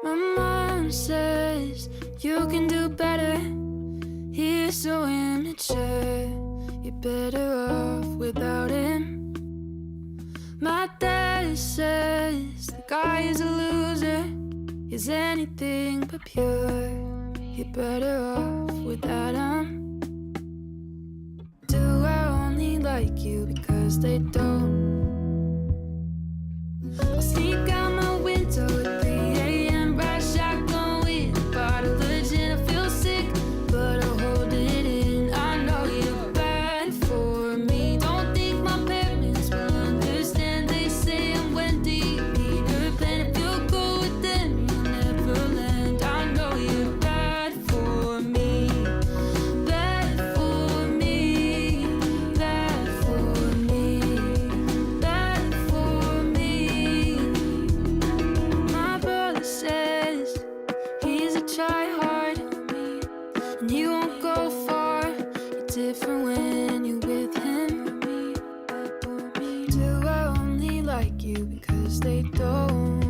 My mom says you can do better. He's so immature. You're better off without him. My dad says the guy is a loser. He's anything but pure. You're better off without him. Do I only like you because they don't? I'll sneak out my window at 3 a.m. Ride shotgun with a bottle of gin. I feel sick, but I'll hold it in. I know you're bad for me. Don't think my parents will understand. They say I'm Wendy, Peter Pan. If you go with them, you'll never land. I know you're bad for me. Bad for me. Bad for me. Bad for me. My brother says he's a tryhard, and he won't go far. You're different when you're with him. Do I only like you because they don't?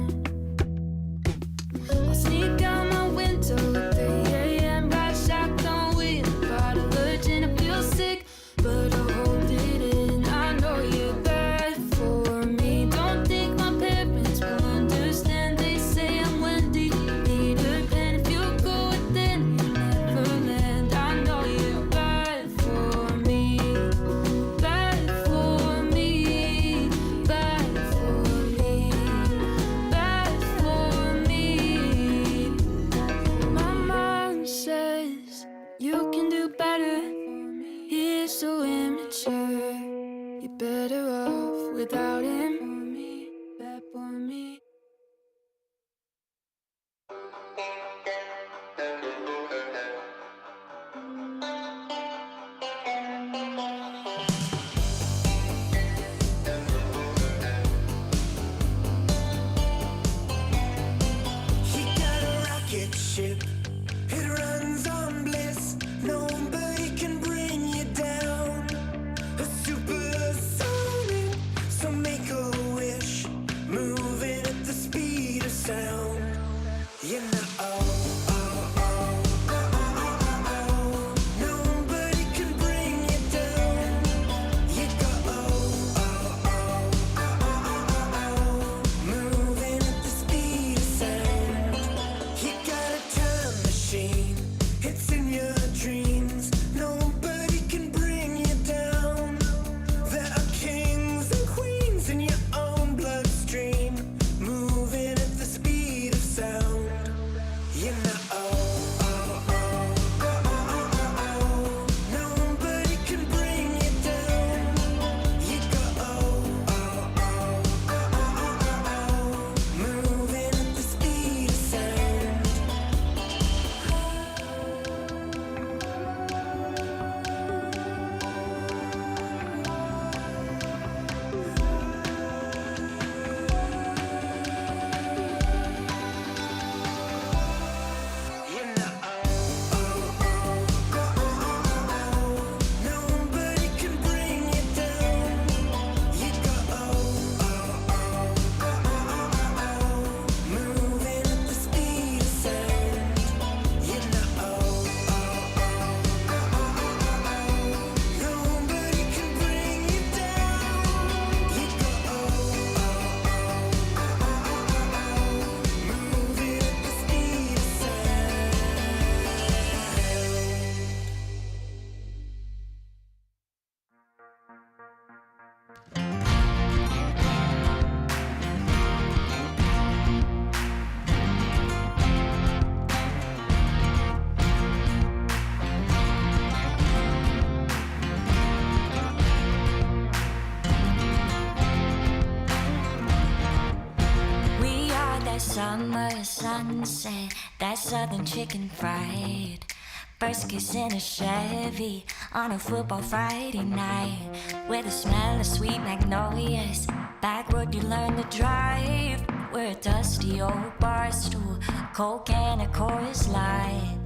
I'll sneak out my window at 3 a.m. Ride shotgun with a bottle of gin. I feel sick, but I'll hold it in. I know you're bad for me. Don't think my parents will understand. They say I'm Wendy, Peter Pan. If you go with them, you'll never land. I know you're bad for me. Bad for me. Bad for me. Bad for me. My mom says you can do better. He's so immature. You're better off without him. Bad for me. He got a rocket ship, it runs on bliss. Nobody can bring you down. A supersonic, so make a wish. Moving at the speed of sound. You know, nobody can bring you down. You go, moving at the speed of sound. You got a time machine, it's in your dreams. Nobody can bring you down. There are kings and queens in your own bloodstream, moving at the speed of sound. You know, nobody can bring you down. You go, moving at the speed of sound. You know, nobody can bring you down. You go, moving at the speed of sound. You know, nobody can bring you down. You go, moving at the speed of sound. We are that summer sunset, that southern chicken fried. First kiss in a Chevy on a football Friday night, with the smell of sweet magnolias. Back road you learn to drive. We're a dusty old bar stool, coke and a chorus line.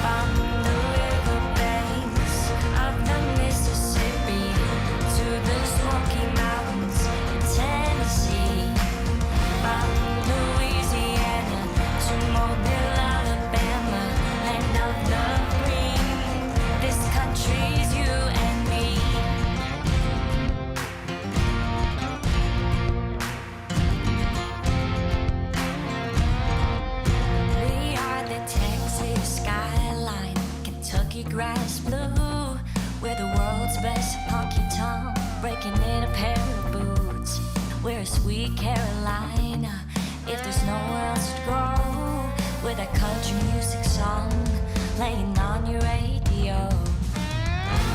From the river banks of the Mississippi to the Smoky Mountains in Tennessee. From Louisiana a sweet Carolina. If there's nowhere else to go, with a country music song playing on your radio.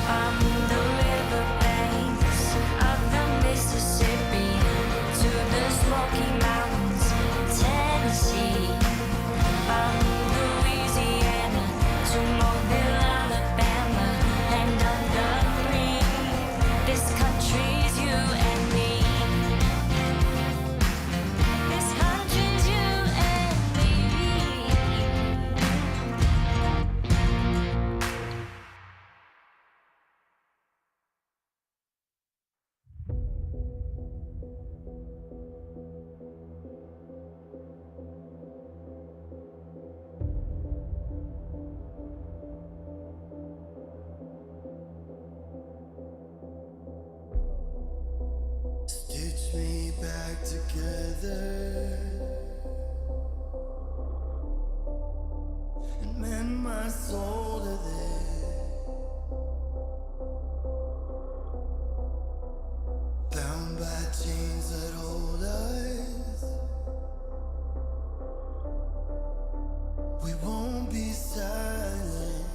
On the riverbanks of the Mississippi to the Smoky Mountains, Tennessee. From Louisiana to Mobile, Alabama, land of the free. This country's you and me. This country's you and me. Stitch me back together and mend my soul to this. Bound by chains that hold us, we won't be silent.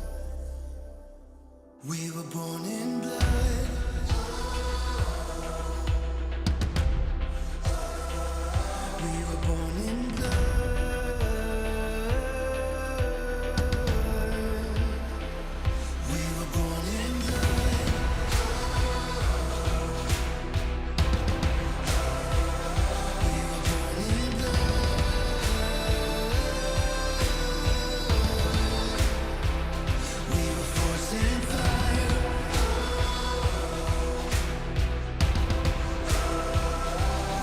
We were born in blood. We were born in blood. We were born in blood. We were born in blood. We were forced in fire.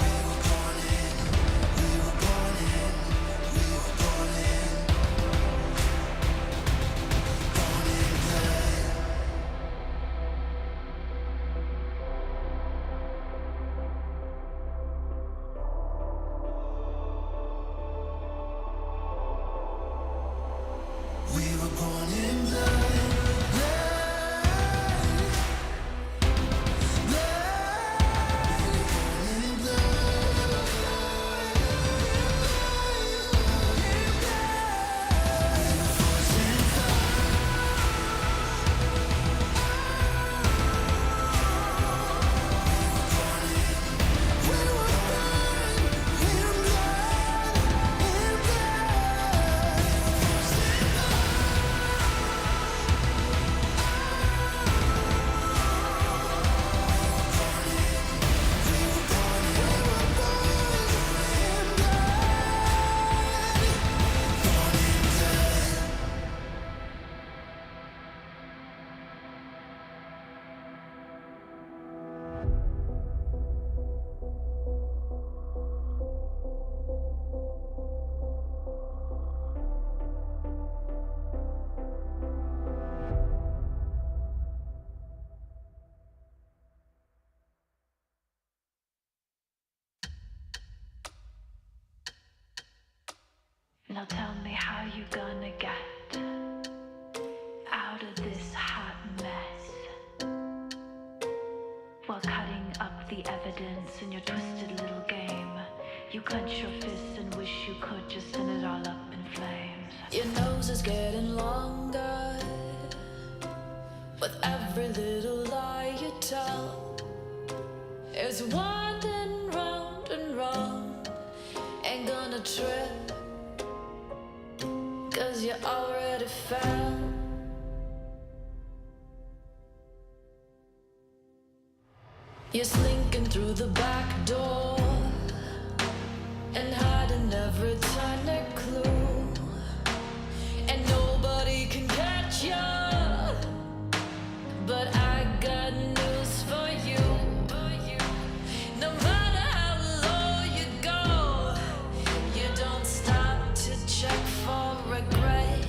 We were born in. We were born in. We were born in. Born in blood. We were born in blood. Now tell me how you gonna get out of this hot mess. While cutting up the evidence in your twisted little game, you clench your fists and wish you could just send it all up in flames. Your nose is getting longer with every little lie you tell. It's winding round and round. Ain't gonna trip, 'cause you already fell. You're slinking through the back door and hiding every tiny clue, and nobody can catch you. But I got news for you. No matter how low you go, you don't stop to check for regret.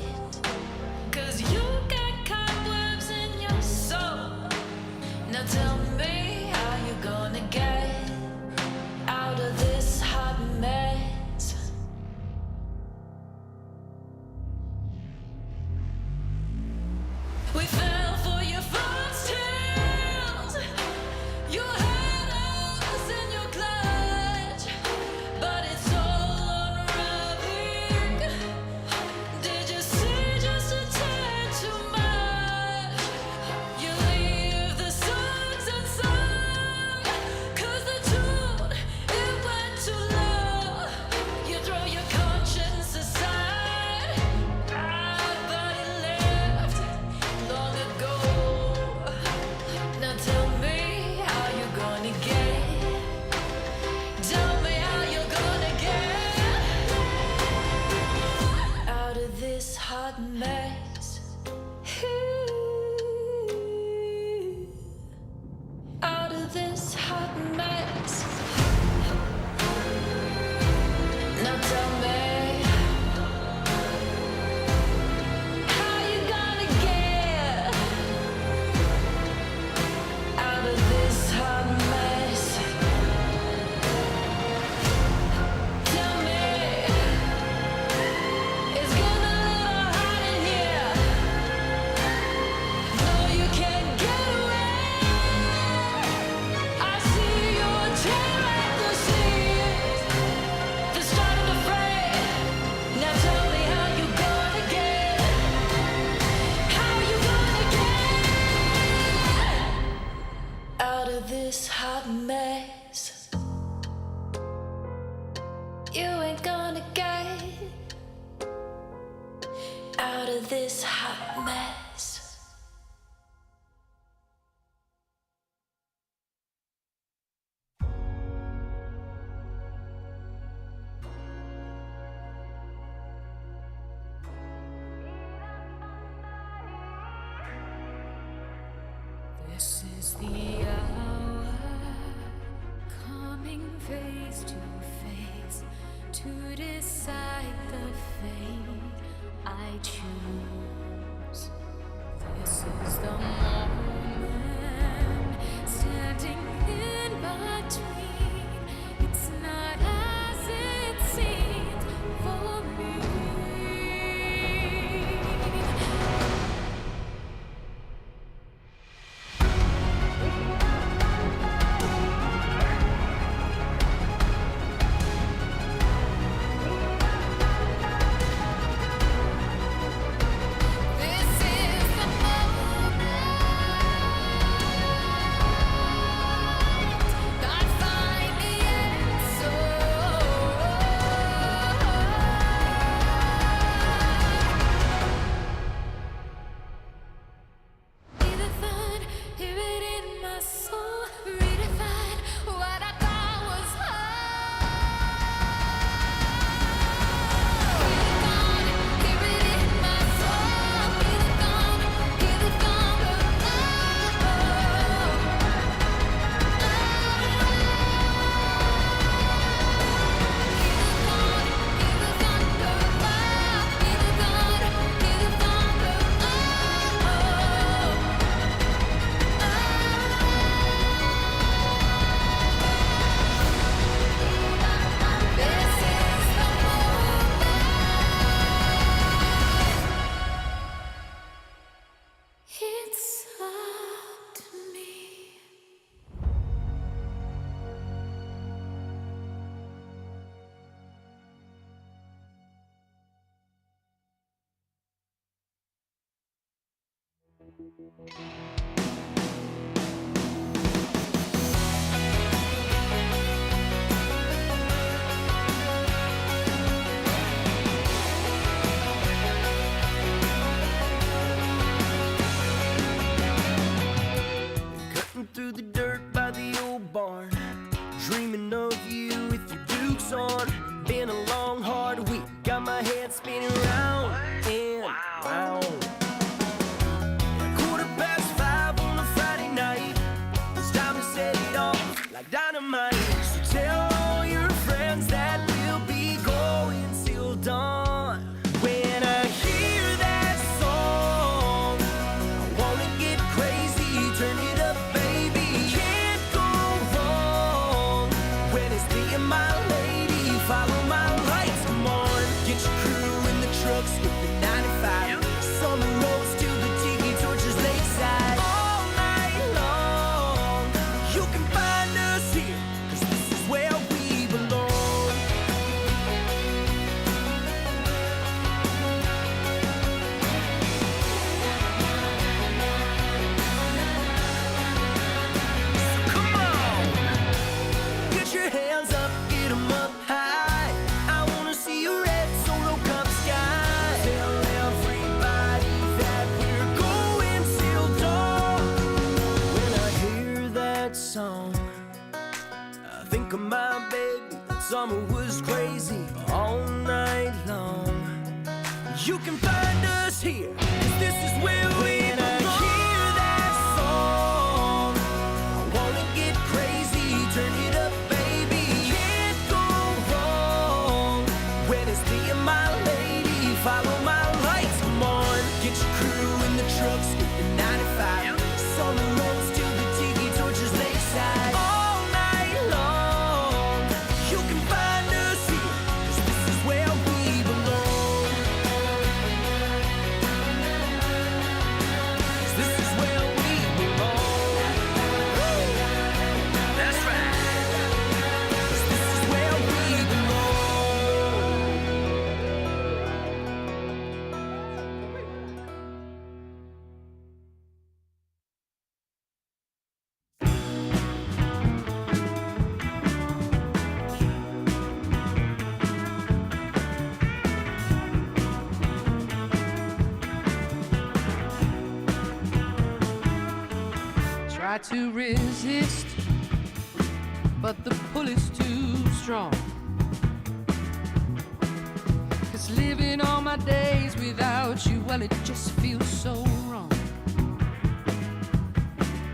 'Cause you got cobwebs in your soul. Now tell me how you gonna get out of this hot mess. guess you ain't gonna get out of this hot mess. This is the hour, coming face to face to decide the fate I choose. This is the moment, standing in between. It's not as it seems for me. It's up to me. Through the dirt by the old barn, dreaming of you with your boots on. Been a long, hard week, got my head spinning round and round. 5:15 on a Friday night, it's time to set it off like dynamite. So tell all your friends that we'll be going till dawn. When I hear that song, I wanna get crazy, turn it up, baby. Can't go wrong when it's me and my lady. Follow my lights, come on. Get your crew in the trucks with the 95. Summer rolls to the tiki torches lakeside. All night long, you can find us here, 'cause this is where we belong. Come on, get your hands up, get 'em up high. I wanna see your red solo cup sky. Tell everybody that we're going till dawn. When I hear that song, I think of my baby. That summer was crazy all night long. You can find us here, 'cause this is where we belong. When I hear that song, I wanna get crazy, turn it up, baby. Can't go wrong when it's me and my lady. Follow my lights, come on. Get your crew in the trucks with the 95. Summer rolls to the tiki torches lakeside. All night long, you can find us here, 'cause this is where we belong. try to resist, but the pull is too strong. 'Cause living all my days without you, well, it just feels so wrong.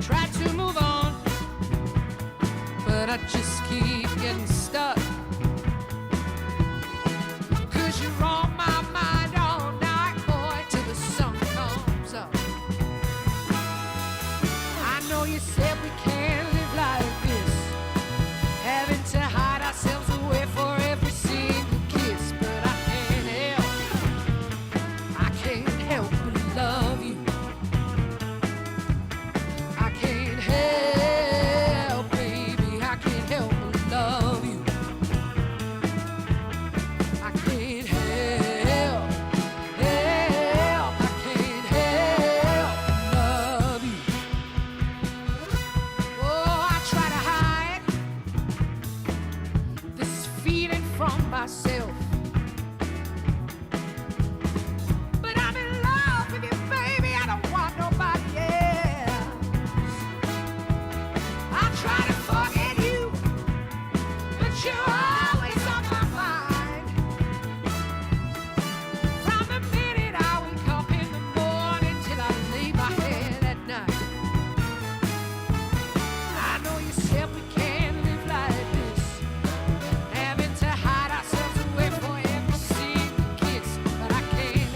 Try to move on, but I just keep getting stuck. 'Cause you're on my mind all night, boy, till the sun comes up. I know you said we can't live like this, having to hide ourselves away for every single kiss, but I can't help but love you. I can't help, baby, I can't help but love you. I can't help, I can't help but love you. Oh, I try to hide this feeling from myself, but I'm in love with you, baby. I don't want nobody else. I try to forget you, but you're always on my mind. From the minute I wake up in the morning till I lay my head at night. I know you said we can't live like this, having to hide ourselves away for every single kiss, but I can't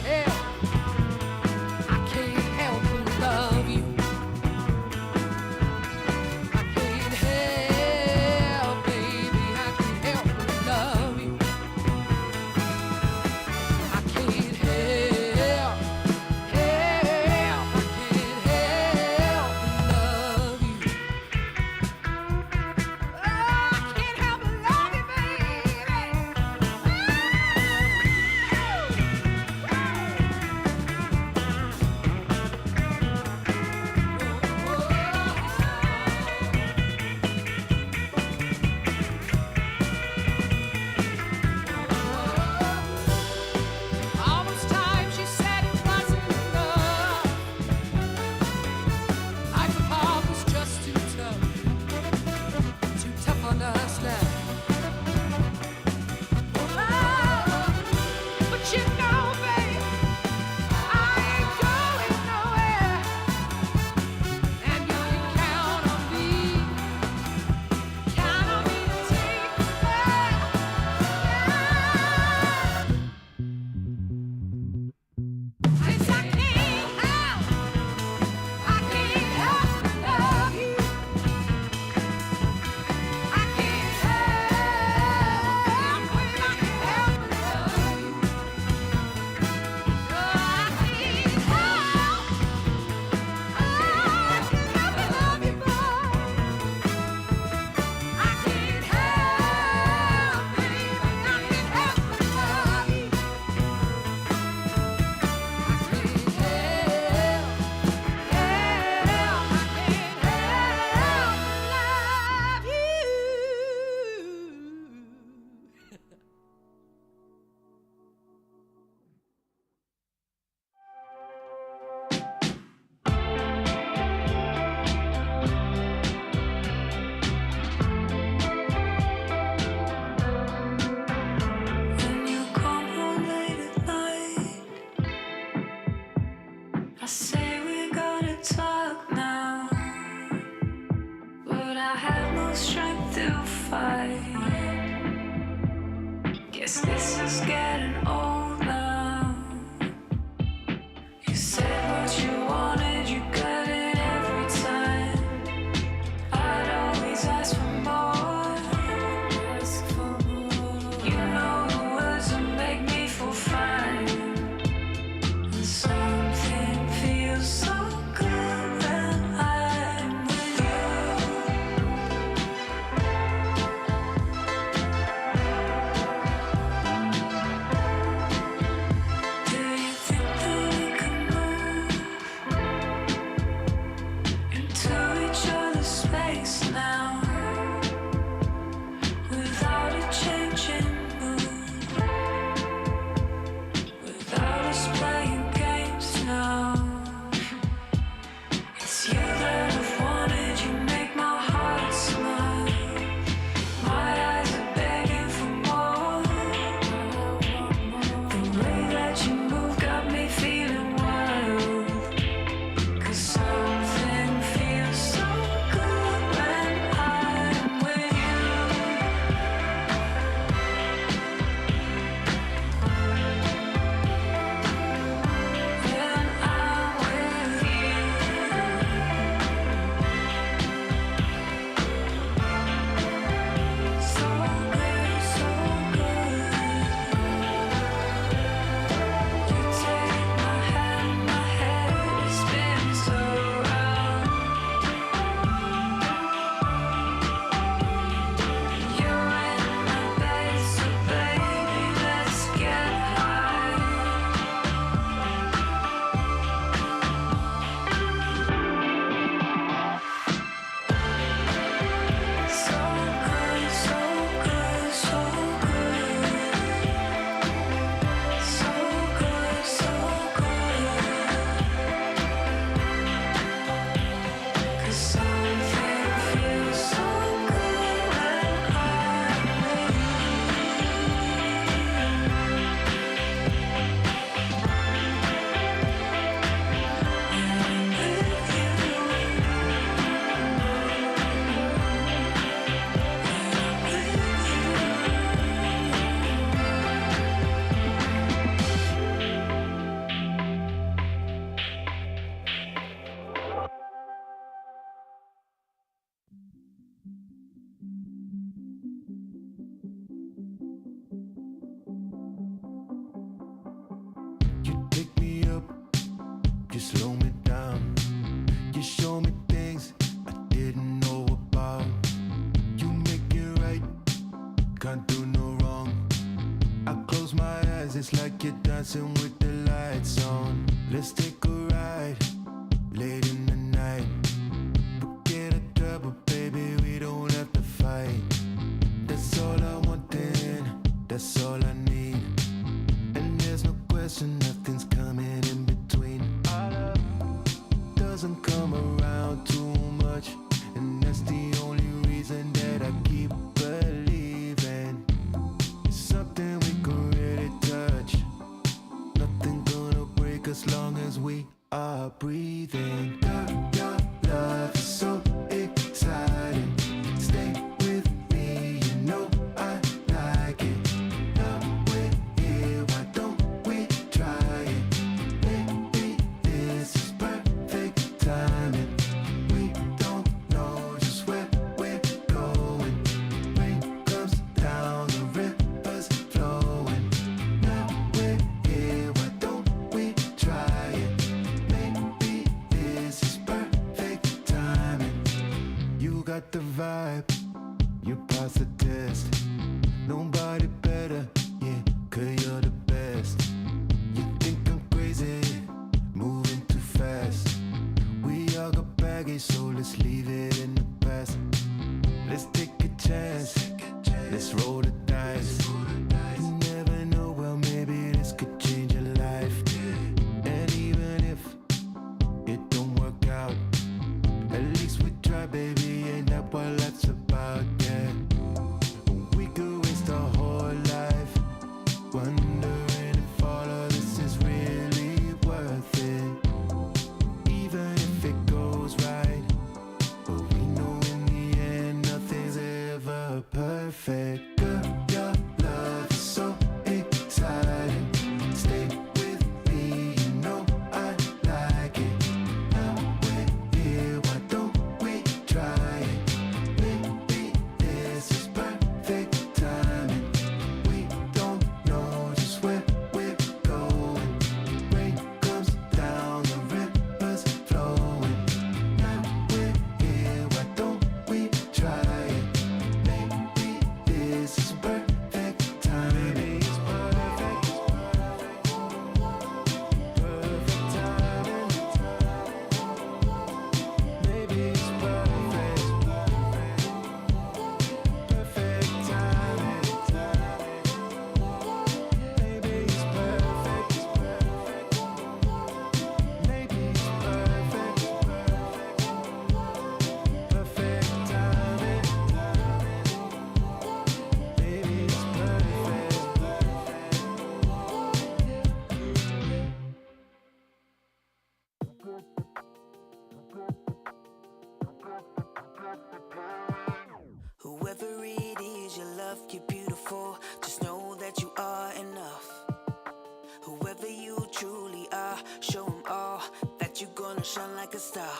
help but love you. I can't help, baby, I can't help but love you. I can't help, I can't help but love you. Oh, I can't help but love you, all those times you said it wasn't enough. Life apart was just too tough on us now. But you know, babe, I ain't going nowhere, and you can count on me to take me there. 'Cause I can't help but love you. I can't help, babe, I can't help but love you. Oh, I can't help, I can't help but love you, boy. I can't help, baby, I can't help but love you. I can't help, I can't help but love you. When you come home late at night, I say we gotta talk now, but I have no strength to fight. Guess this is getting old now. You said what you wanted, you got it every time. I'd always ask for more. You know the words that make me feel fine. And something feels so good when I'm with you. it's like you're dancing with the lights on. Let's take a ride, late in the night. Forget a double, baby, we don't have to fight. That's all I want then, that's all I need. And there's no question, nothing's coming in between. Our love doesn't come around too much, and that's the only reason that I keep believing. It's something we can really touch. Nothing gonna break us long as we are breathing. Girl, your love is so exciting. Stay with me, you know I like it. Now we're here, why don't we try it? Maybe this is perfect timing. We don't know just where we're going. Rain comes down, the river's flowing. Now we're here, why don't we try it? Maybe this is perfect timing. You got the vibe, you pass the test. Nobody better, yeah, 'cause you're the best. You think I'm crazy, moving too fast. We all got baggage, so let's leave it in the past. Let's take a chance, let's roll the dice. You never know, well, maybe this could change your life. And even if it don't work out, at least we try, baby, ain't that what life's about, yeah. We could waste our whole life wondering if all of this is really worth it. Even if it goes right, but we know in the end nothing's ever perfect. Girl, your love is so exciting. Stay with me, you know I like it. Now we're here, why don't we try it? Maybe this is perfect timing. We don't know just where we're going. Rain comes down, the river's flowing. Now we're here, why don't we try it? Maybe this is perfect timing. Maybe it's perfect. Perfect timing. Maybe it's perfect. Perfect timing. Maybe it's perfect. Maybe it's perfect. Perfect timing. Maybe it's Whoever it is you love, you're beautiful. Just know that you are enough. Whoever you truly are, show 'em all that you're gonna shine like a star.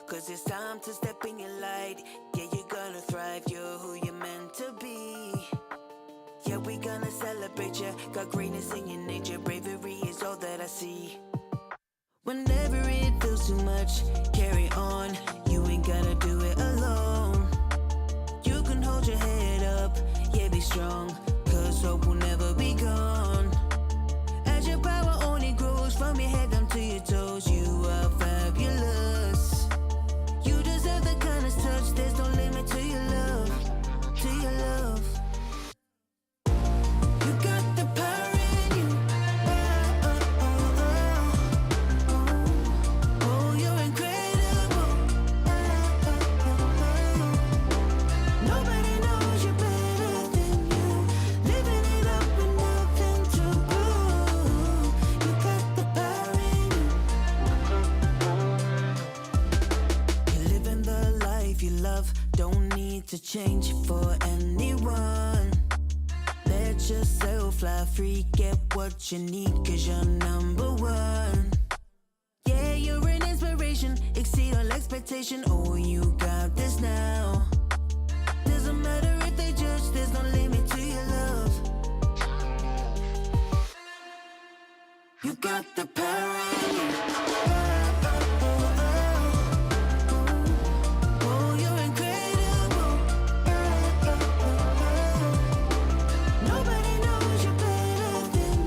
'Cause it's time to step in your light. Yeah, you're gonna thrive, you're who you're meant to be. Yeah, we gonna celebrate you. Got greatness in your nature, bravery is all that I see. Whenever it feels too much, carry on. You ain't gotta do it alone. You can hold your head up, yeah, be strong. 'Cause hope will never be gone. As your power only grows from your head down to your toes, you are fabulous. You deserve the kindest touch, there's no limit to your love, to your love. You got the power in you. Oh, oh, oh, oh. Oh, you're incredible. Oh, oh, oh, oh. Nobody knows you better than you. Living it up with nothing to prove. You got the power in you. You're living the life you love. Don't need to change it for anyone. Let yourself fly free, get what you need, 'cause you're number one. Yeah, you're an inspiration, exceed all expectation. Oh, you got this now. Doesn't matter if they judge, there's no limit to your love. You got the power in you. Oh, oh, oh, oh. Oh, you're incredible. Oh, oh, oh, oh. Nobody knows you better than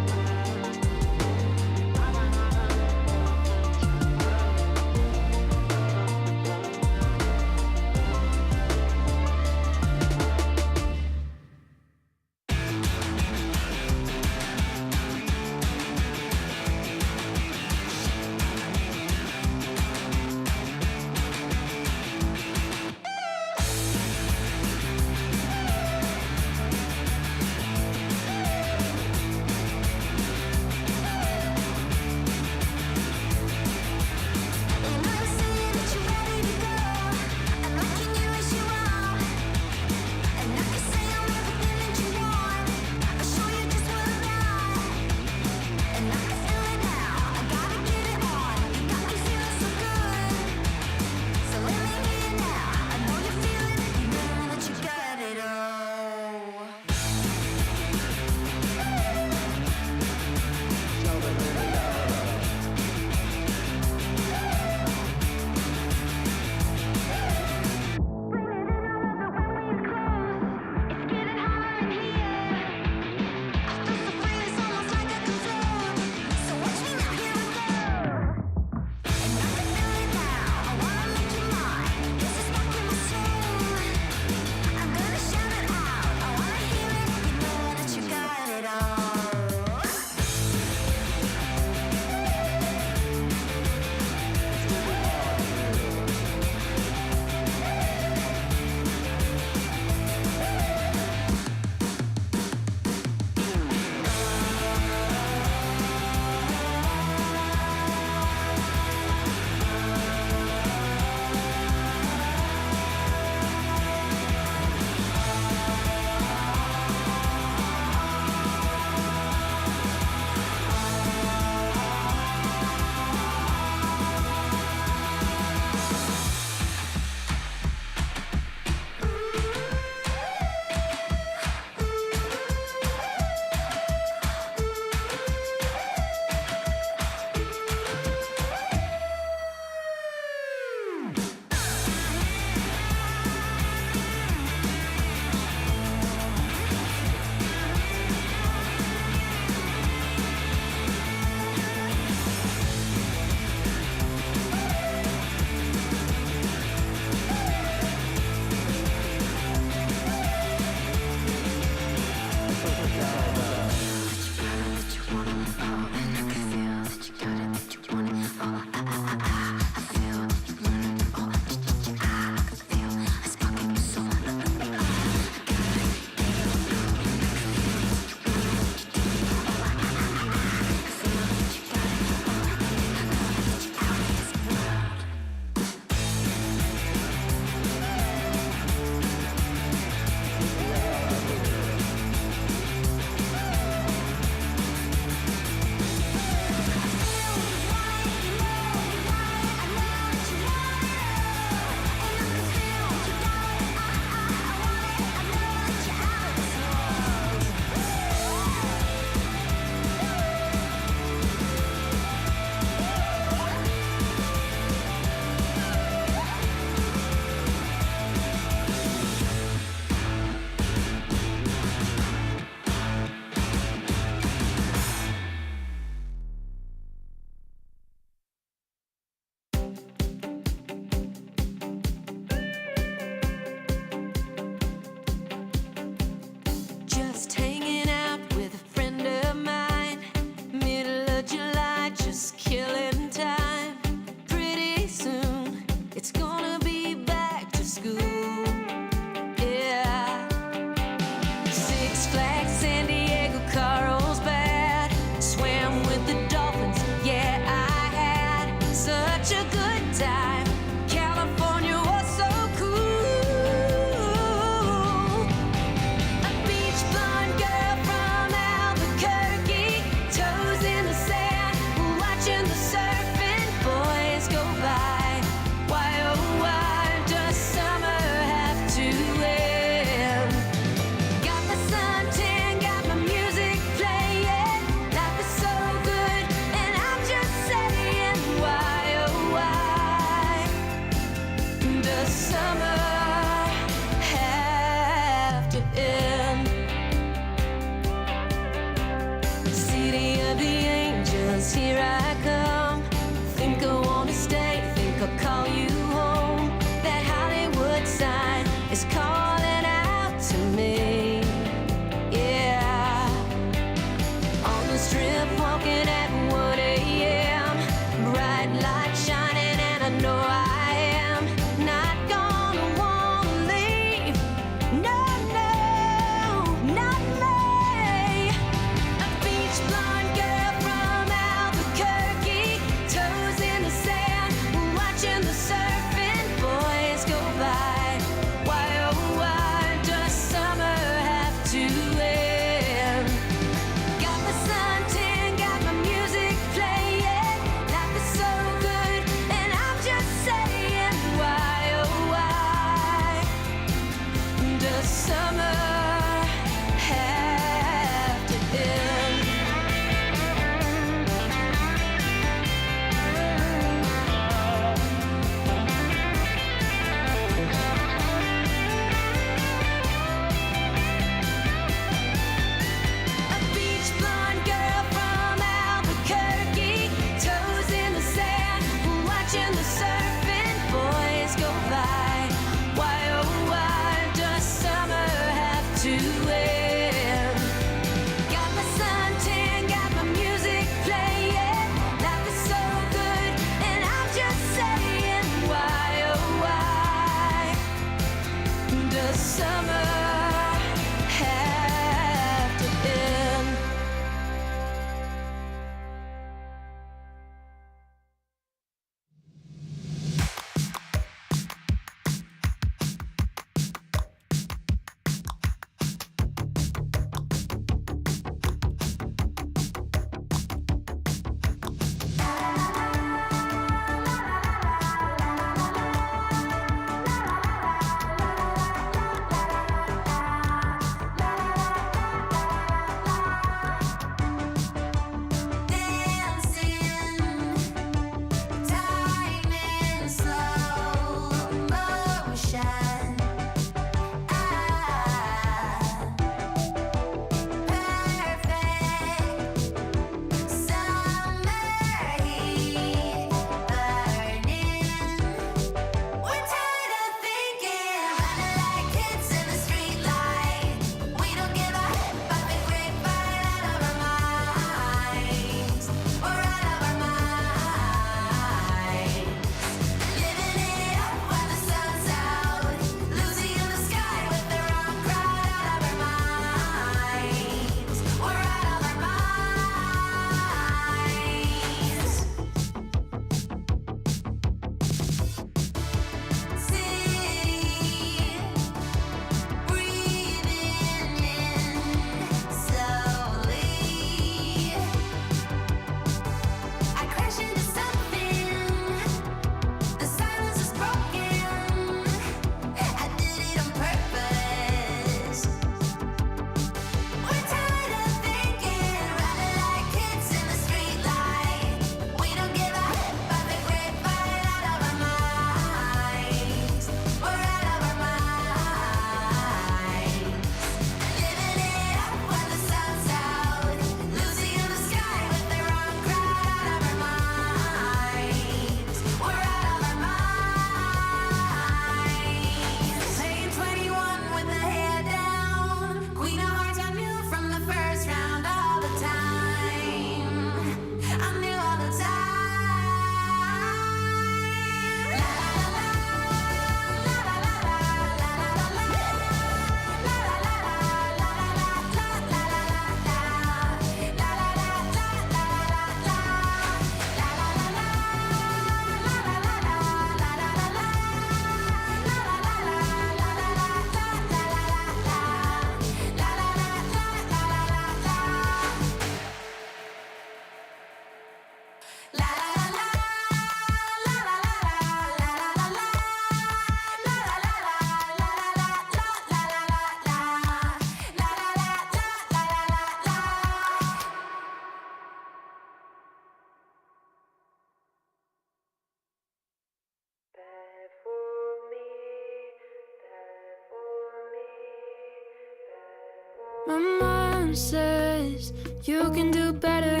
My mom says you can do better.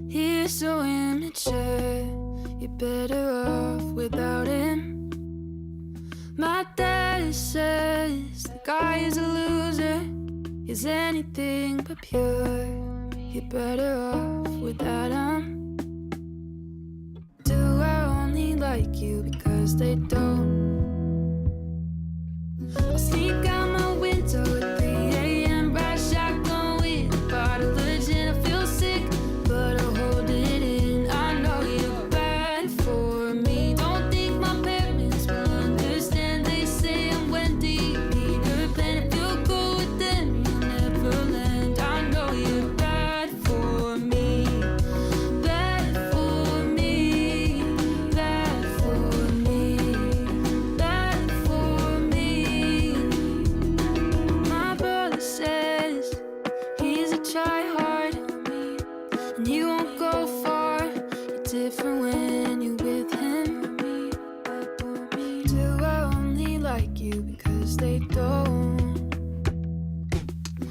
He's so immature. You're better off without him. My dad says the guy is a loser. He's anything but pure. You're better off without him. Do I only like you because they don't? I sneak out my window at 3 a.m. Ride shotgun with a bottle of gin. I feel sick, but I'll hold it in. I know you're bad for me. Don't think my parents will understand. They say I'm Wendy, Peter Pan. If you go with them, you'll never land. I know you're bad for me. Bad for me. Bad for me. Bad for me. My brother says he's a tryhard, and he won't go far. You're different when you're with him. Do I only like you because they don't?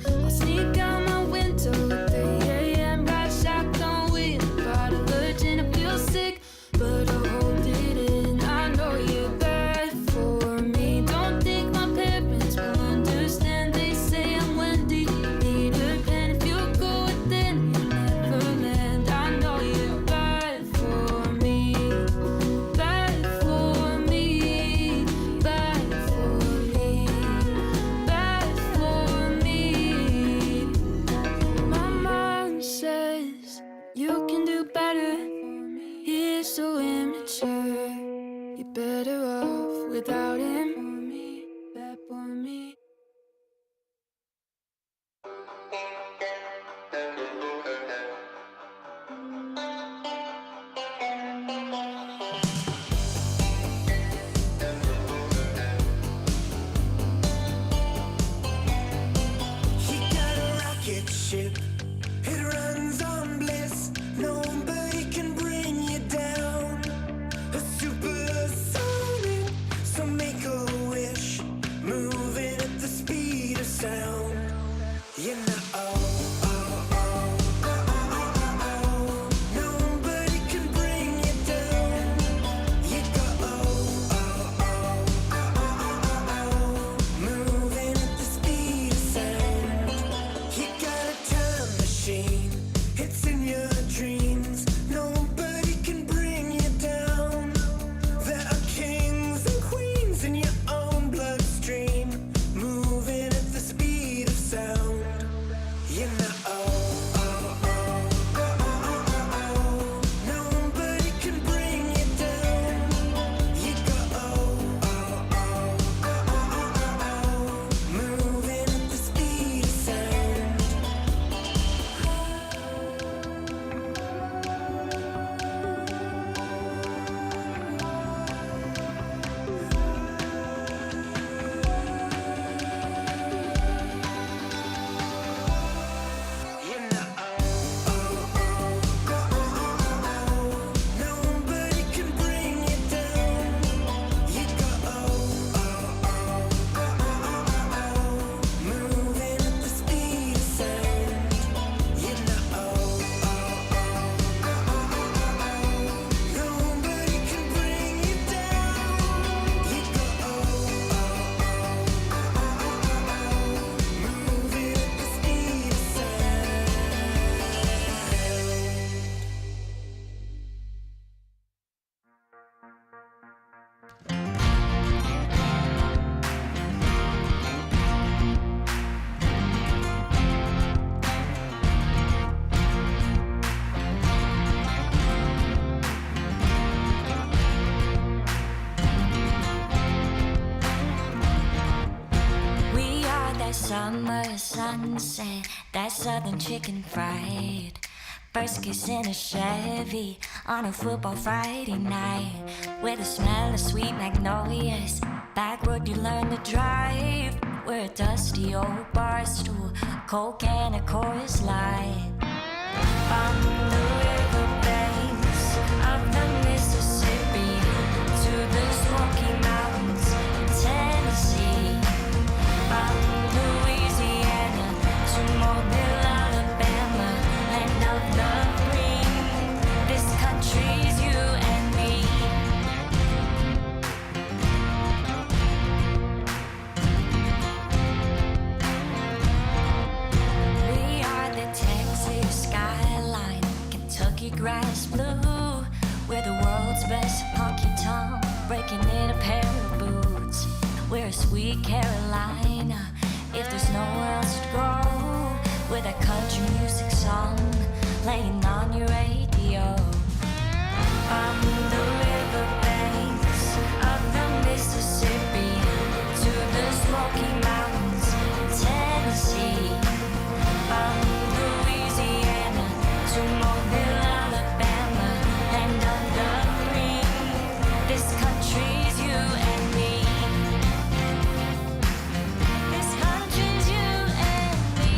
I sneak out my window at 3 a.m. Ride shotgun with a bottle of gin. I feel sick, but I'll hold it in. I know you're bad for me. Don't think my parents will understand. They say I'm Wendy, Peter Pan. If you go with them, you'll never land. I know you're bad for me. Bad for me. Bad for me. Bad for me. My mom says you can do better. He's so immature. You're better off without him. Bad for me. He got a rocket ship, it runs on bliss. Nobody can bring you down. A supersonic, so make a wish. Moving at the speed of sound. You know, nobody can bring you down. You go, moving at the speed of sound. You got a time machine, it's in your dreams. Nobody can bring you down. There are kings and queens in your own bloodstream, moving at the speed of sound. You know, nobody can bring you down. You go, moving at the speed of sound. You know, nobody can bring you down. You go, moving at the speed of sound. You know, nobody can bring you down. You go, moving at the speed of sound. We are that summer sunset, that southern chicken fried. First kiss in a Chevy on a football Friday night, with the smell of sweet magnolias. Back road you learn to drive. We're a dusty old bar stool, coke and a chorus line. From the river banks of the Mississippi to the Smoky Mountains in Tennessee. From Louisiana best honky tonk, breaking in a pair of boots. We're a sweet Carolina, if there's nowhere else to go, with that country music song playing on your radio. On the riverbanks of the Mississippi to the Smoky Mountains in Tennessee. From Louisiana to Mobile, Alabama, land of the free. This country's you and me. This country's you and me.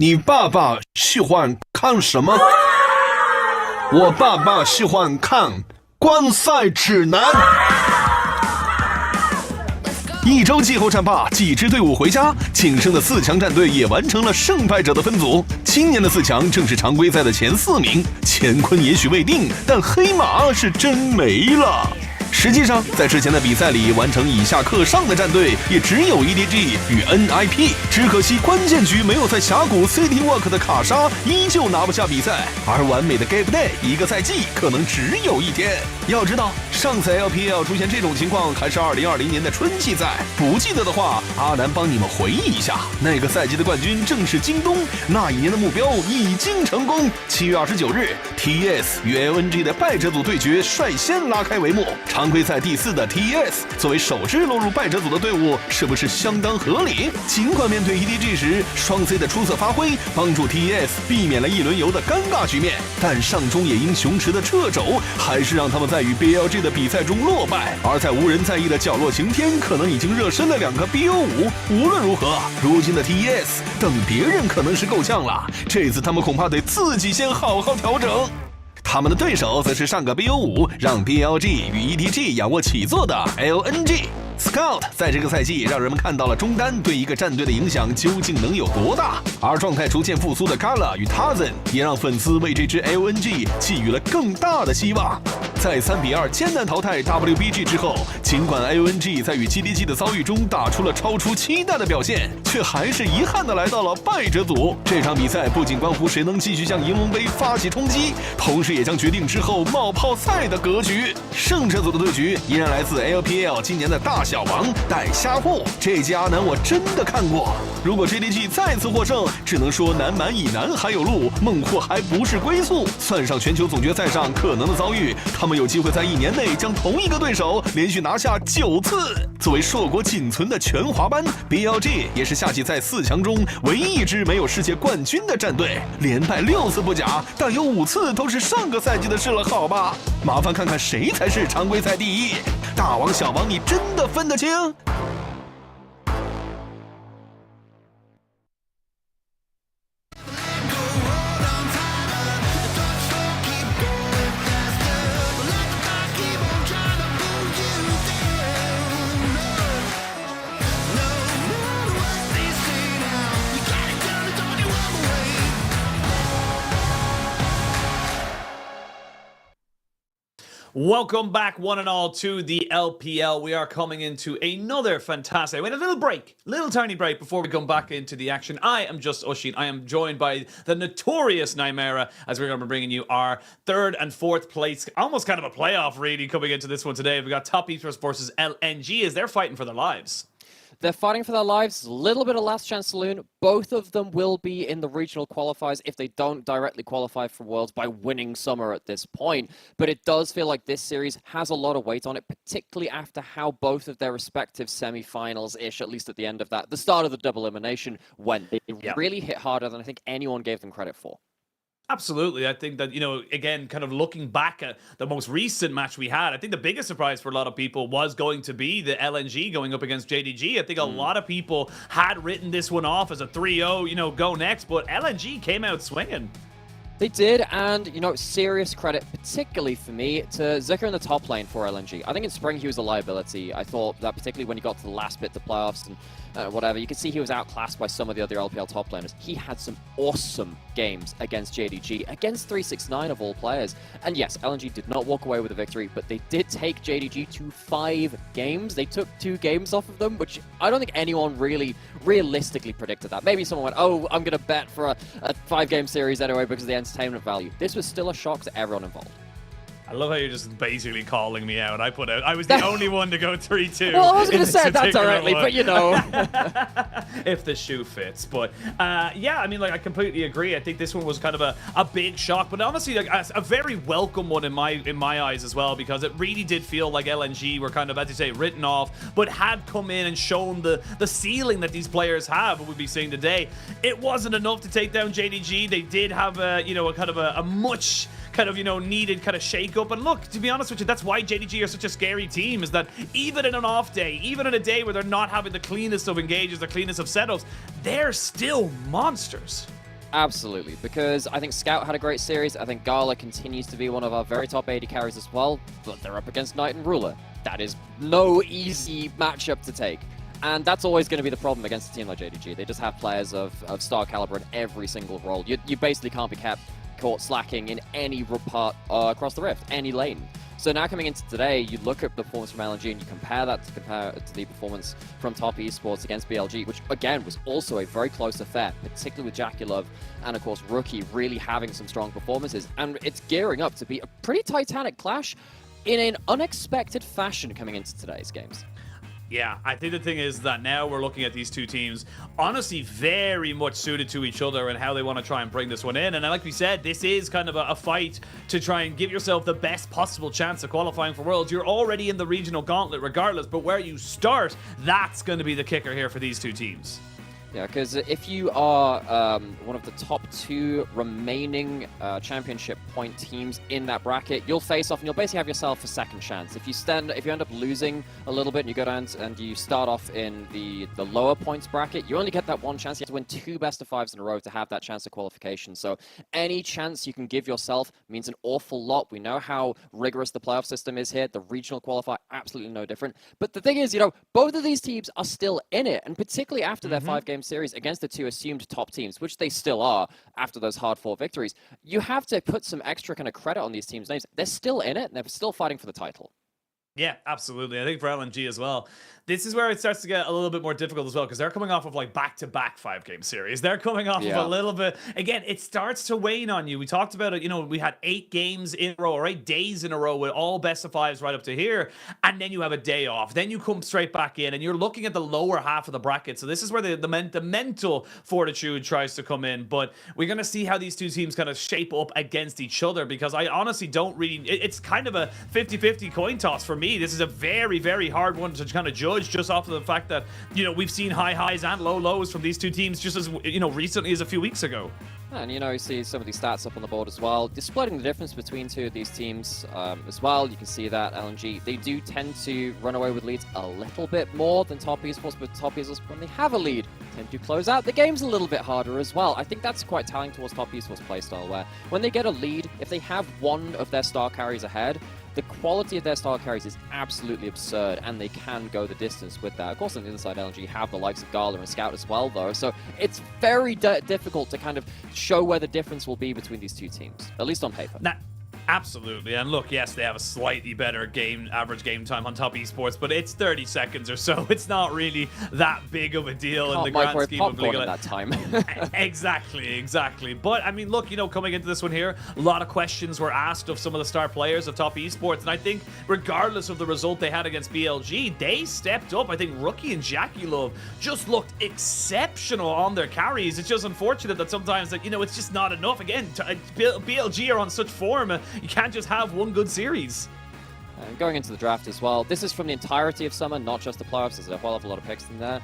你爸爸喜欢看什么？我爸爸喜欢看观赛指南。一周季后战罢，几支队伍回家，仅剩的4强战队也完成了胜败者的分组。今年的4强正是常规赛的前4名，乾坤也许未定，但黑马是真没了。实际上，在之前的比赛里，完成以下克上的战队也只有 EDG 与 NIP， 只可惜关键局没有在峡谷 City Walk 的卡莎依旧拿不下比赛，而完美的 Gap Day 一个赛季可能只有1天。要知道，上次 LPL 出现这种情况还是2020年的春季赛，不记得的话，阿南帮你们回忆一下，那个赛季的冠军正是京东，那一年的目标已经成功。7月29日 ，TES 与 LNG 的败者组对决率先拉开帷幕。常规赛第4的 TES 作为首支落入败者组的队伍，是不是相当合理？尽管面对 EDG 时，双 C 的出色发挥帮助 TES 避免了一轮游的尴尬局面，但上中野鹰雄池的掣肘还是让他们在与 BLG 的比赛中落败。而在无人在意的角落晴天，可能已经热身了2个 BO5。无论如何，如今的 TES 等别人可能是够呛了，这次他们恐怕得自己先好好调整。他们的对手则是上个 BO5 让 BLG 与 EDG 仰卧起坐的 LNG。Scout 在这个赛季让人们看到了中单对一个战队的影响究竟能有多大，而状态逐渐复苏的 Gala 与 Tarzan 也让粉丝为这支 LNG 寄予了更大的希望。在3-2艰难淘汰 WBG 之后，尽管 LNG 在与 GDG 的遭遇中打出了超出期待的表现，却还是遗憾地来到了败者组。这场比赛不仅关乎谁能继续向银龙杯发起冲击，同时也将决定之后冒泡赛的格局。胜者组的对局依然来自 LPL 今年的大小王带虾户，这届阿南我真的看过。如果 GDG 再次获胜，只能说南蛮以南还有路，孟获还不是归宿。算上全球总决赛上可能的遭遇，他们有机会在1年内将同一个对手连续拿下9次。作为硕果仅存的全华班 ，BLG 也是夏季赛4强中唯一一支没有世界冠军的战队，连败6次不假，但有5次都是上个赛季的事了，好吧？麻烦看看谁才是常规赛第1。大王小王，你真的分得清？Welcome back, one and all, to the LPL. We are coming into another fantastic... Wait, a little break. Little tiny break before we come back into the action. I am just Oshin. I am joined by the notorious Nymera, as we're going to be bringing you our 3rd and 4th place. Almost kind of a playoff, really, coming into this one today. We've got Top Esports versus LNG as they're fighting for their lives. they're fighting for their lives. A little bit of last chance saloon. Both of them will be in the regional qualifiers if they don't directly qualify for Worlds by winning Summer at this point. But it does feel like this series has a lot of weight on it, particularly after how both of their respective semi-finals-ish, at least at the end of that, the start of the double elimination went. They really hit harder than I think anyone gave them credit for. Absolutely. I think that, again, kind of looking back at the most recent match we had, I think the biggest surprise for a lot of people was going to be the LNG going up against JDG. I think a lot of people had written this one off as a 3-0, go next, but LNG came out swinging. They did, and, serious credit, particularly for me, to Zika in the top lane for LNG. I think in Spring he was a liability. I thought that particularly when he got to the last bit, the playoffs and whatever, you could see he was outclassed by some of the other LPL top laners. He had some awesome games against JDG, against 369 of all players. And yes, LNG did not walk away with a victory, but they did take JDG to 5 games. They took 2 games off of them, which I don't think anyone really realistically predicted that. Maybe someone went, oh, I'm going to bet for a 5-game series anyway because of the entertainment value. This was still a shock to everyone involved. I love how you're just basically calling me out. I was the only one to go 3-2. Well, I was going to say that directly, but if the shoe fits. But yeah, I mean, I completely agree. I think this one was kind of a big shock, but honestly, a very welcome one in my eyes as well, because it really did feel like LNG were kind of, as you say, written off, but had come in and shown the ceiling that these players have. We'll be seeing today. It wasn't enough to take down JDG. They did have a kind of a much kind of, needed kind of shake up. And look, to be honest with you, that's why JDG are such a scary team, is that even in an off day, even in a day where they're not having the cleanest of engages, the cleanest of setups, they're still monsters. Absolutely, because I think Scout had a great series. I think Gala continues to be one of our very top AD carries as well, but they're up against Knight and Ruler. That is no easy matchup to take. And that's always going to be the problem against a team like JDG. They just have players of star caliber in every single role. You basically can't be caught slacking in any part across the rift, any lane. So now coming into today, you look at the performance from LNG and you compare to the performance from Top Esports against BLG, which again was also a very close affair, particularly with Jackie Love and of course Rookie really having some strong performances. And it's gearing up to be a pretty titanic clash in an unexpected fashion coming into today's games. Yeah, I think the thing is that now we're looking at these two teams honestly very much suited to each other and how they want to try and bring this one in. And like we said, this is kind of a fight to try and give yourself the best possible chance of qualifying for Worlds. You're already in the regional gauntlet regardless, but where you start, that's going to be the kicker here for these two teams. Yeah, because if you are one of the top 2 remaining championship point teams in that bracket, you'll face off and you'll basically have yourself a second chance. If you end up losing a little bit and you go down and you start off in the lower points bracket, you only get that one chance. You have to win 2 best-of-5s in a row to have that chance of qualification. So any chance you can give yourself means an awful lot. We know how rigorous the playoff system is here. The regional qualifier, absolutely no different. But the thing is, both of these teams are still in it, and particularly after their 5-game series against the 2 assumed top teams, which they still are after those hard-fought victories, you have to put some extra kind of credit on these teams' names. They're still in it, and they're still fighting for the title. Yeah, absolutely. I think for LNG as well, this is where it starts to get a little bit more difficult as well, because they're coming off of back-to-back 5-game series. They're coming off of a little bit, again, it starts to wane on you. We talked about it, we had 8 games in a row, or 8 days in a row with all best-of-5s right up to here, and then you have a day off. Then you come straight back in, and you're looking at the lower half of the bracket. So this is where the mental fortitude tries to come in, but we're going to see how these two teams kind of shape up against each other, because I honestly don't really, it's kind of a 50-50 coin toss for me. This is a very, very hard one to kind of judge just off of the fact that, we've seen high highs and low lows from these two teams just as, recently as a few weeks ago. And you see some of these stats up on the board as well, splitting the difference between 2 of these teams as well. You can see that LNG, they do tend to run away with leads a little bit more than Top Esports, but Top Esports, when they have a lead, tend to close out the games a little bit harder as well. I think that's quite telling towards Top Esports playstyle, where when they get a lead, if they have one of their star carries ahead, the quality of their star carries is absolutely absurd, and they can go the distance with that. Of course, on the other side, LNG have the likes of Gala and Scout as well, though, so it's very difficult to kind of show where the difference will be between these two teams, at least on paper. Now, Absolutely. And look, yes, they have a slightly better average game time on top esports, but it's 30 seconds or so. It's not really that big of a deal in the grand scheme of League of that time. Exactly. But I mean, look, coming into this one here, a lot of questions were asked of some of the star players of top esports, and I think regardless of the result they had against BLG, they stepped up. I think Rookie and Jackie Love just looked exceptional on their carries. It's just unfortunate that sometimes that it's just not enough. Again, BLG are on such form. You can't just have one good series. And going into the draft as well, this is from the entirety of summer, not just the playoffs. There's a whole lot of picks in there.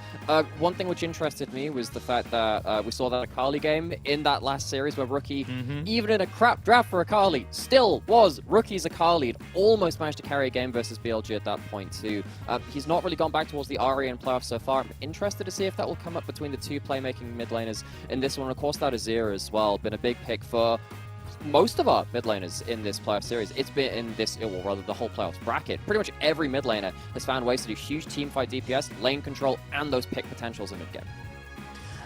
One thing which interested me was the fact that we saw that Akali game in that last series where Rookie, even in a crap draft for Akali, still was Rookie's Akali. Almost managed to carry a game versus BLG at that point too. He's not really gone back towards the Ari in playoffs so far. I'm interested to see if that will come up between the two playmaking mid laners in this one. Of course, that Azir as well. Been a big pick for most of our mid laners in this playoff series. It's been in this, or rather the whole playoffs bracket. Pretty much every mid laner has found ways to do huge teamfight DPS, lane control, and those pick potentials in mid game.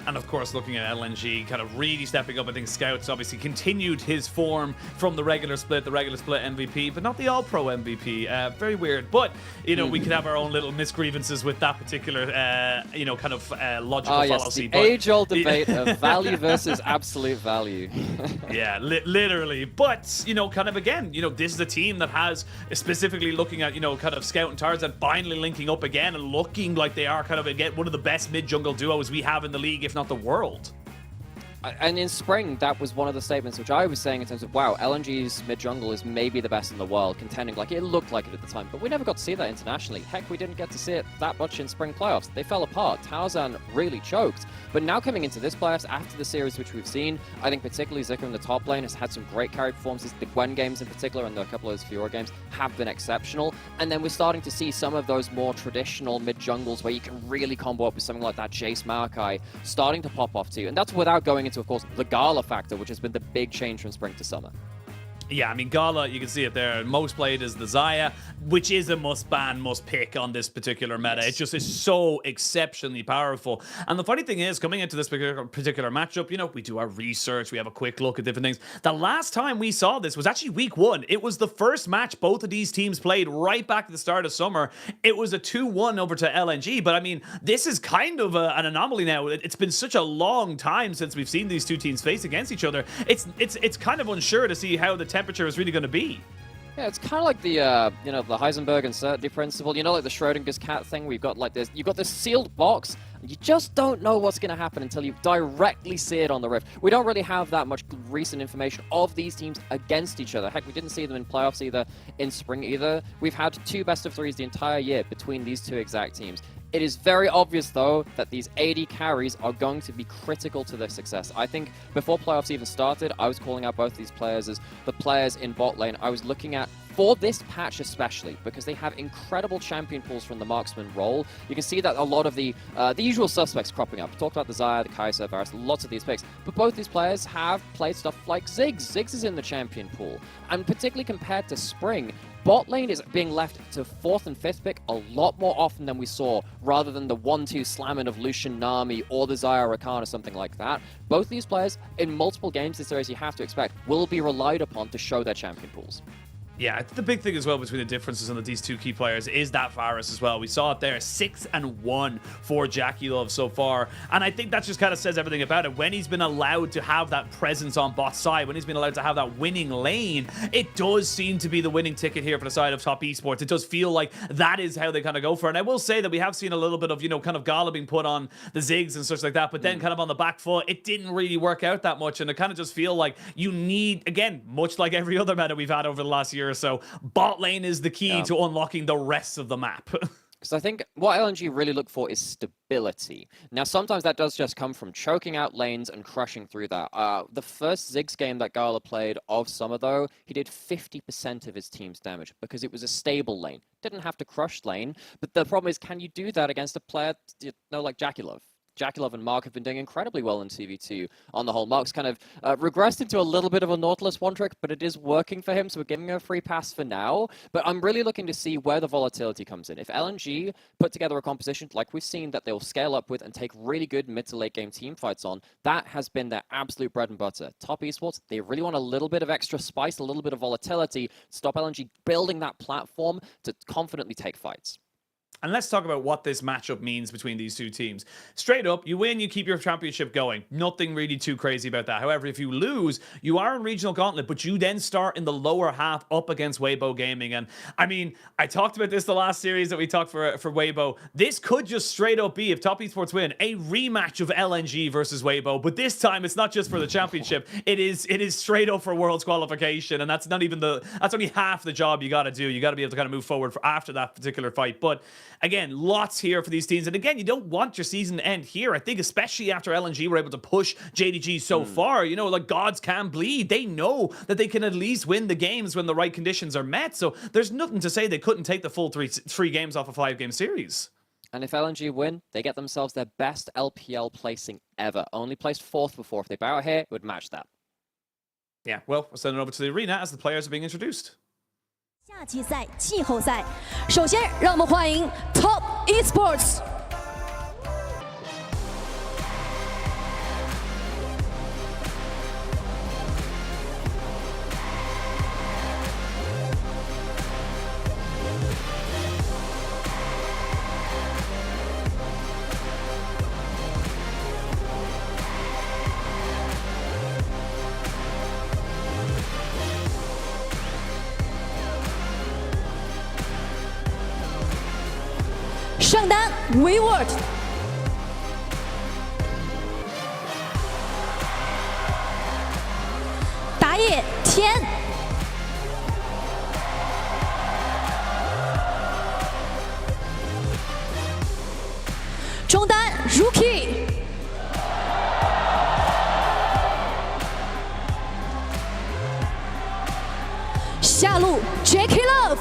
And of course, looking at LNG, kind of really stepping up. I think Scouts obviously continued his form from the regular split MVP, but not the All-Pro MVP. Very weird. But, we could have our own little misgrievances with that particular, logical fallacy. The age-old debate of value versus absolute value. Yeah, literally. But, kind of again, this is a team that has, specifically looking at, kind of Scout and Tarzan finally linking up again and looking like they are kind of, again, one of the best mid-jungle duos we have in the league, if not the world. And in spring, that was one of the statements which I was saying in terms of, wow, LNG's mid-jungle is maybe the best in the world, contending like it looked like it at the time, but we never got to see that internationally. Heck, we didn't get to see it that much in spring playoffs. They fell apart. Tarzan really choked. But now coming into this playoffs, after the series which we've seen, I think particularly Zika in the top lane has had some great carry performances. The Gwen games in particular, and a couple of those Fiora games, have been exceptional. And then we're starting to see some of those more traditional mid-jungles where you can really combo up with something like that Jace Maokai starting to pop off too. And that's without going into, of course, the Gala factor, which has been the big change from spring to summer. Yeah, I mean, Gala, you can see it there. Most played is the Xayah, which is a must-ban, must-pick on this particular meta. It just is so exceptionally powerful. And the funny thing is, coming into this particular matchup, we do our research, we have a quick look at different things. The last time we saw this was actually week 1. It was the first match both of these teams played right back at the start of summer. It was a 2-1 over to LNG. But, I mean, this is kind of an anomaly now. It's been such a long time since we've seen these two teams face against each other. It's kind of unsure to see how the temperature is really going to be. Yeah, it's kind of like the the Heisenberg uncertainty principle. Like the Schrodinger's cat thing. We've got like this. You've got this sealed box. And you just don't know what's going to happen until you directly see it on the Rift. We don't really have that much recent information of these teams against each other. Heck, we didn't see them in playoffs either, in spring either. We've had 2 best of 3s the entire year between these 2 exact teams. It is very obvious, though, that these AD carries are going to be critical to their success. I think before playoffs even started, I was calling out both these players as the players in bot lane I was looking at for this patch especially, because they have incredible champion pools from the marksman role. You can see that a lot of the usual suspects cropping up. We talked about the Xayah, the Kai'Sa, Varus, lots of these picks. But both these players have played stuff like Ziggs. Ziggs is in the champion pool. And particularly compared to spring, bot lane is being left to 4th and 5th pick a lot more often than we saw, rather than the 1-2 slamming of Lucian Nami or the Xayah Rakan or something like that. Both these players, in multiple games this series, you have to expect, will be relied upon to show their champion pools. Yeah, the big thing as well between the differences on these 2 key players is that Varus as well. We saw it there, 6-1 for Jackie Love so far. And I think that just kind of says everything about it. When he's been allowed to have that presence on bot side, when he's been allowed to have that winning lane, it does seem to be the winning ticket here for the side of top esports. It does feel like that is how they kind of go for it. And I will say that we have seen a little bit of, kind of Gala being put on the Ziggs and such like that, but then kind of on the back foot, it didn't really work out that much. And I kind of just feel like you need, again, much like every other meta we've had over the last year or so, bot lane is the key to unlocking the rest of the map. Because I think what LNG really look for is stability. Now, sometimes that does just come from choking out lanes and crushing through that. The first Ziggs game that Gala played of summer, though, he did 50% of his team's damage because it was a stable lane. Didn't have to crush lane, but the problem is, can you do that against a player like Jackie Love? Jackie and Mark have been doing incredibly well in TV2 on the whole. Mark's kind of regressed into a little bit of a Nautilus one trick, but it is working for him, so we're giving him a free pass for now. But I'm really looking to see where the volatility comes in. If LNG put together a composition like we've seen that they'll scale up with and take really good mid to late game team fights on, that has been their absolute bread and butter. Top esports, they really want a little bit of extra spice, a little bit of volatility to stop LNG building that platform to confidently take fights. And let's talk about what this matchup means between these two teams. Straight up, you win, you keep your championship going. Nothing really too crazy about that. However, if you lose, you are in Regional Gauntlet, but you then start in the lower half up against Weibo Gaming. And I mean, I talked about this the last series that we talked for Weibo. This could just straight up be, if Top Esports win, a rematch of LNG versus Weibo. But this time, it's not just for the championship. It is straight up for Worlds qualification. And that's not even that's only half the job you got to do. You got to be able to kind of move forward for after that particular fight. But again, lots here for these teams. And again, you don't want your season to end here. I think especially after LNG were able to push JDG so far, you know, like gods can bleed. They know that they can at least win the games when the right conditions are met. So there's nothing to say they couldn't take the full three games off a 5-game series. And if LNG win, they get themselves their best LPL placing ever. Only placed 4th before. If they bow out here, it would match that. Yeah, well, we'll send it over to the arena as the players are being introduced. 夏季赛季后赛，首先让我们欢迎 Top Esports。上单 WeWord， 打野天，中单 Rookie， 下路 Jackie Love。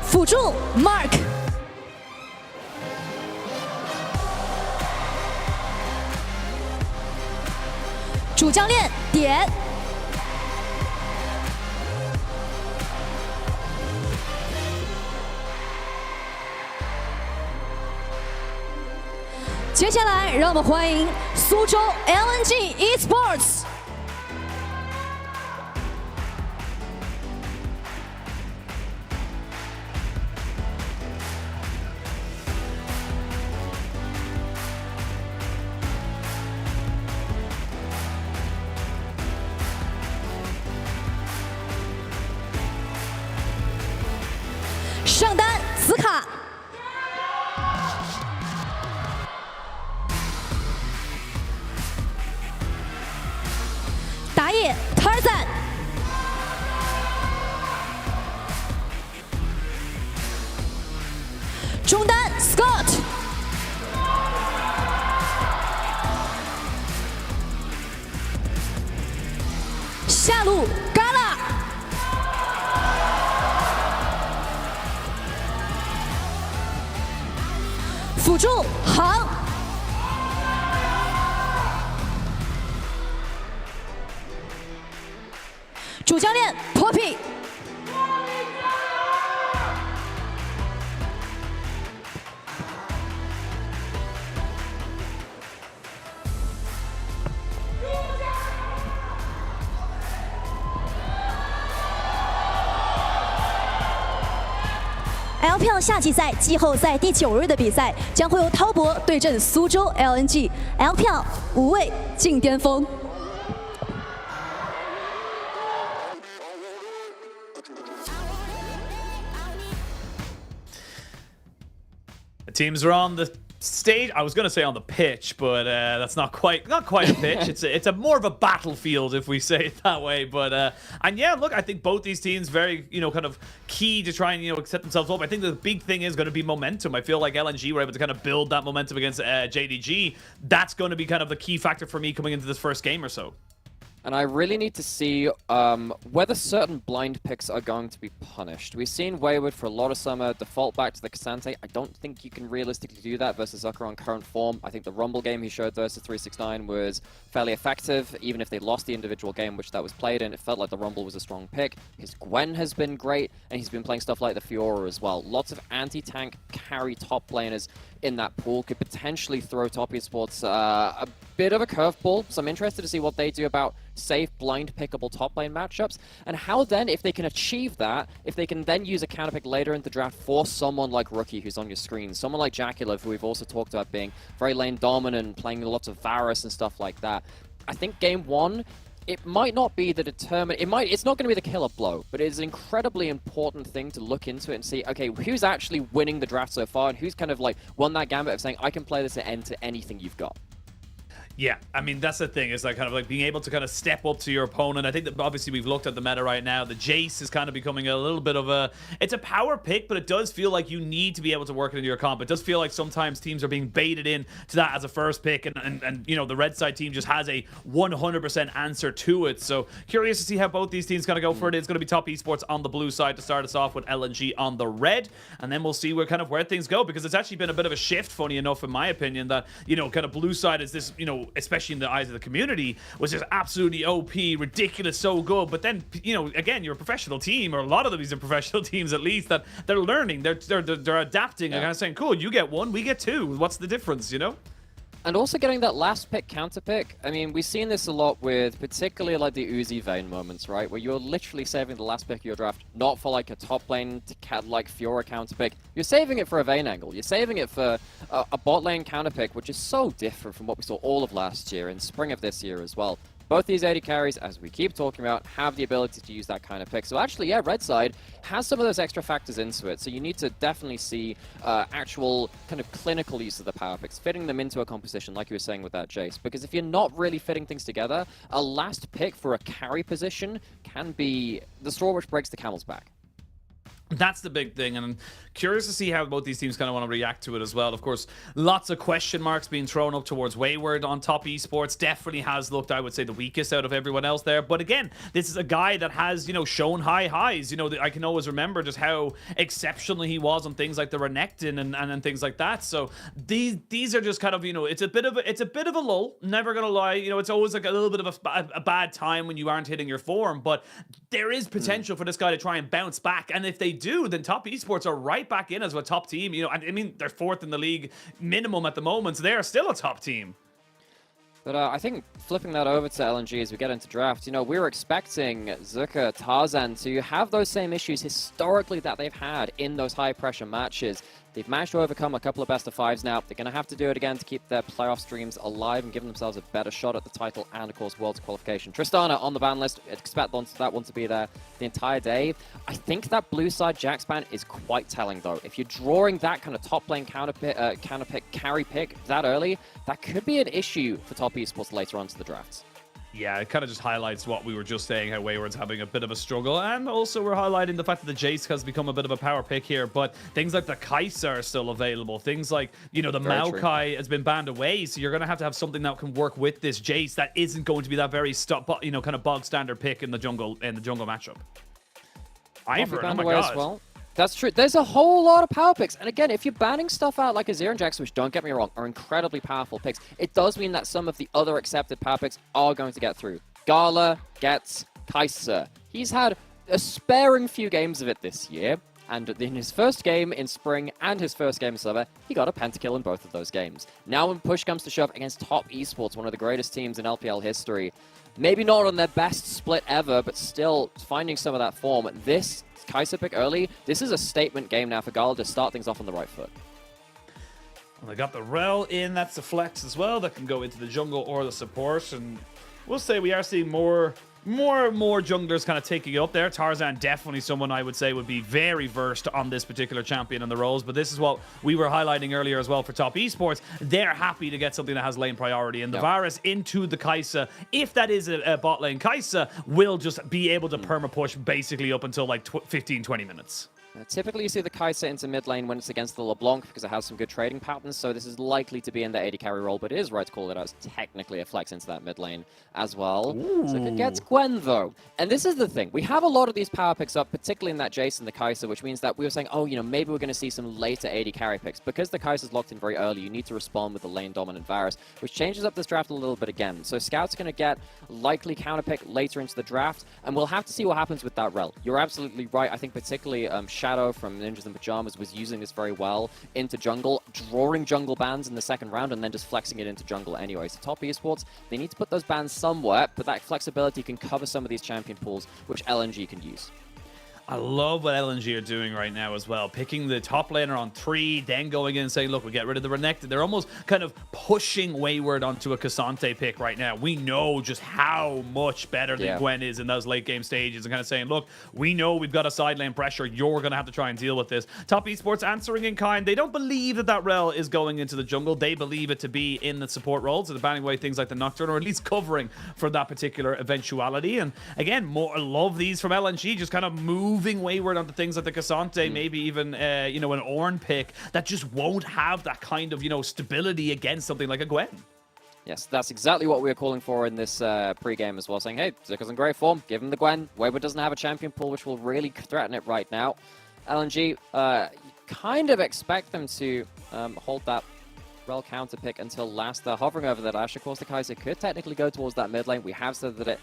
辅助 Mark， 主教练点，接下来让我们欢迎苏州 LNG Esports。 上单紫卡，打野 Tarzan， 中单 Scott， 下路 Gala。 辅助航，主教练 Poppy， LPL 夏季赛季后赛第9日的比赛将会由滔博对阵苏州 LNG，LPL 5位进巅峰。 The teams are on the stage. I was going to say on the pitch, but that's not quite a pitch. It's a more of a battlefield, if we say it that way. But and yeah, look, I think both these teams very kind of key to try and set themselves up. I think the big thing is going to be momentum. I feel like LNG were able to kind of build that momentum against JDG. That's going to be kind of the key factor for me coming into this first game or so. And I really need to see whether certain blind picks are going to be punished. We've seen Wayward for a lot of summer default back to the Cassante. I don't think you can realistically do that versus Zucker on current form. I think the Rumble game he showed versus 369 was fairly effective, even if they lost the individual game which that was played in. It felt like the Rumble was a strong pick. His Gwen has been great, and he's been playing stuff like the Fiora as well. Lots of anti-tank carry top laners in that pool could potentially throw Top Esports a bit of a curveball, so I'm interested to see what they do about safe, blind pickable top lane matchups, and how then, if they can achieve that, if they can then use a counter pick later in the draft for someone like Rookie who's on your screen, someone like Jackulov, who we've also talked about being very lane dominant, playing lots of Varus and stuff like that. I think game one, it might not be the it's not going to be the killer blow, but it's an incredibly important thing to look into it and see, okay, who's actually winning the draft so far, and who's kind of like won that gambit of saying, I can play this at end to anything you've got. Yeah, I mean, that's the thing, is like kind of like being able to kind of step up to your opponent. I think that obviously we've looked at the meta right now. The Jace is kind of becoming a little bit of it's a power pick, but it does feel like you need to be able to work it into your comp. It does feel like sometimes teams are being baited in to that as a first pick, and you know, the red side team just has a 100% answer to it. So curious to see how both these teams kind of go for it. It's going to be Top Esports on the blue side to start us off with LNG on the red, and then we'll see where things go, because it's actually been a bit of a shift, funny enough, in my opinion, that, you know, kind of blue side is this, you know, especially in the eyes of the community, was just absolutely OP, ridiculous, so good. But then, you know, again, you're a professional team, or a lot of these are professional teams at least, that they're learning, they're adapting, and kind of saying, cool, you get one, we get two. What's the difference, you know? And also getting that last pick counter pick. I mean, we've seen this a lot with particularly like the Uzi Vayne moments, right? Where you're literally saving the last pick of your draft, not for like a top lane like Fiora counter pick. You're saving it for a Vayne angle. You're saving it for a bot lane counter pick, which is so different from what we saw all of last year and spring of this year as well. Both these AD carries, as we keep talking about, have the ability to use that kind of pick. So actually, yeah, red side has some of those extra factors into it. So you need to definitely see actual kind of clinical use of the power picks, fitting them into a composition, like you were saying with that Jace. Because if you're not really fitting things together, a last pick for a carry position can be the straw which breaks the camel's back. That's the big thing, and I'm curious to see how both these teams kind of want to react to it as well. Of course, lots of question marks being thrown up towards Wayward on Top Esports. Definitely has looked, I would say, the weakest out of everyone else there. But again, this is a guy that has, you know, shown high highs. You know, I can always remember just how exceptional he was on things like the Renekton and things like that. So these are just kind of, you know, it's a bit of a lull. Never gonna lie, you know, it's always like a little bit of a bad time when you aren't hitting your form. But there is potential for this guy to try and bounce back, and if they do, then Top Esports are right back in as a top team. You know, I mean, they're fourth in the league minimum at the moment, so they are still a top team. But I think flipping that over to LNG as we get into draft, you know, we were expecting Zucker, Tarzan to have those same issues historically that they've had in those high-pressure matches. They've managed to overcome a couple of best-of-5s now. They're going to have to do it again to keep their playoff streams alive and give themselves a better shot at the title and, of course, World's qualification. Tristana on the ban list. Expect that one to be there the entire day. I think that blue side Jax ban is quite telling, though. If you're drawing that kind of top lane counter pick, carry pick that early, that could be an issue for Top Esports later on to the drafts. Yeah, it kind of just highlights what we were just saying, how Wayward's having a bit of a struggle, and also we're highlighting the fact that the Jace has become a bit of a power pick here, but things like the Kai'Sa are still available. Things like, you know, the Maokai has been banned away, so you're going to have something that can work with this Jace that isn't going to be that very, you know, kind of bog standard pick in the jungle matchup. Ivern, oh my god. Well. That's true. There's a whole lot of power picks. And again, if you're banning stuff out like Azir and Jax, which, don't get me wrong, are incredibly powerful picks, it does mean that some of the other accepted power picks are going to get through. Gala gets Kai'Sa. He's had a sparing few games of it this year. And in his first game in spring and his first game in summer, he got a pentakill in both of those games. Now when push comes to shove against Top Esports, one of the greatest teams in LPL history, maybe not on their best split ever, but still finding some of that form, this Kai'Sa pick early, this is a statement game now for Gala to start things off on the right foot. Well, they got the Rel in, that's the flex as well, that can go into the jungle or the support, and we'll say we are seeing more junglers kind of taking it up there. Tarzan definitely someone I would say would be very versed on this particular champion and the roles, but this is what we were highlighting earlier as well for Top Esports. They're happy to get something that has lane priority, and the Varus into the Kai'Sa, if that is a bot lane Kai'Sa, will just be able to perma push basically up until like 15-20 minutes. Typically, you see the Kai'Sa into mid lane when it's against the LeBlanc because it has some good trading patterns, so this is likely to be in the AD carry role, but it is right to call it as technically a flex into that mid lane as well. Ooh. So if it gets Gwen, though, and this is the thing, we have a lot of these power picks up, particularly in that Jace and the Kai'Sa, which means that we were saying, oh, you know, maybe we're going to see some later AD carry picks. Because the Kai'Sa's locked in very early, you need to respond with the lane-dominant Varus, which changes up this draft a little bit again. So Scout's going to get likely counter pick later into the draft, and we'll have to see what happens with that rel. You're absolutely right. I think particularly Shadow from Ninjas in Pajamas was using this very well into jungle, drawing jungle bans in the second round and then just flexing it into jungle anyway. So top esports, they need to put those bans somewhere, but that flexibility can cover some of these champion pools, which LNG can use. I love what LNG are doing right now as well. Picking the top laner on 3, then going in and saying, look, we get rid of the Renekton. They're almost kind of pushing Wayward onto a Cassante pick right now. We know just how much better than Gwen is in those late game stages and kind of saying, look, we know we've got a side lane pressure. You're going to have to try and deal with this. Top esports answering in kind. They don't believe that that rel is going into the jungle. They believe it to be in the support role. So they're banning away things like the Nocturne, or at least covering for that particular eventuality. And again, more love these from LNG, just kind of moving Wayward onto things like the Cassante, maybe even, you know, an Ornn pick that just won't have that kind of, you know, stability against something like a Gwen. Yes, that's exactly what we were calling for in this pre-game as well, saying, hey, Zicker's in great form, give him the Gwen. Wayward doesn't have a champion pool, which will really threaten it right now. LNG, kind of expect them to hold that rel counter pick until last. They're hovering over that Ashe. Of course, the Kai'Sa could technically go towards that mid lane. We have said that it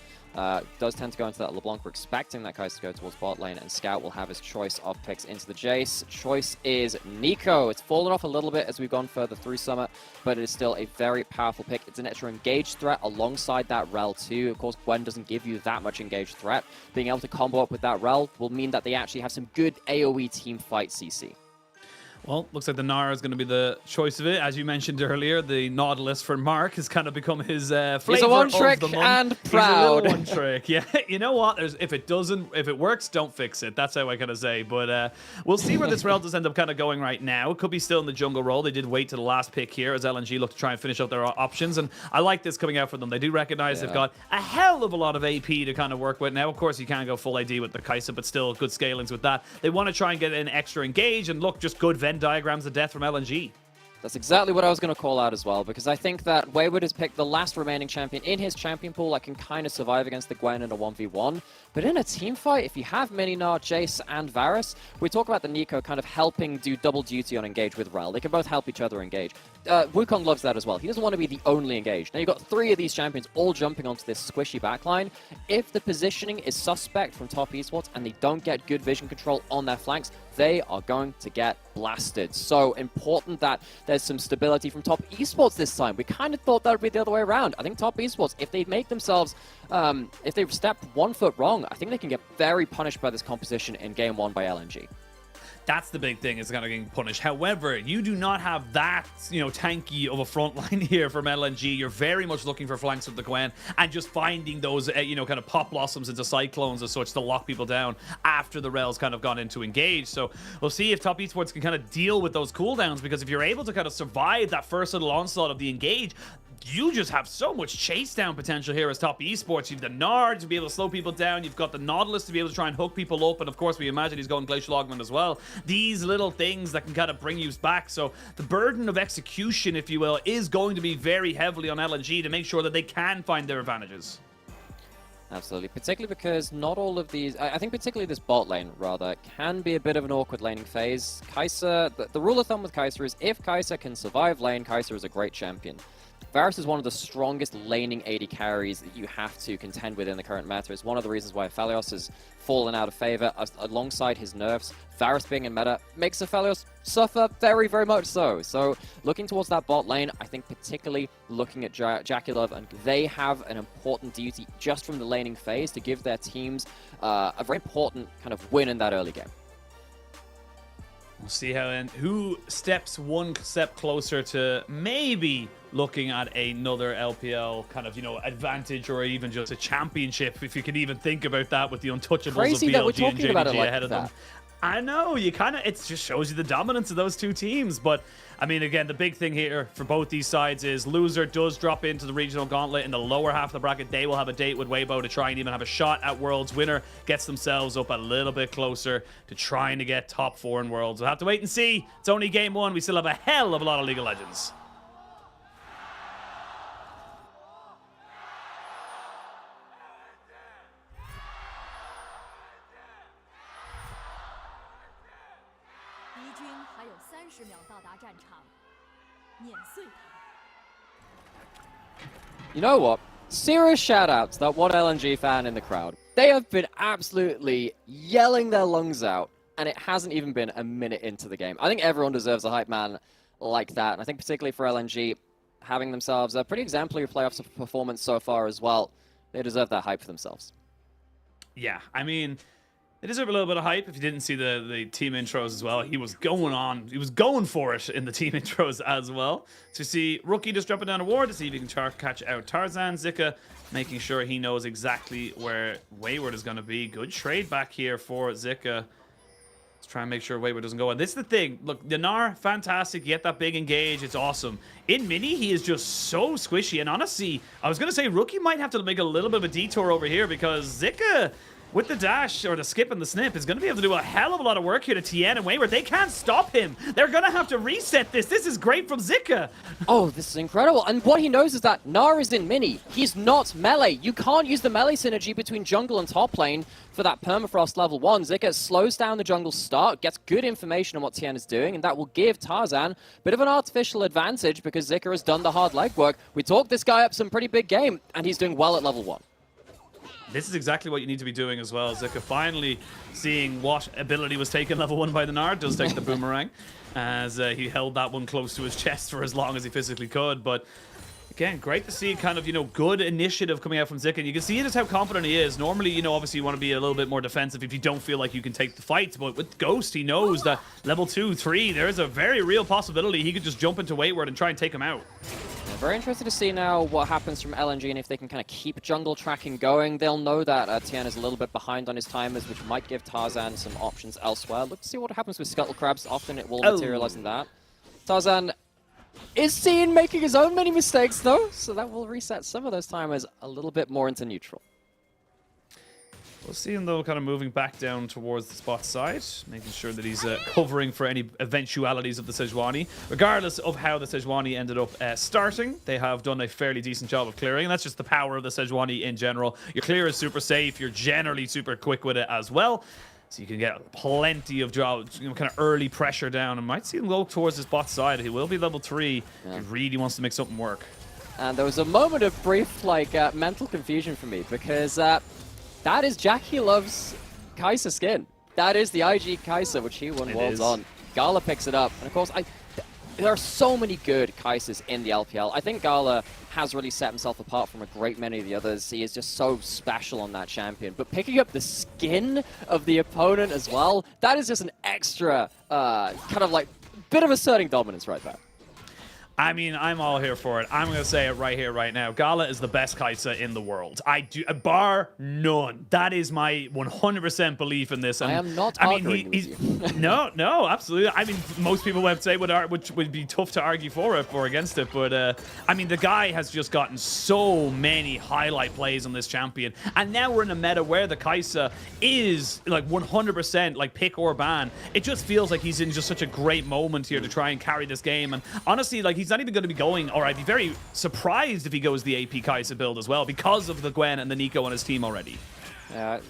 does tend to go into that LeBlanc. We're expecting that Kai'Sa to go towards bot lane, and Scout will have his choice of picks into the Jace. Choice is Nico. It's fallen off a little bit as we've gone further through Summer, but it is still a very powerful pick. It's an extra engaged threat alongside that rel too. Of course, Gwen doesn't give you that much engaged threat. Being able to combo up with that rel will mean that they actually have some good AoE team fight CC. Well, looks like the Nara is going to be the choice of it. As you mentioned earlier, the Nautilus for Mark has kind of become his flavor He's a one-trick of the month. and proud. He's a one-trick, yeah. You know what? If it works, don't fix it. That's how I kind of say. But we'll see where this rel does end up kind of going right now. It could be still in the jungle role. They did wait to the last pick here as LNG look to try and finish up their options. And I like this coming out for them. They do recognize they've got a hell of a lot of AP to kind of work with. Now, of course, you can't go full AD with the Kai'Sa, but still good scalings with that. They want to try and get an extra engage, and look, just good Venn diagrams of death from LNG. That's exactly what I was going to call out as well, because I think that Wayward has picked the last remaining champion in his champion pool that can kind of survive against the Gwen in a 1v1. But in a team fight, if you have Mininar, Jace, and Varus, we talk about the Nico kind of helping do double duty on engage with rel. They can both help each other engage. Wukong loves that as well. He doesn't want to be the only engaged. Now you've got 3 of these champions all jumping onto this squishy backline. If the positioning is suspect from top esports and they don't get good vision control on their flanks, they are going to get blasted. So important that there's some stability from top esports this time. We kind of thought that would be the other way around. I think top esports, if they make themselves, if they step 1 foot wrong, I think they can get very punished by this composition in game 1 by LNG. That's the big thing, is kind of getting punished. However, you do not have that, you know, tanky of a front line here from LNG. You're very much looking for flanks with the Gwen and just finding those, you know, kind of pop blossoms into cyclones as such to lock people down after the rel's kind of gone into engage. So we'll see if top esports can kind of deal with those cooldowns, because if you're able to kind of survive that first little onslaught of the engage, you just have so much chase down potential here as top esports. You've the Nard to be able to slow people down. You've got the Nautilus to be able to try and hook people up. And of course, we imagine he's going Glacial Augment as well. These little things that can kind of bring you back. So the burden of execution, if you will, is going to be very heavily on LNG to make sure that they can find their advantages. Absolutely, particularly because not all of these, I think particularly this bot lane, rather, can be a bit of an awkward laning phase. Kai'Sa, the rule of thumb with Kai'Sa is if Kai'Sa can survive lane, Kai'Sa is a great champion. Varus is one of the strongest laning AD carries that you have to contend with in the current meta. It's one of the reasons why Aphelios has fallen out of favor alongside his nerfs. Varus being in meta makes Aphelios suffer very, very much so. So looking towards that bot lane, I think particularly looking at JackeyLove, and they have an important duty just from the laning phase to give their teams a very important kind of win in that early game. We'll see who steps 1 step closer to maybe looking at another LPL kind of, you know, advantage, or even just a championship, if you can even think about that, with the untouchables Crazy of that we're BLG and talking about it JDG like ahead of them. I know, you kind of, it just shows you the dominance of those two teams. But, I mean, again, the big thing here for both these sides is loser does drop into the regional gauntlet in the lower half of the bracket. They will have a date with Weibo to try and even have a shot at Worlds. Winner gets themselves up a little bit closer to trying to get top 4 in Worlds. We'll have to wait and see. It's only game 1. We still have a hell of a lot of League of Legends. You know what? Serious shout-out to that one LNG fan in the crowd. They have been absolutely yelling their lungs out, and it hasn't even been a minute into the game. I think everyone deserves a hype man like that, and I think particularly for LNG, having themselves a pretty exemplary playoffs performance so far as well, they deserve that hype for themselves. Yeah, I mean, they deserve a little bit of hype. If you didn't see the team intros as well, he was going for it in the team intros as well. To see Rookie just dropping down a ward to see if he can catch out Tarzan. Zika making sure he knows exactly where Wayward is going to be. Good trade back here for Zika. Let's try and make sure Wayward doesn't go. And this is the thing. Look, the Gnar, fantastic. You get that big engage. It's awesome. In mini, he is just so squishy. And honestly, I was going to say Rookie might have to make a little bit of a detour over here because Zika, with the dash, or the skip and the snip, is going to be able to do a hell of a lot of work here to TN and Wayward. They can't stop him. They're going to have to reset this. This is great from Zika. Oh, this is incredible. And what he knows is that Gnar is in mini. He's not melee. You can't use the melee synergy between jungle and top lane for that permafrost level 1. Zika slows down the jungle start, gets good information on what TN is doing, and that will give Tarzan a bit of an artificial advantage because Zika has done the hard legwork. We talked this guy up some pretty big game, and he's doing well at level 1. This is exactly what you need to be doing as well. Zika finally seeing what ability was taken level 1 by the Gnar. Does take the boomerang as he held that one close to his chest for as long as he physically could. But again, great to see kind of, good initiative coming out from Zika. And you can see just how confident he is. Normally, obviously you want to be a little bit more defensive if you don't feel like you can take the fight. But with Ghost, he knows that level 2, 3, there's a very real possibility he could just jump into Wayward and try and take him out. Very interested to see now what happens from LNG and if they can kind of keep jungle tracking going. They'll know that Tian is a little bit behind on his timers, which might give Tarzan some options elsewhere. Look to see what happens with Scuttle Crabs. Often it will materialize in that. Tarzan is seen making his own many mistakes, though, so that will reset some of those timers a little bit more into neutral. We'll see him, though, kind of moving back down towards the spot side, making sure that he's covering for any eventualities of the Sejuani. Regardless of how the Sejuani ended up starting, they have done a fairly decent job of clearing, and that's just the power of the Sejuani in general. Your clear is super safe, you're generally super quick with it as well, so you can get plenty of jobs, kind of early pressure down, and might see him go towards his bot side. He will be level 3. He really wants to make something work. And there was a moment of brief, mental confusion for me, because that is Jackie Love's Kai'Sa skin. That is the IG Kai'Sa, which he won Worlds on. Gala picks it up. And of course, there are so many good Kai'Sas in the LPL. I think Gala has really set himself apart from a great many of the others. He is just so special on that champion. But picking up the skin of the opponent as well, that is just an extra bit of asserting dominance right there. I mean, I'm all here for it. I'm going to say it right here, right now. Gala is the best Kai'Sa in the world. Bar none. That is my 100% belief in this. And, I am not arguing with you. No, absolutely. I mean, most people would say would be tough to argue for against it. But, I mean, the guy has just gotten so many highlight plays on this champion. And now we're in a meta where the Kai'Sa is, 100%, pick or ban. It just feels like he's in just such a great moment here to try and carry this game. And honestly, he's not even going to be going, or I'd be very surprised if he goes the AP Kai'Sa build as well because of the Gwen and the Nico on his team already.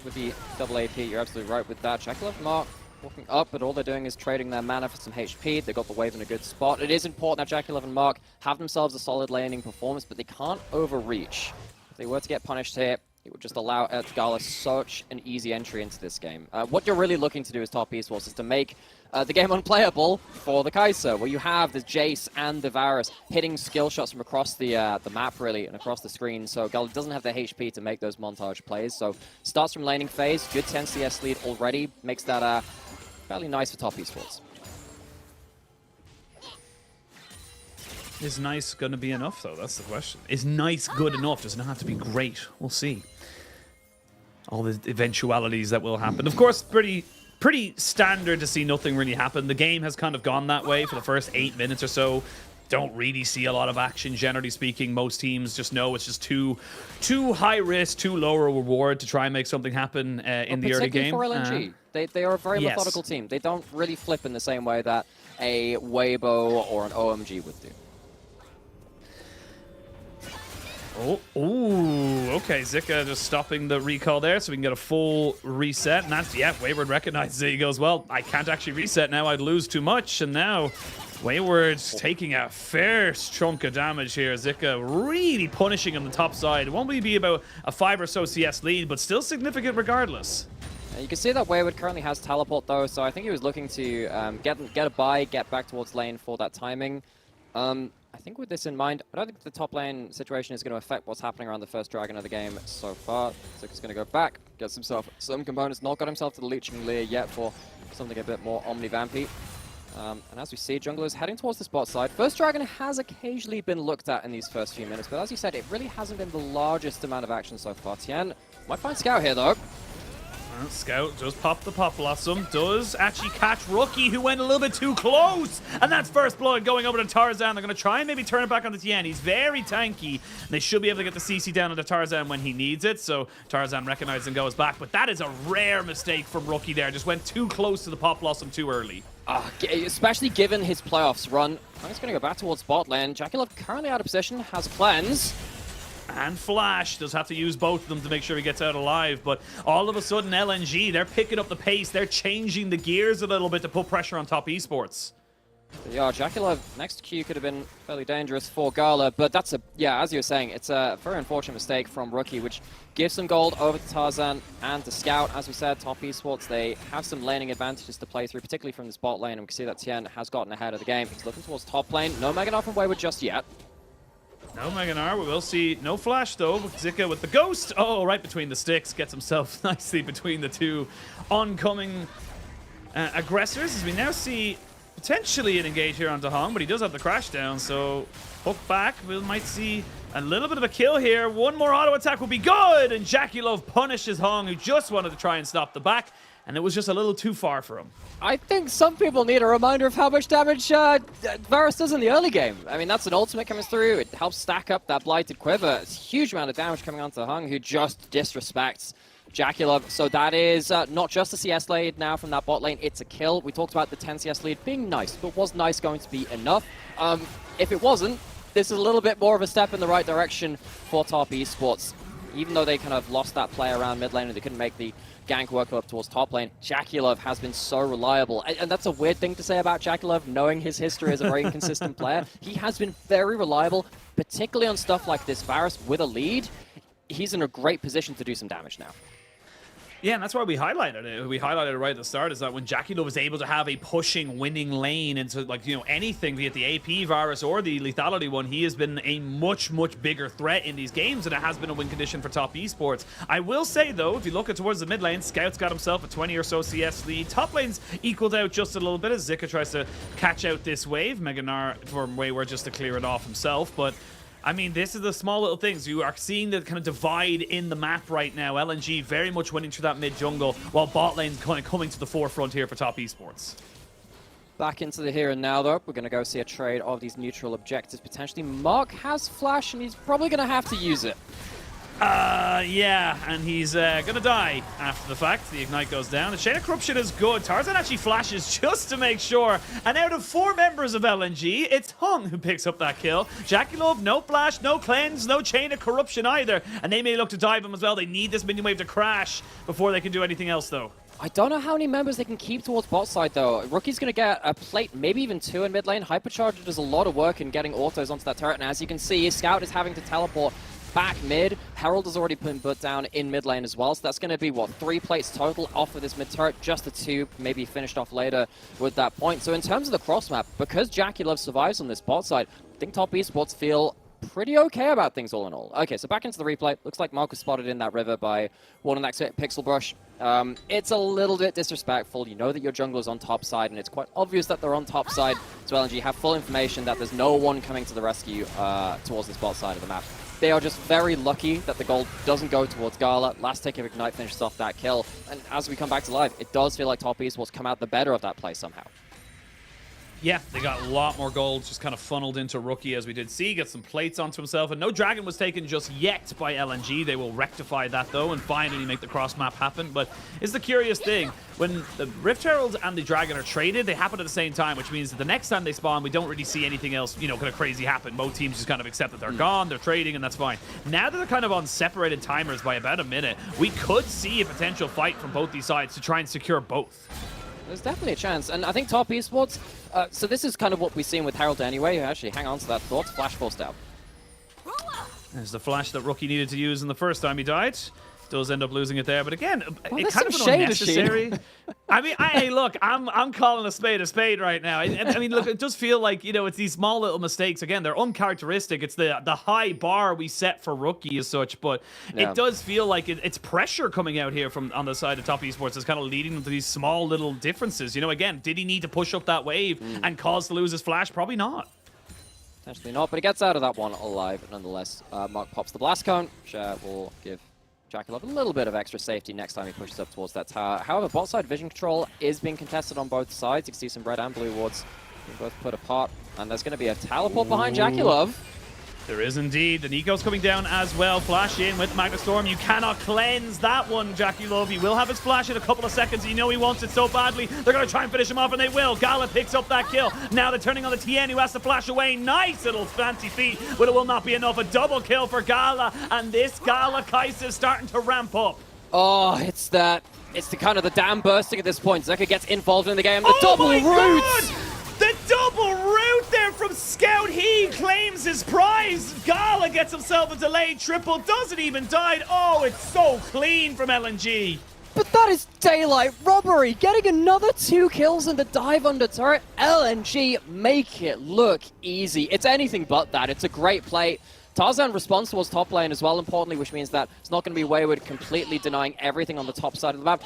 With the double AP, you're absolutely right with that. Check left Mark walking up, but all they're doing is trading their mana for some HP. They got the wave in a good spot. It is important that Jack 11 Mark have themselves a solid laning performance, but they can't overreach. If they were to get punished here, it would just allow Gala such an easy entry into this game. What you're really looking to do as top esports is to make the game unplayable for the Kai'Sa, where you have the Jace and the Varus hitting skill shots from across the map, really, and across the screen. So Gala doesn't have the HP to make those montage plays. So starts from laning phase, good 10 CS lead already, makes that fairly nice for top esports. Is nice going to be enough, though? That's the question. Is nice good enough? Does it not have to be great? We'll see. All the eventualities that will happen. Of course, pretty pretty standard to see nothing really happen. The game has kind of gone that way for the first 8 minutes or so. Don't really see a lot of action, generally speaking. Most teams just know it's just too high risk, too low reward to try and make something happen in the early game. For LNG, they are a very methodical team. They don't really flip in the same way that a Weibo or an OMG would do. Oh, ooh, okay, Zika just stopping the recall there so we can get a full reset. And that's, yeah, Wayward recognizes it. He goes, well, I can't actually reset now. I'd lose too much. And now Wayward's taking a fair chunk of damage here. Zika really punishing on the top side. It won't really be about a 5 or so CS lead, but still significant regardless. You can see that Wayward currently has teleport though, so I think he was looking to get a buy, get back towards lane for that timing. I think with this in mind, I don't think the top lane situation is going to affect what's happening around the first dragon of the game so far. Zika's going to go back, gets himself some components, not got himself to the Leeching Leer yet for something a bit more Omni-Vampy. And as we see, junglers heading towards the spot side. First dragon has occasionally been looked at in these first few minutes, but as you said, it really hasn't been the largest amount of action so far. Tien might find Scout here though. Scout does pop the Pop Blossom, does actually catch Rookie, who went a little bit too close. And that's first blood going over to Tarzan. They're going to try and maybe turn it back onto Tien. He's very tanky. They should be able to get the CC down onto Tarzan when he needs it. So Tarzan recognizes and goes back. But that is a rare mistake from Rookie there. Just went too close to the Pop Blossom too early. Especially given his playoffs run. I'm just going to go back towards bot lane. JackeyLove currently out of position, has a cleanse. And Flash does have to use both of them to make sure he gets out alive. But all of a sudden, LNG, they're picking up the pace. They're changing the gears a little bit to put pressure on top esports. Yeah, JackeyLove next Q could have been fairly dangerous for Gala, but that's as you were saying, it's a very unfortunate mistake from Rookie, which gives some gold over to Tarzan and to Scout. As we said, top esports, they have some laning advantages to play through, particularly from this bot lane, and we can see that Tien has gotten ahead of the game. He's looking towards top lane. No Mega Knight from Wayward just yet. No Meganar, we will see no Flash though. Zika with the Ghost, oh, right between the sticks, gets himself nicely between the two oncoming aggressors, as we now see potentially an engage here onto Hong, but he does have the crash down, so hook back, we might see a little bit of a kill here. One more auto attack will be good, and JackeyLove punishes Hong, who just wanted to try and stop the back, and it was just a little too far for him. I think some people need a reminder of how much damage Varus does in the early game. I mean, that's an ultimate coming through. It helps stack up that Blighted Quiver. It's a huge amount of damage coming onto Hung, who just disrespects JackeyLove. So that is not just a CS lead now from that bot lane, it's a kill. We talked about the 10 CS lead being nice, but was nice going to be enough? If it wasn't, this is a little bit more of a step in the right direction for top esports. Even though they kind of lost that play around mid lane and they couldn't make the gank work up towards top lane, JackeyLove has been so reliable. And that's a weird thing to say about JackeyLove, knowing his history as a very inconsistent player. He has been very reliable, particularly on stuff like this Varus with a lead. He's in a great position to do some damage now. Yeah, and that's why we highlighted it. We highlighted it right at the start, is that when JackeyLove was able to have a pushing, winning lane into, like, you know, anything, be it the AP Varus or the lethality one, he has been a much, much bigger threat in these games, and it has been a win condition for top esports. I will say, though, if you look at towards the mid lane, Scout's got himself a 20 or so CS lead. Top lane's equaled out just a little bit as Zika tries to catch out this wave. Meganar from Wayward just to clear it off himself, but I mean, this is the small little things. You are seeing the kind of divide in the map right now. LNG very much winning through that mid jungle, while bot lane's kind of coming to the forefront here for top esports. Back into the here and now, though. We're going to go see a trade of these neutral objectives. Potentially, Mark has Flash, and he's probably going to have to use it. Yeah, and he's gonna die after the fact. The Ignite goes down. The Chain of Corruption is good. Tarzan actually flashes just to make sure. And out of 4 members of LNG, it's Hung who picks up that kill. JackeyLove, no flash, no cleanse, no Chain of Corruption either. And they may look to dive him as well. They need this minion wave to crash before they can do anything else, though. I don't know how many members they can keep towards bot side, though. Rookie's going to get a plate, maybe even 2 in mid lane. Hypercharger does a lot of work in getting autos onto that turret. And as you can see, Scout is having to teleport back mid. Herald has already been put down in mid lane as well, so that's going to be, what, 3 plates total off of this mid turret, just the 2, maybe finished off later with that point. So in terms of the cross map, because JackeyLove survives on this bot side, I think top esports feel pretty okay about things all in all. Okay, so back into the replay. Looks like Mark was spotted in that river by one of that Pixel Brush. It's a little bit disrespectful. You know that your jungler's on top side, and it's quite obvious that they're on top side. So LNG have full information that there's no one coming to the rescue towards this bot side of the map. They are just very lucky that the gold doesn't go towards Gala. Last tick of Ignite finishes off that kill. And as we come back to live, it does feel like Top Esports come out the better of that play somehow. Yeah, they got a lot more gold just kind of funneled into Rookie, as we did see. Get some plates onto himself, and no dragon was taken just yet by LNG. They will rectify that, though, and finally make the cross map happen. But it's the curious thing. When the Rift Herald and the dragon are traded, they happen at the same time, which means that the next time they spawn, we don't really see anything else, you know, kind of crazy happen. Both teams just kind of accept that they're gone, they're trading, and that's fine. Now that they're kind of on separated timers by about a minute, we could see a potential fight from both these sides to try and secure both. There's definitely a chance, and I think Top Esports, so this is kind of what we've seen with Herald anyway. Actually, hang on to that thought. Flash forced out. There's the flash that Rookie needed to use in the first time he died. Does end up losing it there, but again, it's kind of unnecessary. I mean, hey, look, I'm calling a spade right now. I mean, look, it does feel like, you know, it's these small little mistakes. Again, they're uncharacteristic. It's the high bar we set for Rookie as such, but it does feel like it's pressure coming out here from on the side of Top Esports is kind of leading them to these small little differences. You know, again, did he need to push up that wave and cause to lose his flash? Probably not. Potentially not, but he gets out of that one alive nonetheless. Mark pops the blast cone, which will give JackeyLove a little bit of extra safety next time he pushes up towards that tower. However, bot side vision control is being contested on both sides. You can see some red and blue wards being both put apart, and there's going to be a teleport behind JackeyLove. There is indeed. The Nico's coming down as well. Flash in with the Magna Storm. You cannot cleanse that one, JackeyLove. He will have his flash in a couple of seconds. You know he wants it so badly. They're going to try and finish him off, and they will. Gala picks up that kill. Now they're turning on the TN, who has to flash away. Nice little fancy feet, but it will not be enough. A double kill for Gala, and this Gala Kai'Sa is starting to ramp up. Oh, it's the kind of the dam bursting at this point. Zeka gets involved in the game. The double roots! The double root there from Scout. He claims his prize. Gala gets himself a delayed triple. Doesn't even die. Oh, it's so clean from LNG. But that is daylight robbery. Getting another 2 kills in the dive under turret. LNG make it look easy. It's anything but that. It's a great play. Tarzan responds towards top lane as well, importantly, which means that it's not going to be wayward, completely denying everything on the top side of the map.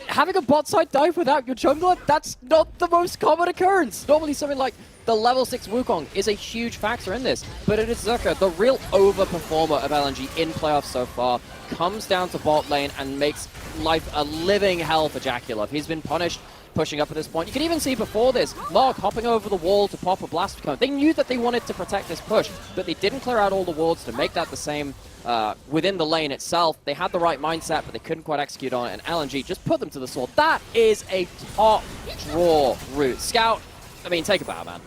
Having a bot side dive without your jungler, that's not the most common occurrence. Normally something like the level 6 Wukong is a huge factor in this, but it is Zeka, the real overperformer of LNG in playoffs so far, comes down to bot lane and makes life a living hell for JackeyLove. He's been punished pushing up at this point. You can even see before this, Mark hopping over the wall to pop a blast cone. They knew that they wanted to protect this push, but they didn't clear out all the wards to make that the same within the lane itself. They had the right mindset, but they couldn't quite execute on it, and LNG just put them to the sword. That is a top draw route. Scout, I mean, take a bow, man.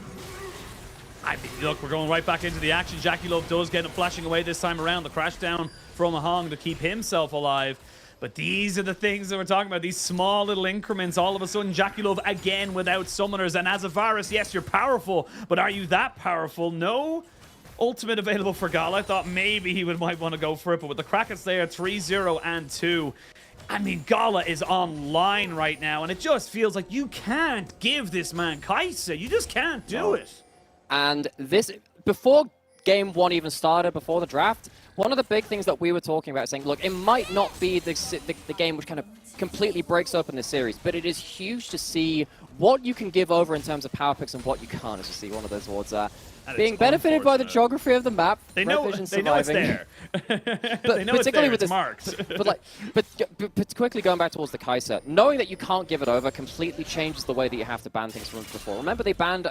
I mean, look, we're going right back into the action. JackeyLove does get him flashing away this time around. The crash down from Mahong to keep himself alive. But these are the things that we're talking about, these small little increments. All of a sudden, JackeyLove again without summoners. And as a Varus, yes, you're powerful, but are you that powerful? No. Ultimate available for Gala. I thought maybe he might want to go for it, but with the Krakens there, 3-0 and 2. I mean, Gala is online right now, and it just feels like you can't give this man Kai'Sa. You just can't do it. And this, before game 1 even started, before the draft, one of the big things that we were talking about, saying, look, it might not be the game which kind of completely breaks open this series, but it is huge to see what you can give over in terms of power picks and what you can't, as you see one of those wards being benefited by the geography of the map. They know it's there. But they know it's there, it's marked. But quickly going back towards the Kai'Sa, knowing that you can't give it over completely changes the way that you have to ban things from before. Remember they banned,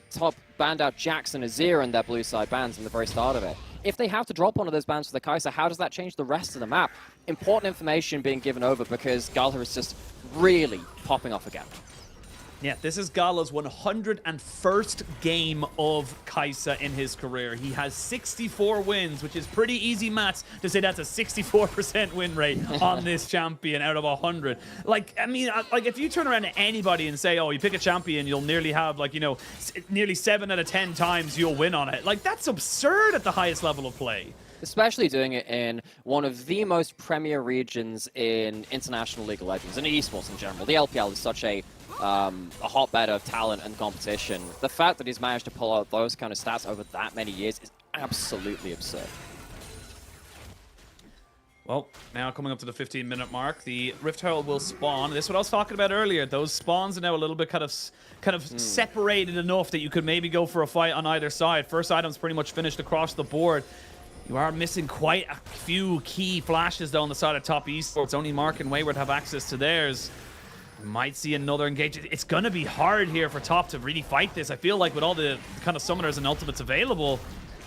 Top banned out Jax and Azir in their blue side bans in the very start of it. If they have to drop one of those bans for the Kai'Sa, how does that change the rest of the map? Important information being given over because Gala is just really popping off again. Yeah, this is Gala's 101st game of Kai'Sa in his career. He has 64 wins, which is pretty easy maths to say that's a 64% win rate on this champion out of 100. Like, I mean, like if you turn around to anybody and say, oh, you pick a champion, you'll nearly have, like, you know, nearly 7 out of 10 times you'll win on it. Like, that's absurd at the highest level of play. Especially doing it in one of the most premier regions in International League of Legends and esports in general. The LPL is such a hotbed of talent and competition. The fact that he's managed to pull out those kind of stats over that many years is absolutely absurd. Well, now coming up to the 15-minute mark, the Rift Herald will spawn. This is what I was talking about earlier. Those spawns are now a little bit kind of separated enough that you could maybe go for a fight on either side. First item's pretty much finished across the board. You are missing quite a few key flashes though on the side of Top Esports. Only Mark and Wayward have access to theirs. Might see another engagement. It's going to be hard here for Top to really fight this. I feel like with all the kind of summoners and ultimates available,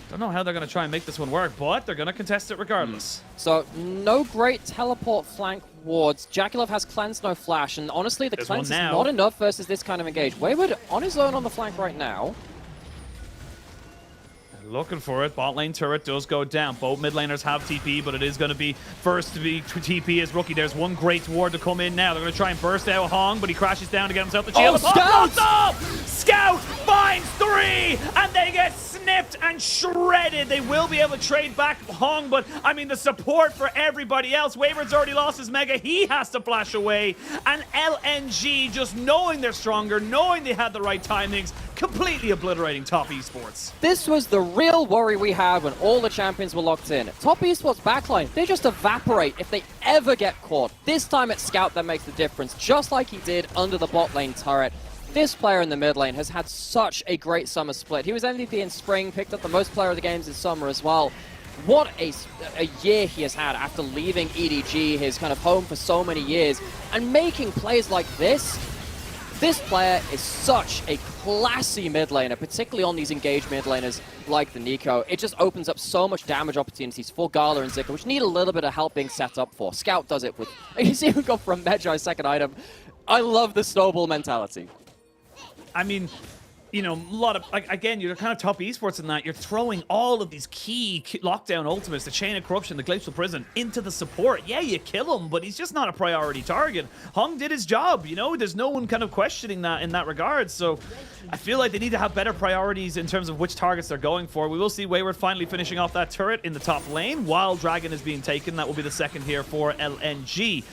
don't know how they're going to try and make this one work, but they're going to contest it regardless. So, no great teleport flank wards. Jakilov has cleanse, no flash, and honestly, the cleanse is not enough versus this kind of engage. Wayward on his own on the flank right now. Looking for it. Bot lane turret does go down. Both mid laners have TP, but it is going to be first to be TP as Rookie. There's one great ward to come in now. They're going to try and burst out Hong, but he crashes down to get himself the shield. Oh, Scout finds 3, and they get snipped and shredded. They will be able to trade back Hong, but I mean the support for everybody else. Wayward's already lost his Mega. He has to flash away, and LNG, just knowing they're stronger, knowing they had the right timings, completely obliterating Top Esports. This was the real worry we had when all the champions were locked in. Top Esports backline, they just evaporate if they ever get caught. This time it's Scout that makes the difference, just like he did under the bot lane turret. This player in the mid lane has had such a great summer split. He was MVP in spring, picked up the most player of the games in summer as well. What a year he has had after leaving EDG, his kind of home for so many years, and making plays like this. This player is such a classy mid laner, particularly on these engaged mid laners like the Nico. It just opens up so much damage opportunities for Gala and Zika, which need a little bit of help being set up for. Scout does it with... You see him go from Medjai's second item. I love the snowball mentality. I mean, you know, a lot of, like, again, you're kind of Top Esports in that you're throwing all of these key lockdown ultimates, the Chain of Corruption, the Glacial Prison, into the support. Yeah, you kill him, but he's just not a priority target. Hong did his job, you know, there's no one kind of questioning that in that regard. So I feel like they need to have better priorities in terms of which targets they're going for. We will see Wayward finally finishing off that turret in the top lane while Dragon is being taken. That will be the second here for LNG.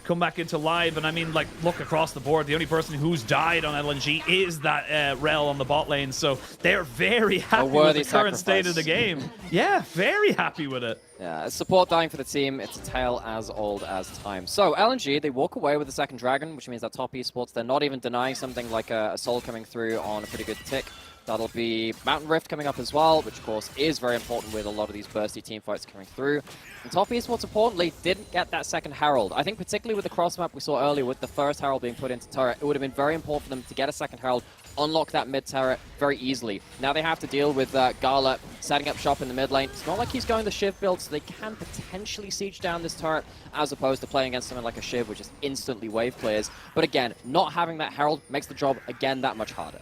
Come back into live, and I mean, like, look across the board. The only person who's died on LNG is that Rel on the bot lane, so they're very happy with the current state of the game. Yeah, very happy with it. Yeah, support dying for the team. It's a tale as old as time. So LNG, they walk away with the second dragon, which means that Top Esports, they're not even denying something like a Soul coming through on a pretty good tick. That'll be Mountain Rift coming up as well, which of course is very important with a lot of these bursty team fights coming through. And Top Esports, importantly, didn't get that second Herald. I think particularly with the cross map we saw earlier with the first Herald being put into turret, it would have been very important for them to get a second Herald, unlock that mid turret very easily. Now they have to deal with Gala setting up shop in the mid lane. It's not like he's going the Shiv build, so they can potentially siege down this turret as opposed to playing against something like a Shiv, which just instantly wave clears. But again, not having that Herald makes the job, again, that much harder.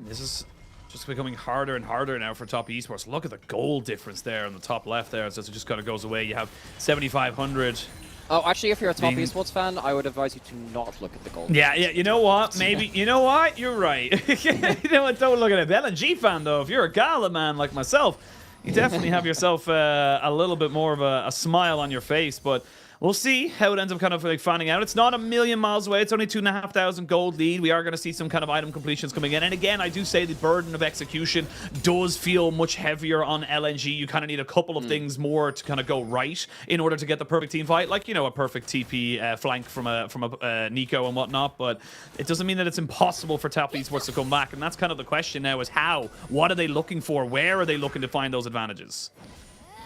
This is just becoming harder and harder now for Top Esports. Look at the gold difference there on the top left there as it just kind of goes away. You have 7,500. Oh, actually, if you're a Top Esports fan, I would advise you to not look at the gold. Yeah, you know what? Maybe, you know what? You're right. You know what? Don't look at it. The LNG fan, though, if you're a Gala man like myself, you definitely have yourself a little bit more of a smile on your face, but we'll see how it ends up kind of like fanning out. It's not a million miles away. It's only 2,500 gold lead. We are going to see some kind of item completions coming in. And again, I do say the burden of execution does feel much heavier on LNG. You kind of need a couple of things more to kind of go right in order to get the perfect team fight. Like, you know, a perfect TP flank from a Nico and whatnot. But it doesn't mean that it's impossible for Top Esports to come back. And that's kind of the question now is how? What are they looking for? Where are they looking to find those advantages?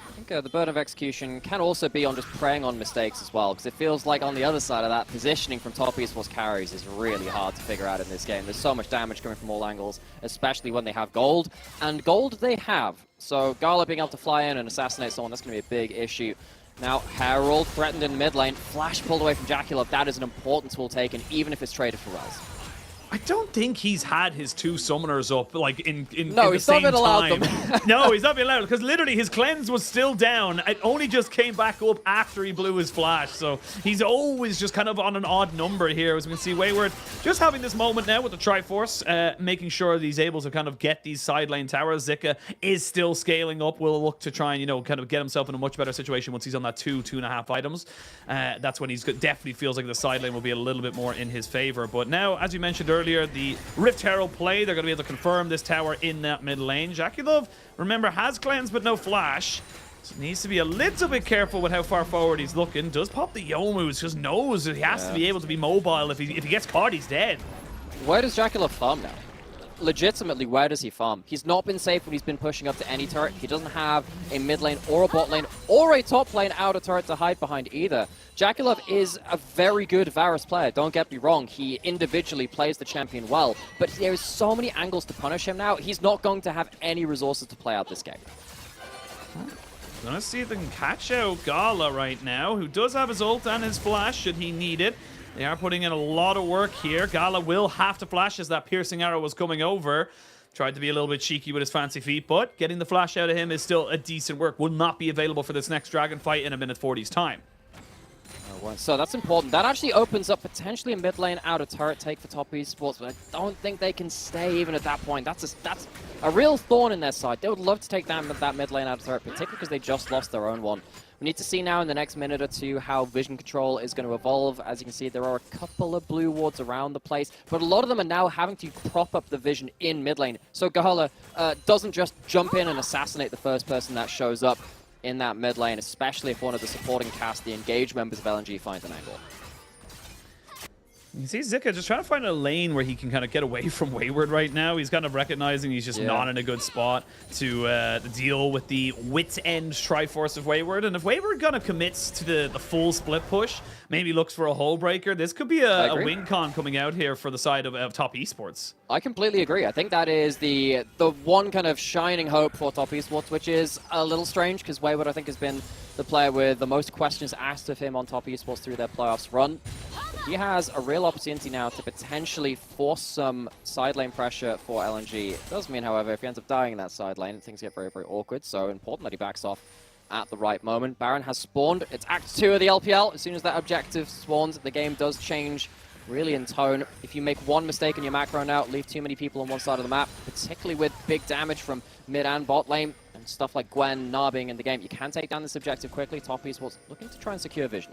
I think the burden of execution can also be on just preying on mistakes as well, because it feels like on the other side of that, positioning from Top Esports carries is really hard to figure out in this game. There's so much damage coming from all angles, especially when they have gold. And gold they have. So Gala being able to fly in and assassinate someone, that's going to be a big issue. Now, Herald threatened in mid lane, flash pulled away from Jakilov. That is an important tool taken, even if it's traded for Res. I don't think he's had his two summoners up like in no, the same time. No, he's not been allowed them. No, he's not been allowed because literally his cleanse was still down. It only just came back up after he blew his flash. So he's always just kind of on an odd number here. As we can see, Wayward just having this moment now with the Triforce, making sure that he's able to kind of get these side lane towers. Zika is still scaling up. Will look to try and, you know, kind of get himself in a much better situation once he's on that 2.5 items. That's when he's definitely feels like the side lane will be a little bit more in his favor. But now, as you mentioned earlier, the Rift Herald play, they're going to be able to confirm this tower in that mid lane. Jakilov, remember, has cleanse but no flash. So needs to be a little bit careful with how far forward he's looking. Does pop the Youmu's, just knows he has to be able to be mobile. If he gets caught, he's dead. Where does Jakilov farm now? legitimately, where does he farm? He's not been safe when he's been pushing up to any turret. He doesn't have a mid lane or a bot lane or a top lane outer turret to hide behind either. Jakilov is a very good Varus player, don't get me wrong. He individually plays the champion well, but there's so many angles to punish him now. He's not going to have any resources to play out this game. Gonna see if they can catch out Gala right now, who does have his ult and his flash should he need it. They are putting in a lot of work here. Gala will have to flash as that piercing arrow was coming over. Tried to be a little bit cheeky with his fancy feet, but getting the flash out of him is still a decent work. Will not be available for this next dragon fight in a minute 40's time. So that's important. That actually opens up potentially a mid lane outer turret take for Top Esports, but I don't think they can stay even at that point. That's a real thorn in their side. They would love to take down that mid lane outer turret, particularly because they just lost their own one. We need to see now in the next minute or two how vision control is going to evolve. As you can see, there are a couple of blue wards around the place, but a lot of them are now having to prop up the vision in mid lane. So Gala doesn't just jump in and assassinate the first person that shows up in that mid lane, especially if one of the supporting cast, the engaged members of LNG, finds an angle. You see Zika just trying to find a lane where he can kind of get away from Wayward right now. He's kind of recognizing he's just not in a good spot to deal with the wit end Triforce of Wayward. And if Wayward kind of commits to the full split push, maybe looks for a hole breaker, this could be a win con coming out here for the side of Top Esports. I completely agree. I think that is the one kind of shining hope for Top Esports, which is a little strange because Wayward, I think, has been the player with the most questions asked of him on Top Esports through their playoffs run. He has a real opportunity now to potentially force some side lane pressure for LNG. It does mean, however, if he ends up dying in that side lane, things get very, very awkward. So important that he backs off at the right moment. Baron has spawned. It's Act 2 of the LPL. As soon as that objective spawns, the game does change really in tone. If you make one mistake in your macro now, leave too many people on one side of the map, particularly with big damage from mid and bot lane, and stuff like Gwen, Gnar being in the game, you can take down this objective quickly. Top Esports looking to try and secure vision.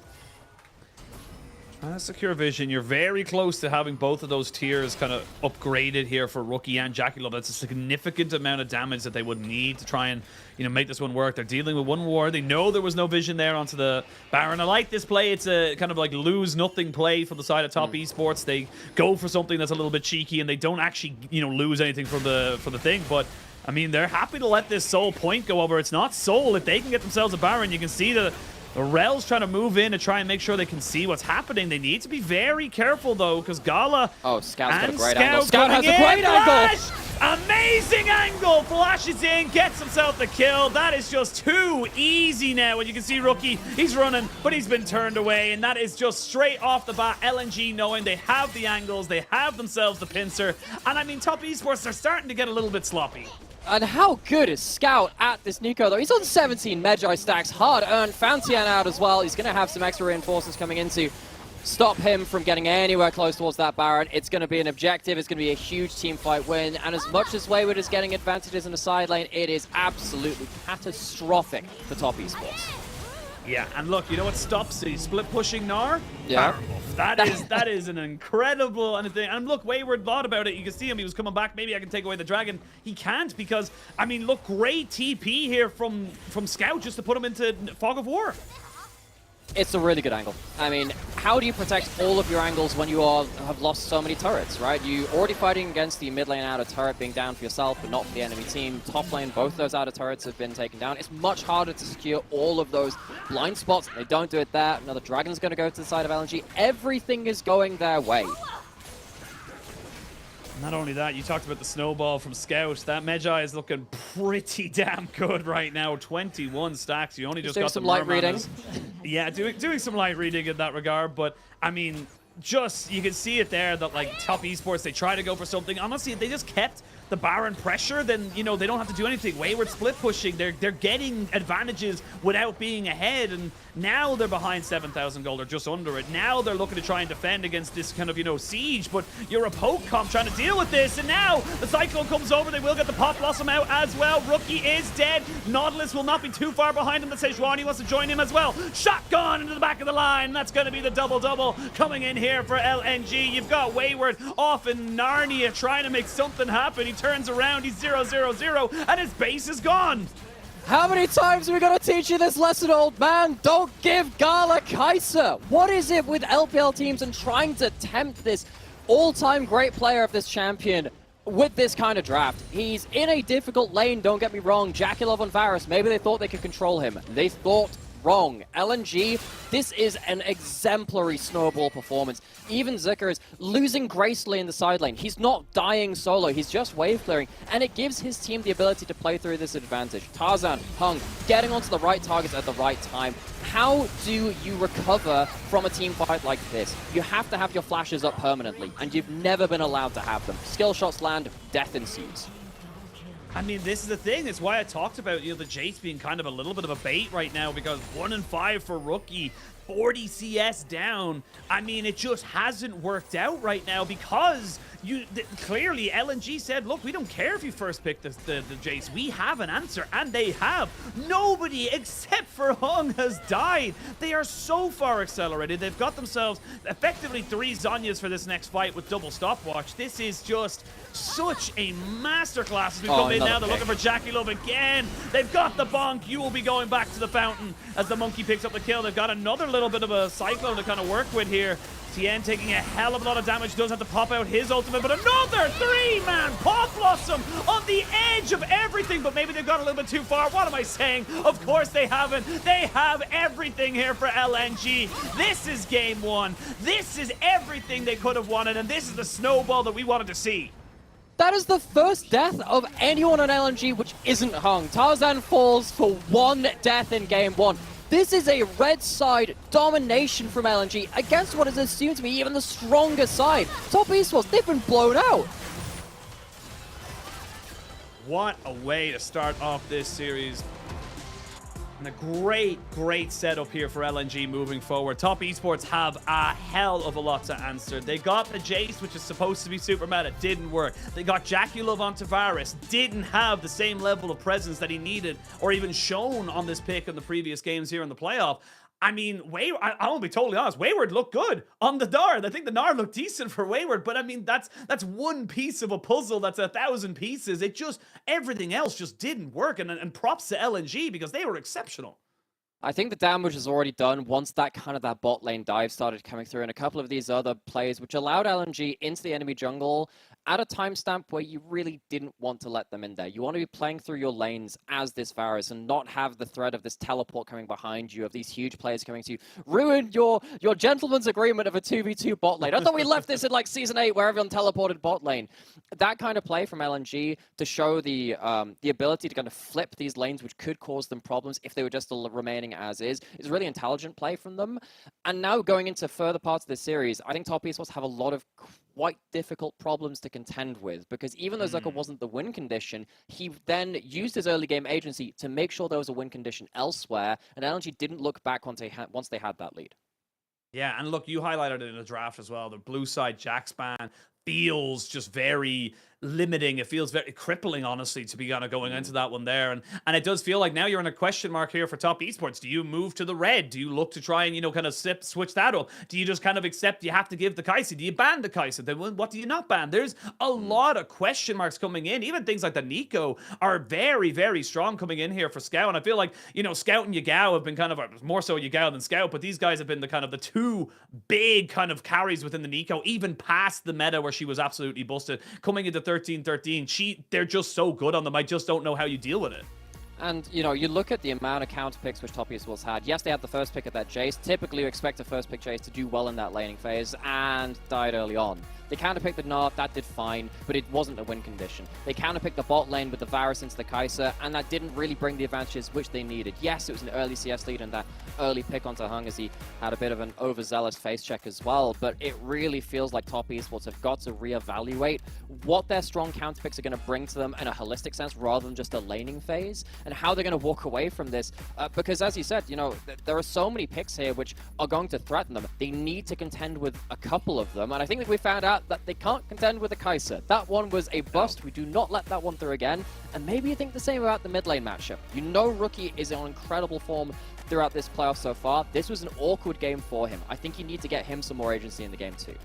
Secure vision, you're very close to having both of those tiers kind of upgraded here for Rookie and Jakilov. That's a significant amount of damage that they would need to try and, you know, make this one work. They're dealing with one ward. They know there was no vision there onto the Baron. I like this play. It's a kind of like lose-nothing play for the side of Top Esports. They go for something that's a little bit cheeky, and they don't actually, you know, lose anything for the thing. But I mean, they're happy to let this Soul point go over. It's not Soul. If they can get themselves a Baron, you can see the Rel's trying to move in to try and make sure they can see what's happening. They need to be very careful, though, because Gala Scout's got a great Scout angle. Scout has a great angle! Amazing angle! Flashes in, gets himself the kill. That is just too easy now. And you can see Rookie, he's running, but he's been turned away. And that is just straight off the bat. LNG knowing they have the angles, they have themselves the pincer. And I mean, Top Esports are starting to get a little bit sloppy. And how good is Scout at this Nico, though? He's on 17 Magi stacks, hard-earned. Fantian out as well. He's going to have some extra reinforcements coming in to stop him from getting anywhere close towards that Baron. It's going to be an objective. It's going to be a huge team fight win. And as much as Wayward is getting advantages in the side lane, it is absolutely catastrophic for Top Esports. Yeah, and look, you know what stops the split pushing Gnar? Yeah. That is an incredible thing. And look, Wayward thought about it. You can see him. He was coming back. Maybe I can take away the dragon. He can't because, I mean, look, great TP here from Scout just to put him into Fog of War. It's a really good angle. I mean, how do you protect all of your angles when you have lost so many turrets, right? You're already fighting against the mid lane outer turret being down for yourself, but not for the enemy team. Top lane, both those outer turrets have been taken down. It's much harder to secure all of those blind spots. They don't do it there. Another dragon's going to go to the side of LNG. Everything is going their way. Not only that, you talked about the snowball from Scout. That Magi is looking pretty damn good right now. 21 stacks. You only just got some light reading. Yeah, doing some light reading in that regard. But I mean, just you can see it there that like Top Esports, they try to go for something. Honestly, if they just kept the Baron pressure, then you know they don't have to do anything. Wayward split pushing, they're getting advantages without being ahead, and now they're behind 7,000 gold or just under it. Now they're looking to try and defend against this kind of, you know, siege, but you're a poke comp trying to deal with this, and now the Cyclone comes over. They will get the Pot Blossom out as well. Rookie is dead. Nautilus will not be too far behind him. The Sejuani wants to join him as well. Shotgun into the back of the line. That's going to be the double-double coming in here for LNG. You've got Wayward off in Narnia trying to make something happen. He turns around, he's 0-0-0, and his base is gone. How many times are we going to teach you this lesson, old man? Don't give Gala Kaiser. What is it with LPL teams and trying to tempt this all-time great player of this champion with this kind of draft, he's in a difficult lane, don't get me wrong. Jakilov and Varus, maybe they thought they could control him. They thought wrong. LNG, this is an exemplary snowball performance. Even Zika is losing gracefully in the side lane. He's not dying solo, he's just wave clearing, and it gives his team the ability to play through this advantage. Tarzan, Hung, getting onto the right targets at the right time. How do you recover from a team fight like this? You have to have your flashes up permanently, and you've never been allowed to have them. Skill shots land, death ensues. I mean, this is the thing. It's why I talked about, the Jace being kind of a little bit of a bait right now, because 1 and 5 for Rookie, 40 CS down. I mean, it just hasn't worked out right now because clearly LNG said, look, we don't care if you first pick the Jace. We have an answer, and they have. Nobody except for Hung has died. They are so far accelerated. They've got themselves effectively 3 Zonyas for this next fight with double stopwatch. This is just such a masterclass as we come in now. They're looking for Jakilov again. They've got the bonk. You will be going back to the fountain as the monkey picks up the kill. They've got another little bit of a cyclone to kind of work with here. Tien taking a hell of a lot of damage, does have to pop out his ultimate, but another 3-man Pop Blossom on the edge of everything, but maybe they've gone a little bit too far. What am I saying? Of course they haven't. They have everything here for LNG. This is game 1. This is everything they could have wanted, and this is the snowball that we wanted to see. That is the first death of anyone on LNG which isn't Hung. Tarzan falls for 1 death in game 1. This is a red side domination from LNG against what is assumed to be even the stronger side. Top Esports, they've been blown out. What a way to start off this series. And a great setup here for LNG moving forward. Top Esports have a hell of a lot to answer. They got the Jace, which is supposed to be super meta, didn't work. They got Jakilov onto Varus, didn't have the same level of presence that he needed or even shown on this pick in the previous games here in the playoff. I mean, I won't be totally honest, Wayward looked good on the Nard. I think the Nard looked decent for Wayward, but I mean, that's one piece of a puzzle that's 1,000 pieces. It just, everything else just didn't work, and props to LNG because they were exceptional. I think the damage is already done once that bot lane dive started coming through, and a couple of these other plays which allowed LNG into the enemy jungle at a timestamp where you really didn't want to let them in there. You want to be playing through your lanes as this Varus and not have the threat of this teleport coming behind you, of these huge players coming to you. Ruin your gentleman's agreement of a 2v2 bot lane. I thought we left this in like Season 8 where everyone teleported bot lane. That kind of play from LNG to show the ability to kind of flip these lanes which could cause them problems if they were just still remaining as is really intelligent play from them. And now going into further parts of this series, I think Top Esports have a lot of quite difficult problems to contend with, because even though Zucker wasn't the win condition, he then used his early game agency to make sure there was a win condition elsewhere, and LNG didn't look back once they had that lead. Yeah, and look, you highlighted it in the draft as well. The blue side Jax ban feels just very limiting. It feels very crippling, honestly, to be kind of going into that one there. And it does feel like now you're in a question mark here for Top Esports. Do you move to the red? Do you look to try and, kind of switch that up? Do you just kind of accept you have to give the Kai'Sa? Do you ban the Kai'Sa? Then what do you not ban? There's a lot of question marks coming in. Even things like the Nico are very, very strong coming in here for Scout. And I feel like, Scout and Yagao have been kind of, more so Yagao than Scout, but these guys have been the two big kind of carries within the Nico, even past the meta where she was absolutely busted. Coming into 13-13, they're just so good on them. I just don't know how you deal with it. And, you look at the amount of counter picks which Top Esports had. Yes, they had the first pick of that Jace. Typically, you expect a first pick Jace to do well in that laning phase, and died early on. They counterpicked the Nard, that did fine, but it wasn't a win condition. They counterpicked the bot lane with the Varus into the Kai'Sa, and that didn't really bring the advantages which they needed. Yes, it was an early CS lead and that early pick onto Hung as he had a bit of an overzealous face check as well, but it really feels like Top Esports have got to reevaluate what their strong counterpicks are going to bring to them in a holistic sense rather than just a laning phase, and how they're going to walk away from this, because as you said, there are so many picks here which are going to threaten them. They need to contend with a couple of them, and I think that we found out that they can't contend with the Kai'Sa. That one was a bust. We do not let that one through again, and maybe you think the same about the mid lane matchup. Rookie is on incredible form throughout this playoff so far. This was an awkward game for him. I think you need to get him some more agency in the game too.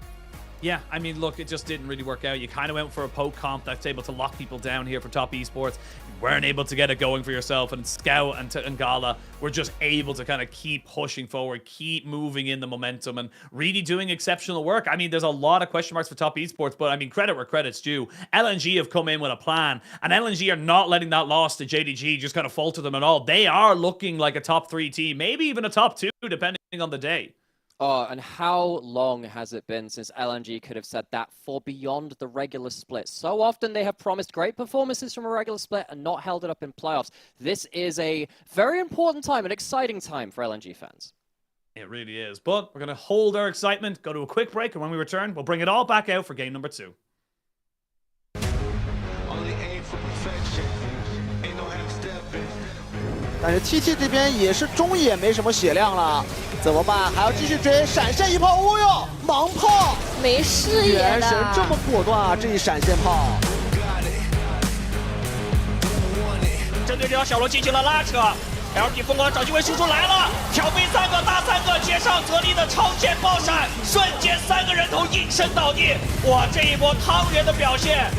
Yeah, I mean, look, it just didn't really work out. You kind of went for a poke comp that's able to lock people down here for top esports. You weren't able to get it going for yourself, and Scout and Gala were just able to kind of keep pushing forward, keep moving in the momentum, and really doing exceptional work. I mean, there's a lot of question marks for top esports, but I mean, credit where credit's due. LNG have come in with a plan, and LNG are not letting that loss to JDG just kind of falter them at all. They are looking like a top 3 team, maybe even a top 2, depending on the day. Oh, and how long has it been since LNG could have said that for beyond the regular split? So often they have promised great performances from a regular split and not held it up in playoffs. This is a very important time, an exciting time for LNG fans. It really is. But we're going to hold our excitement, go to a quick break, and when we return, we'll bring it all back out for game number 2. Only aim for perfection. Ain't no half-stepping. 但是 TT 这边也是中野没什么血量了，怎么办？还要继续追，闪现一炮，哦哟，盲炮，没视野元神的。这么果断啊！这一闪现炮，针对这条小路进行了拉扯。LP 疯狂找机会输出来了，挑飞3个大3个，接上泽力的超限爆闪，瞬间3个人头应声倒地。哇，这一波汤圆的表现！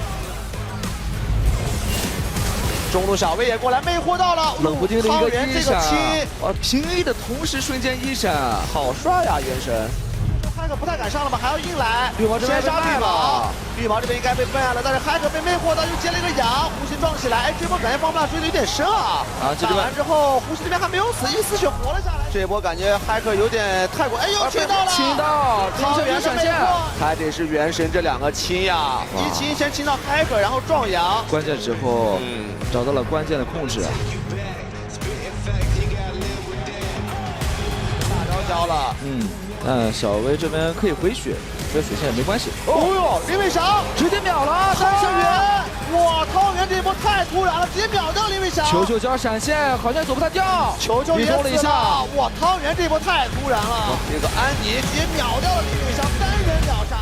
中路小魏也过来魅惑到了，冷不丁的一个一闪，哇，平 A 的同时瞬间一闪，好帅呀，元神！嗨哥不太敢上了吧？还要硬来，绿毛这边先杀被卖绿毛了，绿毛这边应该被卖了，但是嗨哥被魅惑到，又接了一个羊，胡鑫撞起来，哎，这波感觉方不大追的有点深啊！打完之后，胡鑫这边还没有死，一丝血活了下来。这波感觉嗨哥有点太过，哎呦，亲到了，亲到，汤圆闪现，还得是元神这2个亲呀，一亲先亲到嗨哥，然后撞羊，关键时候找到了关键的控制。大招交了，小薇这边可以回血，这血线也没关系。哦呦，林伟翔直接秒了，汤圆，哇，汤圆这一波太突然了，直接秒掉林伟翔。球球交闪现，好像走不太掉，球球也死了一下，哇，汤圆这一波太突然了，这个安妮直接秒掉了林伟翔，单人秒杀。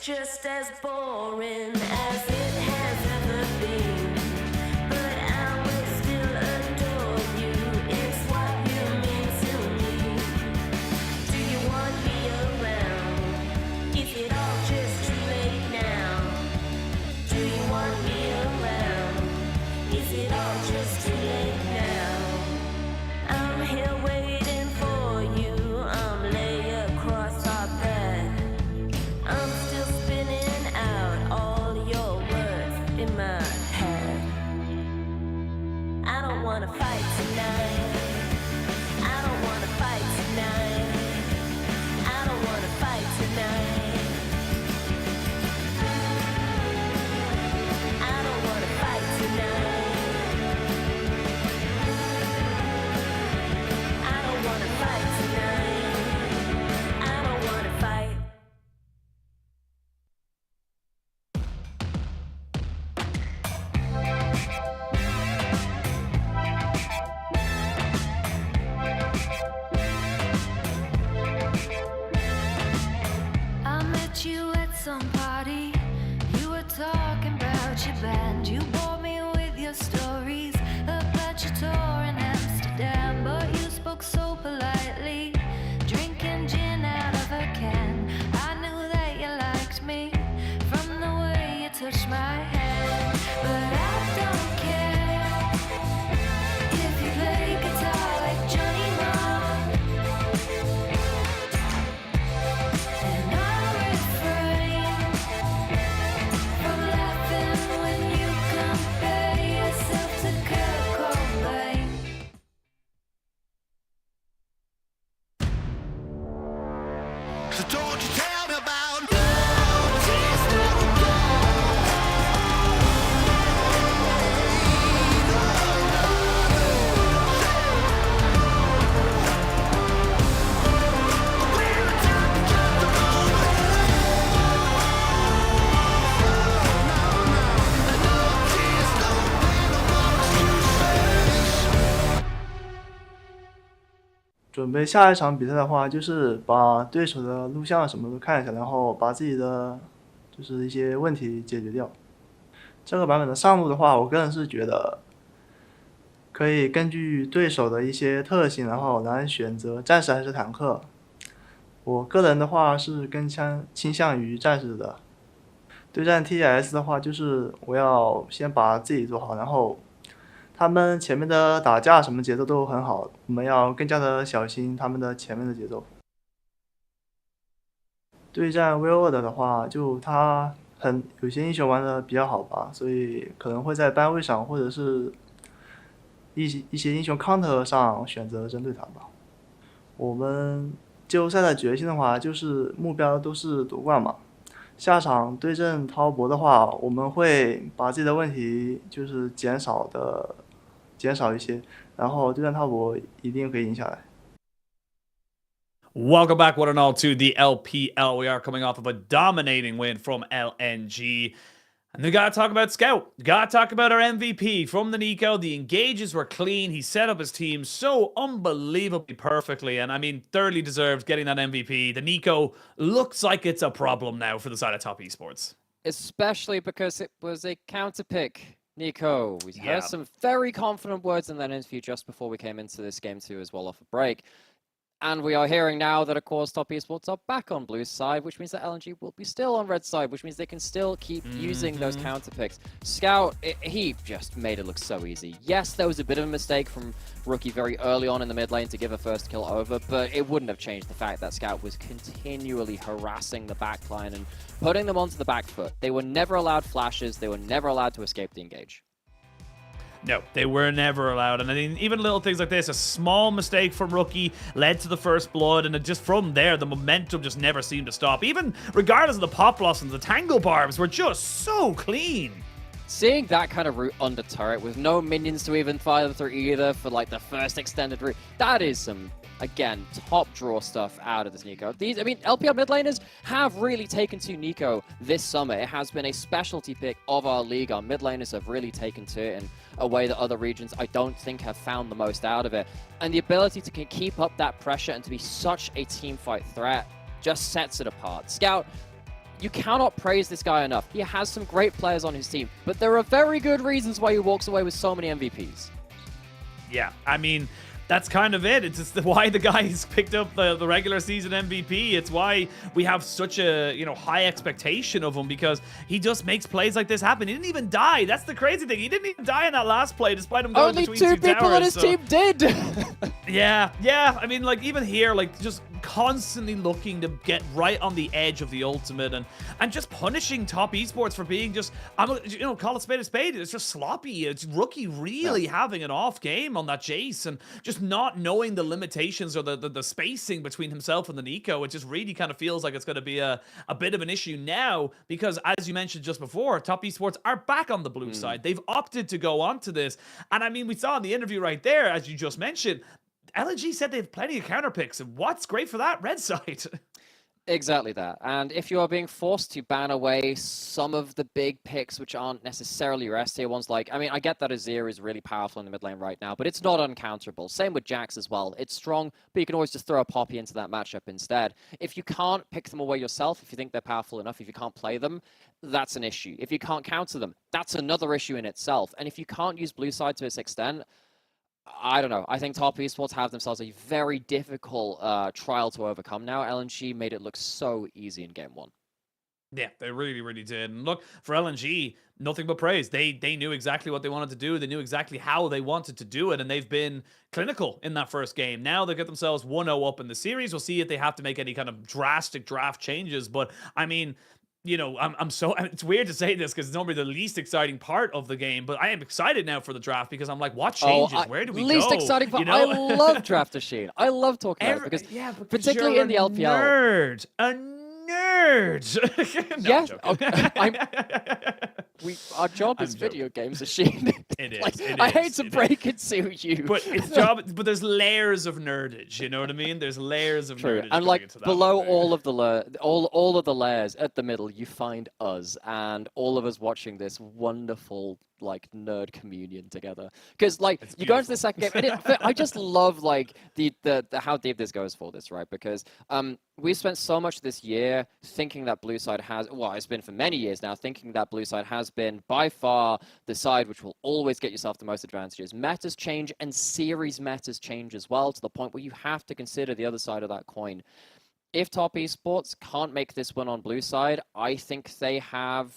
Just as boring as it has ever been, but I will still adore you. It's what you mean to me. Do you want me around? Is it all just too late now? Do you want me around? Is it all just too late now? I'm here waiting for you. I'm lay across our bed. I'm still spinning out all your words in my head. I don't wanna fight tonight. I don't wanna fight tonight. I don't wanna fight tonight. I don't wanna fight tonight. I don't wanna fight tonight. I don't wanna fight. 准备下一场比赛的话，就是把对手的录像什么都看一下，然后把自己的就是一些问题解决掉。这个版本的上路的话，我个人是觉得可以根据对手的一些特性，然后来选择战士还是坦克。我个人的话是更倾向于战士的。对战 TES 的话，就是我要先把自己做好，然后他们前面的打架什么节奏都很好，我们要更加的小心他们的前面的节奏。对战 V2的话，就他有些英雄玩的比较好吧，所以可能会在班位上或者是一些英雄 counter 上选择针对他吧。我们季后赛的决心的话，就是目标都是夺冠嘛。下场对阵滔博的话，我们会把自己的问题就是减少一些，然后对战滔博一定可以赢下来。Welcome back, one and all, to the LPL. We are coming off of a dominating win from LNG. And we gotta talk about Scout. Gotta talk about our MVP from the Nico. The engages were clean. He set up his team so unbelievably perfectly. And I mean, thoroughly deserved getting that MVP. The Nico looks like it's a problem now for the side of Top Esports. Especially because it was a counter pick. Nico, we heard some very confident words in that interview just before we came into this game too as well off a break. And we are hearing now that, of course, Top Esports are back on Blue's side, which means that LNG will be still on Red's side, which means they can still keep using those counter picks. Scout, he just made it look so easy. Yes, there was a bit of a mistake from Rookie very early on in the mid lane to give a first kill over, but it wouldn't have changed the fact that Scout was continually harassing the backline and putting them onto the back foot. They were never allowed flashes. They were never allowed to escape the engage. No, they were never allowed. And I mean, even little things like this, a small mistake from Rookie led to the first blood, and it just from there, the momentum just never seemed to stop. Even regardless of the pop blossoms, the tangle barbs were just so clean. Seeing that kind of route under turret with no minions to even fire through either for like the first extended route, that is some, again, top draw stuff out of this Nico. LPL mid laners have really taken to Nico this summer. It has been a specialty pick of our league. Our mid laners have really taken to it in a way that other regions I don't think have found the most out of it. And the ability to keep up that pressure and to be such a team fight threat just sets it apart. Scout, you cannot praise this guy enough. He has some great players on his team, but there are very good reasons why he walks away with so many MVPs. Yeah, I mean, that's kind of it. It's just why the guy's picked up the regular season MVP. It's why we have such a high expectation of him, because he just makes plays like this happen. He didn't even die. That's the crazy thing. He didn't even die in that last play, despite him going Only between two two people towers, on his team did. Yeah. I mean, like, even here, like, just constantly looking to get right on the edge of the ultimate and just punishing Top Esports for being just, call a spade. It's just sloppy. It's Rookie really having an off game on that Jace and just not knowing the limitations or the spacing between himself and the Nico. It just really kind of feels like it's going to be a bit of an issue now, because as you mentioned just before, Top Esports are back on the blue side. They've opted to go on to this. And I mean, we saw in the interview right there, as you just mentioned, LNG said they have plenty of counter picks. What's great for that? Red side. Exactly that. And if you are being forced to ban away some of the big picks, which aren't necessarily your S tier ones, like, I mean, I get that Azir is really powerful in the mid lane right now, but it's not uncounterable. Same with Jax as well. It's strong, but you can always just throw a Poppy into that matchup instead. If you can't pick them away yourself, if you think they're powerful enough, if you can't play them, that's an issue. If you can't counter them, that's another issue in itself. And if you can't use blue side to its extent, I don't know. I think Top Esports have themselves a very difficult trial to overcome now. LNG made it look so easy in game one. Yeah, they really, really did. And look, for LNG, nothing but praise. They knew exactly what they wanted to do. They knew exactly how they wanted to do it, and they've been clinical in that first game. Now they get themselves 1-0 up in the series. We'll see if they have to make any kind of drastic draft changes. But, I mean, it's weird to say this because it's normally the least exciting part of the game, but I am excited now for the draft because I'm like, what changes? Where do we go? Least exciting part. I love Draft Machine. I love talking about it because particularly in the LPL. A nerd. Our job is video games, Machine. It is. Like, I hate to break it to you, but but there's layers of nerdage. You know what I mean? There's layers of nerdage. And like below all of the layers at the middle, you find us and all of us watching this wonderful like nerd communion together. Because like you go into the second game, and I just love like the how deep this goes for this, right? Because we've spent so much this year thinking that blue side has, well, it's been for many years now, thinking that blue side has been by far the side which will always get yourself the most advantages. Metas change and series metas change as well, to the point where you have to consider the other side of that coin. If Top Esports can't make this win on blue side, I think they have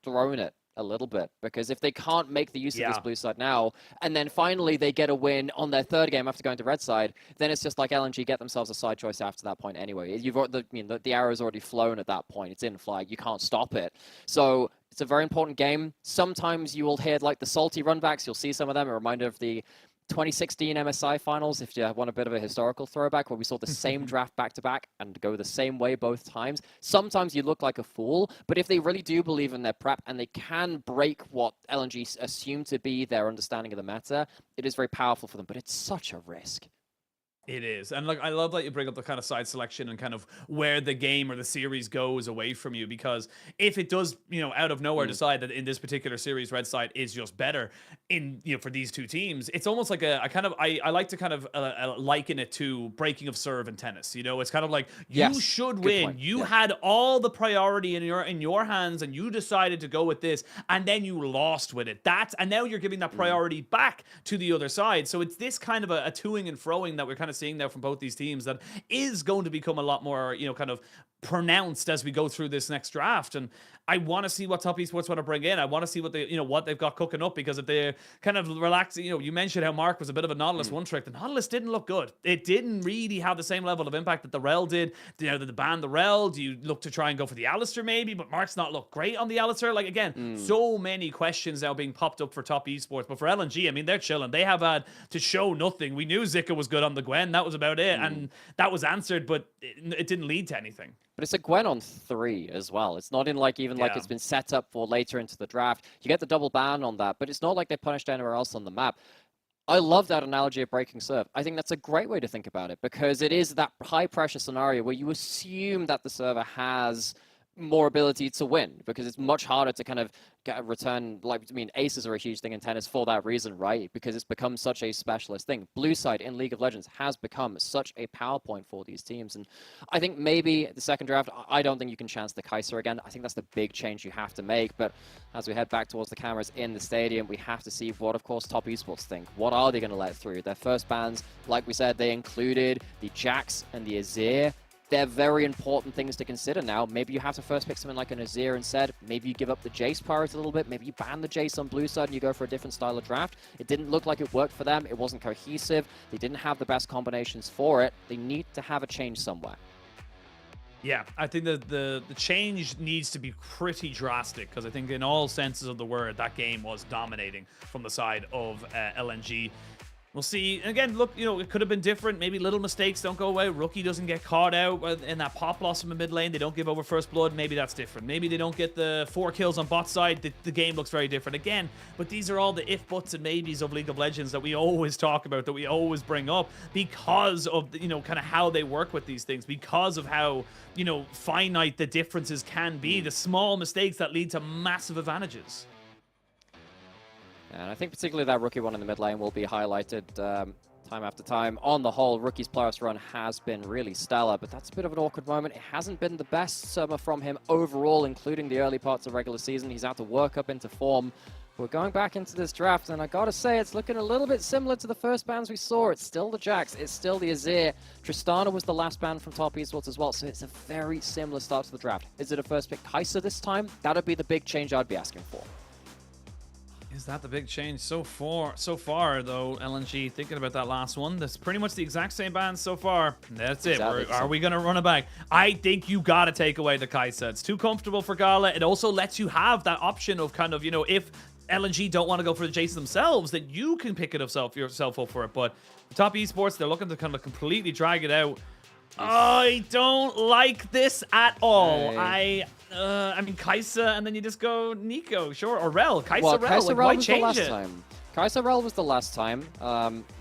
thrown it a little bit, because if they can't make the use of this blue side now, and then finally they get a win on their third game after going to red side, then it's just like LNG get themselves a side choice after that point anyway. The arrow's already flown at that point. It's in flag. You can't stop it. So it's a very important game. Sometimes you will hear like the salty runbacks. You'll see some of them. A reminder of the 2016 MSI finals, if you want a bit of a historical throwback, where we saw the same draft back-to-back and go the same way both times. Sometimes you look like a fool, but if they really do believe in their prep and they can break what LNG assume to be their understanding of the meta, it is very powerful for them, but it's such a risk. It is. And like, I love that you bring up the kind of side selection and kind of where the game or the series goes away from you, because if it does, out of nowhere decide that in this particular series, red side is just better for these two teams, it's almost like I like to kind of liken it to breaking of serve in tennis. It's kind of like you should win. You had all the priority in your hands and you decided to go with this, and then you lost with it. And now you're giving that priority back to the other side. So it's this kind of a toing and froing that we're kind of seeing now from both these teams that is going to become a lot more, kind of pronounced as we go through this next draft. And I want to see what Top Esports want to bring in. I want to see what what they've got cooking up, because if they're kind of relaxing, you mentioned how Mark was a bit of a Nautilus one trick. The Nautilus didn't look good. It didn't really have the same level of impact that the Rel did. Did they ban the Rel? Do you look to try and go for the Alistair maybe? But Mark's not looked great on the Alistair. Like, again, so many questions now being popped up for Top Esports. But for LNG, I mean, they're chilling. They have had to show nothing. We knew Zika was good on the Gwen. That was about it. And that was answered, but it didn't lead to anything. But it's a Gwen on 3 as well. It's not in like it's been set up for later into the draft. You get the double ban on that, but it's not like they punished anywhere else on the map. I love that analogy of breaking serve. I think that's a great way to think about it, because it is that high pressure scenario where you assume that the server has more ability to win, because it's much harder to kind of get a return. Aces are a huge thing in tennis for that reason, right? Because it's become such a specialist thing. Blue side in League of Legends has become such a power point for these teams. And I think maybe the second draft, I don't think you can chance the Kaiser again. I think that's the big change you have to make. But as we head back towards the cameras in the stadium, we have to see what, of course, Top Esports think. What are they going to let through? Their first bans, like we said, they included the Jax and the Azir. They're very important things to consider now. Maybe you have to first pick something like an Azir instead. Maybe you give up the Jace priority a little bit. Maybe you ban the Jace on blue side and you go for a different style of draft. It didn't look like it worked for them. It wasn't cohesive. They didn't have the best combinations for it. They need to have a change somewhere. Yeah, I think that the change needs to be pretty drastic, because I think in all senses of the word, that game was dominating from the side of LNG. We'll see. Again, look, it could have been different. Maybe little mistakes don't go away. Rookie doesn't get caught out in that pop loss from the mid lane. They don't give over first blood. Maybe that's different. Maybe they don't get the 4 kills on bot side. The game looks very different again. But these are all the if, buts, and maybes of League of Legends that we always talk about, that we always bring up, because of, kind of how they work with these things, because of how, finite the differences can be, the small mistakes that lead to massive advantages. And I think particularly that Rookie one in the mid lane will be highlighted time after time. On the whole, Rookie's playoffs run has been really stellar, but that's a bit of an awkward moment. It hasn't been the best summer from him overall, including the early parts of regular season. He's had to work up into form. We're going back into this draft, and I gotta say, it's looking a little bit similar to the first bans we saw. It's still the Jax, it's still the Azir. Tristana was the last ban from Top Esports as well, so it's a very similar start to the draft. Is it a first pick Kaiser this time? That'd be the big change I'd be asking for. Is that the big change so far, though? LNG thinking about that last one. That's pretty much the exact same band so far. That's it. Exactly. Are we going to run it back? I think you got to take away the Kai'Sa. It's too comfortable for Gala. It also lets you have that option of kind of, if LNG don't want to go for the Jace themselves, that you can pick it yourself up for it. But Top Esports, they're looking to kind of completely drag it out. I don't like this at all. Hey. I mean, Kai'Sa, and then you just go Nico, sure, or Rel. Rel, Why was the change last it? time. Kai'Sa Rel was the last time.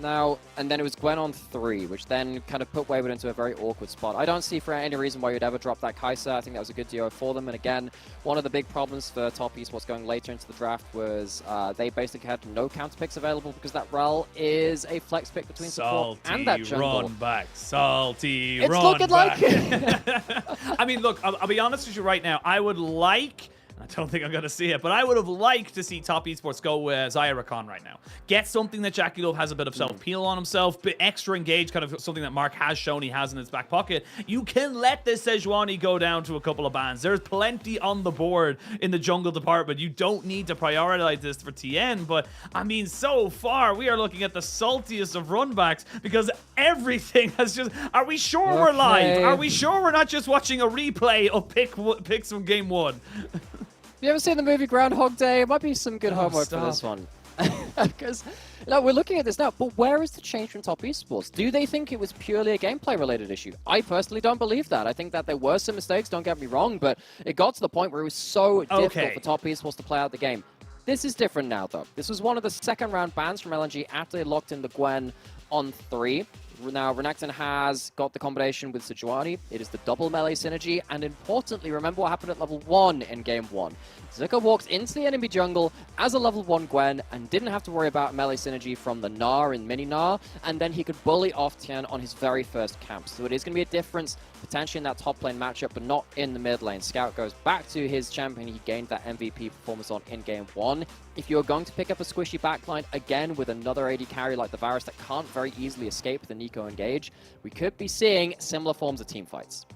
Now, and then it was Gwen on 3, which then kind of put Wayward into a very awkward spot. I don't see for any reason why you'd ever drop that Kai'Sa. I think that was a good duo for them. And again, one of the big problems for Top Esports going later into the draft was they basically had no counter picks available because that Rel is a flex pick between support and that jungle. Run back. Salty it's run looking back. Like I mean, look, I'll be honest with you right now. I would like... I don't think I'm going to see it, but I would have liked to see Top Esports go with Zyrakon right now. Get something that JackeyLove has a bit of self-peel on himself, but extra engage, kind of something that Mark has shown he has in his back pocket. You can let this Sejuani go down to a couple of bans. There's plenty on the board in the jungle department. You don't need to prioritize this for TN, but I mean, so far, we are looking at the saltiest of runbacks because everything has just... Are we sure we're live? Are we sure we're not just watching a replay of picks from game 1? You ever seen the movie Groundhog Day? It might be some good homework for this one. Because we're looking at this now, but where is the change from Top Esports? Do they think it was purely a gameplay-related issue? I personally don't believe that. I think that there were some mistakes, don't get me wrong, but it got to the point where it was so difficult for Top Esports to play out the game. This is different now, though. This was one of the second-round bans from LNG after they locked in the Gwen on 3. Now, Renekton has got the combination with Sejuani. It is the double melee synergy, and importantly, remember what happened at level 1 in game 1. Zika walks into the enemy jungle as a level 1 Gwen and didn't have to worry about melee synergy from the Gnar and Mini Gnar, and then he could bully off Tian on his very first camp. So it is going to be a difference potentially in that top lane matchup, but not in the mid lane. Scout goes back to his champion he gained that MVP performance on in game 1. If you're going to pick up a squishy backline again with another AD carry like the Varus that can't very easily escape the Nico engage, we could be seeing similar forms of team fights.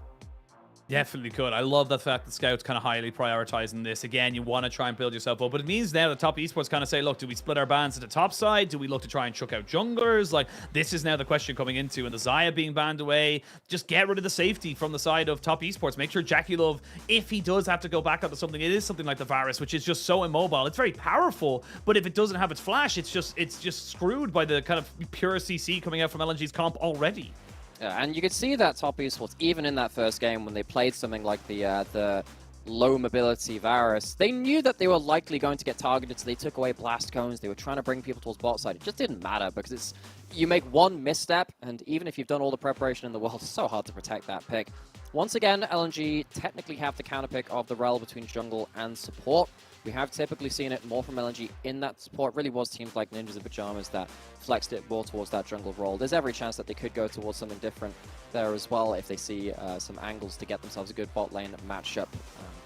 Definitely could. I love the fact that Scout's kind of highly prioritizing this. Again, you want to try and build yourself up, but it means now that Top Esports kind of say, look, do we split our bans to the top side? Do we look to try and chuck out junglers? Like, this is now the question coming into, and the Xayah being banned away. Just get rid of the safety from the side of Top Esports. Make sure JackeyLove, if he does have to go back up to something, it is something like the Varus, which is just so immobile. It's very powerful, but if it doesn't have its flash, it's just screwed by the kind of pure CC coming out from LNG's comp already. Yeah, and you could see that Top Esports, even in that first game when they played something like the low mobility Varus, they knew that they were likely going to get targeted, so they took away blast cones. They were trying to bring people towards bot side. It just didn't matter because you make one misstep, and even if you've done all the preparation in the world, it's so hard to protect that pick. Once again, LNG technically have the counter pick of the rel between jungle and support. We have typically seen it more from LNG in that support. It really was teams like Ninjas in Pajamas that flexed it more towards that jungle role. There's every chance that they could go towards something different there as well if they see some angles to get themselves a good bot lane matchup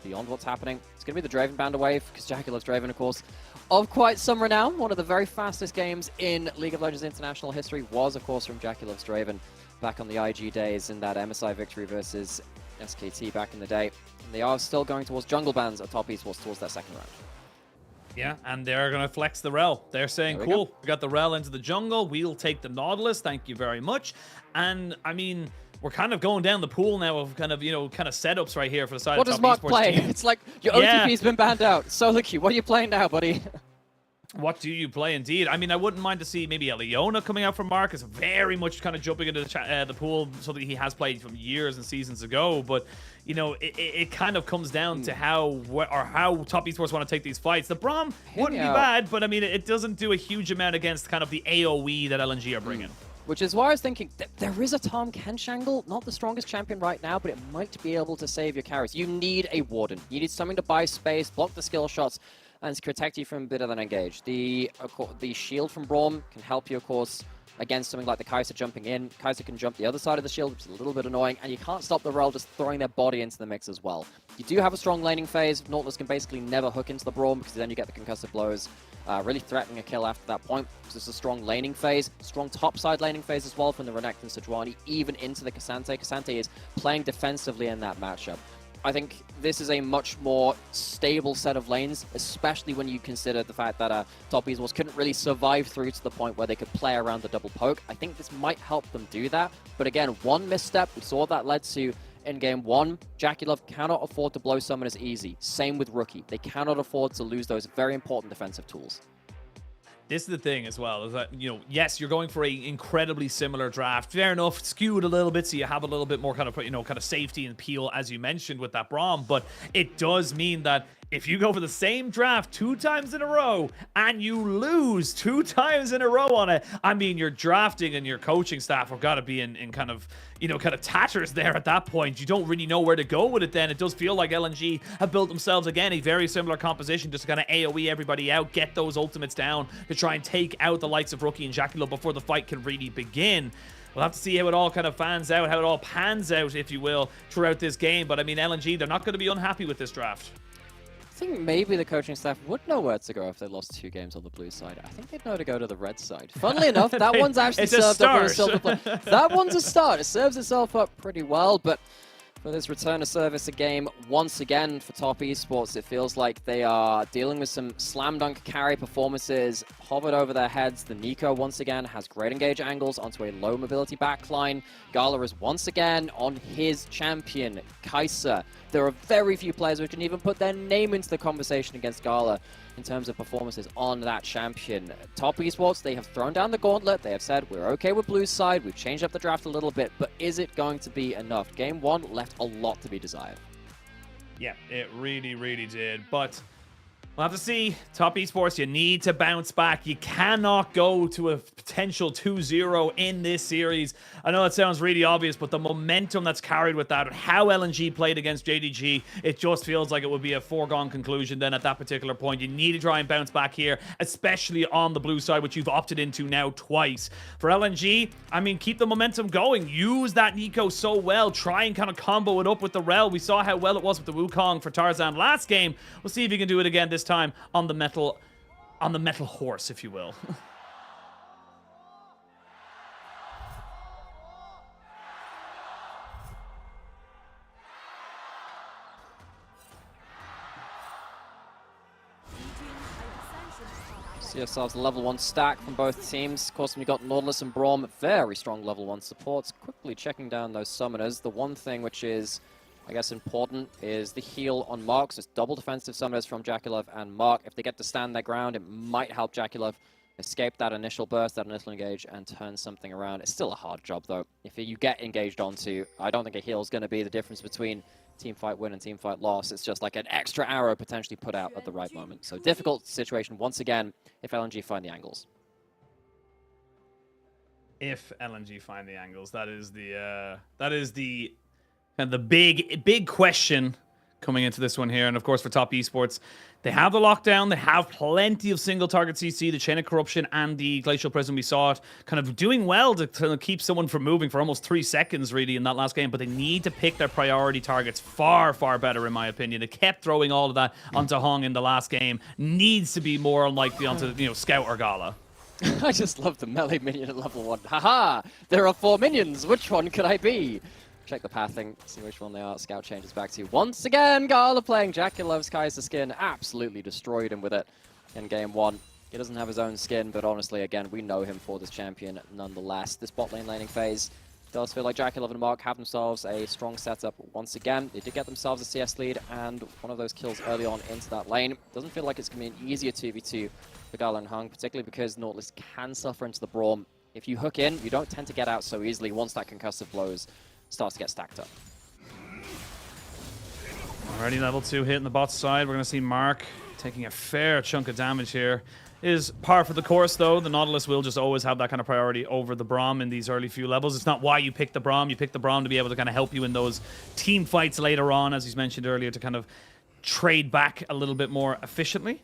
beyond what's happening. It's going to be the Draven band away because JackeyLove's Draven, of course, of quite some renown. One of the very fastest games in League of Legends international history was, of course, from JackeyLove's Draven back on the IG days in that MSI victory versus SKT back in the day. And they are still going towards jungle bans at Top Esports towards that second round. Yeah, and they're going to flex the rel. They're saying, cool, we got the rel into the jungle. We'll take the Nautilus. Thank you very much. And, I mean, we're kind of going down the pool now of kind of setups right here for the side of Top Esports. What does Mark play? Team. It's like your OTP's been banned out. Solo queue, what are you playing now, buddy? What do you play, indeed? I mean, I wouldn't mind to see maybe a Leona coming out from Mark. It's very much kind of jumping into the pool, something he has played from years and seasons ago. But, you know, it kind of comes down to how Top Esports want to take these fights. The Braum wouldn't be bad, but, I mean, it doesn't do a huge amount against kind of the AoE that LNG are bringing. Which is why I was thinking, there is a Tahm Kench angle, not the strongest champion right now, but it might be able to save your carries. You need a Warden. You need something to buy space, block the skill shots, and protect you from a bit of an engage. The shield from Braum can help you, of course, against something like the Kai'Sa jumping in. Kai'Sa can jump the other side of the shield, which is a little bit annoying, and you can't stop the rel just throwing their body into the mix as well. You do have a strong laning phase. Nautilus can basically never hook into the Braum because then you get the concussive blows, really threatening a kill after that point. So it's a strong laning phase, strong topside laning phase as well from the Renekton and Sejuani, even into the K'Sante. K'Sante is playing defensively in that matchup. I think this is a much more stable set of lanes, especially when you consider the fact that Top Esports couldn't really survive through to the point where they could play around the double poke. I think this might help them do that. But again, one misstep, we saw that led to in game 1. JackeyLove cannot afford to blow someone as easy. Same with Rookie. They cannot afford to lose those very important defensive tools. This is the thing as well, is that, you know, yes, you're going for an incredibly similar draft. Fair enough, skewed a little bit, so you have a little bit more kind of, you know, kind of safety and peel, as you mentioned, with that Braum. But it does mean that if you go for the same draft 2 times in a row and you lose 2 times in a row on it, I mean, your drafting and your coaching staff have got to be in kind of, you know, kind of tatters there at that point. You don't really know where to go with it then. It does feel like LNG have built themselves, again, a very similar composition, just to kind of AoE everybody out, get those ultimates down to try and take out the likes of Rookie and JackeyLove before the fight can really begin. We'll have to see how it all kind of pans out, if you will, throughout this game. But I mean, LNG, they're not going to be unhappy with this draft. I think maybe the coaching staff would know where to go if they lost 2 games on the blue side. I think they'd know to go to the red side. Funnily enough, that one's actually served up with a silver play. That one's a start. It serves itself up pretty well, but for this return of service a game, once again for Top Esports, it feels like they are dealing with some slam dunk carry performances hovered over their heads. The Nico once again has great engage angles onto a low mobility backline. Gala is once again on his champion, Kai'Sa. There are very few players who can even put their name into the conversation against Gala in terms of performances on that champion. Top Esports, they have thrown down the gauntlet. They have said, we're okay with Blue's side. We've changed up the draft a little bit, but is it going to be enough? Game 1 left a lot to be desired. Yeah, it really, really did. But we'll have to see. Top Esports, you need to bounce back. You cannot go to a potential 2-0 in this series. I know that sounds really obvious, but the momentum that's carried with that, and how LNG played against JDG, it just feels like it would be a foregone conclusion then at that particular point. You need to try and bounce back here, especially on the blue side, which you've opted into now twice. For LNG, I mean, keep the momentum going. Use that Nico so well. Try and kind of combo it up with the Rel. We saw how well it was with the Wukong for Tarzan last game. We'll see if you can do it again this time on the metal horse, if you will. See ourselves a level 1 stack from both teams. Of course, we've got Nautilus and Braum, very strong level 1 supports. Quickly checking down those summoners. The one thing which is, I guess, important is the heal on Mark. So it's double defensive summoners from JackeyLove and Mark. If they get to stand their ground, it might help JackeyLove escape that initial burst, that initial engage, and turn something around. It's still a hard job, though. If you get engaged onto, I don't think a heal is going to be the difference between teamfight win and teamfight loss. It's just like an extra arrow potentially put out at the right moment. So difficult situation once again if LNG find the angles. If LNG find the angles, that is the and the big question coming into this one here. And of course, for Top Esports, they have the lockdown. They have plenty of single target CC, the Chain of Corruption, and the Glacial Prism. We saw it kind of doing well to kind of keep someone from moving for almost 3 seconds, really, in that last game. But they need to pick their priority targets far, far better, in my opinion. They kept throwing all of that onto Hong in the last game. Needs to be more unlikely onto, you know, Scout or Gala. I just love the melee minion at level 1. Haha! There are 4 minions. Which one could I be? Check the pathing, see which one they are. Scout changes back to once again. Gala playing JackeyLove's Kai'Sa skin. Absolutely destroyed him with it in game 1. He doesn't have his own skin, but honestly, again, we know him for this champion nonetheless. This bot lane laning phase does feel like JackeyLove and Mark have themselves a strong setup once again. They did get themselves a CS lead and one of those kills early on into that lane. Doesn't feel like it's going to be an easier 2v2 for Gala and Hung, particularly because Nautilus can suffer into the Braum. If you hook in, you don't tend to get out so easily once that concussive blows starts to get stacked up. Already level 2 hit in the bot side. We're going to see Mark taking a fair chunk of damage here. Is par for the course, though. The Nautilus will just always have that kind of priority over the Braum in these early few levels. It's not why you pick the Braum. You pick the Braum to be able to kind of help you in those team fights later on, as he's mentioned earlier, to kind of trade back a little bit more efficiently.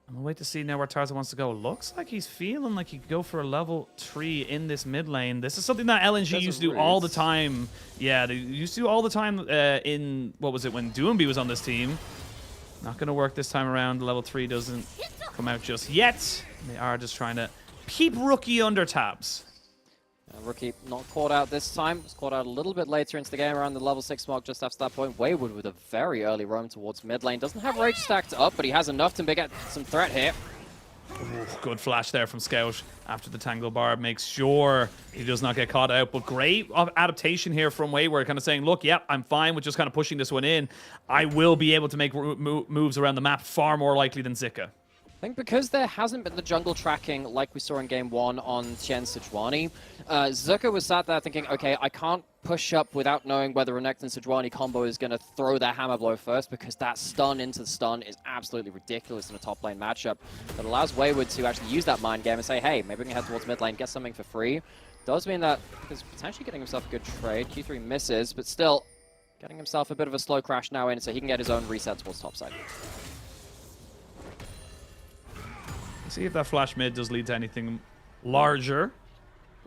And we'll wait to see now where Tarzan wants to go. Looks like he's feeling like he could go for a level 3 in this mid lane. This is something that LNG used to do all the time. Yeah, they used to do all the time in, what was it, when Doomby was on this team. Not going to work this time around. Level 3 doesn't come out just yet. They are just trying to keep Rookie under tabs. Rookie not caught out this time. Was caught out a little bit later into the game around the level 6 mark just after that point. Wayward with a very early roam towards mid lane. Doesn't have Rage stacked up, but he has enough to get some threat here. Ooh, good flash there from Scout after the Tangle Barb. Makes sure he does not get caught out. But great adaptation here from Wayward, kind of saying, look, yep, I'm fine with just kind of pushing this one in. I will be able to make moves around the map far more likely than Zika. think because there hasn't been the jungle tracking like we saw in game 1 on Tien Sejuani, Zucker was sat there thinking, okay, I can't push up without knowing whether Renekton and Sejuani combo is going to throw their hammer blow first, because that stun into the stun is absolutely ridiculous in a top lane matchup. That allows Wayward to actually use that mind game and say, hey, maybe we can head towards mid lane, get something for free. Does mean that he's potentially getting himself a good trade. Q3 misses, but still getting himself a bit of a slow crash now in, so he can get his own reset towards top side. See if that flash mid does lead to anything larger.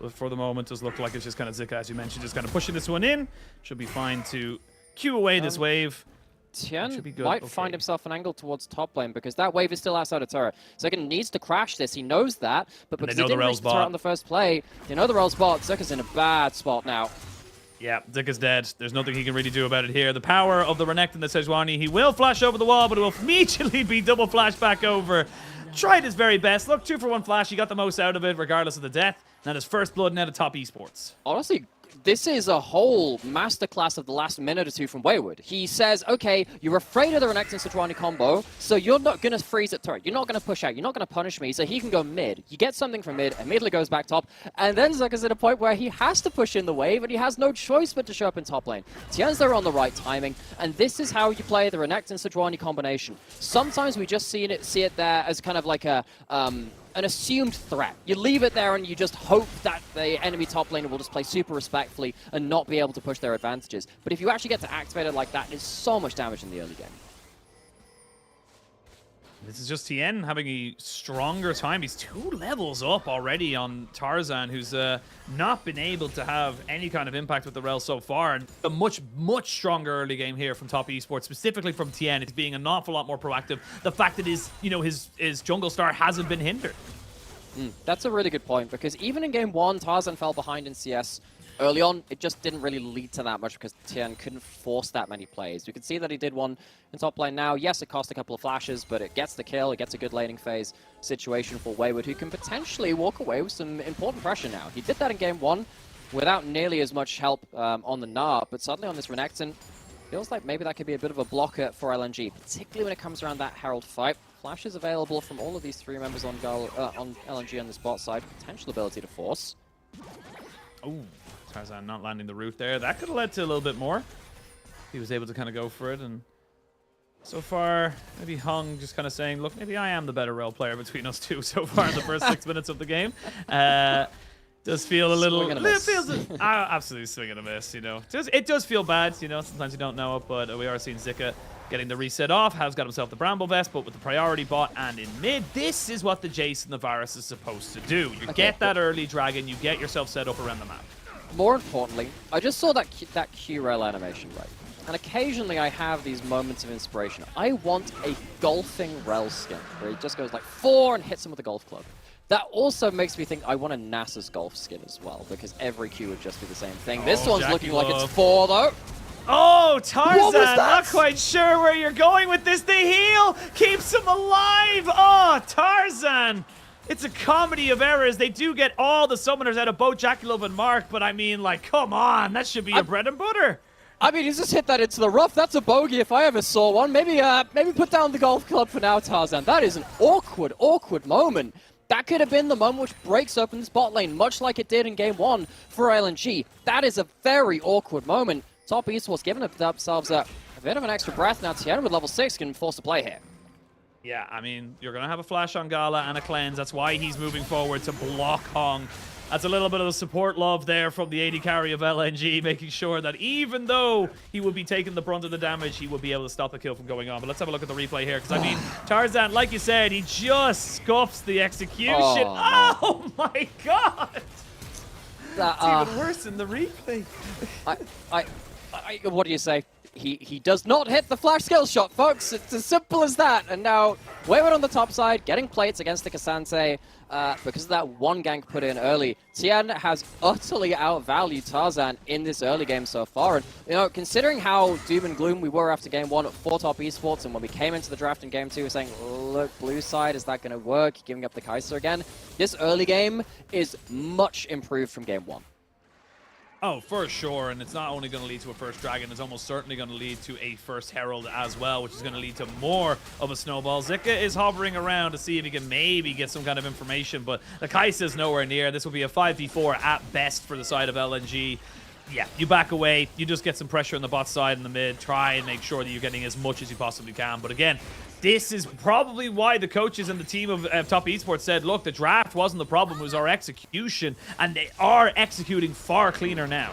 But for the moment, does look like it's just kind of Zika, as you mentioned, just kind of pushing this one in. Should be fine to queue away this wave. Tien might find himself an angle towards top lane, because that wave is still outside of turret. Zika needs to crash this. He knows that, but because he didn't reach the turret on the first play, they know the Rel's bot. Zika's in a bad spot now. Yeah, Zika's dead. There's nothing he can really do about it here. The power of the Renekton and the Sejuani. He will flash over the wall, but it will immediately be double flash back over. Tried his very best. Look, 2 for 1 flash. He got the most out of it, regardless of the death. Now his first blood net of top esports. Honestly, this is a whole masterclass of the last minute or two from Wayward. He says, okay, you're afraid of the Renekton Sejuani combo, so you're not going to freeze at turret. You're not going to push out. You're not going to punish me, so he can go mid. You get something from mid, immediately goes back top, and then Zucker's at a point where he has to push in the wave, and he has no choice but to show up in top lane. Tien's there on the right timing, and this is how you play the Renekton Sejuani combination. Sometimes we just see it there as kind of like a an assumed threat. You leave it there and you just hope that the enemy top laner will just play super respectfully and not be able to push their advantages. But if you actually get to activate it like that, it's so much damage in the early game. This is just Tien having a stronger time. He's 2 levels up already on Tarzan, who's not been able to have any kind of impact with the Rel so far. And a much, much stronger early game here from Top Esports, specifically from Tien. It's being an awful lot more proactive. The fact that his jungle star hasn't been hindered. That's a really good point, because even in game 1, Tarzan fell behind in CS. Early on, it just didn't really lead to that much because Tien couldn't force that many plays. We can see that he did one in top lane now. Yes, it cost a couple of flashes, but it gets the kill. It gets a good laning phase situation for Wayward, who can potentially walk away with some important pressure now. He did that in game 1 without nearly as much help on the Gnar, but suddenly on this Renekton, feels like maybe that could be a bit of a blocker for LNG, particularly when it comes around that Herald fight. Flash is available from all of these 3 members on LNG on the bot side. Potential ability to force. Oh. Tarzan not landing the root there. That could have led to a little bit more. He was able to kind of go for it, and so far, maybe Hung just kind of saying, look, maybe I am the better Rel player between us two so far in the first 6 minutes of the game. Does feel a little... It feels absolutely swing and a miss, you know. It does feel bad, you know. Sometimes you don't know it, but we are seeing Zika getting the reset off. Has got himself the Bramble Vest, but with the priority bot and in mid, this is what the Jace and the Varus is supposed to do. You get that early dragon, you get yourself set up around the map. More importantly, I just saw that Q-Rel animation, right? And occasionally I have these moments of inspiration. I want a golfing Rel skin, where he just goes like 4 and hits him with a golf club. That also makes me think I want a Nasus golf skin as well, because every Q would just do the same thing. This one's looking like it's 4, though. Oh, Tarzan, not quite sure where you're going with this. The heal keeps him alive. Oh, Tarzan. It's a comedy of errors. They do get all the summoners out of both Jaculov and Mark, but I mean, like, come on. That should be your bread and butter. I mean, he's just hit that into the rough. That's a bogey if I ever saw one. Maybe put down the golf club for now, Tarzan. That is an awkward moment. That could have been the moment which breaks open this bot lane, much like it did in game 1 for LNG. That is a very awkward moment. Top Esports giving themselves a bit of an extra breath. Now Tien with level 6 can force to play here. Yeah, I mean, you're going to have a flash on Gala and a cleanse. That's why he's moving forward to block Hong. That's a little bit of the support love there from the AD carry of LNG, making sure that even though he will be taking the brunt of the damage, he will be able to stop the kill from going on. But let's have a look at the replay here, because, I mean, Tarzan, like you said, he just scuffs the execution. Oh my God! It's even worse in the replay. What do you say? He does not hit the flash skill shot, folks. It's as simple as that. And now Wayward on the top side, getting plates against the Cassante because of that one gank put in early. Tien has utterly outvalued Tarzan in this early game so far. And, you know, considering how doom and gloom we were after game 1 for Top Esports, and when we came into the draft in game 2, we're saying, look, blue side, is that going to work? Giving up the Kai'Sa again. This early game is much improved from game 1. Oh, for sure, and it's not only going to lead to a first dragon, it's almost certainly going to lead to a first herald as well, which is going to lead to more of a snowball. Zika is hovering around to see if he can maybe get some kind of information, but the Kai'Sa's nowhere near. This will be a 5v4 at best for the side of LNG. Yeah, you back away, you just get some pressure on the bot side in the mid, try and make sure that you're getting as much as you possibly can. But again, this is probably why the coaches and the team of Top Esports said, look, the draft wasn't the problem, it was our execution, and they are executing far cleaner now.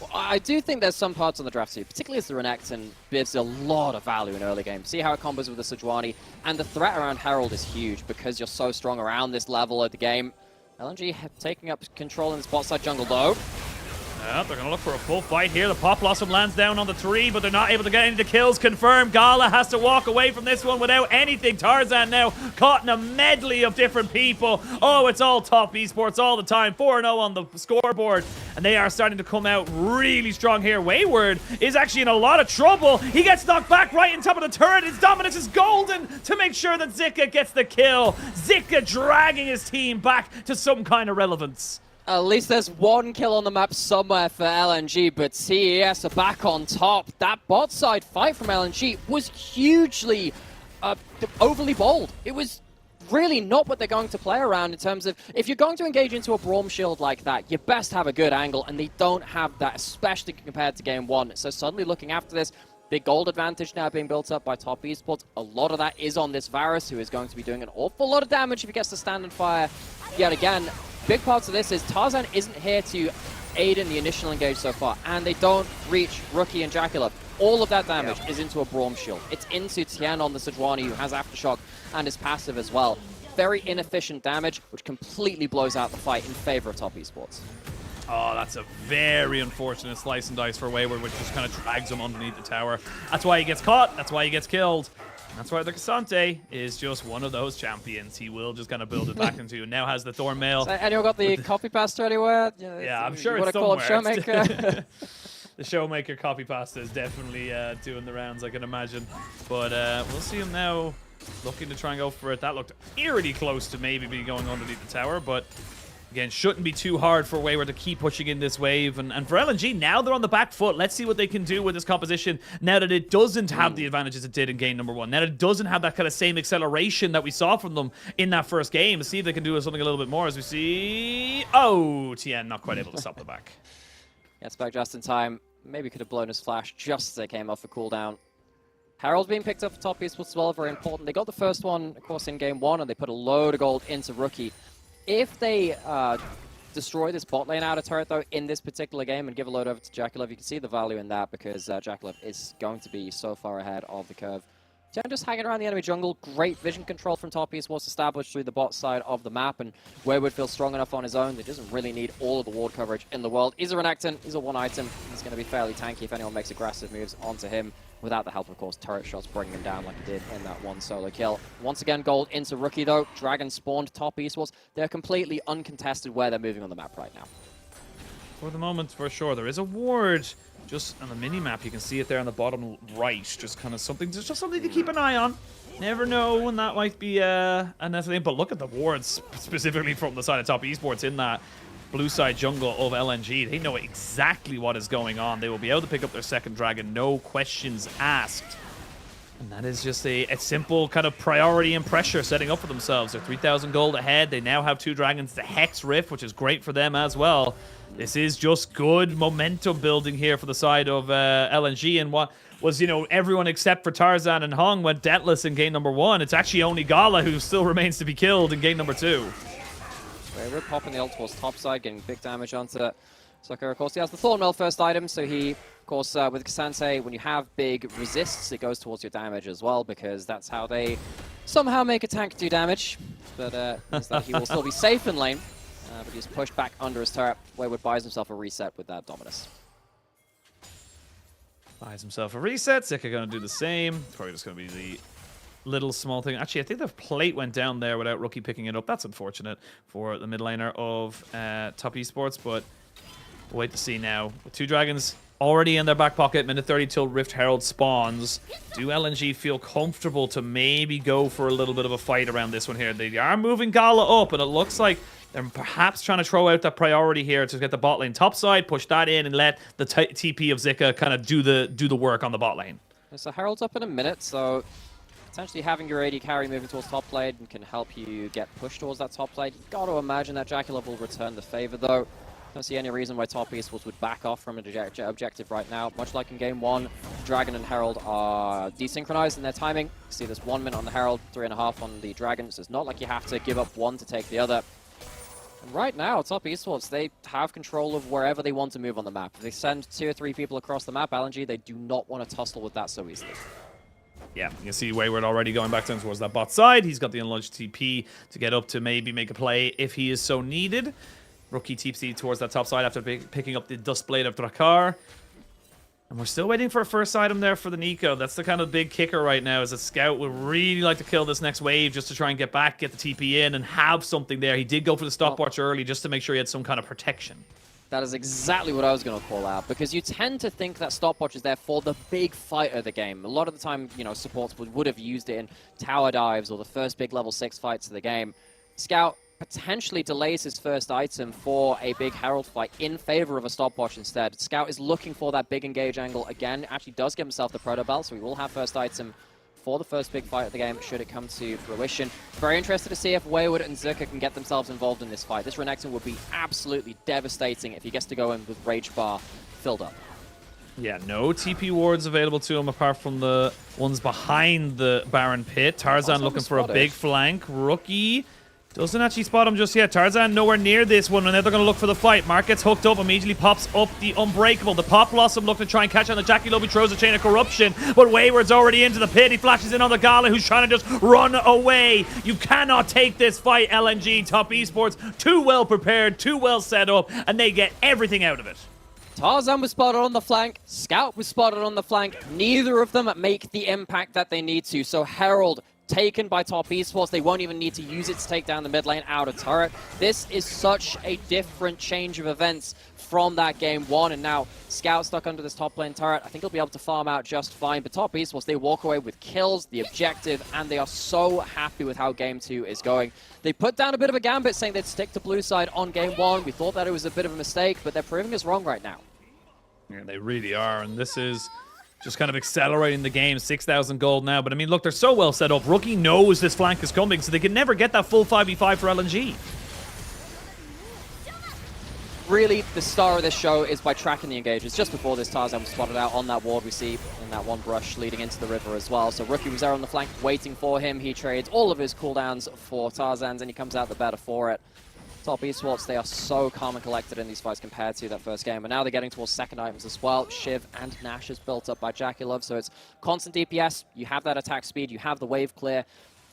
Well, I do think there's some parts on the draft too, particularly as the Renekton gives a lot of value in early game. See how it combos with the Sejuani, and the threat around Herald is huge because you're so strong around this level of the game. LNG taking up control in the spot side jungle though. Yeah, they're going to look for a full fight here. The Pop Blossom lands down on the tree, but they're not able to get any of the kills confirmed. Gala has to walk away from this one without anything. Tarzan now caught in a medley of different people. Oh, it's all Top Esports all the time. 4-0 on the scoreboard, and they are starting to come out really strong here. Wayward is actually in a lot of trouble. He gets knocked back right on top of the turret. His dominance is golden to make sure that Zika gets the kill. Zika dragging his team back to some kind of relevance. At least there's one kill on the map somewhere for LNG, but TES are back on top. That bot side fight from LNG was hugely overly bold. It was really not what they're going to play around in terms of, if you're going to engage into a Braum shield like that, you best have a good angle, and they don't have that, especially compared to game one. So suddenly looking after this, big gold advantage now being built up by Top Esports. A lot of that is on this Varus, who is going to be doing an awful lot of damage if he gets to stand and fire yet again. Big parts of this is Tarzan isn't here to aid in the initial engage so far, and they don't reach Rookie and Jackalope. All of that damage is into a Braum shield. It's into Tien on the Sejuani, who has Aftershock and is passive as well. Very inefficient damage, which completely blows out the fight in favor of Top Esports. Oh, that's a very unfortunate slice and dice for Wayward, which just kind of drags him underneath the tower. That's why he gets caught. That's why he gets killed. That's why the Cassante is just one of those champions. He will just kind of build it back into. Now has the Thornmail. So anyone got the copy pasta anywhere? Yeah, I'm sure it's somewhere. Showmaker. The Showmaker copy pasta is definitely doing the rounds, I can imagine. But we'll see him now looking to try and go for it. That looked eerily close to maybe be going underneath the tower, but again, shouldn't be too hard for Wayward to keep pushing in this wave. And for LNG, now they're on the back foot. Let's see what they can do with this composition now that it doesn't have the advantages it did in game number one. Now that it doesn't have that kind of same acceleration that we saw from them in that first game. Let's see if they can do something a little bit more as we see... Oh, Tien not quite able to stop the back. Gets back just in time. Maybe could have blown his flash just as they came off the cooldown. Herald being picked up for Top Esports as well, very important. They got the first one, of course, in game one, and they put a load of gold into Rookie. If they destroy this bot lane out of turret, though, in this particular game and give a load over to Jackalope, you can see the value in that because Jackalope is going to be so far ahead of the curve. Tien just hanging around the enemy jungle. Great vision control from Top Esports established through the bot side of the map, and Wayward feels strong enough on his own. He doesn't really need all of the ward coverage in the world. He's a Renekton. He's a one item. He's going to be fairly tanky if anyone makes aggressive moves onto him. Without the help, of course, turret shots bringing him down like he did in that one solo kill. Once again, gold into Rookie, though. Dragon spawned Top Esports. They're completely uncontested where they're moving on the map right now. For the moment, for sure. There is a ward just on the mini-map. You can see it there on the bottom right. Just kind of something, just something to keep an eye on. Never know when that might be a necessary. But look at the wards, specifically from the side of Top Esports in that blue side jungle of LNG. They know exactly what is going on. They will be able to pick up their second dragon, no questions asked. And that is just a simple kind of priority and pressure setting up for themselves. They're 3,000 gold ahead. They now have two dragons, the Hex Rift, which is great for them as well. This is just good momentum building here for the side of LNG. And what was, you know, everyone except for Tarzan and Hung went dentless in game number one. It's actually only Gala who still remains to be killed in game number two. Wayward popping the ult towards top side, getting big damage onto Sucker. Of course, he has the Thornmail first item, so he, of course, with Cassante, when you have big resists, it goes towards your damage as well, because that's how they somehow make a tank do damage. But means that he will still be safe in lane, but he's pushed back under his turret. Wayward buys himself a reset with that Dominus. Buys himself a reset. Zika going to do the same. It's probably just going to be the little small thing. Actually, I think the plate went down there without Rookie picking it up. That's unfortunate for the mid laner of Top Esports, but we'll wait to see now. With two dragons already in their back pocket, minute 30 till Rift Herald spawns. Do LNG feel comfortable to maybe go for a little bit of a fight around this one here? They are moving Gala up, and it looks like They're perhaps trying to throw out that priority here to get the bot lane top side, push that in, and let the TP of Zika kind of do the work on the bot lane. So Herald's up in a minute, so potentially having your AD carry moving towards top lane can help you get pushed towards that top lane. You've got to imagine that JackeyLove will return the favor, though. Don't see any reason why Top Esports would back off from an objective right now. Much like in Game 1, Dragon and Herald are desynchronized in their timing. See, there's 1 minute on the Herald, 3.5 on the Dragon, so it's not like you have to give up one to take the other. And right now, Top Esports, they have control of wherever they want to move on the map. If they send 2 or 3 people across the map, LNG, they do not want to tussle with that so easily. Yeah, you can see Wayward already going back down towards that bot side. He's got the unlodged TP to get up to maybe make a play if he is so needed. Rookie TP towards that top side after picking up the Dust Blade of Drakkar. And we're still waiting for a first item there for the Nico. That's the kind of big kicker right now, is that Scout would really like to kill this next wave just to try and get back, get the TP in, and have something there. He did go for the stopwatch early just to make sure he had some kind of protection. That is exactly what I was going to call out, because you tend to think that stopwatch is there for the big fight of the game. A lot of the time, you know, supports would have used it in tower dives or the first big level 6 fights of the game. Scout potentially delays his first item for a big Herald fight in favor of a stopwatch instead. Scout is looking for that big engage angle again, actually does give himself the Proto Belt, so he will have first item for the first big fight of the game, should it come to fruition. Very interested to see if Wayward and Zika can get themselves involved in this fight. This Renekton would be absolutely devastating if he gets to go in with Rage Bar filled up. Yeah, no TP wards available to him apart from the ones behind the Baron Pit. Tarzan looking for a big flank. Rookie doesn't actually spot him just yet. Tarzan nowhere near this one, and now they're going to look for the fight. Mark gets hooked up, immediately pops up the Unbreakable. The Pop Blossom looking to try and catch on the JackeyLove. He throws a Chain of Corruption, but Wayward's already into the pit. He flashes in on the Gala, who's trying to just run away. You cannot take this fight, LNG. Top Esports, too well prepared, too well set up, and they get everything out of it. Tarzan was spotted on the flank. Scout was spotted on the flank. Neither of them make the impact that they need to. So Herald taken by Top Esports. They won't even need to use it to take down the mid lane out of turret. This is such a different change of events from that Game 1, and now Scout stuck under this top lane turret. I think he'll be able to farm out just fine, but Top Esports, they walk away with kills, the objective, and they are so happy with how Game 2 is going. They put down a bit of a gambit saying they'd stick to blue side on Game 1. We thought that it was a bit of a mistake, but they're proving us wrong right now. Yeah, they really are, and this is just kind of accelerating the game. 6,000 gold now. But I mean, look, they're so well set up. Rookie knows this flank is coming, so they can never get that full 5v5 for LNG. Really, the star of this show is by tracking the engages. Just before this, Tarzan was spotted out on that ward we see in that one brush leading into the river as well. So Rookie was there on the flank waiting for him. He trades all of his cooldowns for Tarzan's, and he comes out the better for it. Top Esports, they are so calm and collected in these fights compared to that first game. And now they're getting towards second items as well. Shiv and Nash is built up by JackeyLove, so it's constant DPS. You have that attack speed, you have the wave clear,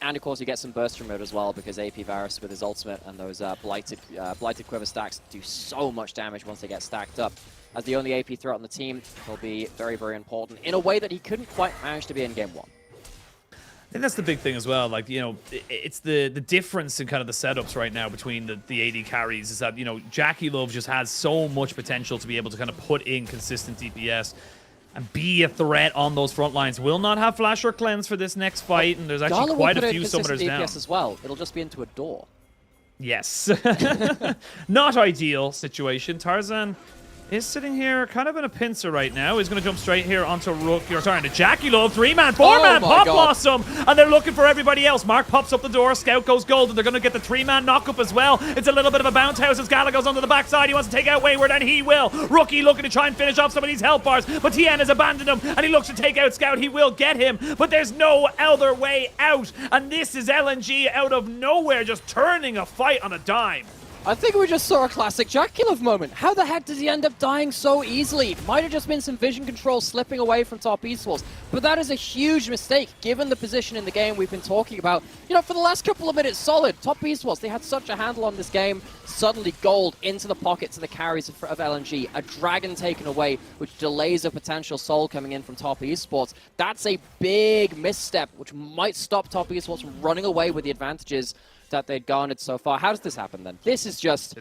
and of course you get some burst from it as well, because AP Varus with his ultimate and those blighted quiver stacks do so much damage once they get stacked up. As the only AP threat on the team, he'll be very, very important in a way that he couldn't quite manage to be in Game 1. I think that's the big thing as well. Like, you know, it's the difference in kind of the setups right now between the AD carries is that, you know, JackeyLove just has so much potential to be able to kind of put in consistent DPS and be a threat on those front lines. Will not have Flash or Cleanse for this next fight, and there's actually quite a few summoners down. DPS as well. It'll just be into a door. Yes. Not ideal situation. Tarzan is sitting here kind of in a pincer right now. He's going to jump straight here onto Rookie, or sorry, to JackeyLove. 3-man, 4-man, Pop Blossom, and they're looking for everybody else. Mark pops up the door, Scout goes gold, and they're going to get the 3-man knock-up as well. It's a little bit of a bounce house as Gala goes onto the backside. He wants to take out Wayward, and he will. Rookie looking to try and finish off some of these health bars, but TN has abandoned him, and he looks to take out Scout. He will get him, but there's no other way out, and this is LNG out of nowhere, just turning a fight on a dime. I think we just saw a classic JackeyLove moment. How the heck does he end up dying so easily? Might have just been some vision control slipping away from Top Esports, but that is a huge mistake given the position in the game we've been talking about. You know, for the last couple of minutes solid, Top Esports, they had such a handle on this game. Suddenly gold into the pockets of the carries of LNG. A dragon taken away, which delays a potential soul coming in from Top Esports. That's a big misstep, which might stop Top Esports from running away with the advantages that they'd garnered so far. How does this happen then? This is just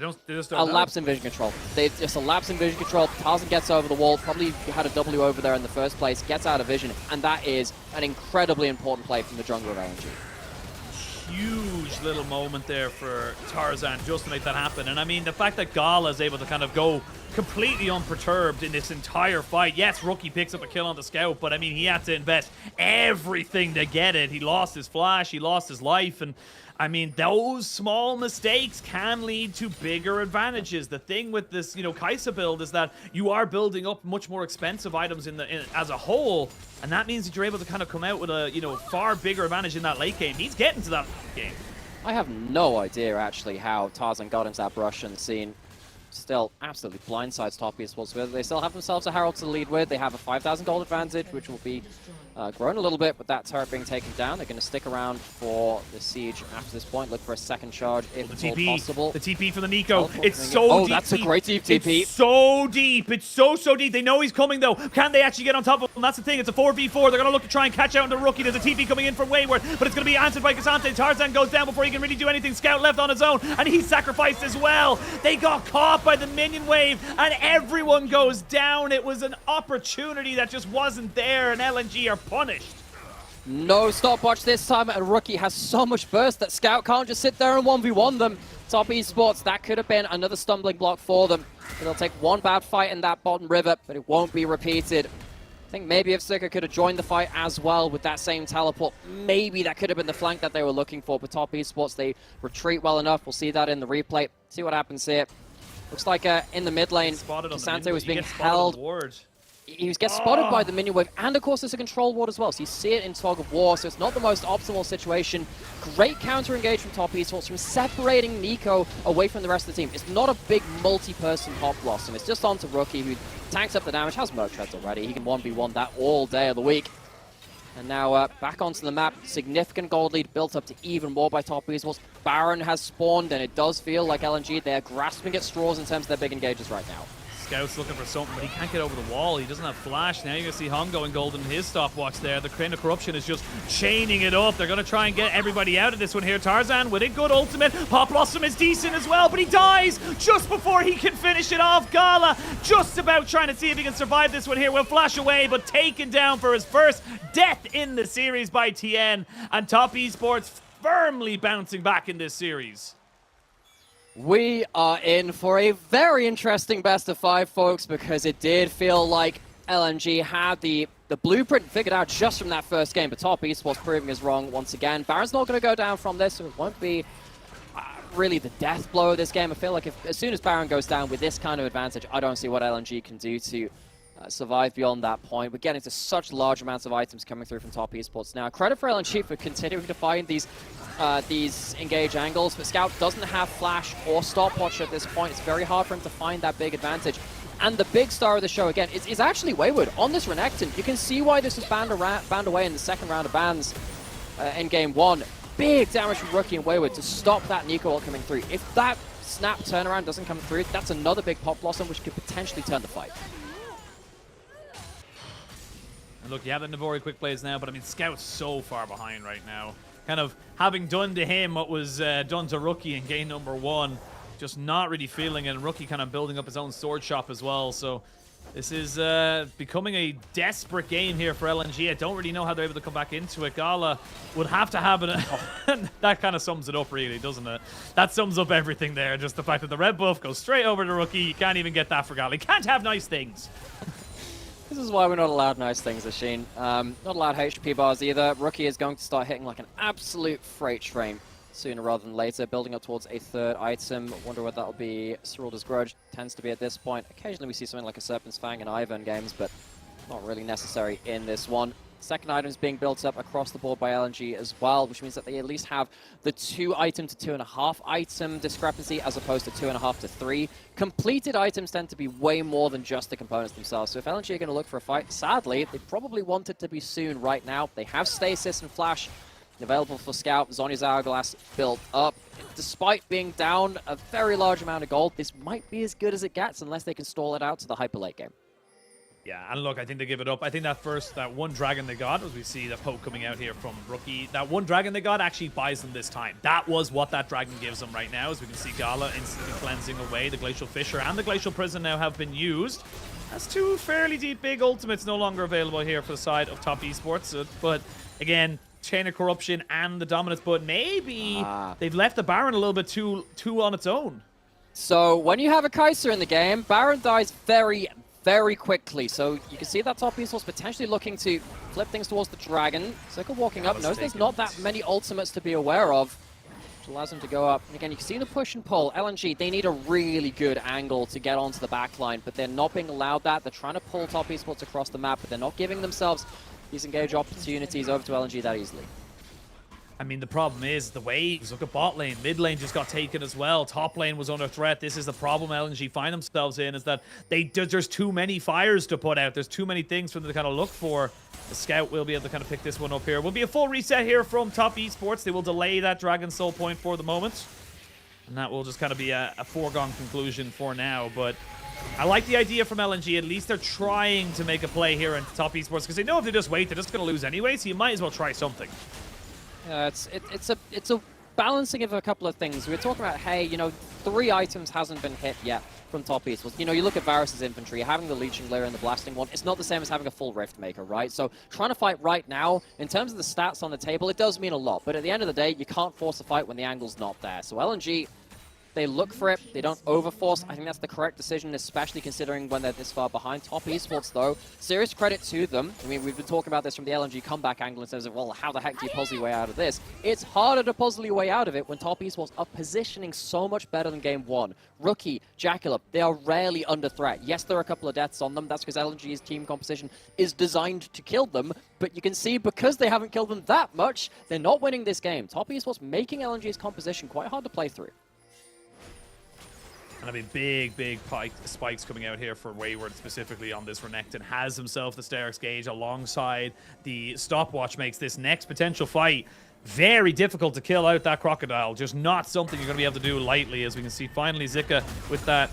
a lapse in vision control. It's just a lapse in vision control. Tarzan gets over the wall, probably had a W over there in the first place, gets out of vision, and that is an incredibly important play from the jungler of LNG. huge little moment there for Tarzan just to make that happen. And I mean, the fact that Gala is able to kind of go completely unperturbed in this entire fight. Yes, Rookie picks up a kill on the scout, but I mean, he had to invest everything to get it. He lost his flash, he lost his life, and I mean, those small mistakes can lead to bigger advantages. The thing with this, Kaisa build is that you are building up much more expensive items as a whole, and that means that you're able to kind of come out with a, far bigger advantage in that late game. He's getting to that game. I have no idea, actually, how Tarzan got into that Russian scene. Still absolutely blindsides top esports with. They still have themselves a Herald to lead with. They have a 5,000 gold advantage, which will be grown a little bit with that turret being taken down. They're going to stick around for the siege after this point. Look for a second charge if it's all possible. The TP for the Nico. It's so deep. That's a great deep TP. It's so deep. It's so deep. They know he's coming, though. Can they actually get on top of him? That's the thing. It's a 4v4. They're going to look to try and catch out on the Rookie. There's a TP coming in from Wayward, but it's going to be answered by Cassante. Tarzan goes down before he can really do anything. Scout left on his own, and he's sacrificed as well. They got caught by the minion wave, and everyone goes down. It was an opportunity that just wasn't there, and LNG are punished. No stopwatch this time, and Rookie has so much burst that Scout can't just sit there and 1v1 them. Top esports, that could have been another stumbling block for them. They'll take one bad fight in that bottom river, but it won't be repeated. I think maybe if Sika could have joined the fight as well with that same teleport, maybe that could have been the flank that they were looking for. But Top esports, they retreat well enough. We'll see that in the replay. See what happens here. Looks like in the mid lane, Cassante was being held. He gets spotted by the minion wave, and of course there's a control ward as well, so you see it in Tog of War, so it's not the most optimal situation. Great counter engage from Top esports, from separating Nico away from the rest of the team. It's not a big multi-person Hot Blossom, it's just onto Rookie, who tanks up the damage, has Merc Treads already. He can 1v1 that all day of the week. And now back onto the map, significant gold lead built up to even more by Top esports. Baron has spawned, and it does feel like LNG, they're grasping at straws in terms of their big engages right now. Scout's looking for something, but he can't get over the wall. He doesn't have flash. Now you're going to see Hung going golden in his stopwatch there. The Crane of Corruption is just chaining it up. They're going to try and get everybody out of this one here. Tarzan with a good ultimate. Pop Blossom is decent as well, but he dies just before he can finish it off. Gala just about trying to see if he can survive this one here. Will flash away, but taken down for his first death in the series by TN. And Top esports firmly bouncing back in this series. We are in for a very interesting best of 5, folks, because it did feel like LNG had the blueprint figured out just from that first game, but Top esports proving us wrong once again. Baron's not going to go down from this, so it won't be really the death blow of this game. I feel like as soon as Baron goes down with this kind of advantage, I don't see what LNG can do to survive beyond that point. We're getting to such large amounts of items coming through from Top esports now. Credit for LNG for continuing to find these engage angles, but Scout doesn't have flash or stopwatch at this point. It's very hard for him to find that big advantage. And the big star of the show, again, is actually Wayward on this Renekton. You can see why this was banned away in the second round of bans in game 1. Big damage from Rookie and Wayward to stop that Nico ult coming through. If that snap turnaround doesn't come through, that's another big Pop Blossom, which could potentially turn the fight. And look, you have the Navori quick plays now, but I mean, Scout's so far behind right now. Kind of having done to him what was done to Rookie in game number 1. Just not really feeling it, and Rookie kind of building up his own sword shop as well. So this is becoming a desperate game here for LNG. I don't really know how they're able to come back into it. Gala would have to have it. That kind of sums it up, really, doesn't it? That sums up everything there. Just the fact that the red buff goes straight over to Rookie. You can't even get that for Gala. You can't have nice things. This is why we're not allowed nice things, Ashin. Not allowed HP bars either. Rookie is going to start hitting like an absolute freight train sooner rather than later, building up towards a third item. Wonder what that'll be. Serulda's Grudge tends to be at this point. Occasionally we see something like a Serpent's Fang and Ivern games, but not really necessary in this one. Second item is being built up across the board by LNG as well, which means that they at least have the 2 item to 2.5 item discrepancy as opposed to 2.5 to 3. Completed items tend to be way more than just the components themselves. So if LNG are going to look for a fight, sadly, they probably want it to be soon right now. They have Stasis and Flash available for Scout. Zhonya's Hourglass built up. Despite being down a very large amount of gold, this might be as good as it gets unless they can stall it out to the hyper late game. Yeah, and look, I think they give it up. I think that one dragon they got, as we see the poke coming out here from Rookie, that one dragon they got actually buys them this time. That was what that dragon gives them right now, as we can see Gala instantly cleansing away. The Glacial Fissure and the Glacial Prison now have been used. That's 2 fairly deep big ultimates no longer available here for the side of Top esports. But again, Chain of Corruption and the Dominance, but maybe they've left the Baron a little bit too on its own. So when you have a Kai'Sa in the game, Baron dies very, very quickly. So you can see that top esports potentially looking to flip things towards the Dragon. Zika walking up, knows there's not that many ultimates to be aware of, which allows him to go up. And again, you can see the push and pull. LNG, they need a really good angle to get onto the backline, but they're not being allowed that. They're trying to pull top esports across the map, but they're not giving themselves these engage opportunities over to LNG that easily. I mean, the problem is the waves. Look at bot lane. Mid lane just got taken as well. Top lane was under threat. This is the problem LNG find themselves in, is that there's too many fires to put out. There's too many things for them to kind of look for. The Scout will be able to kind of pick this one up here. Will be a full reset here from Top Esports. They will delay that Dragon Soul point for the moment. And that will just kind of be a foregone conclusion for now. But I like the idea from LNG. At least they're trying to make a play here in Top Esports, because they know if they just wait, they're just going to lose anyway. So you might as well try something. It's a balancing of a couple of things. We were talking about, hey, you know, 3 items hasn't been hit yet from Top Esports. You know, you look at Varus' infantry, having the Leeching Layer and the Blasting one, it's not the same as having a full Rift Maker, right? So trying to fight right now, in terms of the stats on the table, it does mean a lot. But at the end of the day, you can't force a fight when the angle's not there. So LNG, they look for it, they don't overforce. I think that's the correct decision, especially considering when they're this far behind. Top Esports, though, serious credit to them. I mean, we've been talking about this from the LNG comeback angle in terms of, well, how the heck do you puzzle your way out of this? It's harder to puzzle your way out of it when Top Esports are positioning so much better than Game 1. Rookie, Jackalope, they are rarely under threat. Yes, there are a couple of deaths on them. That's because LNG's team composition is designed to kill them. But you can see, because they haven't killed them that much, they're not winning this game. Top Esports making LNG's composition quite hard to play through. And I mean, big spikes coming out here for Wayward, specifically on this Renekton. Has himself the Sterak's Gauge alongside the stopwatch, makes this next potential fight very difficult to kill out that Crocodile. Just not something you're going to be able to do lightly, as we can see finally Zika with that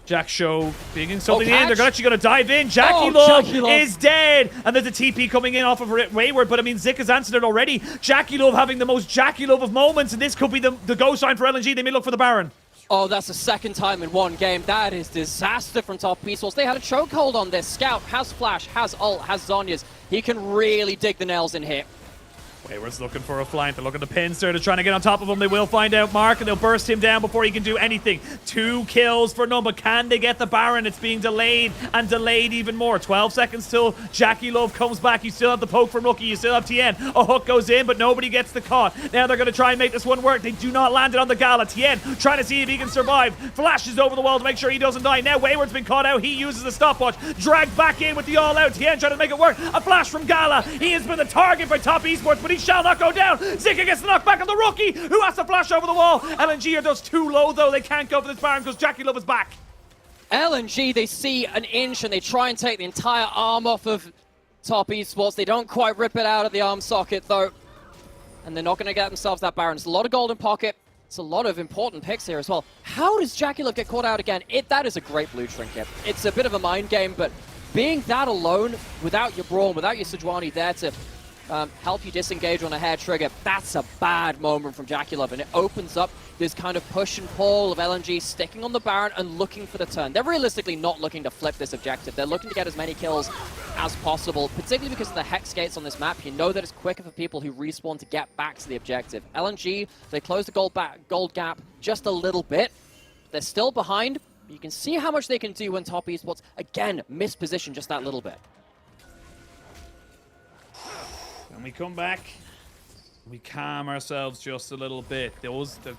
Jack Show digging something in. They're actually going to dive in. Jackie Love is dead. And there's a TP coming in off of Wayward, but I mean, Zika's answered it already. Jackie Love having the most Jackie Love of moments, and this could be the go sign for LNG. They may look for the Baron. Oh, that's the second time in one game. That is disaster from Top Esports. They had a chokehold on this. Scout has Flash, has ult, has Zhonya's. He can really dig the nails in here. Wayward's looking for a flank. They're looking to pincer. They're trying to get on top of him. They will find out Mark, and they'll burst him down before he can do anything. 2 kills for none, but can they get the Baron? It's being delayed and delayed even more. 12 seconds till Jackie Love comes back. You still have the poke from Rookie. You still have Tien. A hook goes in, but nobody gets the caught. Now they're going to try and make this one work. They do not land it on the Gala. Tien trying to see if he can survive. Flashes over the wall to make sure he doesn't die. Now Wayward's been caught out. He uses the stopwatch. Dragged back in with the all-out. Tien trying to make it work. A flash from Gala. He has been the target by Top Esports, but he shall not go down. Zika gets the knockback on the Rookie, who has to flash over the wall. LNG are just too low, though. They can't go for this Baron because Jackie Love is back. LNG, they see an inch and they try and take the entire arm off of Top Esports. They don't quite rip it out of the arm socket, though. And they're not going to get themselves that Baron. It's a lot of golden pocket. It's a lot of important picks here as well. How does Jackie Love get caught out again? That is a great blue trinket. It's a bit of a mind game, but being that alone, without your Braum, without your Sejuani there to help you disengage on a hair trigger, that's a bad moment from Jackie Love, and it opens up this kind of push and pull of LNG sticking on the Baron and looking for the turn. They're realistically not looking to flip this objective. They're looking to get as many kills as possible, particularly because of the Hex gates on this map. You know that it's quicker for people who respawn to get back to the objective. LNG, they close the gold gap just a little bit. They're still behind. You can see how much they can do when Top Esports, again, misposition just that little bit. And we come back, we calm ourselves just a little bit. The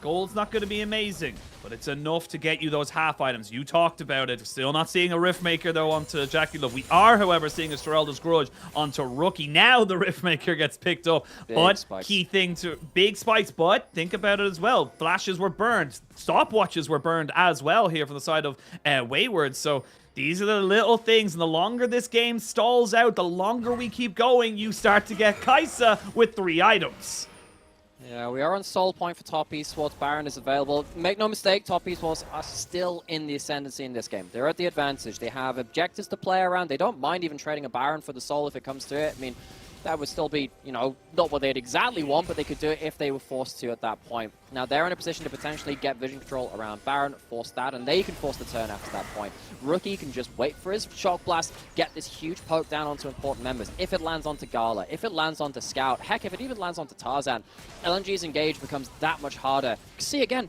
gold's not going to be amazing, but it's enough to get you those half items. You talked about it. Still not seeing a Rift Maker, though, onto Jackie Love. We are, however, seeing a Storelda's Grudge onto Rookie. Now the Rift Maker gets picked up. Big spikes, but think about it as well. Flashes were burned. Stopwatches were burned as well here from the side of Wayward. So these are the little things, and the longer this game stalls out, the longer we keep going, you start to get Kai'Sa with 3 items. Yeah, we are on soul point for Top Esports. Baron is available. Make no mistake, Top Esports are still in the ascendancy in this game. They're at the advantage. They have objectives to play around. They don't mind even trading a Baron for the soul if it comes to it. I mean, that would still be, you know, not what they'd exactly want, but they could do it if they were forced to at that point. Now, they're in a position to potentially get vision control around Baron, force that, and they can force the turn after that point. Rookie can just wait for his Shock Blast, get this huge poke down onto important members. If it lands onto Gala, if it lands onto Scout, heck, if it even lands onto Tarzan, LNG's engage becomes that much harder. See, again,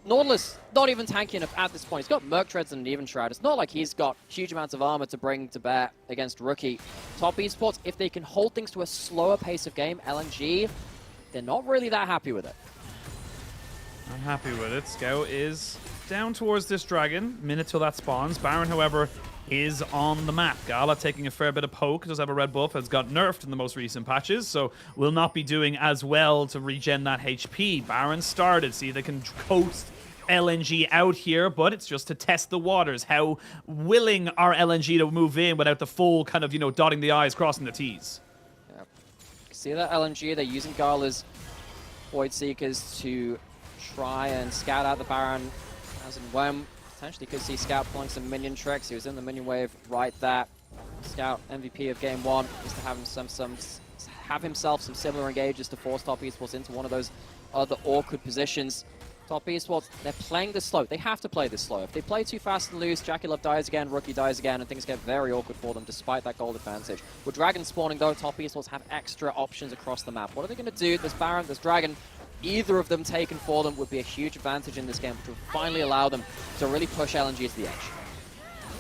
Nautilus, not even tanky enough at this point. He's got Merc Treads and an Even Shroud. It's not like he's got huge amounts of armor to bring to bear against Rookie. Top Esports, if they can hold things to a slower pace of game, LNG, they're not really that happy with it. I'm happy with it. Scout is down towards this dragon. Minute till that spawns. Baron, however, is on the map. Gala taking a fair bit of poke. Does have a red buff. Has got nerfed in the most recent patches, so will not be doing as well to regen that HP. Baron started. See, they can coast LNG out here, but it's just to test the waters. How willing are LNG to move in without the full kind of, you know, dotting the I's, crossing the T's? Yeah. See that LNG? They're using Gala's Void Seekers to try and scout out the Baron as and when. Potentially could see Scout pulling some minion tricks. He was in the minion wave right there. Scout, MVP of game one, is to have himself some similar engages to force Top Esports into one of those other awkward positions. Top Esports, they're playing this slow. They have to play this slow. If they play too fast and loose, Jackie Love dies again, Rookie dies again, and things get very awkward for them despite that gold advantage. With Dragon spawning though, Top Esports have extra options across the map. What are they going to do? There's Baron, there's Dragon. Either of them taken for them would be a huge advantage in this game, which would finally allow them to really push LNG to the edge.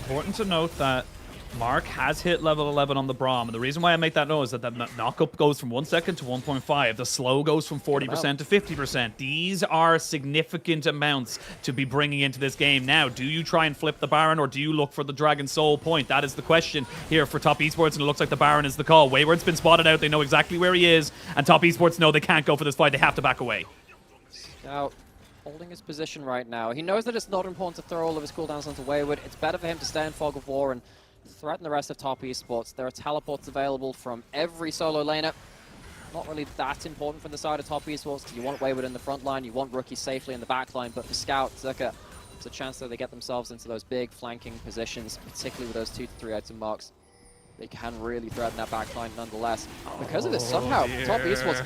Important to note that Mark has hit level 11 on the Braum, and the reason why I make that note is that the knockup goes from 1 second to 1.5. The slow goes from 40% to 50%. These are significant amounts to be bringing into this game. Now, do you try and flip the Baron, or do you look for the Dragon Soul point? That is the question here for Top Esports, and it looks like the Baron is the call. Wayward's been spotted out. They know exactly where he is, and Top Esports know they can't go for this fight. They have to back away. Now, holding his position right now. He knows that it's not important to throw all of his cooldowns onto Wayward. It's better for him to stay in Fog of War and threaten the rest of Top Esports. There are teleports available from every solo laner. Not really that important from the side of Top Esports. You want Wayward in the front line, you want Rookie safely in the back line, but for Scout, Zerka, it's a chance that they get themselves into those big flanking positions, particularly with those 2 to 3 item marks. They can really threaten that back line nonetheless. Because of this, somehow, Top Esports...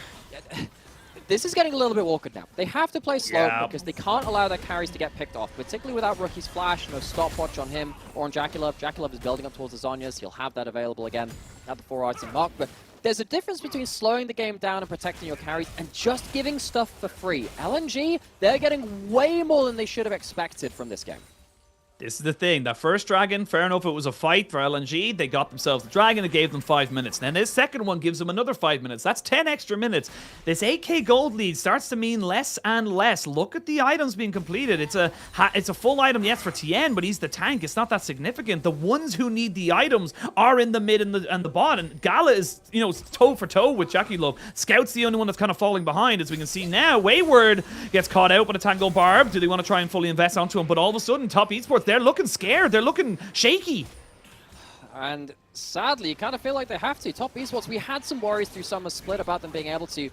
This is getting a little bit awkward now. They have to play slow because they can't allow their carries to get picked off, particularly without Rookie's flash, no stopwatch on him or on Jackie Love. Jackie Love is building up towards the Zhonya's. He'll have that available again at the 4 item mark, but there's a difference between slowing the game down and protecting your carries and just giving stuff for free. LNG, they're getting way more than they should have expected from this game. This is the thing. That first dragon, fair enough, it was a fight for LNG. They got themselves the dragon. It gave them 5 minutes. Then this second one gives them another 5 minutes. That's 10 extra minutes. This 8k gold lead starts to mean less and less. Look at the items being completed. It's a full item, yes, for Tien, but he's the tank. It's not that significant. The ones who need the items are in the mid and the bot. And Gala is, you know, toe for toe with Jackie Love. Scout's the only one that's kind of falling behind, as we can see now. Wayward gets caught out by a Tangle Barb. Do they want to try and fully invest onto him? But all of a sudden, Top Esports, they're looking scared. They're looking shaky. And sadly, you kind of feel like they have to. Top Esports, we had some worries through Summer Split about them being able to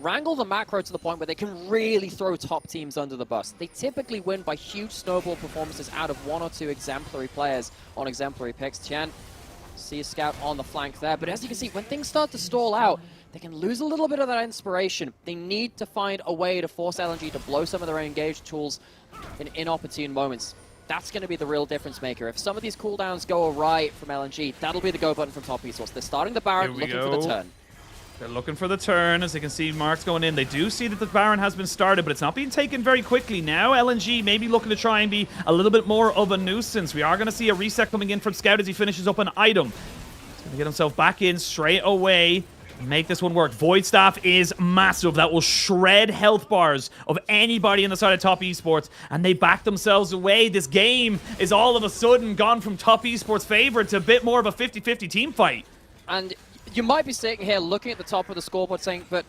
wrangle the macro to the point where they can really throw top teams under the bus. They typically win by huge snowball performances out of 1 or 2 exemplary players on exemplary picks. Tian, see a Scout on the flank there, but as you can see, when things start to stall out, they can lose a little bit of that inspiration. They need to find a way to force LNG to blow some of their engaged tools in inopportune moments. That's going to be the real difference maker. If some of these cooldowns go awry from LNG, that'll be the go button from Top Esports. They're starting the Baron, looking for the turn. They're looking for the turn. As you can see, Mark's going in. They do see that the Baron has been started, but it's not being taken very quickly. Now LNG maybe looking to try and be a little bit more of a nuisance. We are going to see a reset coming in from Scout as he finishes up an item. He's going to get himself back in straight away. Make this one work. Void Staff is massive. That will shred health bars of anybody on the side of Top Esports, and they back themselves away. This game is all of a sudden gone from Top Esports' favor to a bit more of a 50-50 team fight. And you might be sitting here looking at the top of the scoreboard saying, but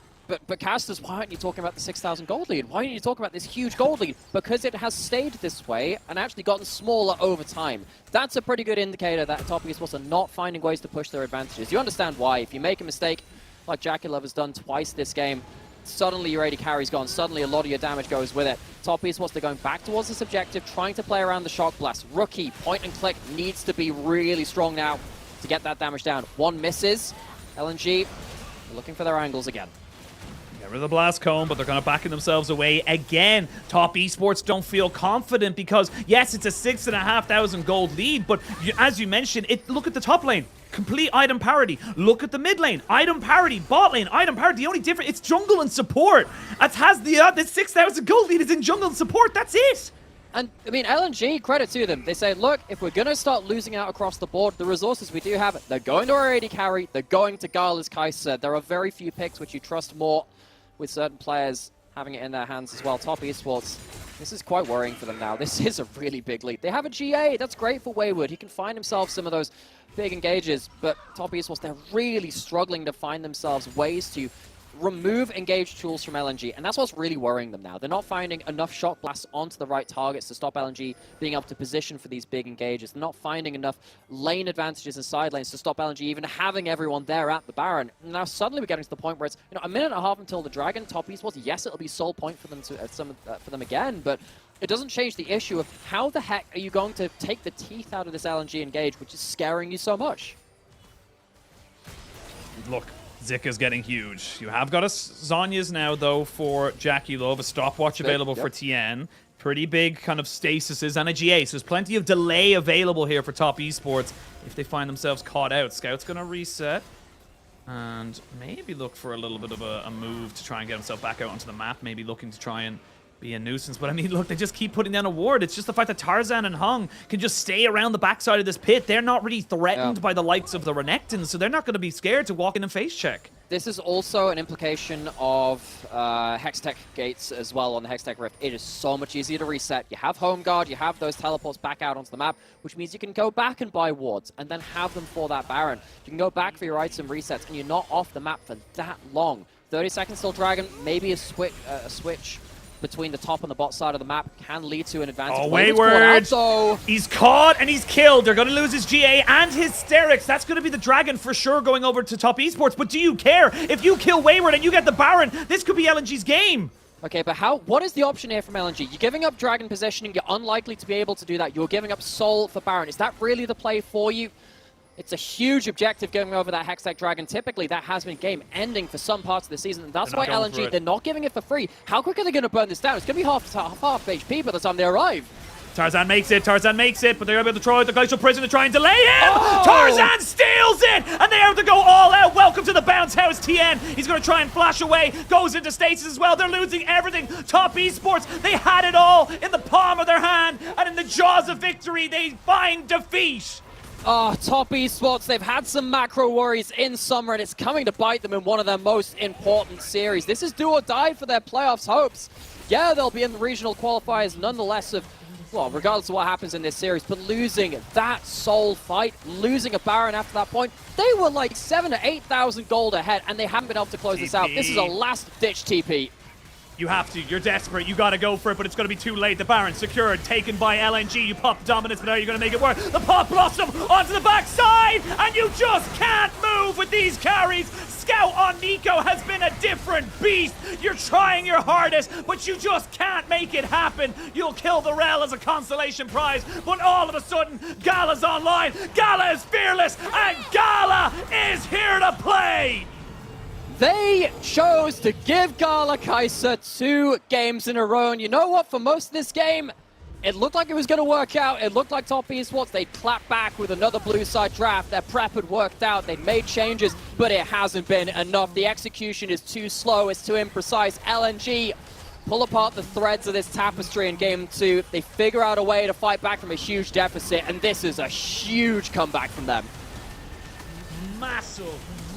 Casters, why aren't you talking about the 6,000 gold lead? Why aren't you talking about this huge gold lead? Because it has stayed this way and actually gotten smaller over time. That's a pretty good indicator that Top Esports are not finding ways to push their advantages. You understand why. If you make a mistake, like Jackie Love has done twice this game, suddenly your AD carry's gone. Suddenly a lot of your damage goes with it. Top Esports, they're going back towards this objective, trying to play around the Shock Blast. Rookie, point and click, needs to be really strong now to get that damage down. One misses. LNG looking for their angles again. Get rid of the blast cone, but they're kind of backing themselves away again. Top Esports don't feel confident because, yes, it's a 6,500 gold lead, but as you mentioned, look at the top lane. Complete item parity. Look at the mid lane. Item parity. Bot lane. Item parity. The only difference, it's jungle and support. It has the 6,000 gold lead is in jungle and support. That's it. And, I mean, LNG, credit to them. They say, look, if we're going to start losing out across the board, the resources we do have, they're going to our AD carry, they're going to Gala, as Kai said. There are very few picks which you trust more with certain players having it in their hands as well. Top Esports, this is quite worrying for them now. This is a really big lead. They have a GA. That's great for Wayward. He can find himself some of those big engages, but Top Esports, they're really struggling to find themselves ways to remove engaged tools from LNG, and that's what's really worrying them now. They're not finding enough shot blasts onto the right targets to stop LNG being able to position for these big engages. They're not finding enough lane advantages and side lanes to stop LNG even having everyone there at the Baron. Now suddenly we're getting to the point where it's a minute and a half until the Dragon. Top Esports, yes, it'll be sole point for them to for them again, but it doesn't change the issue of how the heck are you going to take the teeth out of this LNG engage, which is scaring you so much. Look, Zika's getting huge. You have got a Zhonya's now, though, for Jackie Love. A stopwatch available for TN. Pretty big kind of stasises and a GA. So there's plenty of delay available here for Top Esports if they find themselves caught out. Scout's going to reset and maybe look for a little bit of a move to try and get himself back out onto the map. Maybe looking to try and be a nuisance. But I mean, look, they just keep putting down a ward. It's just the fact that Tarzan and Hung can just stay around the backside of this pit. They're not really threatened by the likes of the Renekton, so they're not going to be scared to walk in and face check. This is also an implication of Hextech gates as well on the Hextech Rift. It is so much easier to reset. You have Home Guard, you have those teleports back out onto the map, which means you can go back and buy wards and then have them for that Baron. You can go back for your item resets and you're not off the map for that long. 30 seconds till Dragon, maybe a switch between the top and the bot side of the map can lead to an advantage. Oh, Wayward! He's caught and he's killed. They're going to lose his GA and his Hysterics. That's going to be the Dragon for sure going over to Top Esports. But do you care? If you kill Wayward and you get the Baron, this could be LNG's game. Okay, but what is the option here from LNG? You're giving up Dragon positioning. You're unlikely to be able to do that. You're giving up Soul for Baron. Is that really the play for you? It's a huge objective going over that Hextech Dragon. Typically, that has been game-ending for some parts of the season, and that's why LNG, they're not giving it for free. How quick are they going to burn this down? It's going to be half HP by the time they arrive. Tarzan makes it, but they're going to be able to throw out the Glacial Prison to try and delay him! Tarzan steals it! And they have to go all out! Welcome to the Bounce House, TN! He's going to try and flash away, goes into stasis as well. They're losing everything. Top Esports, they had it all in the palm of their hand, and in the jaws of victory, they find defeat! Oh, Top Esports, they've had some macro worries in summer, and it's coming to bite them in one of their most important series. This is do or die for their playoffs hopes. Yeah, they'll be in the regional qualifiers nonetheless well, regardless of what happens in this series, but losing that Soul fight, losing a Baron after that point, they were like 7,000 to 8,000 gold ahead, and they haven't been able to close this out. This is a last-ditch TP. You have to. You're desperate. You gotta go for it, but it's gonna be too late. The Baron secured, taken by LNG. You pop Dominance, but now you're gonna make it work. The Pop Blossom onto the backside, and you just can't move with these carries. Scout on Nico has been a different beast. You're trying your hardest, but you just can't make it happen. You'll kill the Rel as a consolation prize, but all of a sudden, Gala's online. Gala is fearless, and Gala is here to play. They chose to give Gala Kaiser 2 games in a row, and you know what? For most of this game, it looked like it was going to work out. It looked like Top Esports, they'd clap back with another blue side draft. Their prep had worked out. They'd made changes, but it hasn't been enough. The execution is too slow. It's too imprecise. LNG pull apart the threads of this tapestry in Game 2. They figure out a way to fight back from a huge deficit, and this is a huge comeback from them.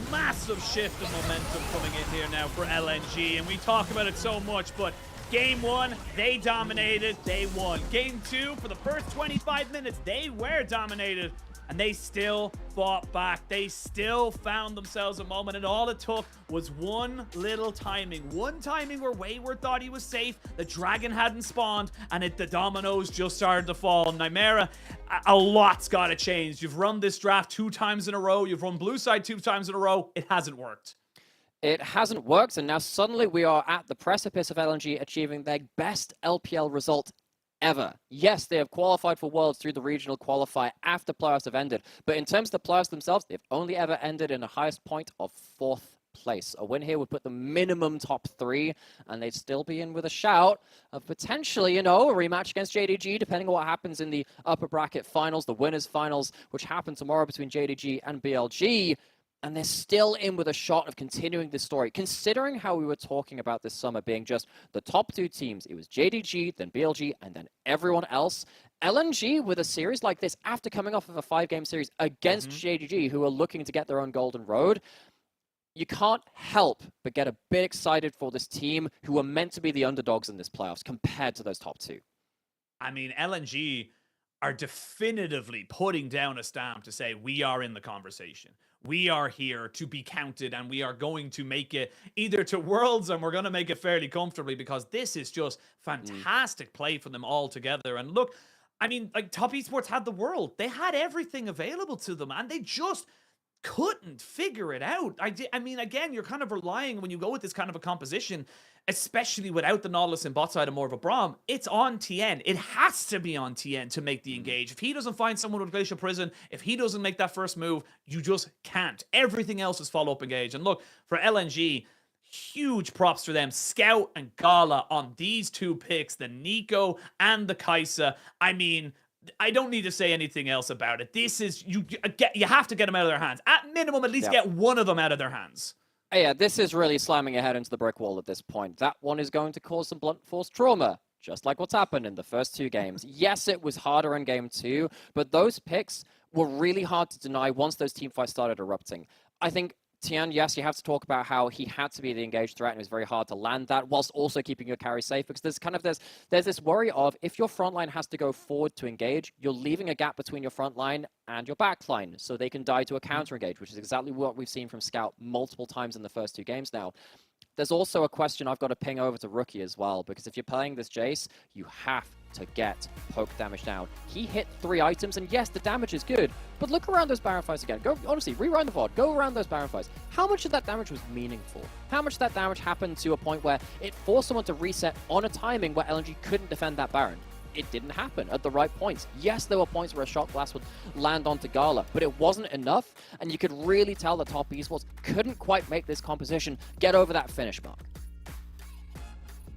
Massive shift of momentum coming in here now for LNG, and we talk about it so much, but Game 1, they dominated, they won. Game 2, for the first 25 minutes, they were dominated, and they still fought back. They still found themselves a moment, and all it took was one little timing. One timing where Wayward thought he was safe, the Dragon hadn't spawned, and the dominoes just started to fall. Nymera, a lot's got to change. You've run this draft 2 times in a row. You've run blue side 2 times in a row. It hasn't worked. It hasn't worked, and now suddenly we are at the precipice of LNG achieving their best LPL result ever. Yes, they have qualified for Worlds through the regional qualifier after playoffs have ended, but in terms of the playoffs themselves, they've only ever ended in the highest point of 4th place. A win here would put the minimum top 3, and they'd still be in with a shout of potentially, you know, a rematch against JDG, depending on what happens in the upper bracket finals, the winners finals, which happen tomorrow between JDG and BLG. And they're still in with a shot of continuing this story. Considering how we were talking about this summer being just the top 2 teams, it was JDG, then BLG, and then everyone else. LNG with a series like this, after coming off of a 5-game series against JDG, who are looking to get their own golden road, you can't help but get a bit excited for this team who are meant to be the underdogs in this playoffs compared to those top 2. I mean, LNG are definitively putting down a stamp to say we are in the conversation. We are here to be counted, and we are going to make it either to Worlds, and we're going to make it fairly comfortably, because this is just fantastic play for them all together. And look, I mean, like, Top Esports had the world. They had everything available to them, and they just couldn't figure it out. I mean, again, you're kind of relying, when you go with this kind of a composition, especially without the Nautilus and bot side and more of a Braum, it's on TN. It has to be on TN to make the engage. If he doesn't find someone with Glacial Prison, if he doesn't make that first move, you just can't. Everything else is follow-up engage. And look, for LNG, huge props for them. Scout and Gala on these 2 picks, the Nico and the Kaisa. I mean, I don't need to say anything else about it. This is, you have to get them out of their hands. At minimum, at least get one of them out of their hands. Yeah, this is really slamming your head into the brick wall at this point. That one is going to cause some blunt force trauma, just like what's happened in the first 2 games. Yes, it was harder in game 2, but those picks were really hard to deny once those team fights started erupting. I think Tian, yes, you have to talk about how he had to be the engaged threat, and it was very hard to land that whilst also keeping your carry safe, because there's this worry of, if your front line has to go forward to engage, you're leaving a gap between your front line and your back line, so they can die to a counter engage, which is exactly what we've seen from Scout multiple times in the first 2 games now. There's also a question I've got to ping over to Rookie as well, because if you're playing this Jace, you have to get poke damage down. He hit 3 items, and yes, the damage is good, but look around those Baron fights again. Go, honestly, rewind the VOD, go around those Baron fights. How much of that damage was meaningful? How much of that damage happened to a point where it forced someone to reset on a timing where LNG couldn't defend that Baron? It didn't happen at the right points. Yes, there were points where a shot blast would land onto Gala, but it wasn't enough, and you could really tell the Top Esports couldn't quite make this composition get over that finish mark.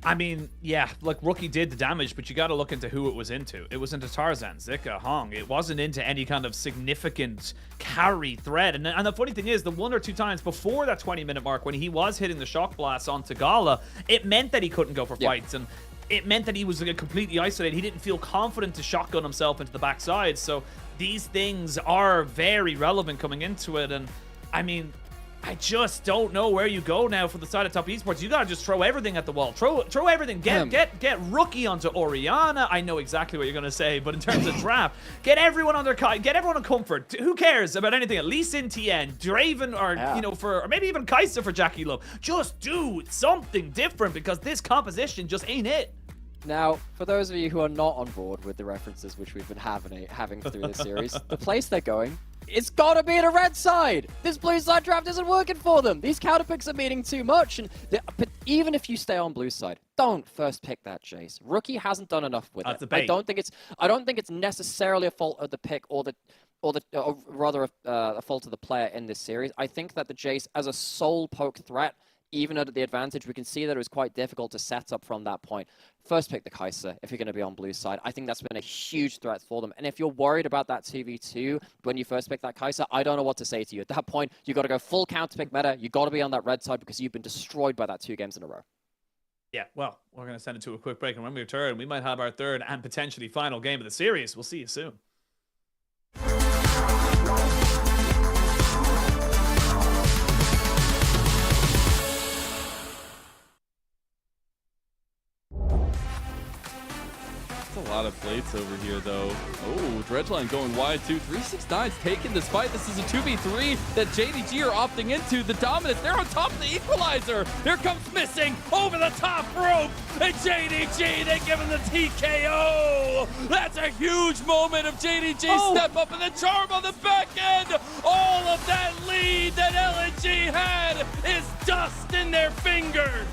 I mean, yeah, like, Rookie did the damage, but you got to look into who it was into. It was into Tarzan, Zika, Hong. It wasn't into any kind of significant carry threat. And the funny thing is, the 1 or 2 times before that 20-minute mark, when he was hitting the shock blast onto Gala, it meant that he couldn't go for fights. And it meant that he was completely isolated. He didn't feel confident to shotgun himself into the backside. So these things are very relevant coming into it. And I mean, I just don't know where you go now for the side of Top Esports. You gotta just throw everything at the wall. Throw everything. Get Rookie onto Orianna. I know exactly what you're gonna say, but in terms of draft, get everyone on comfort. Who cares about anything? At least in TN, Draven, or or maybe even Kaisa for Jackie Love. Just do something different, because this composition just ain't it. Now, for those of you who are not on board with the references which we've been having through this series, the place they're going, it's gotta be the red side! This blue side draft isn't working for them! These counter picks are meaning too much, and but even if you stay on blue side, don't first pick that Jace. Rookie hasn't done enough with it. I don't think it's necessarily a fault of the pick or rather a fault of the player in this series. I think that the Jace, as a sole poke threat, even at the advantage, we can see that it was quite difficult to set up from that point. First pick the Kai'Sa if you're going to be on blue side. I think that's been a huge threat for them. And if you're worried about that 2v2 when you first pick that Kai'Sa, I don't know what to say to you. At that point, you got to go full counter pick meta. You got to be on that red side because you've been destroyed by that 2 games in a row. Yeah, well, we're going to send it to a quick break, and when we return, we might have our 3rd and potentially final game of the series. We'll see you soon. A lot of plates over here, though. Oh, Dredgeline going wide, too. 369's taking this fight. This is a 2v3 that JDG are opting into. The dominance, they're on top of the equalizer. Here comes Missing over the top rope. And JDG, they give him the TKO. That's a huge moment of JDG step up and the charm on the back end. All of that lead that LNG had is dust in their fingers.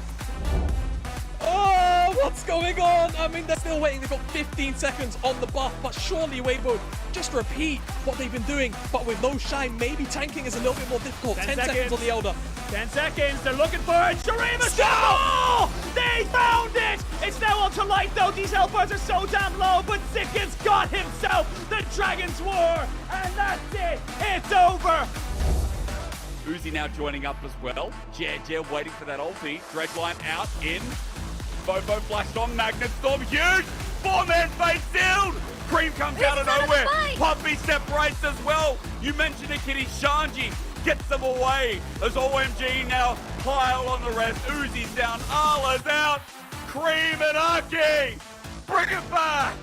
Oh, what's going on? I mean, they're still waiting. They've got 15 seconds on the buff, but surely Weibo just repeat what they've been doing, but with no shine. Maybe tanking is a little bit more difficult. 10 seconds on the Elder. 10 seconds, they're looking for it. Shurima Stop! They found it! It's now ultra light though. These health bars are so damn low, but Zicken's got himself the Dragon's War, and that's it. It's over. Uzi now joining up as well. Jer waiting for that ulti. Dredgeline out in. Bobo flashed on. Magnet Storm huge. 4-man face sealed. Cream comes out of nowhere. Puppy separates as well. You mentioned it, Kitty. Shanji gets them away. As OMG now pile on the rest. Uzi's down. Arla's out. Cream and Aki. Bring it back.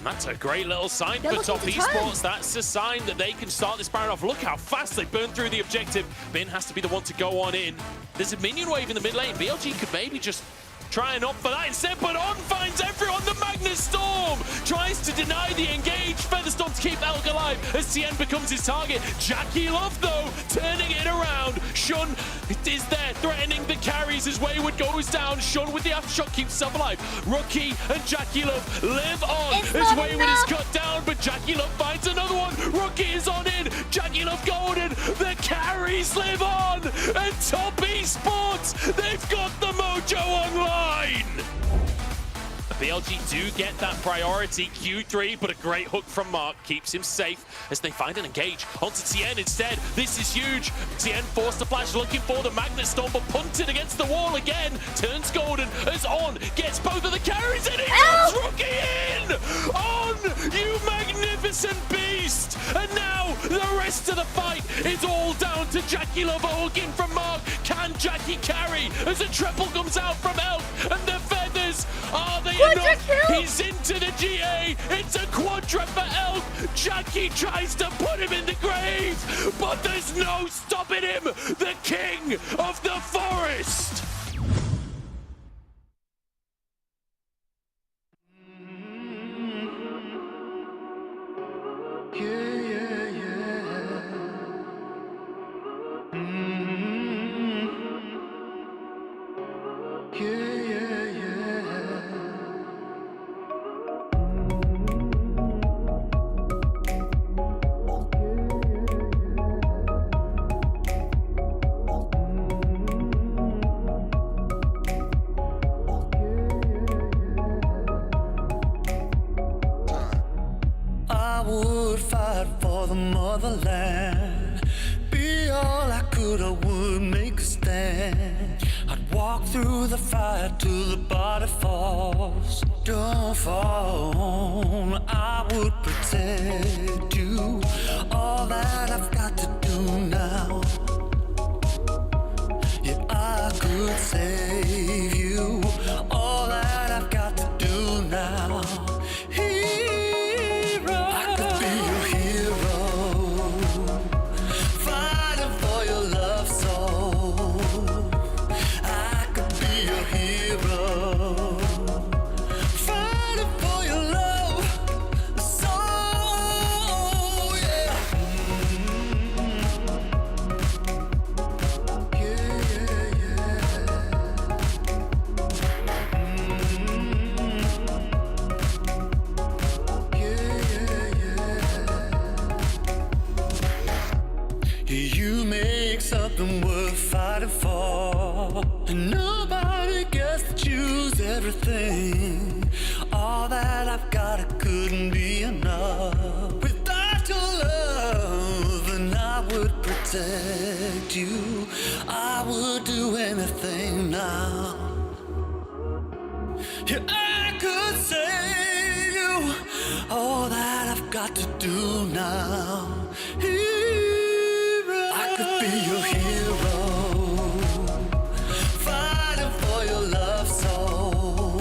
That's a great little sign for Top Esports. That's a sign that they can start this round off. Look how fast they burn through the objective. Bin has to be the one to go on in. There's a minion wave in the mid lane. BLG could maybe just try and opt for that instead, but On finds everyone. The Magnus Storm tries to deny the engage. Featherstorm to keep Elk alive as Tien becomes his target. Jackie Love, though, turning it around. Shun is there, threatening the carries as Wayward goes down. Shun with the aftershock keeps himself alive. Rookie and Jackie Love live on as Wayward is cut down, but Jackie Love finds another one. Rookie is on in. Jackie Love going in. The carries live on. And Top Esports, they've got the mojo online. BLG do get that priority Q3, but a great hook from Mark keeps him safe as they find an engage onto Tien instead. This is huge. Tien forced the flash, looking for the Magnet Storm, but punted against the wall again. Turns golden as On gets both of the carries in. He gets Rookie in! On, you magnificent beast! And now the rest of the fight is all down to Jackie Love. A hook in from Mark. Can Jackie carry as a triple comes out from Elk? And the feathers, are they enough? He's into the GA. It's a quadra for Elk. Jackie tries to put him in the grave, but there's no stopping him. The king of the forest. I would fight for the motherland. Be all I could, I would make a stand. I'd walk through the fire till the body falls. Don't fall, I would protect you. All that I've got to do now. Yeah, I could save you. All that I've got to do now. You make something worth fighting for, and nobody gets to choose everything. All that I've got, it couldn't be enough. Without your love, and I would protect you. I would do anything now. Yeah, I could save you. All that I've got to do now. I could be your hero, fighting for your love soul.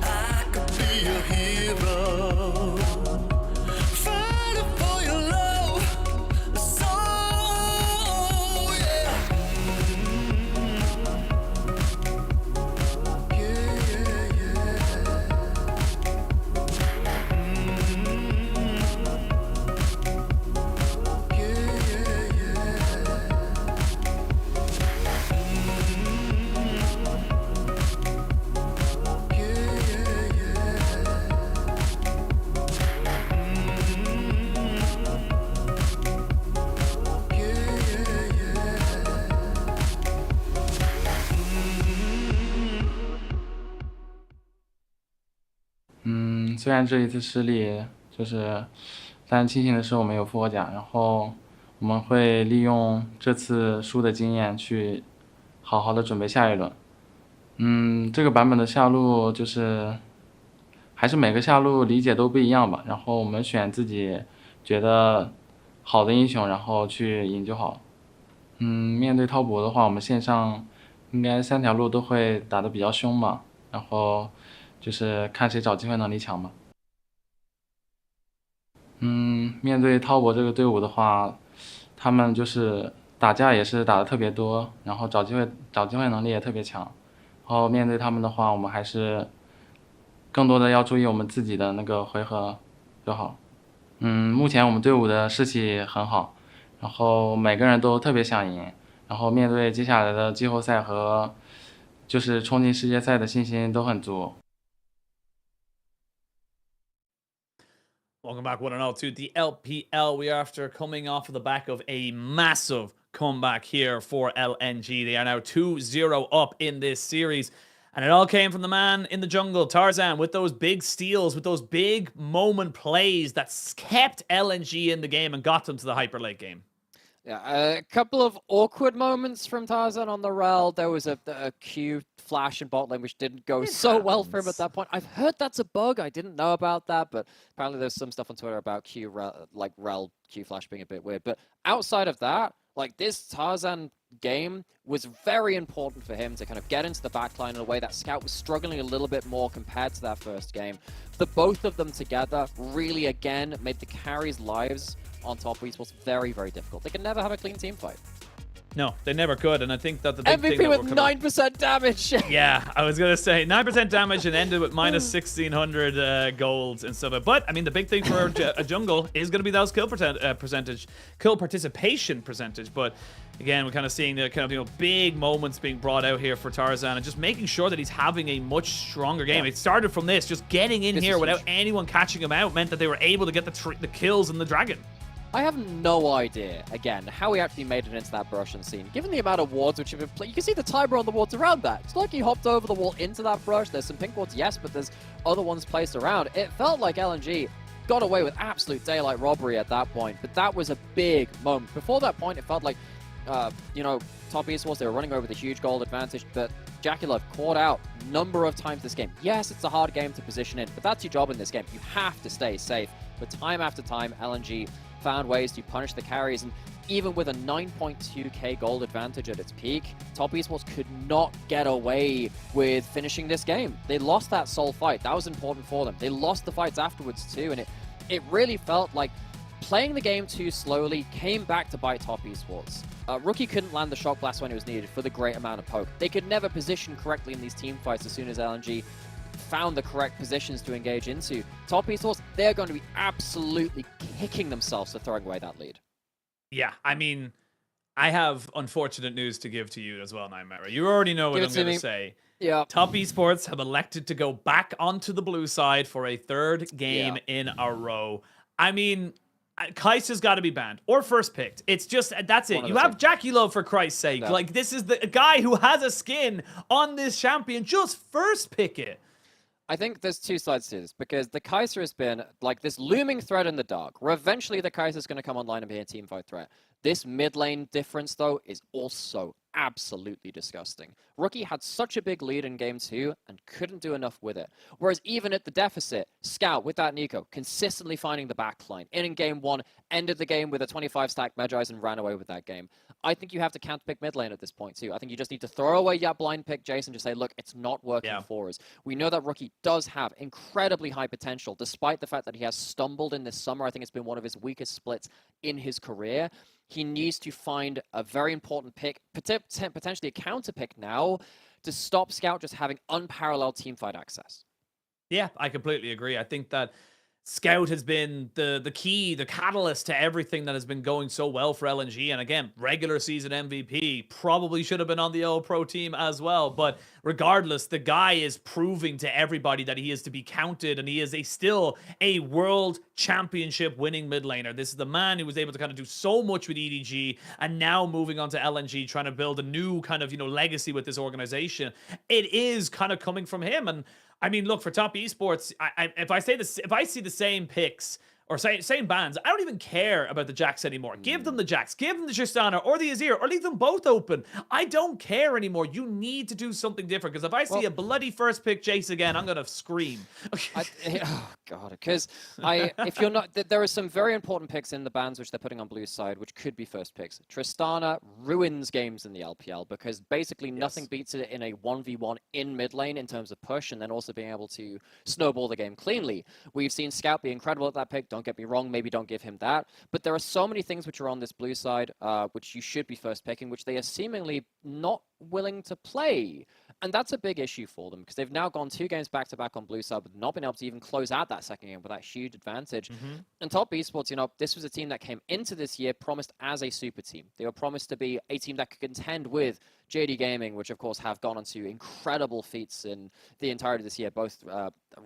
I could be your hero, fighting for your love soul. Yeah. 虽然这一次失利但是庆幸的是我们有复活甲，然后我们会利用这次输的经验去好好的准备下一轮。这个版本的下路还是每个下路理解都不一样吧，然后我们选自己觉得好的英雄，然后去赢就好了。面对滔博的话，我们线上应该3条路都会打得比较凶嘛，然后看谁找机会能力强吧。面对滔博这个队伍的话，他们打架也是打得特别多，然后找机会能力也特别强。然后面对他们的话，我们还是更多的要注意我们自己的那个回合就好。目前我们队伍的士气很好，然后每个人都特别想赢，然后面对接下来的季后赛和冲进世界赛的信心都很足。Welcome back, 1-0 to the LPL. We are after coming off of the back of a massive comeback here for LNG. They are now 2-0 up in this series. And it all came from the man in the jungle, Tarzan, with those big steals, with those big moment plays that kept LNG in the game and got them to the hyper late game. Yeah, a couple of awkward moments from Tarzan on the rel. There was a Q flash in bot lane which didn't go well for him at that point. I've heard that's a bug. I didn't know about that, but apparently there's some stuff on Twitter about rel Q flash being a bit weird. But outside of that, this Tarzan game was very important for him to kind of get into the backline in a way that Scout was struggling a little bit more compared to that first game. The both of them together really, again, made the carries' lives on top of esports very, very difficult. They can never have a clean team fight. No, they never could, and I think that the big MVP thing with 9% damage. Yeah, I was gonna say 9% damage and ended with minus 1,600 gold and stuff. But I mean, the big thing for a jungle is gonna be those kill participation percentage. But again, we're kind of seeing the kind of big moments being brought out here for Tarzan and just making sure that he's having a much stronger game. It started from this, just getting in here without anyone catching him out meant that they were able to get the kills in the dragon. I have no idea, again, how he actually made it into that brush scene. Given the amount of wards which have been played, you can see the timer on the wards around that. It's like he hopped over the wall into that brush. There's some pink wards, yes, but there's other ones placed around. It felt like LNG got away with absolute daylight robbery at that point, but that was a big moment. Before that point, it felt like, top esports, they were running over the huge gold advantage, but Jackie caught out a number of times this game. Yes, it's a hard game to position in, but that's your job in this game. You have to stay safe. But time after time, LNG found ways to punish the carries, and even with a 9.2k gold advantage at its peak, Top Esports could not get away with finishing this game. They lost that soul fight. That was important for them. They lost the fights afterwards too, and it really felt like playing the game too slowly came back to bite Top Esports. Rookie couldn't land the shock blast when it was needed for the great amount of poke. They could never position correctly in these team fights as soon as LNG found the correct positions to engage into. Top Esports, they're going to be absolutely kicking themselves for throwing away that lead. Yeah, I mean, I have unfortunate news to give to you as well, Nightmare. You already know what I'm going to say. Yeah. Top Esports have elected to go back onto the blue side for a third game in a row. I mean, Kai'Sa's got to be banned or first picked. It's just, that's it. You have Jackie Love, for Christ's sake. No. Like, this is the guy who has a skin on this champion. Just first pick it. I think there's two sides to this, because the Kai'Sa has been like this looming threat in the dark, where eventually the Kai'Sa is going to come online and be a teamfight threat. This mid lane difference, though, is also absolutely disgusting. Rookie had such a big lead in game 2 and couldn't do enough with it. Whereas even at the deficit, Scout with that Nico consistently finding the backline. In game 1, ended the game with a 25 stack Magi's and ran away with that game. I think you have to counterpick mid lane at this point too. I think you just need to throw away your blind pick Jason, just say, look, it's not working for us. We know that Rookie does have incredibly high potential, despite the fact that he has stumbled in this summer. I think it's been one of his weakest splits in his career. He needs to find a very important pick, potentially a counter pick now, to stop Scout just having unparalleled teamfight access. Yeah, I completely agree. I think that Scout has been the key, the catalyst to everything that has been going so well for LNG. And again, regular season MVP, probably should have been on the All-Pro team as well. But regardless, the guy is proving to everybody that he is to be counted, and he is still a world championship winning mid laner. This is the man who was able to kind of do so much with EDG, and now moving on to LNG, trying to build a new kind of, legacy with this organization. It is kind of coming from him. And I mean, look, for top esports, if I see the same picks or same bans, I don't even care about the Jax anymore. Give them the Jax, give them the Tristana or the Azir, or leave them both open. I don't care anymore. You need to do something different, because if I see a bloody first pick Jace again, I'm gonna scream. Oh god, because if you're not, there are some very important picks in the bans which they're putting on blue side, which could be first picks. Tristana ruins games in the LPL because basically nothing beats it in a 1v1 in mid lane in terms of push, and then also being able to snowball the game cleanly. We've seen Scout be incredible at that pick. Don't get me wrong, maybe don't give him that. But there are so many things which are on this blue side, which you should be first picking, which they are seemingly not willing to play. And that's a big issue for them, because they've now gone 2 games back-to-back on blue side, but not been able to even close out that second game with that huge advantage. And top esports, you know, this was a team that came into this year promised as a super team. They were promised to be a team that could contend with JD Gaming, which of course have gone on to incredible feats in the entirety of this year, both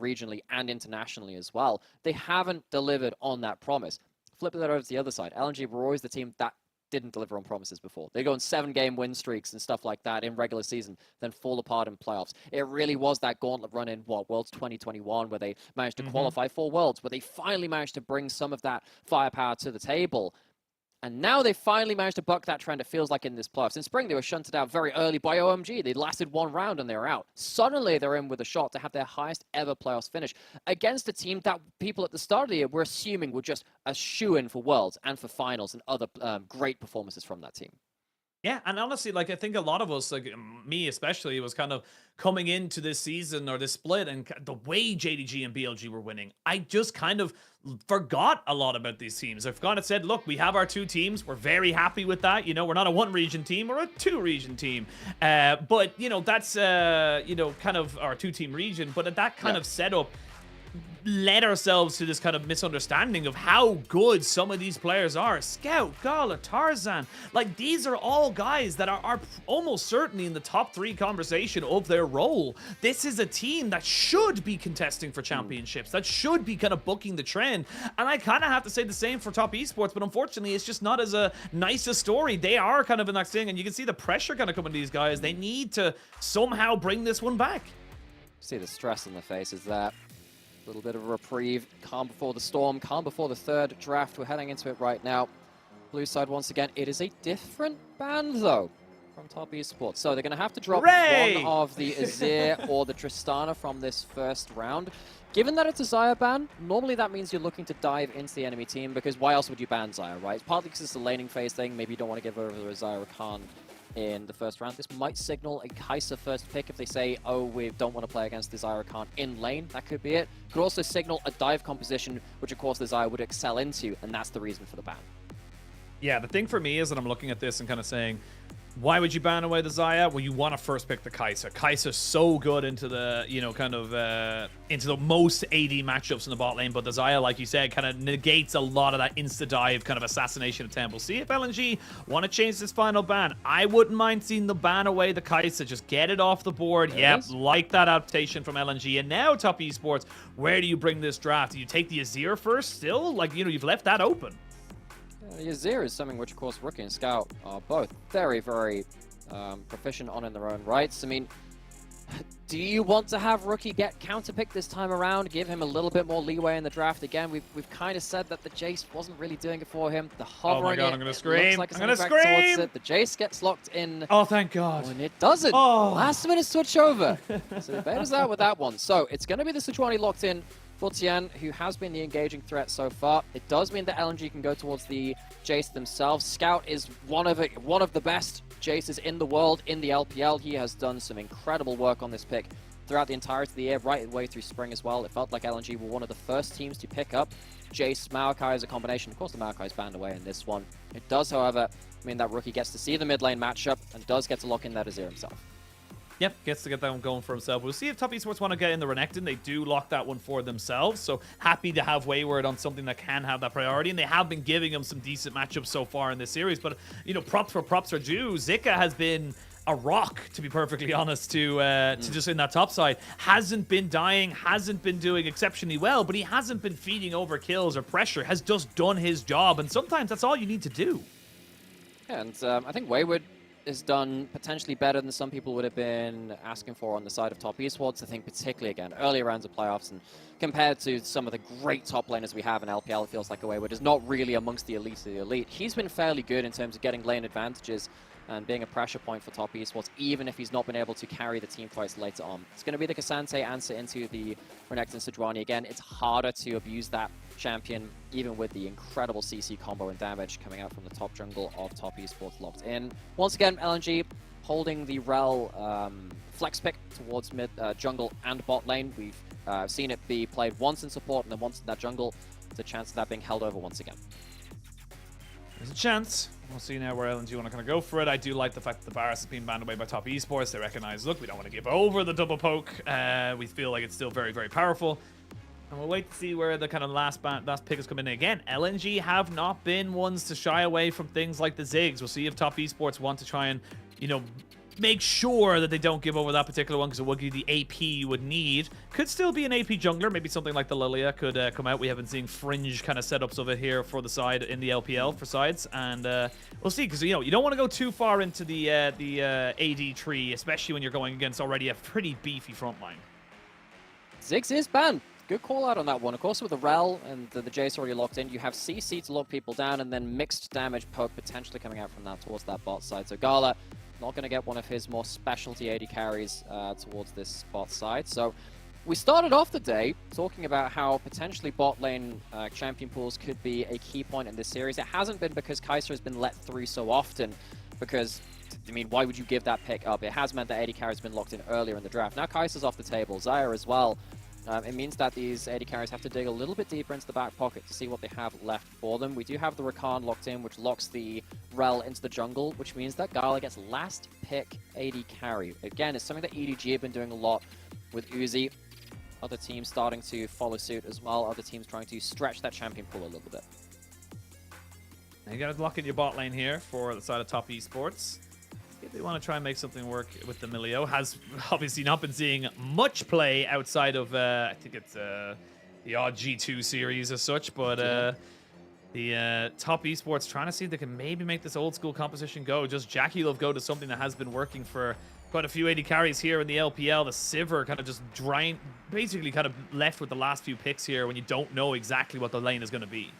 regionally and internationally as well. They haven't delivered on that promise. Flip that over to the other side. LNG were always the team that didn't deliver on promises before. They go on 7-game win streaks and stuff like that in regular season, then fall apart in playoffs. It really was that gauntlet run in, Worlds 2021, where they managed to qualify for Worlds, where they finally managed to bring some of that firepower to the table. And now they finally managed to buck that trend, it feels like, in this playoffs. In spring, they were shunted out very early by OMG. They lasted 1 round and they were out. Suddenly, they're in with a shot to have their highest ever playoffs finish against a team that people at the start of the year were assuming were just a shoo-in for Worlds and for finals and other great performances from that team. Yeah, and honestly, like, I think a lot of us, like me especially, was kind of coming into this season or this split, and the way JDG and BLG were winning, I just kind of forgot a lot about these teams. I forgot and said, look, we have our 2 teams. We're very happy with that. You know, we're not a 1-region team. We're a 2-region team. But, you know, that's, you know, kind of our 2-team region. But that kind of setup led ourselves to this kind of misunderstanding of how good some of these players are. Scout, Gala, Tarzan, like, these are all guys that are almost certainly in the top 3 conversation of their role. This is a team that should be contesting for championships, that should be kind of booking the trend. And I kind of have to say the same for top esports, but unfortunately it's just not as nice a story. They are kind of in that thing, and you can see the pressure kind of coming to these guys. They need to somehow bring this one back. See the stress in the faces there. A little bit of a reprieve. Calm before the storm. Calm before the 3rd draft. We're heading into it right now. Blue side once again. It is a different band, though, from top esports. So they're going to have to drop one of the Azir or the Tristana from this first round. Given that it's a Xayah ban, normally that means you're looking to dive into the enemy team, because why else would you ban Xayah, right? It's partly because it's a laning phase thing. Maybe you don't want to give over the Xayah Khan in the first round. This might signal a Kai'Sa first pick if they say, oh, we don't want to play against the Xayah Khan in lane. That could be it. Could also signal a dive composition, which of course the Xayah would excel into, and that's the reason for the ban. Yeah, the thing for me is that I'm looking at this and kind of saying, why would you ban away the Xayah? Well, you want to first pick the Kai'Sa. Kai'Sa's so good into the, you know, kind of into the most AD matchups in the bot lane, but the Xayah, like you said, kind of negates a lot of that insta-dive kind of assassination attempt. We'll see if LNG want to change this final ban. I wouldn't mind seeing the ban away the Kai'Sa. Just get it off the board. Yep, like that adaptation from LNG. And now, top esports, where do you bring this draft? Do you take the Azir first still? Like, you know, you've left that open. The Azir is something which, of course, Rookie and Scout are both very, very proficient on in their own rights. I mean, do you want to have Rookie get counterpicked this time around, give him a little bit more leeway in the draft? Again, we've kind of said that the Jace wasn't really doing it for him. The hovering, oh my God, I'm gonna scream! Like I'm gonna scream! The Jace gets locked in. Oh, thank God! And it doesn't. Oh. Last minute switch over. So the beta's out with that one. So it's going to be the Sejuani locked in for Tian, who has been the engaging threat so far. It does mean that LNG can go towards the Jace themselves. Scout is one of the best Jaces in the world in the LPL. He has done some incredible work on this pick throughout the entirety of the year, right away through spring as well. It felt like LNG were one of the first teams to pick up Jace Maokai as a combination. Of course, the Maokai is banned away in this one. It does, however, mean that Rookie gets to see the mid lane matchup and does get to lock in that Azir himself. Yep, gets to get that one going for himself. We'll see if top esports want to get in the Renekton. They do lock that one for themselves, so happy to have Wayward on something that can have that priority, and they have been giving him some decent matchups so far in this series. But, you know, props are due. Zika has been a rock, to be perfectly honest, to just in that top side. Hasn't been dying, hasn't been doing exceptionally well, but he hasn't been feeding over kills or pressure, has just done his job, and sometimes that's all you need to do. Yeah, and I think Wayward has done potentially better than some people would have been asking for on the side of top esports. I think particularly, again, earlier rounds of playoffs, and compared to some of the great top laners we have in LPL, it feels like Wayward is not really amongst the elite of the elite. He's been fairly good in terms of getting lane advantages and being a pressure point for top esports, even if he's not been able to carry the team fights later on. It's going to be the Cassante answer into the Renekton Sejuani. Again, it's harder to abuse that champion, even with the incredible CC combo and damage coming out from the top jungle of top esports locked in. Once again, LNG holding the Rel flex pick towards mid jungle and bot lane. We've seen it be played once in support and then once in that jungle. There's a chance of that being held over once again. There's a chance. We'll see now where LNG want to kind of go for it. I do like the fact that the Barris has been banned away by top esports. They recognize, look, we don't want to give over the double poke. We feel like it's still very, very powerful. And we'll wait to see where the kind of last pick is coming in. Again, LNG have not been ones to shy away from things like the Ziggs. We'll see if top esports want to try and, you know, make sure that they don't give over that particular one, because it will give you the AP you would need. Could still be an AP jungler. Maybe something like the Lilia could come out. We haven't seen fringe kind of setups of it here for the side in the LPL for sides. And we'll see, because, you know, you don't want to go too far into the AD tree, especially when you're going against already a pretty beefy front line. Ziggs is banned. Good call out on that one. Of course, with the Rel and the Jace already locked in, you have CC to lock people down, and then mixed damage poke potentially coming out from that towards that bot side. So Gala not going to get one of his more specialty AD carries towards this bot side. So we started off the day talking about how potentially bot lane champion pools could be a key point in this series. It hasn't been because Kai'Sa has been let through so often, because, I mean, why would you give that pick up? It has meant that AD carry has been locked in earlier in the draft. Now Kai'Sa's off the table, Xayah as well. It means that these AD carries have to dig a little bit deeper into the back pocket to see what they have left for them. We do have the Rakan locked in, which locks the Rel into the jungle, which means that Gala gets last pick AD carry. Again, it's something that EDG have been doing a lot with Uzi. Other teams starting to follow suit as well. Other teams trying to stretch that champion pool a little bit. Now you got to lock in your bot lane here for the side of top esports. If they want to try and make something work with the Milio. Has obviously not been seeing much play outside of, I think it's the odd G2 series as such, but the top esports trying to see if they can maybe make this old school composition go. Just Jackie Love go to something that has been working for quite a few AD carries here in the LPL. The Sivir kind of just basically kind of left with the last few picks here when you don't know exactly what the lane is going to be.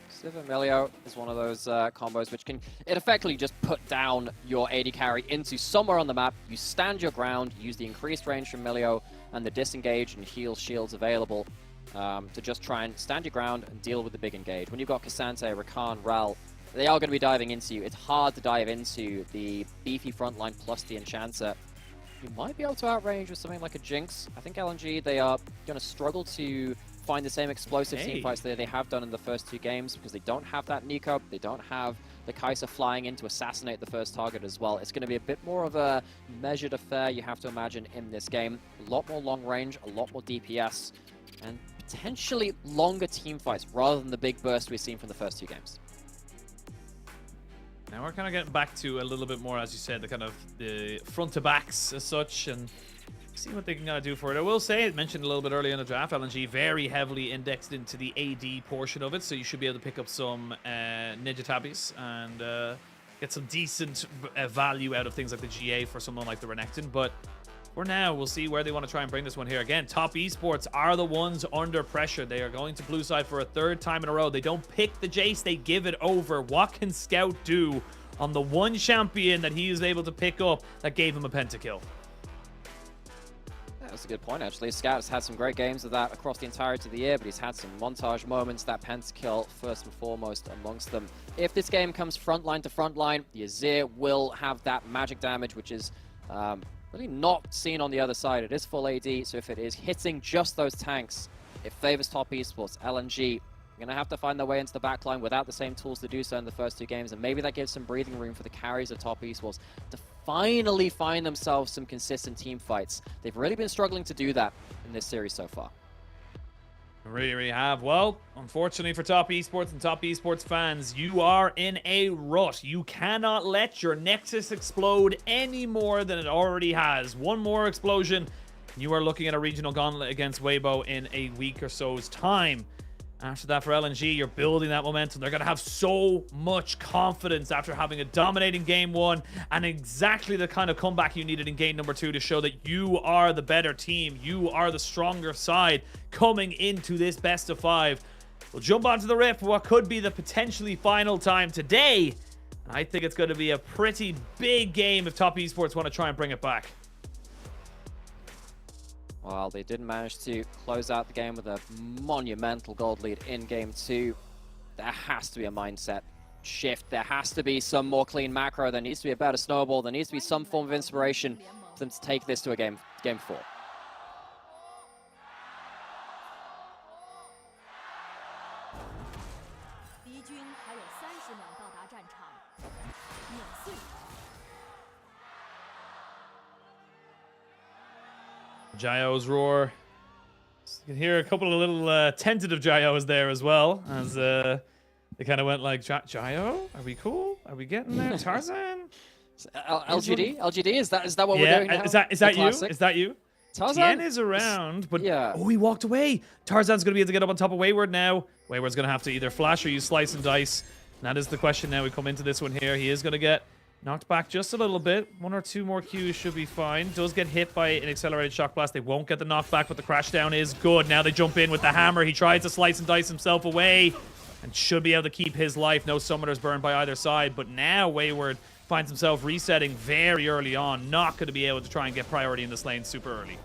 Sivir Milio is one of those combos which can effectively just put down your AD carry into somewhere on the map. You stand your ground, use the increased range from Milio and the disengage and heal shields available to just try and stand your ground and deal with the big engage. When you've got Cassante, Rakan, Rel, they are going to be diving into you. It's hard to dive into the beefy frontline plus the Enchanter. You might be able to outrange with something like a Jinx. I think LNG, they are going to struggle to find the same explosive team fights that they have done in the first two games, because they don't have that Nico, they don't have the Kai'Sa flying in to assassinate the first target as well. It's going to be a bit more of a measured affair, you have to imagine, in this game. A lot more long range, a lot more DPS, and potentially longer team fights rather than the big burst we've seen from the first two games. Now we're kind of getting back to a little bit more, as you said, the kind of the front to backs as such, and see what they can kind of do for it. I will say, I mentioned a little bit earlier in the draft, LNG very heavily indexed into the AD portion of it, so you should be able to pick up some Ninja Tabbies and get some decent value out of things like the GA for someone like the Renekton. But for now, we'll see where they want to try and bring this one here. Again, top esports are the ones under pressure. They are going to blue side for a third time in a row. They don't pick the Jace, they give it over. What can Scout do on the one champion that he is able to pick up that gave him a pentakill? That's a good point, actually. Scout has had some great games of that across the entirety of the year, but he's had some montage moments. That pentakill, first and foremost, amongst them. If this game comes frontline to frontline, the Azir will have that magic damage, which is really not seen on the other side. It is full AD, so if it is hitting just those tanks, it favors top esports. LNG going to have to find their way into the backline without the same tools to do so in the first two games, and maybe that gives some breathing room for the carries of top esports to finally find themselves some consistent team fights. They've really been struggling to do that in this series so far. Really have. Well, unfortunately for top esports and top esports fans, you are in a rut. You cannot let your Nexus explode any more than it already has. One more explosion, you are looking at a regional gauntlet against Weibo in a week or so's time. After that for LNG, you're building that momentum. They're going to have so much confidence after having a dominating game 1 and exactly the kind of comeback you needed in game number 2 to show that you are the better team. You are the stronger side coming into this best of 5. We'll jump onto the riff for what could be the potentially final time today. And I think it's going to be a pretty big game if Top Esports want to try and bring it back. Well, they did manage to close out the game with a monumental gold lead in game 2. There has to be a mindset shift. There has to be some more clean macro. There needs to be a better snowball. There needs to be some form of inspiration for them to take this to a game 4. Jayo's roar. You can hear a couple of little tentative Jayos there as well, as they kind of went like, Jayo, are we cool? Are we getting there? Tarzan? LGD, is that what we're doing now? Is that you? Is that you? Tarzan Tien is around, but oh, he walked away. Tarzan's going to be able to get up on top of Wayward now. Wayward's going to have to either flash or use slice and dice. And that is the question now. We come into this one here. He is going to get knocked back just a little bit. 1 or 2 more Qs should be fine. Does get hit by an accelerated shock blast. They won't get the knockback, but the crash down is good. Now they jump in with the hammer. He tries to slice and dice himself away and should be able to keep his life. No summoners burned by either side, but now Wayward finds himself resetting very early on. Not going to be able to try and get priority in this lane super early.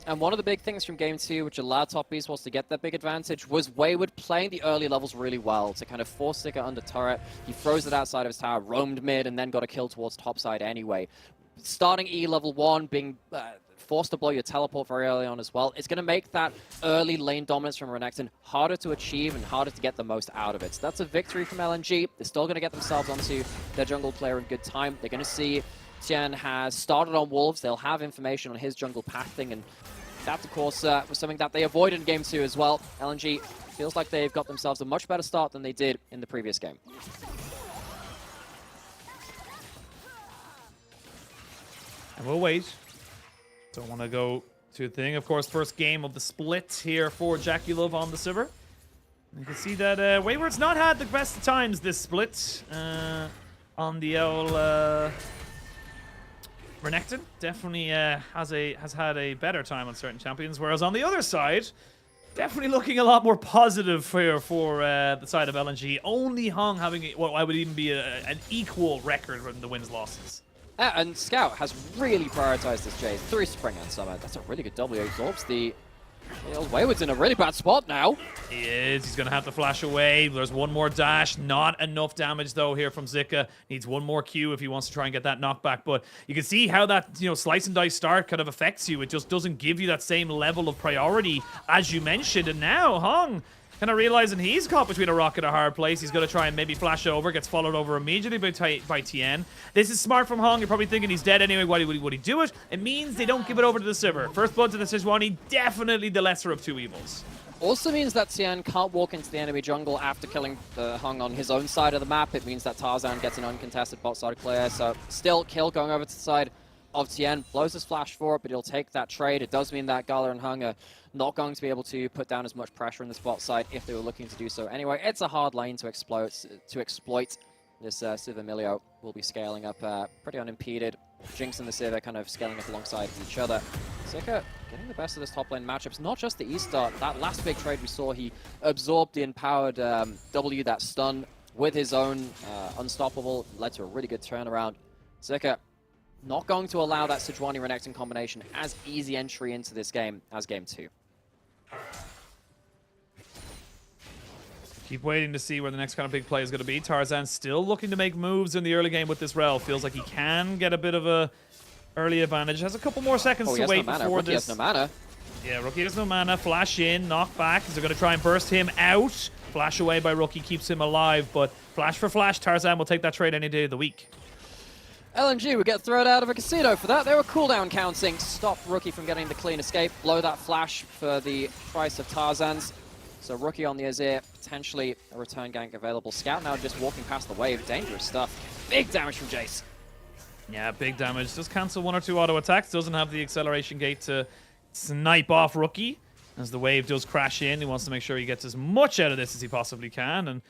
And one of the big things from game 2, which allowed Top Esports to get that big advantage, was Wayward playing the early levels really well to kind of force Sticker under turret. He froze it outside of his tower, roamed mid, and then got a kill towards top side anyway. Starting E level 1, being forced to blow your teleport very early on as well, it's going to make that early lane dominance from Renekton harder to achieve and harder to get the most out of it. So that's a victory from LNG. They're still going to get themselves onto their jungle player in good time. They're going to see Tien has started on Wolves. They'll have information on his jungle pathing, and that, of course, was something that they avoided in game 2 as well. LNG feels like they've got themselves a much better start than they did in the previous game. And we'll wait. Don't want to go to a thing. Of course, first game of the split here for Jackie Love on the Sivir. You can see that Wayward's not had the best of times this split on the old Renekton. Definitely has had a better time on certain champions, whereas on the other side, definitely looking a lot more positive for the side of LNG. Only Hung having what I would even be an equal record in the wins-losses. And Scout has really prioritized this Jace through Spring and Summer. That's a really good W. Absorbs the Wayward's in a really bad spot now. He is. He's going to have to flash away. There's one more dash. Not enough damage, though, here from Zika. Needs one more Q if he wants to try and get that knockback. But you can see how that, slice and dice start kind of affects you. It just doesn't give you that same level of priority as you mentioned. And now Hung kind of realizing he's caught between a rock and a hard place. He's going to try and maybe flash over. Gets followed over immediately by Tien. This is smart from Hung. You're probably thinking he's dead anyway. Why would he do it? It means they don't give it over to the Sivir. First blood to the Sejuani. Definitely the lesser of two evils. Also means that Tien can't walk into the enemy jungle after killing the Hung on his own side of the map. It means that Tarzan gets an uncontested bot side clear. So still kill going over to the side of Tien. Blows his flash for it, but he'll take that trade. It does mean that Gala and Hung are not going to be able to put down as much pressure in the bot side if they were looking to do so anyway. It's a hard lane to exploit. This Sivir Milio will be scaling up pretty unimpeded. Jinx and the Sivir kind of scaling up alongside each other. Zika getting the best of this top lane matchups. Not just the E-start. That last big trade we saw, he absorbed the empowered W, that stun, with his own unstoppable. Led to a really good turnaround. Zika not going to allow that Sejuani Renekton combination as easy entry into this game as game 2. Keep waiting to see where the next kind of big play is going to be. Tarzan still looking to make moves in the early game with this Rel. Feels like he can get a bit of a early advantage. Has a couple more seconds to wait before Rookie this. Has no mana. Yeah, Rookie has no mana. Flash in, knock back. They're going to try and burst him out. Flash away by Rookie keeps him alive, but flash for flash, Tarzan will take that trade any day of the week. LNG would get thrown out of a casino for that. They were cooldown counting. Stop Rookie from getting the clean escape. Blow that flash for the price of Tarzan's. So Rookie on the Azir, potentially a return gank available. Scout now just walking past the wave. Dangerous stuff. Big damage from Jace. Yeah, big damage. Does cancel 1 or 2 auto attacks. Doesn't have the acceleration gate to snipe off Rookie. As the wave does crash in, he wants to make sure he gets as much out of this as he possibly can. And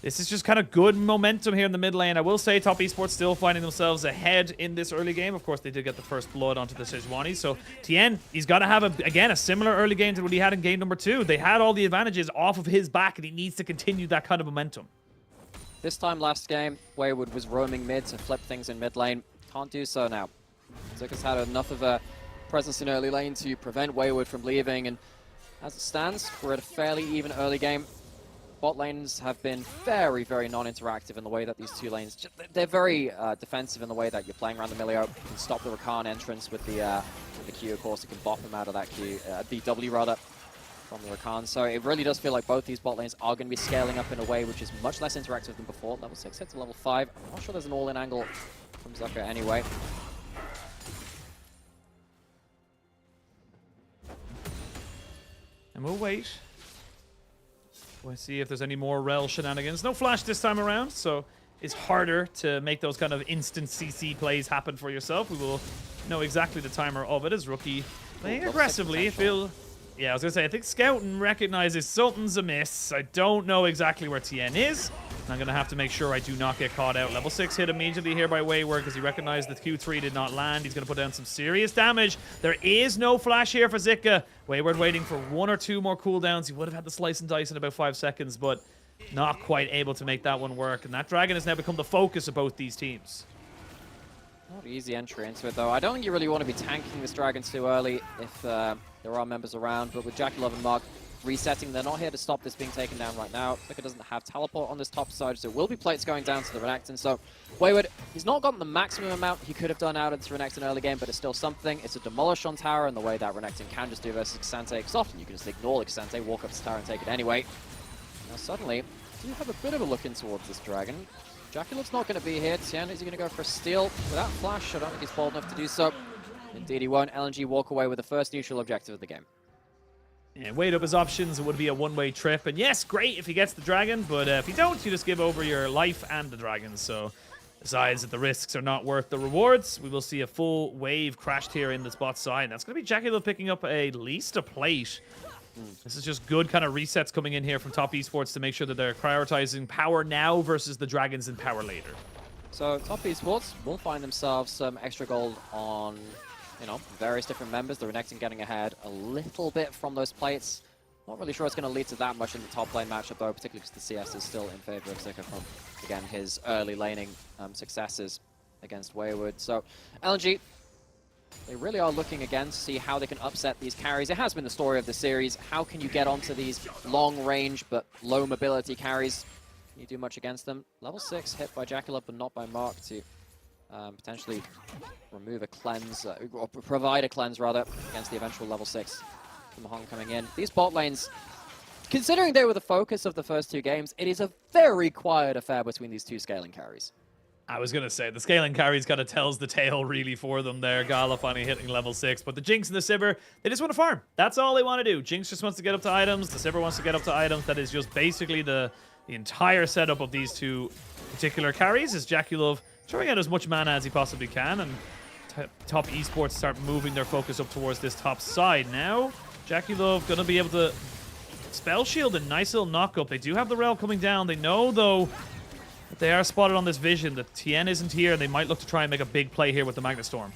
this is just kind of good momentum here in the mid lane. I will say Top Esports still finding themselves ahead in this early game. Of course, they did get the first blood onto the Sejuani. So TN, he's got to have, again, a similar early game to what he had in game number 2. They had all the advantages off of his back, and he needs to continue that kind of momentum. This time last game, Wayward was roaming mid to flip things in mid lane. Can't do so now. Zika's had enough of a presence in early lane to prevent Wayward from leaving, and as it stands, we're at a fairly even early game. Bot lanes have been very, very non-interactive in the way that these two lanes, they're very defensive in the way that you're playing around the Milio. You can stop the Rakan entrance with the Q, of course. You can bop him out of that Q, the W rather, from the Rakan. So it really does feel like both these bot lanes are going to be scaling up in a way which is much less interactive than before. Level 6 hit to level 5. I'm not sure there's an all-in angle from Zucker anyway. And we'll wait. We'll see if there's any more Rel shenanigans. No flash this time around, so it's harder to make those kind of instant CC plays happen for yourself. We will know exactly the timer of it as Rookie playing aggressively. Yeah, I was going to say, I think Scouting recognizes something's amiss. I don't know exactly where TN is. I'm going to have to make sure I do not get caught out. Level 6 hit immediately here by Wayward because he recognized that Q3 did not land. He's going to put down some serious damage. There is no flash here for Zika. Wayward waiting for 1 or 2 more cooldowns. He would have had the slice and dice in about 5 seconds, but not quite able to make that one work. And that dragon has now become the focus of both these teams. Not easy entry into it, though. I don't think you really want to be tanking this dragon too early if there are members around, but with Jackie and Mark resetting, they're not here to stop this being taken down right now. Zika doesn't have teleport on this top side, so it will be plates going down to the Renekton. So Wayward, he's not gotten the maximum amount he could have done out into Renekton early game, but it's still something. It's a demolish on tower in the way that Renekton can just do versus Xante, because often you can just ignore Xante, walk up to tower and take it anyway. Now suddenly, do have a bit of a look in towards this dragon. Jackalope's not going to be here. Tian, is he going to go for a steal without flash? I don't think he's bold enough to do so. Indeed he won't. LNG walk away with the first neutral objective of the game. Yeah, weighed up his options. It would be a one-way trip. And yes, great if he gets the dragon, but if you don't, you just give over your life and the dragon. So decides that the risks are not worth the rewards. We will see a full wave crashed here in the bot side. That's going to be Jackalope picking up at least a plate. This is just good kind of resets coming in here from Top Esports to make sure that they're prioritizing power now versus the dragons and power later. So Top Esports will find themselves some extra gold on, various different members. The Renekton getting ahead a little bit from those plates. Not really sure it's going to lead to that much in the top lane matchup, though, particularly because the CS is still in favor of Zika from, again, his early laning successes against Wayward. So LNG, they really are looking again to see how they can upset these carries. It has been the story of the series. How can you get onto these long range but low mobility carries? Can you do much against them? Level 6 hit by Jackalope but not by Mark to potentially remove a cleanse, or provide a cleanse rather, against the eventual level 6 from Hong coming in. These bot lanes, considering they were the focus of the first 2 games, it is a very quiet affair between these 2 scaling carries. I was going to say, the scaling carries kind of tells the tale really for them there. Gala finally hitting level 6, but the Jinx and the Sivir, they just want to farm. That's all they want to do. Jinx just wants to get up to items. The Sivir wants to get up to items. That is just basically the entire setup of these 2 particular carries, is Jackalope throwing out as much mana as he possibly can, and Top Esports start moving their focus up towards this top side. Now, Jackalope going to be able to spell shield a nice little knock-up. They do have the Rel coming down. They know, though, that they are spotted on this vision, that Tien isn't here, and they might look to try and make a big play here with the Magnet Storm.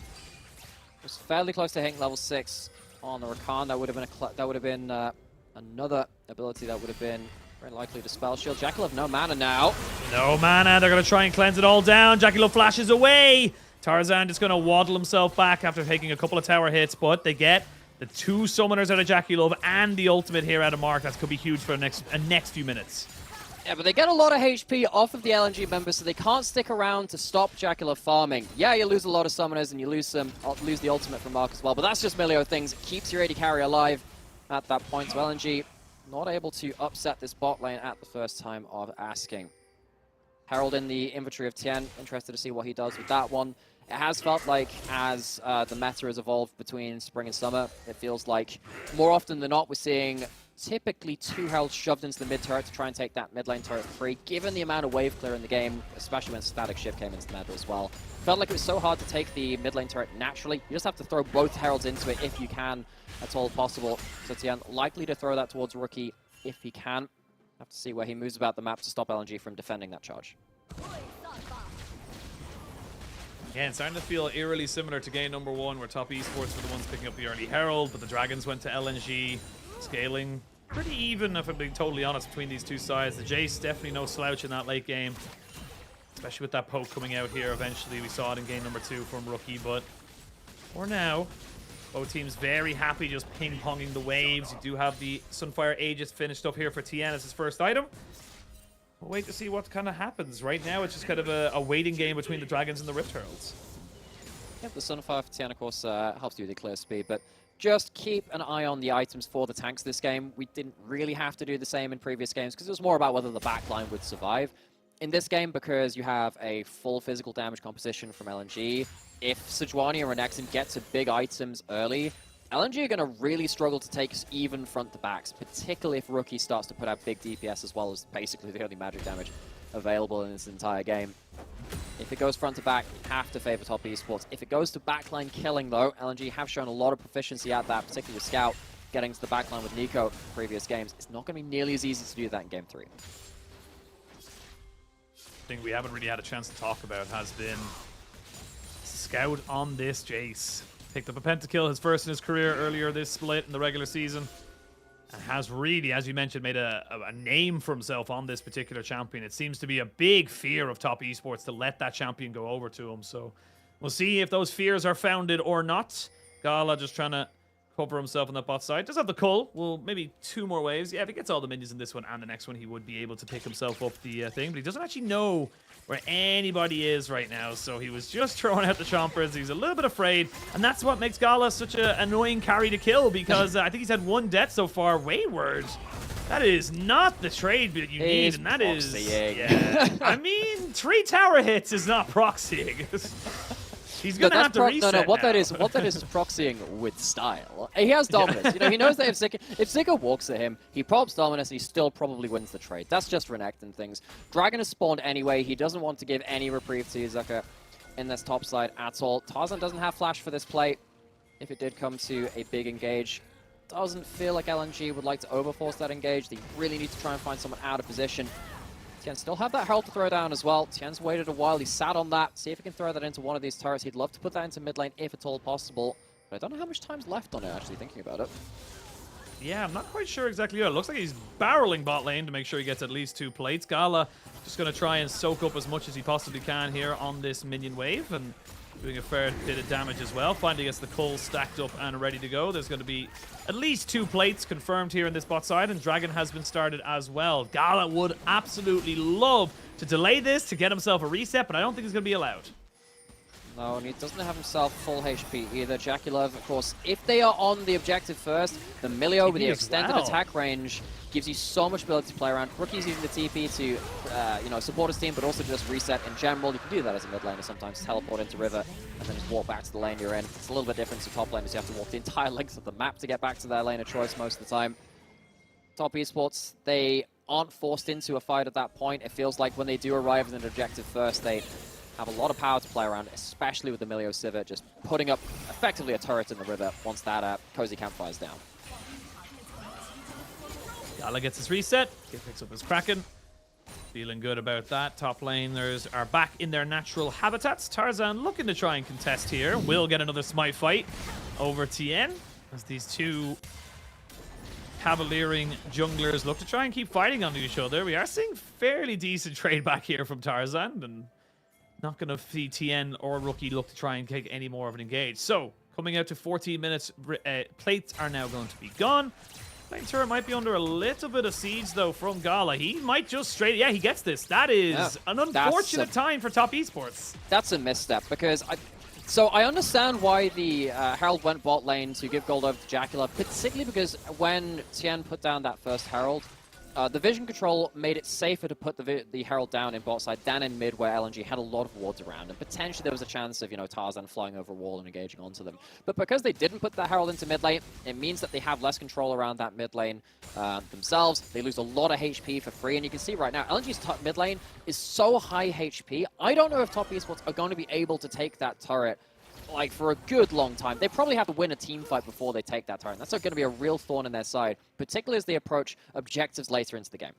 It was fairly close to hitting level 6 on the Rakan. That would have been another ability that would have been very likely to spell shield. Jackalope, no mana now. No mana. They're going to try and cleanse it all down. Jackalope flashes away. Tarzan just going to waddle himself back after taking a couple of tower hits, but they get the 2 summoners out of Jackalope and the ultimate here out of Mark. That could be huge for the next few minutes. Yeah, but they get a lot of HP off of the LNG members, so they can't stick around to stop Jackalope farming. Yeah, you lose a lot of summoners and you lose the ultimate from Mark as well, but that's just Milio things. It keeps your AD carry alive at that point. So LNG not able to upset this bot lane at the first time of asking. Herald in the inventory of Tien, interested to see what he does with that one. It has felt like as the meta has evolved between spring and summer, it feels like more often than not we're seeing typically 2 heralds shoved into the mid turret to try and take that mid lane turret free, given the amount of wave clear in the game, especially when static shift came into the meta as well. Felt like it was so hard to take the mid lane turret naturally. You just have to throw both heralds into it if you can at all possible. So Tien likely to throw that towards Rookie if he can. Have to see where he moves about the map to stop LNG from defending that charge. Yeah, it's starting to feel eerily similar to game number 1, where Top Esports were the ones picking up the early herald, but the Dragons went to LNG. Scaling pretty even, if I'm being totally honest, between these two sides. The Jace definitely no slouch in that late game, especially with that poke coming out here eventually. We saw it in game number 2 from Rookie, but for now, both teams very happy just ping-ponging the waves. You do have the Sunfire Aegis finished up here for Tien as his first item. We'll wait to see what kind of happens. Right now, it's just kind of a waiting game between the Dragons and the Rift Heralds. Yep, the Sunfire for Tien, of course, helps you with the clear speed, but just keep an eye on the items for the tanks this game. We didn't really have to do the same in previous games because it was more about whether the backline would survive. In this game, because you have a full physical damage composition from LNG, if Sejuani or Renekton get to big items early, LNG are going to really struggle to take even front to backs, particularly if Rookie starts to put out big DPS as well as basically the only magic damage available in this entire game. If it goes front to back, you have to favor Top Esports. If it goes to backline killing, though, LNG have shown a lot of proficiency at that, particularly with Scout getting to the backline with Nico in previous games. It's not going to be nearly as easy to do that in Game 3. Thing we haven't really had a chance to talk about has been Scout on this Jace. Picked up a pentakill, his first in his career earlier this split in the regular season. And has really, as you mentioned, made a name for himself on this particular champion. It seems to be a big fear of Top Esports to let that champion go over to him. So we'll see if those fears are founded or not. Gala just trying to cover himself on that bot side. Does have the cull. Well, maybe 2 more waves. Yeah, if he gets all the minions in this one and the next one, he would be able to pick himself up the thing. But he doesn't actually know where anybody is right now. So he was just throwing out the chompers. He's a little bit afraid. And that's what makes Gala such an annoying carry to kill, because I think he's had 1 death so far. Wayward. That is not the trade that you need, and that is... Yeah. I mean, 3 tower hits is not proxying. He's gonna have to reset. No, what that is proxying with style. He has dominance. You know, he knows that if Zika walks at him, he props dominance, and he still probably wins the trade. That's just Renekton things. Dragon is spawned anyway. He doesn't want to give any reprieve to Zika in this top side at all. Tarzan doesn't have flash for this play. If it did come to a big engage, doesn't feel like LNG would like to overforce that engage. They really need to try and find someone out of position. Tien still have that herald to throw down as well. Tien's waited a while. He's sat on that. See if he can throw that into one of these turrets. He'd love to put that into mid lane if at all possible. But I don't know how much time's left on it, actually, thinking about it. Yeah, I'm not quite sure exactly. It looks like he's barreling bot lane to make sure he gets at least 2 plates. Gala just going to try and soak up as much as he possibly can here on this minion wave, and doing a fair bit of damage as well. Finally gets the cull stacked up and ready to go. There's going to be at least 2 plates confirmed here in this bot side, and Dragon has been started as well. Gala would absolutely love to delay this to get himself a reset, but I don't think he's going to be allowed. No, and he doesn't have himself full HP either. Jaculov, of course, if they are on the objective first, the Milio with the extended attack range gives you so much ability to play around. Rookie's using the TP to, you know, support his team, but also just reset in general. You can do that as a mid laner sometimes, teleport into river, and then just walk back to the lane you're in. It's a little bit different to top laners. You have to walk the entire length of the map to get back to their lane of choice most of the time. Top Esports, they aren't forced into a fight at that point. It feels like when they do arrive at an objective first, they have a lot of power to play around, especially with the Milio Sivir just putting up effectively a turret in the river once that cozy campfire's down. Gala gets his reset. He picks up his Kraken. Feeling good about that. Top laners are back in their natural habitats. Tarzan looking to try and contest here. Will get another smite fight over Tien as these 2 cavaliering junglers look to try and keep fighting on each other. We are seeing fairly decent trade back here from Tarzan, and not going to see Tien or Rookie look to try and take any more of an engage. So, coming out to 14 minutes, plates are now going to be gone. Lane turret might be under a little bit of siege, though, from Gala. He might just straight... Yeah, he gets this. That is an unfortunate time for Top Esports. That's a misstep, because So I understand why the Herald went bot lane to give gold over to Jaculov, particularly because when Tien put down that first Herald, The vision control made it safer to put the Herald down in bot side than in mid, where LNG had a lot of wards around, and potentially there was a chance of, you know, Tarzan flying over a wall and engaging onto them. But because they didn't put that Herald into mid lane, it means that they have less control around that mid lane themselves. They lose a lot of HP for free, and you can see right now, LNG's top mid lane is so high HP. I don't know if top esports are going to be able to take that turret like for a good long time. They probably have to win a team fight before they take that turret. That's going to be a real thorn in their side, particularly as they approach objectives later into the game.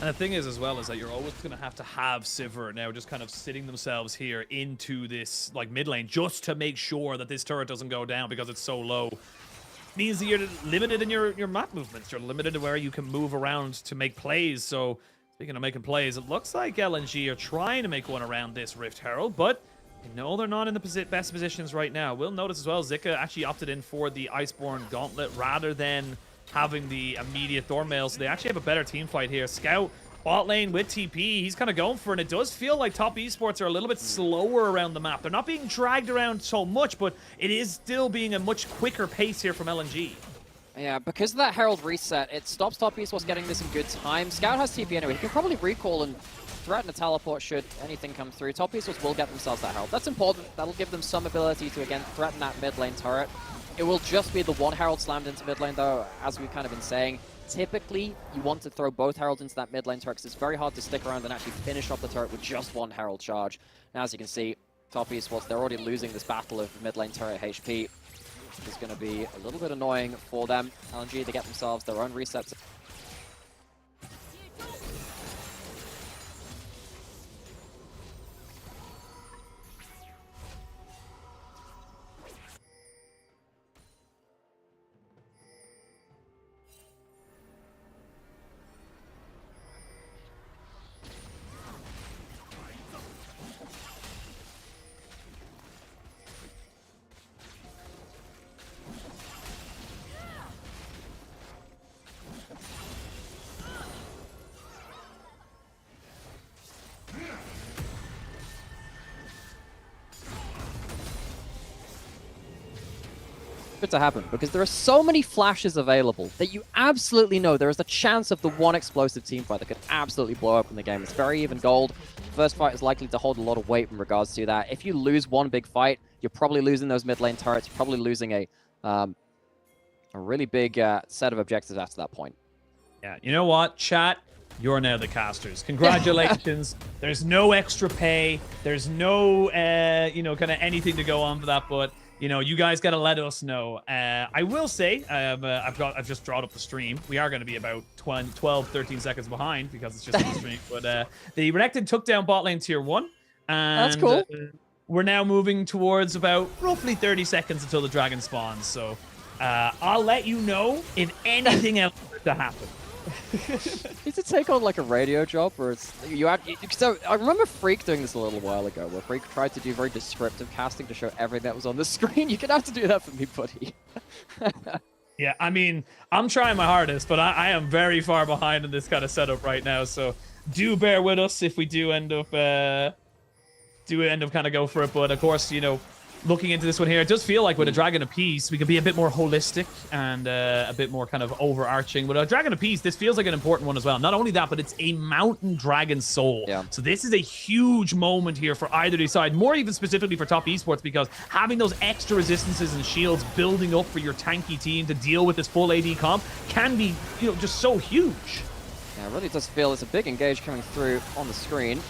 And the thing is as well is that you're always going to have Sivir now just kind of sitting themselves here into this like mid lane just to make sure that this turret doesn't go down because it's so low. Means that you're limited in your map movements. You're limited to where you can move around to make plays. So speaking of making plays, it looks like LNG are trying to make one around this Rift Herald, but no, they're not in the best positions right now. We'll notice as well, Zika actually opted in for the Iceborne Gauntlet rather than having the immediate Thornmail, so they actually have a better team fight here. Scout, bot lane with TP, he's kind of going for it, and it does feel like top esports are a little bit slower around the map. They're not being dragged around so much, but it is still being a much quicker pace here from LNG. Yeah, because of that Herald reset, it stops top esports getting this in good time. Scout has TP anyway. He can probably recall and threaten a teleport should anything come through. Top esports will get themselves that Herald. That's important. That'll give them some ability to, again, threaten that mid lane turret. It will just be the one Herald slammed into mid lane, though, as we've kind of been saying. Typically, you want to throw both Heralds into that mid lane turret because it's very hard to stick around and actually finish off the turret with just one Herald charge. Now, as you can see, top esports, they're already losing this battle of mid lane turret HP, which is going to be a little bit annoying for them. LNG, they get themselves their own resets. To happen because there are so many flashes available that you absolutely know there is a chance of the one explosive team fight that could absolutely blow up in the game. It's very even gold. First fight is likely to hold a lot of weight in regards to that. If you lose one big fight, you're probably losing those mid lane turrets. You're probably losing a really big set of objectives after that point. Yeah, you know what, chat? You're now the casters. Congratulations. There's no extra pay. There's no, you know, kind of anything to go on for that, but you know, you guys got to let us know. I will say, I've just drawn up the stream. We are going to be about 12, 13 seconds behind because it's just the stream. But the Renekton took down bot lane tier 1. And that's cool. We're now moving towards about roughly 30 seconds until the dragon spawns. So I'll let you know if anything else to happen. Is it take on like a radio job, or it's so I remember Freak doing this a little while ago, where Freak tried to do very descriptive casting to show everything that was on the screen. You're gonna have to do that for me, buddy. Yeah, I mean, I'm trying my hardest, but I am very far behind in this kind of setup right now. So do bear with us if we do end up kind of go for it. But of course, you know, looking into this one here, it does feel like with a Dragon Apiece, we can be a bit more holistic and a bit more kind of overarching. With a Dragon Apiece, this feels like an important one as well. Not only that, but it's a Mountain Dragon Soul. Yeah. So this is a huge moment here for either side, more even specifically for top esports, because having those extra resistances and shields building up for your tanky team to deal with this full AD comp can be, you know, just so huge. Yeah, it really does feel there's a big engage coming through on the screen.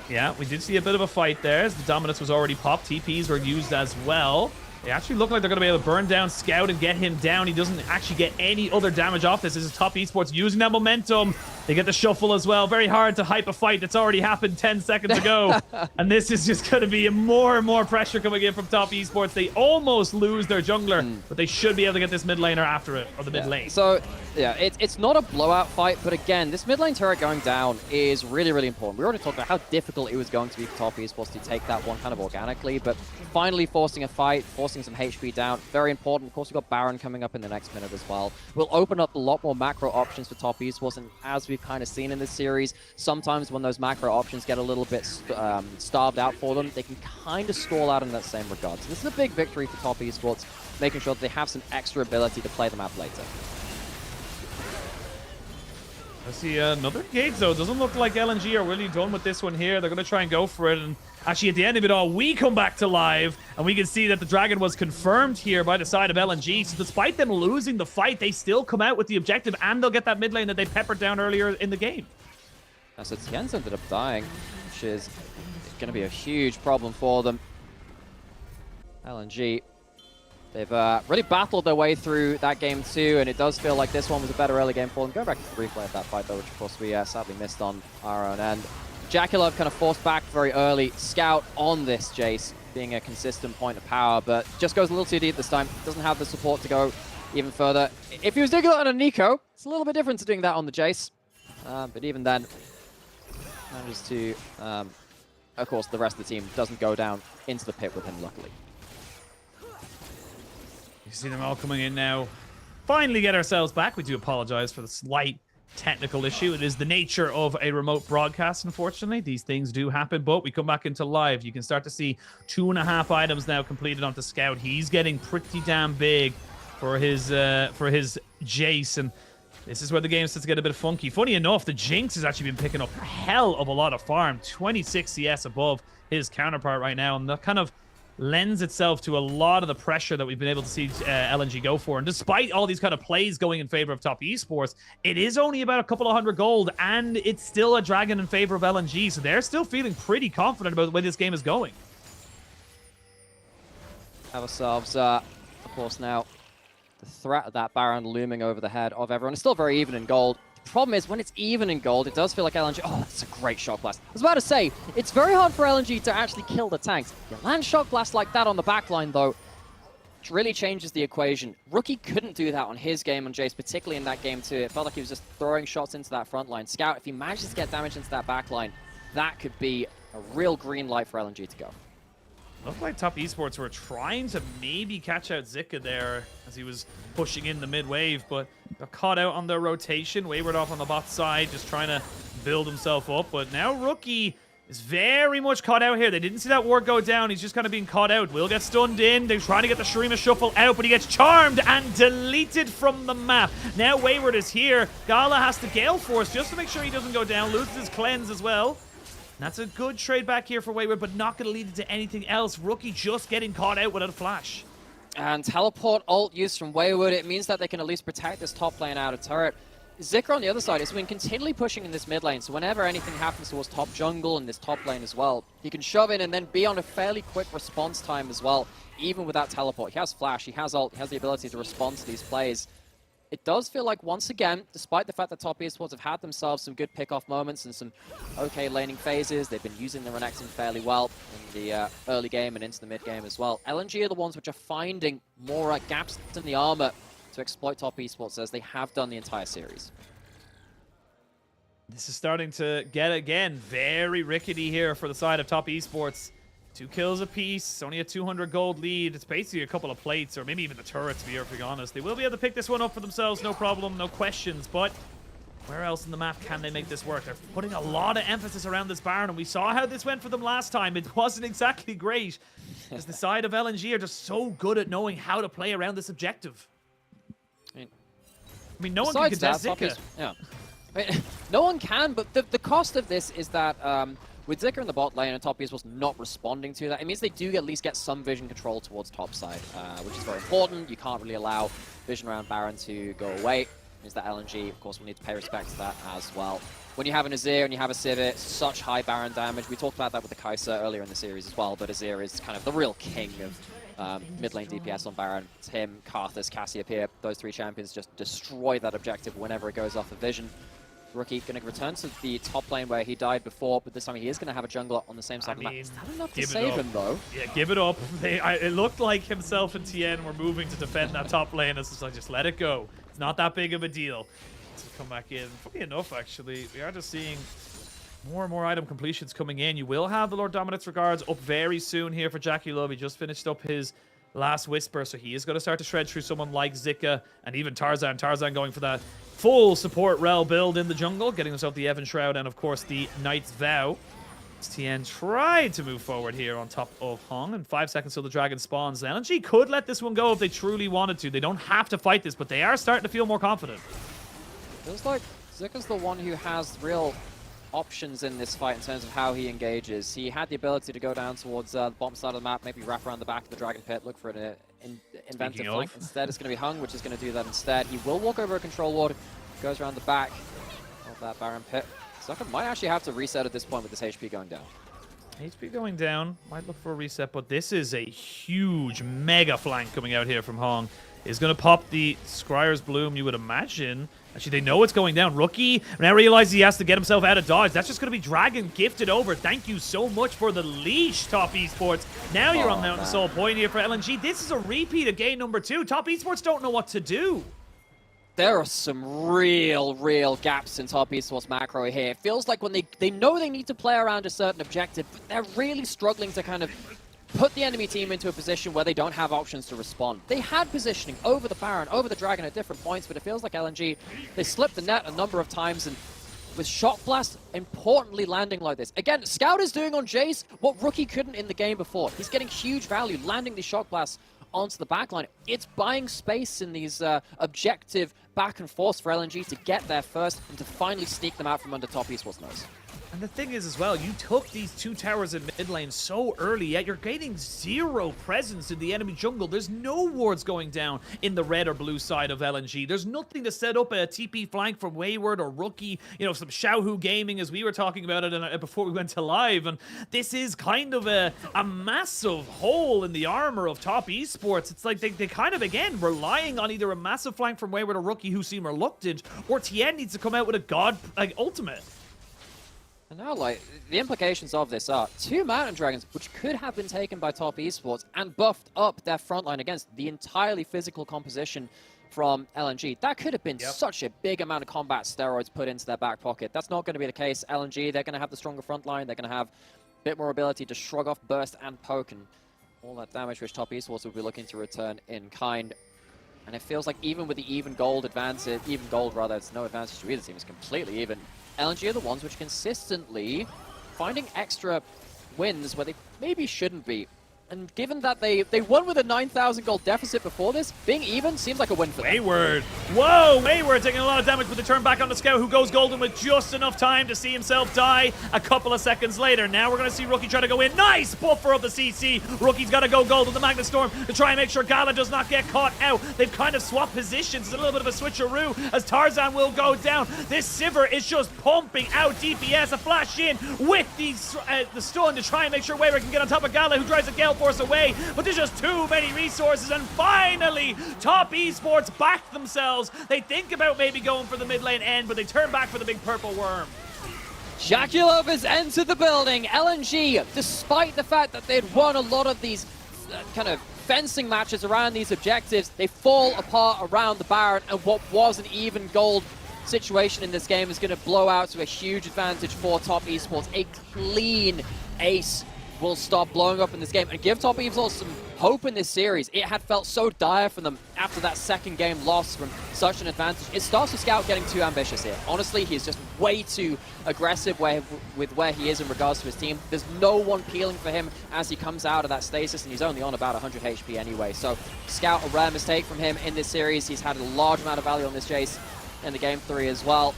Yeah, we did see a bit of a fight there as the Dominus was already popped. TPs were used as well. They actually look like they're going to be able to burn down Scout and get him down. He doesn't actually get any other damage off this. This is top esports using that momentum. They get the shuffle as well. Very hard to hype a fight that's already happened 10 seconds ago. And this is just going to be more and more pressure coming in from top esports. They almost lose their jungler, but they should be able to get this mid laner after it, or the mid lane. So, yeah, it's not a blowout fight, but again, this mid lane turret going down is really, really important. We already talked about how difficult it was going to be for top esports to take that one kind of organically, but finally forcing a fight, forcing some HP down, very important. Of course, we've got Baron coming up in the next minute as well. We'll open up a lot more macro options for top esports, and as we've kind of seen in this series, sometimes when those macro options get a little bit starved out for them, they can kind of stall out in that same regard. So this is a big victory for top esports, making sure that they have some extra ability to play the map later. I see another gig, though. Doesn't look like LNG are really done with this one here. They're going to try and go for it. And actually, at the end of it all, we come back to live, and we can see that the Dragon was confirmed here by the side of LNG. So despite them losing the fight, they still come out with the objective, and they'll get that mid lane that they peppered down earlier in the game. So TES ended up dying, which is going to be a huge problem for them. LNG, they've really battled their way through that game too, and it does feel like this one was a better early game for them. Going back to the replay of that fight though, which of course we sadly missed on our own end. Jackilov kind of forced back very early. Scout on this Jace, being a consistent point of power, but just goes a little too deep this time. Doesn't have the support to go even further. If he was doing that on a Nico, it's a little bit different to doing that on the Jace. But even then, manages to, of course, the rest of the team doesn't go down into the pit with him, luckily. You see them all coming in now. Finally get ourselves back. We do apologize for the slight technical issue. It is the nature of a remote broadcast, unfortunately. These things do happen, but we come back into live. You can start to see 2.5 items now completed onto Scout. He's getting pretty damn big for his Jace, and this is where the game starts to get a bit funky. Funny enough, the Jinx has actually been picking up a hell of a lot of farm. 26 CS above his counterpart right now, and that kind of lends itself to a lot of the pressure that we've been able to see LNG go for. And despite all these kind of plays going in favor of top esports, it is only about a couple of 100 gold, and it's still a Dragon in favor of LNG, so they're still feeling pretty confident about the way this game is going. Have ourselves, of course, now the threat of that Baron looming over the head of everyone. It's still very even in gold. The problem is, when it's even in gold, it does feel like LNG... Oh, that's a great Shock Blast. I was about to say, it's very hard for LNG to actually kill the tanks. You land Shock Blast like that on the backline, though, which really changes the equation. Rookie couldn't do that on his game on Jace, particularly in that game too. It felt like he was just throwing shots into that front line. Scout, if he manages to get damage into that backline, that could be a real green light for LNG to go. Looked like top esports were trying to maybe catch out Zika there as he was pushing in the mid wave, but got caught out on their rotation. Wayward off on the bot side, just trying to build himself up. But now Rookie is very much caught out here. They didn't see that ward go down. He's just kind of being caught out. Will get stunned in. They're trying to get the Shurima Shuffle out, but he gets charmed and deleted from the map. Now Wayward is here. Gala has to Gale Force just to make sure he doesn't go down. Loses his cleanse as well. That's a good trade back here for Wayward, but not going to lead to anything else. Rookie just getting caught out without a flash. And teleport ult use from Wayward. It means that they can at least protect this top lane out of turret. Zika on the other side has been continually pushing in this mid lane, so whenever anything happens towards top jungle and this top lane as well, he can shove in and then be on a fairly quick response time as well, even without teleport. He has flash, he has ult, he has the ability to respond to these plays. It does feel like, once again, despite the fact that top esports have had themselves some good pick-off moments and some okay laning phases, they've been using the Renekton fairly well in the early game and into the mid game as well. LNG are the ones which are finding more gaps in the armor to exploit top esports, as they have done the entire series. This is starting to get, again, very rickety here for the side of top esports. 2 kills apiece, only a 200 gold lead. It's basically a couple of plates, or maybe even the turret, to be perfectly honest. They will be able to pick this one up for themselves, no problem, no questions. But where else in the map can they make this work? They're putting a lot of emphasis around this Baron, and we saw how this went for them last time. It wasn't exactly great, as the side of LNG are just so good at knowing how to play around this objective. I mean no one can contest Zika. Yeah. I mean, no one can, but the cost of this is that with Zika in the bot lane and top esports not responding to that, it means they do at least get some vision control towards top side, which is very important. You can't really allow vision around Baron to go away. It means that LNG, of course, will need to pay respect to that as well. When you have an Azir and you have a Sivir, such high Baron damage. We talked about that with the Kai'Sa earlier in the series as well, but Azir is kind of the real king of mid lane DPS on Baron. It's him, Karthus, Cassiopeia. Those 3 champions just destroy that objective whenever it goes off of vision. Rookie going to return to the top lane where he died before, but this time he is going to have a jungler on the same side of the map. Is that enough to save him, though? Yeah, give it up. It looked like himself and TN were moving to defend that top lane. It's like, just let it go. It's not that big of a deal. To come back in. Funny enough, actually, we are just seeing more and more item completions coming in. You will have the Lord Dominant's Regards up very soon here for Jackilov. He just finished up his last Whisper, so he is going to start to shred through someone like Zika and even Tarzan. Tarzan going for that full support Rel build in the jungle, getting himself the Evan Shroud and, of course, the Knight's Vow. TN tried to move forward here on top of Hong, and 5 seconds till the dragon spawns. LNG could let this one go if they truly wanted to. They don't have to fight this, but they are starting to feel more confident. Feels like Zuka's the one who has real options in this fight in terms of how he engages. He had the ability to go down towards the bottom side of the map, maybe wrap around the back of the Dragon Pit, look for an inventive flank. Instead, it's going to be Hung, which is going to do that instead. He will walk over a control ward, goes around the back of that Baron Pit. Zuka might actually have to reset at this point with this HP going down. HP going down, might look for a reset, but this is a huge mega flank coming out here from Hong. Is going to pop the Scryer's Bloom, you would imagine. Actually, they know it's going down. Rookie now realizes he has to get himself out of dodge. That's just going to be Dragon gifted over. Thank you so much for the leash, Top Esports. Now you're on Mountain Soul point here for LNG. This is a repeat of game number 2. Top Esports don't know what to do. There are some real gaps in Top Esports macro here. It feels like when they know they need to play around a certain objective, but they're really struggling to kind of put the enemy team into a position where they don't have options to respond. They had positioning over the Baron, over the Dragon at different points, but it feels like LNG, they slipped the net a number of times, and with Shock Blast importantly landing like this. Again, Scout is doing on Jace what Rookie couldn't in the game before. He's getting huge value, landing the Shock Blast onto the backline. It's buying space in these objective back and forth for LNG to get there first and to finally sneak them out from under Top Esports' nose. And the thing is as well, you took these 2 towers in mid lane so early, yet you're gaining 0 presence in the enemy jungle. There's no wards going down in the red or blue side of LNG. There's nothing to set up a TP flank from Wayward or Rookie, you know, some Xiaohu gaming as we were talking about it before we went to live. And this is kind of a massive hole in the armor of Top Esports. It's like they kind of, again, relying on either a massive flank from Wayward or Rookie who seem reluctant, or Tien needs to come out with a god ultimate. And now, like, the implications of this are 2 Mountain Dragons, which could have been taken by Top Esports and buffed up their frontline against the entirely physical composition from LNG. That could have been such a big amount of combat steroids put into their back pocket. That's not going to be the case. LNG, they're going to have the stronger frontline. They're going to have a bit more ability to shrug off burst and poke and all that damage, which Top Esports will be looking to return in kind. And it feels like even with the even gold, it's no advantage to either team. It's completely even. LNG are the ones which consistently finding extra wins where they maybe shouldn't be. And given that they won with a 9,000 gold deficit before this, being even seems like a win for them. Wayward. Whoa, Wayward taking a lot of damage, but they turn back on the Scout, who goes golden with just enough time to see himself die a couple of seconds later. Now we're going to see Rookie try to go in. Nice buffer of the CC. Rookie's got to go gold with the Magnet Storm to try and make sure Gala does not get caught out. They've kind of swapped positions. It's a little bit of a switcheroo as Tarzan will go down. This Sivir is just pumping out DPS. A flash in with the stun to try and make sure Wayward can get on top of Gala, who drives a Gale Force away, but there's just too many resources, and finally Top Esports back themselves. They think about maybe going for the mid lane end, but they turn back for the big purple worm. Jaculov has entered the building. LNG, despite the fact that they'd won a lot of these kind of fencing matches around these objectives, they fall apart around the Baron, and what was an even gold situation in this game is going to blow out to a huge advantage for Top Esports. A clean ace will stop blowing up in this game and give Top Esports some hope in this series. It had felt so dire for them after that second game loss from such an advantage. It starts with Scout getting too ambitious here. Honestly, he's just way too aggressive with where he is in regards to his team. There's no one peeling for him as he comes out of that stasis, and he's only on about 100 HP anyway. So Scout, a rare mistake from him in this series. He's had a large amount of value on this Jace in the game 3 as well.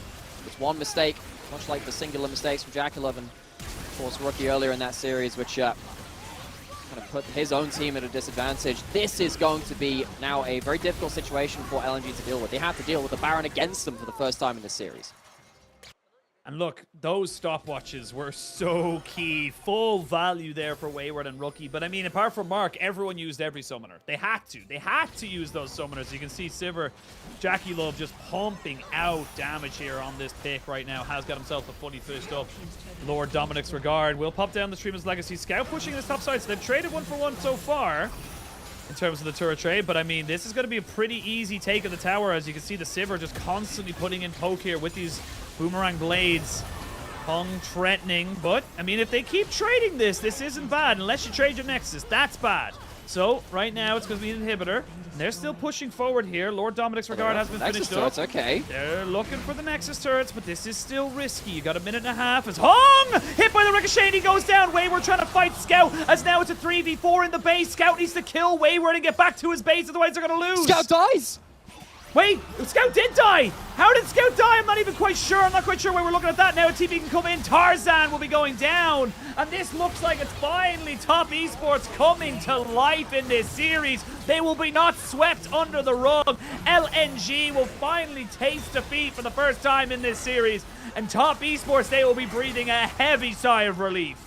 It's one mistake, much like the singular mistakes from Jaculov and of course Rookie earlier in that series, which kind of put his own team at a disadvantage. This is going to be now a very difficult situation for LNG to deal with. They have to deal with the Baron against them for the first time in this series. And look, those stopwatches were so key. Full value there for Wayward and Rookie. But I mean, apart from Mark, everyone used every summoner. They had to. They had to use those summoners. You can see Sivir, Jaculov just pumping out damage here on this pick right now. Has got himself a fully fished up Lord Dominic's Regard. Will pop down the Streamer's Legacy. Scout pushing this top side. So they've traded 1-for-1 so far in terms of the turret trade, but I mean, this is going to be a pretty easy take of the tower. As you can see, the Sivir just constantly putting in poke here with these boomerang blades. Hung threatening, but I mean, if they keep trading this isn't bad unless you trade your Nexus. That's bad. So right now it's going to be an inhibitor. They're still pushing forward here. Lord Dominic's Regard has been finished up. Turrets, okay. They're looking for the Nexus turrets, but this is still risky. You got a minute and a half as Hong hit by the ricochet and he goes down. Wayward trying to fight Scout as now it's a 3v4 in the base. Scout needs to kill Wayward and get back to his base, otherwise they're going to lose. Scout dies! Wait, Scout did die! How did Scout die? I'm not even quite sure. I'm not quite sure why we're looking at that now. A TV can come in. Tarzan will be going down. And this looks like it's finally Top Esports coming to life in this series. They will be not swept under the rug. LNG will finally taste defeat for the first time in this series. And Top Esports, they will be breathing a heavy sigh of relief.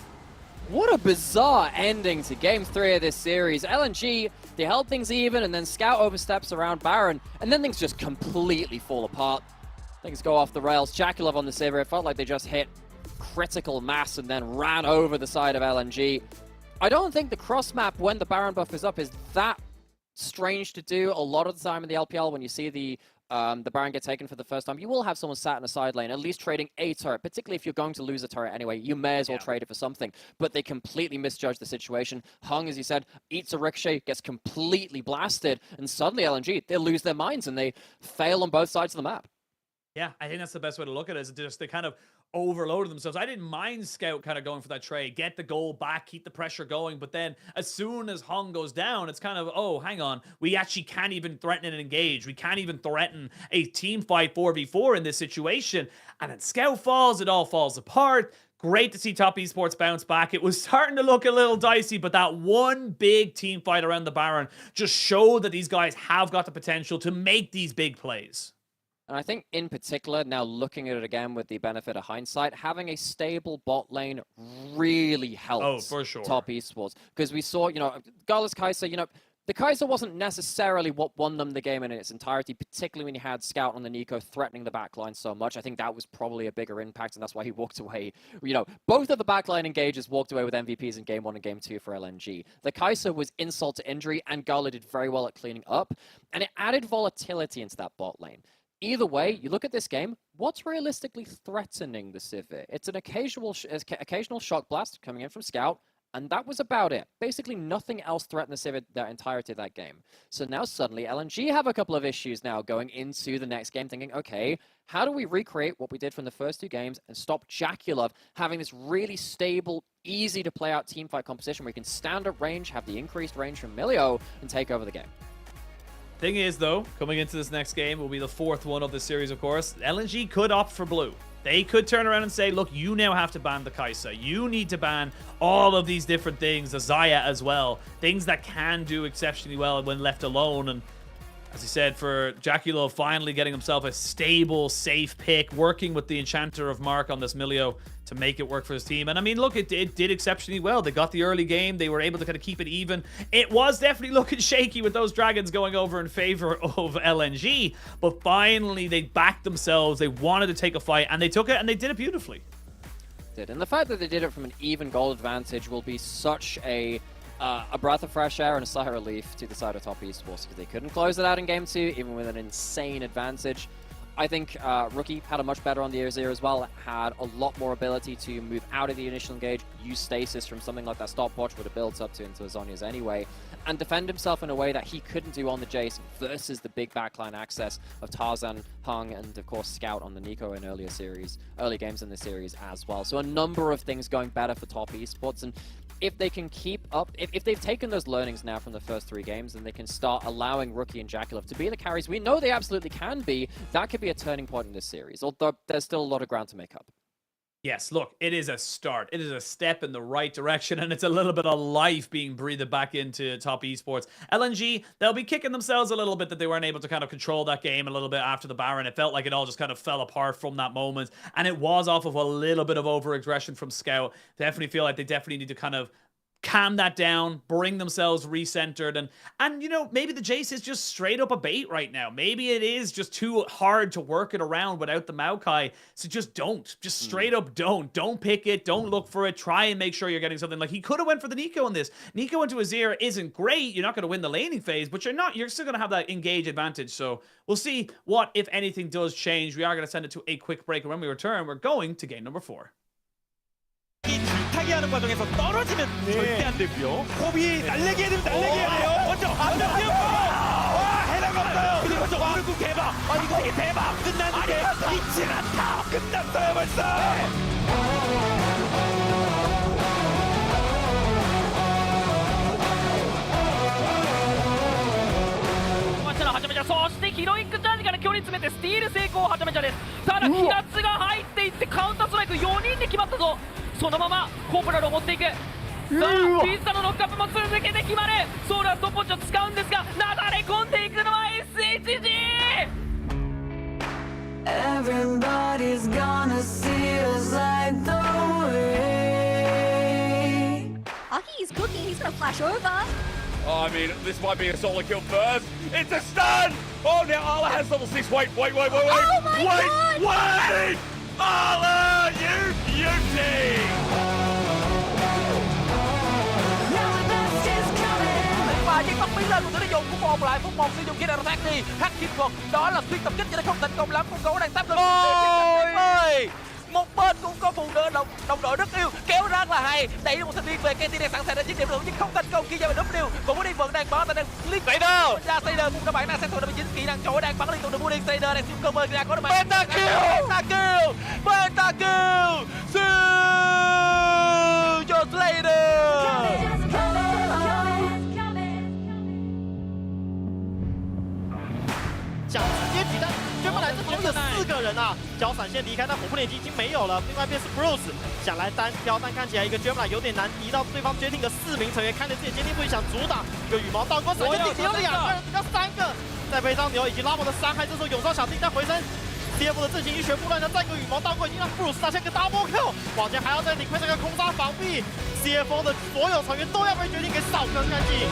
What a bizarre ending to Game 3 of this series. LNG, they held things even, and then Scout oversteps around Baron, and then things just completely fall apart. Things go off the rails. Jakulov on the Sivir, it felt like they just hit critical mass and then ran over the side of LNG. I don't think the cross map when the Baron buff is up is that strange to do. A lot of the time in the LPL, when you see the Baron get taken for the first time, you will have someone sat in a side lane, at least trading a turret, particularly if you're going to lose a turret anyway. You may as well trade it for something, but they completely misjudge the situation. Hung, as you said, eats a ricochet, gets completely blasted, and suddenly LNG, they lose their minds and they fail on both sides of the map. Yeah, I think that's the best way to look at it, is just they kind of overloaded themselves. I didn't mind Scout kind of going for that trade, get the goal back, keep the pressure going, but then as soon as Hung goes down, it's kind of, oh, hang on, we actually can't even threaten and engage. We can't even threaten a team fight 4v4 in this situation. And then Scout falls, it all falls apart. Great to see Top Esports bounce back. It was starting to look a little dicey, but that one big team fight around the Baron just showed that these guys have got the potential to make these big plays. And I think in particular, now looking at it again with the benefit of hindsight, having a stable bot lane really helps for sure. Top Esports. Because we saw, Gala's Kai'Sa, the Kai'Sa wasn't necessarily what won them the game in its entirety, particularly when you had Scout on the Nico threatening the backline so much. I think that was probably a bigger impact, and that's why he walked away. Both of the backline engagers walked away with MVPs in Game 1 and Game 2 for LNG. The Kai'Sa was insult to injury, and Gala did very well at cleaning up, and it added volatility into that bot lane. Either way, you look at this game, what's realistically threatening the Sivir? It's an occasional shock blast coming in from Scout, and that was about it. Basically, nothing else threatened the Sivir the entirety of that game. So now suddenly, LNG have a couple of issues now going into the next game, thinking, okay, how do we recreate what we did from the first two games and stop Jakulov having this really stable, easy to play out teamfight composition where you can stand at range, have the increased range from Milio, and take over the game? Thing is, though, coming into this next game will be the fourth one of the series, of course. LNG could opt for blue. They could turn around and say, look, you now have to ban the Kai'Sa. You need to ban all of these different things, the Xayah as well. Things that can do exceptionally well when left alone. And as I said, for Jakulov finally getting himself a stable, safe pick, working with the Enchanter of Mark on this Milio to make it work for his team. And I mean, look, it did exceptionally well. They got the early game. They were able to kind of keep it even. It was definitely looking shaky with those dragons going over in favor of LNG. But finally, they backed themselves. They wanted to take a fight, and they took it, and they did it beautifully. And the fact that they did it from an even goal advantage will be such a breath of fresh air and a sigh of relief to the side of Top Esports, because they couldn't close it out in Game 2, even with an insane advantage. I think Rookie had a much better on the Azir as well, had a lot more ability to move out of the initial engage, use stasis from something like that stopwatch would have built up to into Zhonya's anyway, and defend himself in a way that he couldn't do on the Jace versus the big backline access of Tarzan, Hung, and of course Scout on the Nico in early games in the series as well. So a number of things going better for Top Esports, and if they can keep up, if they've taken those learnings now from the first 3 games, then they can start allowing Rookie and Jakulov to be the carries we know they absolutely can be. That could be a turning point in this series, although there's still a lot of ground to make up. Yes, look, it is a start. It is a step in the right direction, and it's a little bit of life being breathed back into Top Esports. LNG, they'll be kicking themselves a little bit that they weren't able to kind of control that game a little bit after the Baron. It felt like it all just kind of fell apart from that moment, and it was off of a little bit of over-aggression from Scout. Definitely feel like they definitely need to kind of calm that down, bring themselves recentered, and maybe the Jace is just straight up a bait right now. Maybe it is just too hard to work it around without the Maokai. So just straight up don't pick it, don't look for it, try and make sure you're getting something. Like, he could have went for the Nico in this. Nico into Azir isn't great, you're not going to win the laning phase, but you're still going to have that engage advantage. So we'll see what, if anything, does change. We are going to send it to a quick break, and when we return, we're going to game number 4. 타기 하는 과정에서 떨어지면 절대 안 되고요. 호비 날래게 되면 날래게 해야 돼요. 먼저 앞면 와, 해당 없어요. 그리고 저 오른쪽 대박. 이거 되게 대박. 끝났는데 잊지 않다. 끝났어요 벌써. 하자마자 そしてヒロインクジャーニ距離詰めてスティール成功はちゃめちゃです。ただキラツが入っていってカウンターストライク4人で決まったぞ。そのままコーポラルを持っていく。さあピッツァのロックアップも続けて決まる。ソーラーストップウォッチを使うんですがなだれ込んでいくのは SHG。 Everybody's gonna see us light the way. Aki is cooking, he's gonna flash over. Oh, I mean, this might be a solo kill first. It's a stun! Oh, now Arla has level 6. Wait. Oh my God! Wait! Arla, you beauty! và chiếc tóc biến lên của người tiêu dùng của một lại phút 1 sử dụng kỹ năng attack đi hack kim thuật đó là tuyết tập kích cho nó không thành công lắm. Con gấu đang tắp lên ơi một bên cũng có phụ nữ đồng đội rất yêu kéo rất là hay đẩy một thành viên về KT đang sẵn sàng để chiếc điểm lượng nhưng không thành công khi ra về W còn Woody vẫn đang bắn đang liên tục ra Sailor cũng các bạn đang xem thuộc là kỹ năng trội đang bắn liên tục được Woody Sailor đang siêu cover ra có được Penta kill siêu cho Slayer. 想直接举单，追梦来这总有4个人啊！交闪现离开，但火扑连击已经没有了。另外一边是 Bruce 想来单挑，但看起来一个 Gemini 有点难敌到对方决定的4名成员，看着自己坚定不移想阻挡。一个羽毛倒钩，闪现顶级有2个人，只要3个，再配上牛以及拉莫的伤害，这时候永少小弟但回身。CF 的阵型一旋不乱，再一个羽毛倒钩已经让 Bruce 拿下个 double kill， 往前还要再领会这个空杀防壁 ，CF 的所有成员都要被决定给扫坑干净。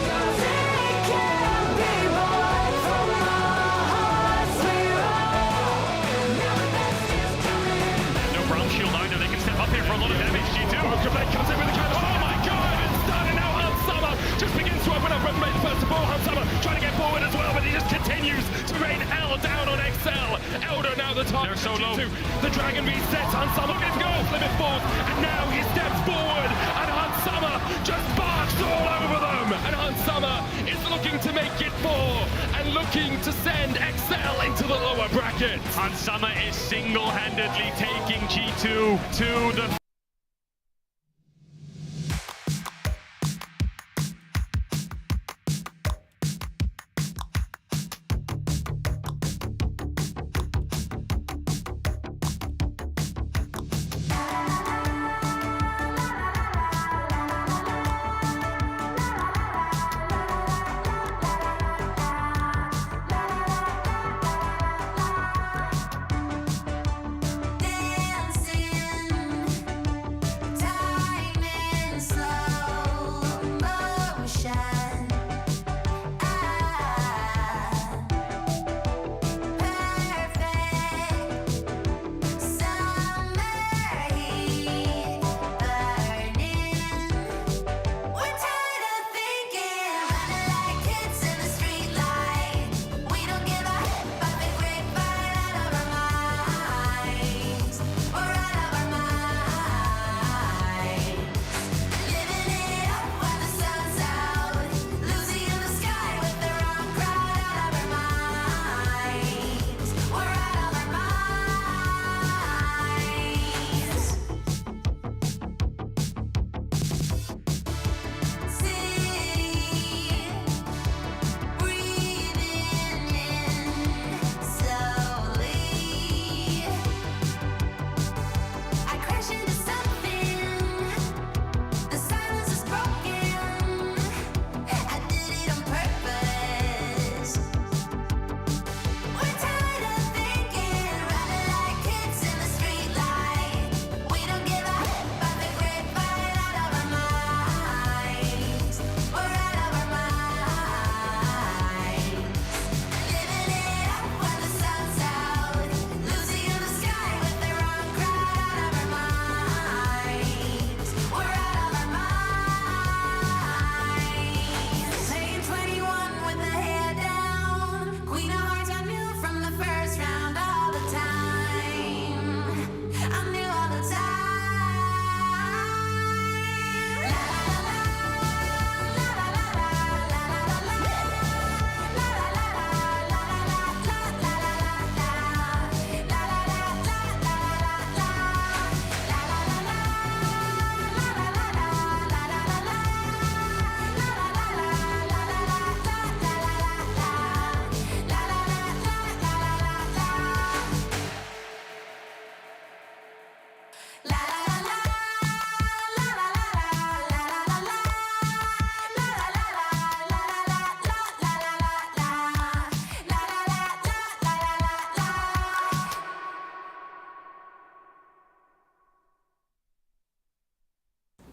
Shield either, they can step up here for a lot of damage. G2 comes in with a counter. Oh my god! It's done, and now Hansama just begins to open up and first of all, Hansama trying to get forward as well, but he just continues to rain hell down on XL. Elder now the top. They're so low. The Dragon resets. Hansama gets go. Limit falls, and now he steps forward, and Hansama just barks all over them. And Hansama is looking to make it 4 and looking to send XL into the lower bracket. Hansama is single-handedly taking G2 to the Dancing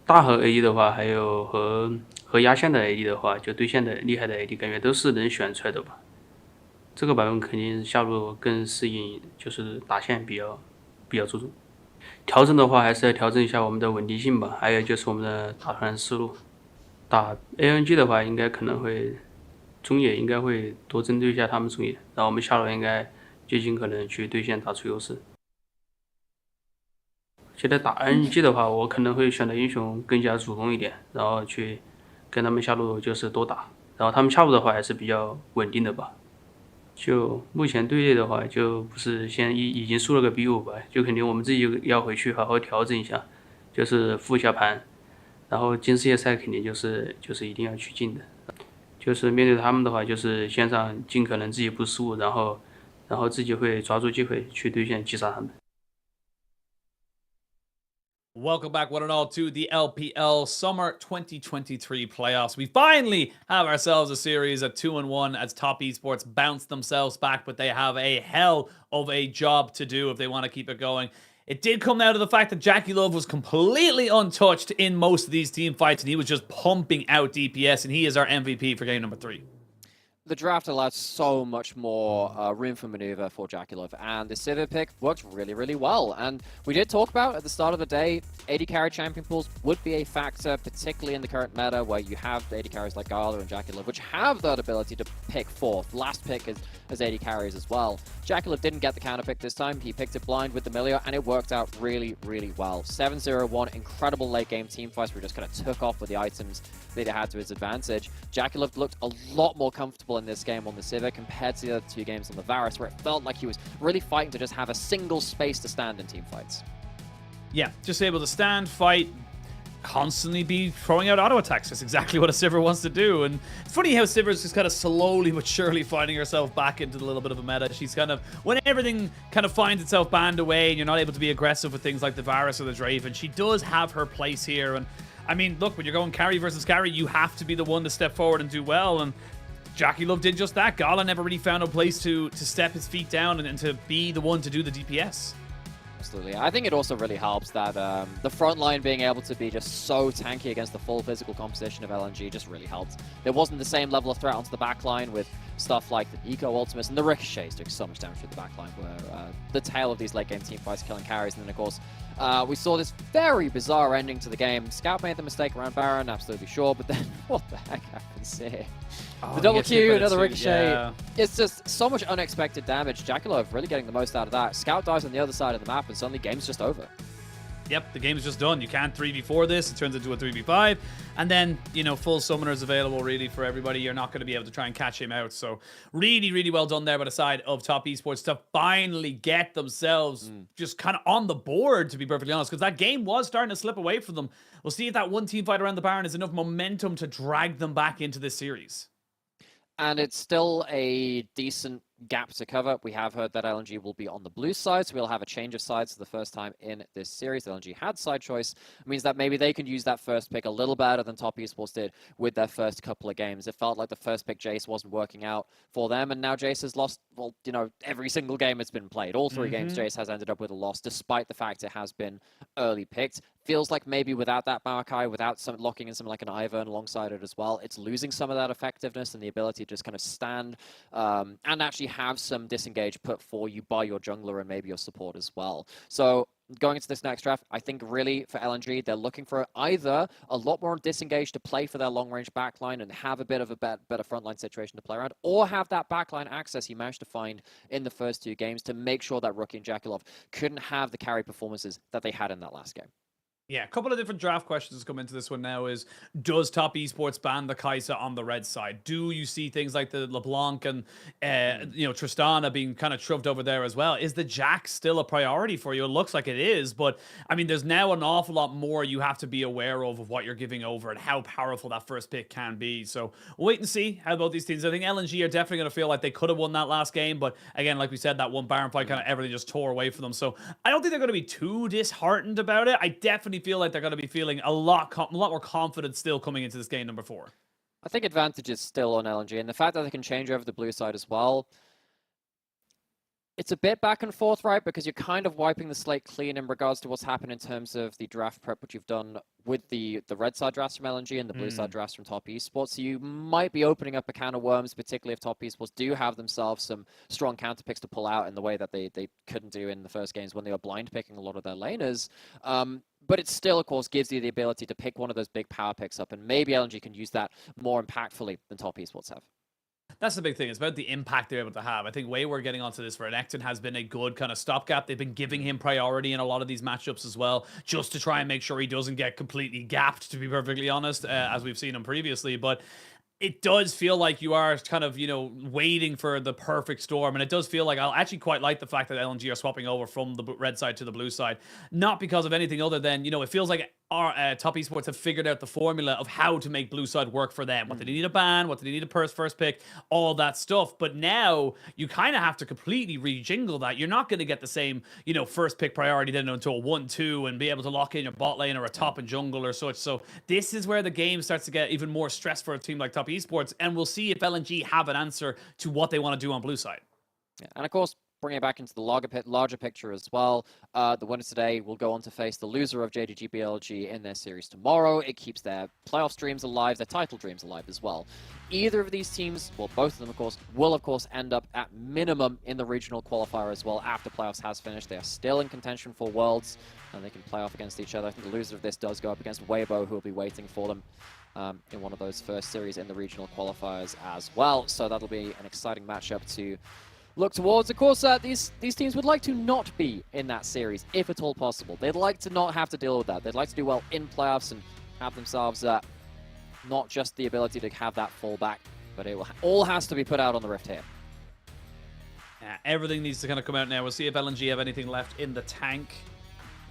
大和 AD 的话，还有和压线的 AD 的话，就对线的厉害的 AD，感觉都是能选出来的吧。这个版本肯定下路更适应，就是打线比较注重。调整的话，还是要调整一下我们的稳定性吧，还有就是我们的打团思路。打 LNG 的话，应该可能会中野应该会多针对一下他们中野，然后我们下路应该就尽可能去对线打出优势。现在打 LNG 的话，我可能会选的英雄更加主动一点，然后去跟他们下路就是多打，然后他们下路的话还是比较稳定的吧。就目前队内的话，就不是已经输了个B5吧，就肯定我们自己要回去好好调整一下，就是复一下盘，然后进世界赛肯定就是一定要去进的，就是面对他们的话，就是线上尽可能自己不失误，然后自己会抓住机会去对线击杀他们。Welcome back, one and all, to the LPL Summer 2023 playoffs. We finally have ourselves a series at 2-1 as Top Esports bounce themselves back, but they have a hell of a job to do if they want to keep it going. It did come out of the fact that Jackie Love was completely untouched in most of these team fights, and he was just pumping out DPS, and he is our MVP for game number 3. The draft allowed so much more room for maneuver for Jaculov, and the Sivir pick worked really, really well. And we did talk about at the start of the day, AD carry champion pools would be a factor, particularly in the current meta where you have AD carries like Gala and Jaculov, which have that ability to pick fourth. Last pick as AD carries as well. Jaculov didn't get the counter pick this time. He picked it blind with the Milio, and it worked out really, really well. 7-0-1, incredible late game team fights where he just kind of took off with the items that he had to his advantage. Jaculov looked a lot more comfortable in this game on the Sivir compared to the other 2 games on the Varus, where it felt like he was really fighting to just have a single space to stand in team fights. Yeah, just able to stand, fight, constantly be throwing out auto attacks. That's exactly what a Sivir wants to do. And it's funny how Sivir is just kind of slowly but surely finding herself back into a little bit of a meta. She's kind of, when everything kind of finds itself banned away and you're not able to be aggressive with things like the Varus or the Draven, she does have her place here. And I mean, look, when you're going carry versus carry, you have to be the one to step forward and do well. And Jackie Love did just that. Gala never really found a place to step his feet down and to be the one to do the DPS. Absolutely. I think it also really helps that the front line being able to be just so tanky against the full physical composition of LNG just really helped. There wasn't the same level of threat onto the backline with stuff like the Eco Ultimates and the Ricochets doing so much damage to the backline, where the tail of these late game team fights killing carries. And then, of course, we saw this very bizarre ending to the game. Scout made the mistake around Baron, absolutely sure, but then what the heck happens here? The double Q, another Ricochet. Yeah. It's just so much unexpected damage. Jaculov really getting the most out of that. Scout dies on the other side of the map, and suddenly game's just over. Yep, the game's just done. You can't 3v4 this. It turns into a 3v5. And then, you know, full summoners available really for everybody. You're not going to be able to try and catch him out. So really, really well done there by the side of Top Esports to finally get themselves just kind of on the board, to be perfectly honest, because that game was starting to slip away from them. We'll see if that one team fight around the Baron is enough momentum to drag them back into this series. And it's still a decent gap to cover. We have heard that LNG will be on the blue side, so we'll have a change of sides for the first time in this series. LNG had side choice. It means that maybe they can use that first pick a little better than Top Esports did with their first couple of games. It felt like the first pick, Jace, wasn't working out for them, and now Jace has lost, well, you know, every single game it's been played. All 3 games, Jace has ended up with a loss, despite the fact it has been early picked. Feels like maybe without that Maokai, without some locking in something like an Ivern alongside it as well, it's losing some of that effectiveness and the ability to just kind of stand and actually have some disengage put for you by your jungler and maybe your support as well. So going into this next draft, I think really for LNG, they're looking for either a lot more disengage to play for their long-range backline and have a bit of a better frontline situation to play around, or have that backline access he managed to find in the first 2 games to make sure that Rookie and Jaculov couldn't have the carry performances that they had in that last game. Yeah, a couple of different draft questions come into this one now is, does Top Esports ban the Kai'Sa on the red side? Do you see things like the LeBlanc and, you know, Tristana being kind of shoved over there as well? Is the Jack still a priority for you? It looks like it is, but I mean, there's now an awful lot more you have to be aware of what you're giving over and how powerful that first pick can be. So we'll wait and see how about these teams. I think LNG are definitely going to feel like they could have won that last game, but again, like we said, that one Baron fight kind of everything just tore away from them. So I don't think they're going to be too disheartened about it. I definitely feel like they're going to be feeling a lot more confident still coming into this game number 4. I think advantage is still on LNG, and the fact that they can change over the blue side as well. It's a bit back and forth, right? Because you're kind of wiping the slate clean in regards to what's happened in terms of the draft prep, which you've done with the red side drafts from LNG and the blue side drafts from Top Esports. So you might be opening up a can of worms, particularly if Top Esports do have themselves some strong counter picks to pull out in the way that they couldn't do in the first games when they were blind picking a lot of their laners. But it still, of course, gives you the ability to pick one of those big power picks up, and maybe LNG can use that more impactfully than Top Esports have. That's the big thing. It's about the impact they're able to have. I think way we're getting onto this, Renekton has been a good kind of stopgap. They've been giving him priority in a lot of these matchups as well, just to try and make sure he doesn't get completely gapped, to be perfectly honest, as we've seen him previously. But it does feel like you are kind of, waiting for the perfect storm. And it does feel like I actually quite like the fact that LNG are swapping over from the red side to the blue side. Not because of anything other than, it feels like our Top Esports have figured out the formula of how to make blue side work for them. What they need a ban, what they need a first pick, all that stuff. But now you kind of have to completely rejingle that. You're not going to get the same, first pick priority then until 1-2 and be able to lock in your bot lane or a top and jungle or such. So this is where the game starts to get even more stress for a team like Top Esports. And we'll see if LNG have an answer to what they want to do on blue side. Yeah, and of course, bringing it back into the larger picture as well, the winner today will go on to face the loser of JDG BLG in their series tomorrow. It keeps their playoff dreams alive, their title dreams alive as well. Either of these teams, well, both of them, of course, will, of course, end up at minimum in the regional qualifier as well after playoffs has finished. They are still in contention for Worlds, and they can play off against each other. I think the loser of this does go up against Weibo, who will be waiting for them in one of those first series in the regional qualifiers as well. So that'll be an exciting matchup to look towards. Of course, these teams would like to not be in that series, if at all possible. They'd like to not have to deal with that. They'd like to do well in playoffs and have themselves not just the ability to have that fallback, but it all has to be put out on the Rift here. Yeah, everything needs to kind of come out now. We'll see if LNG have anything left in the tank.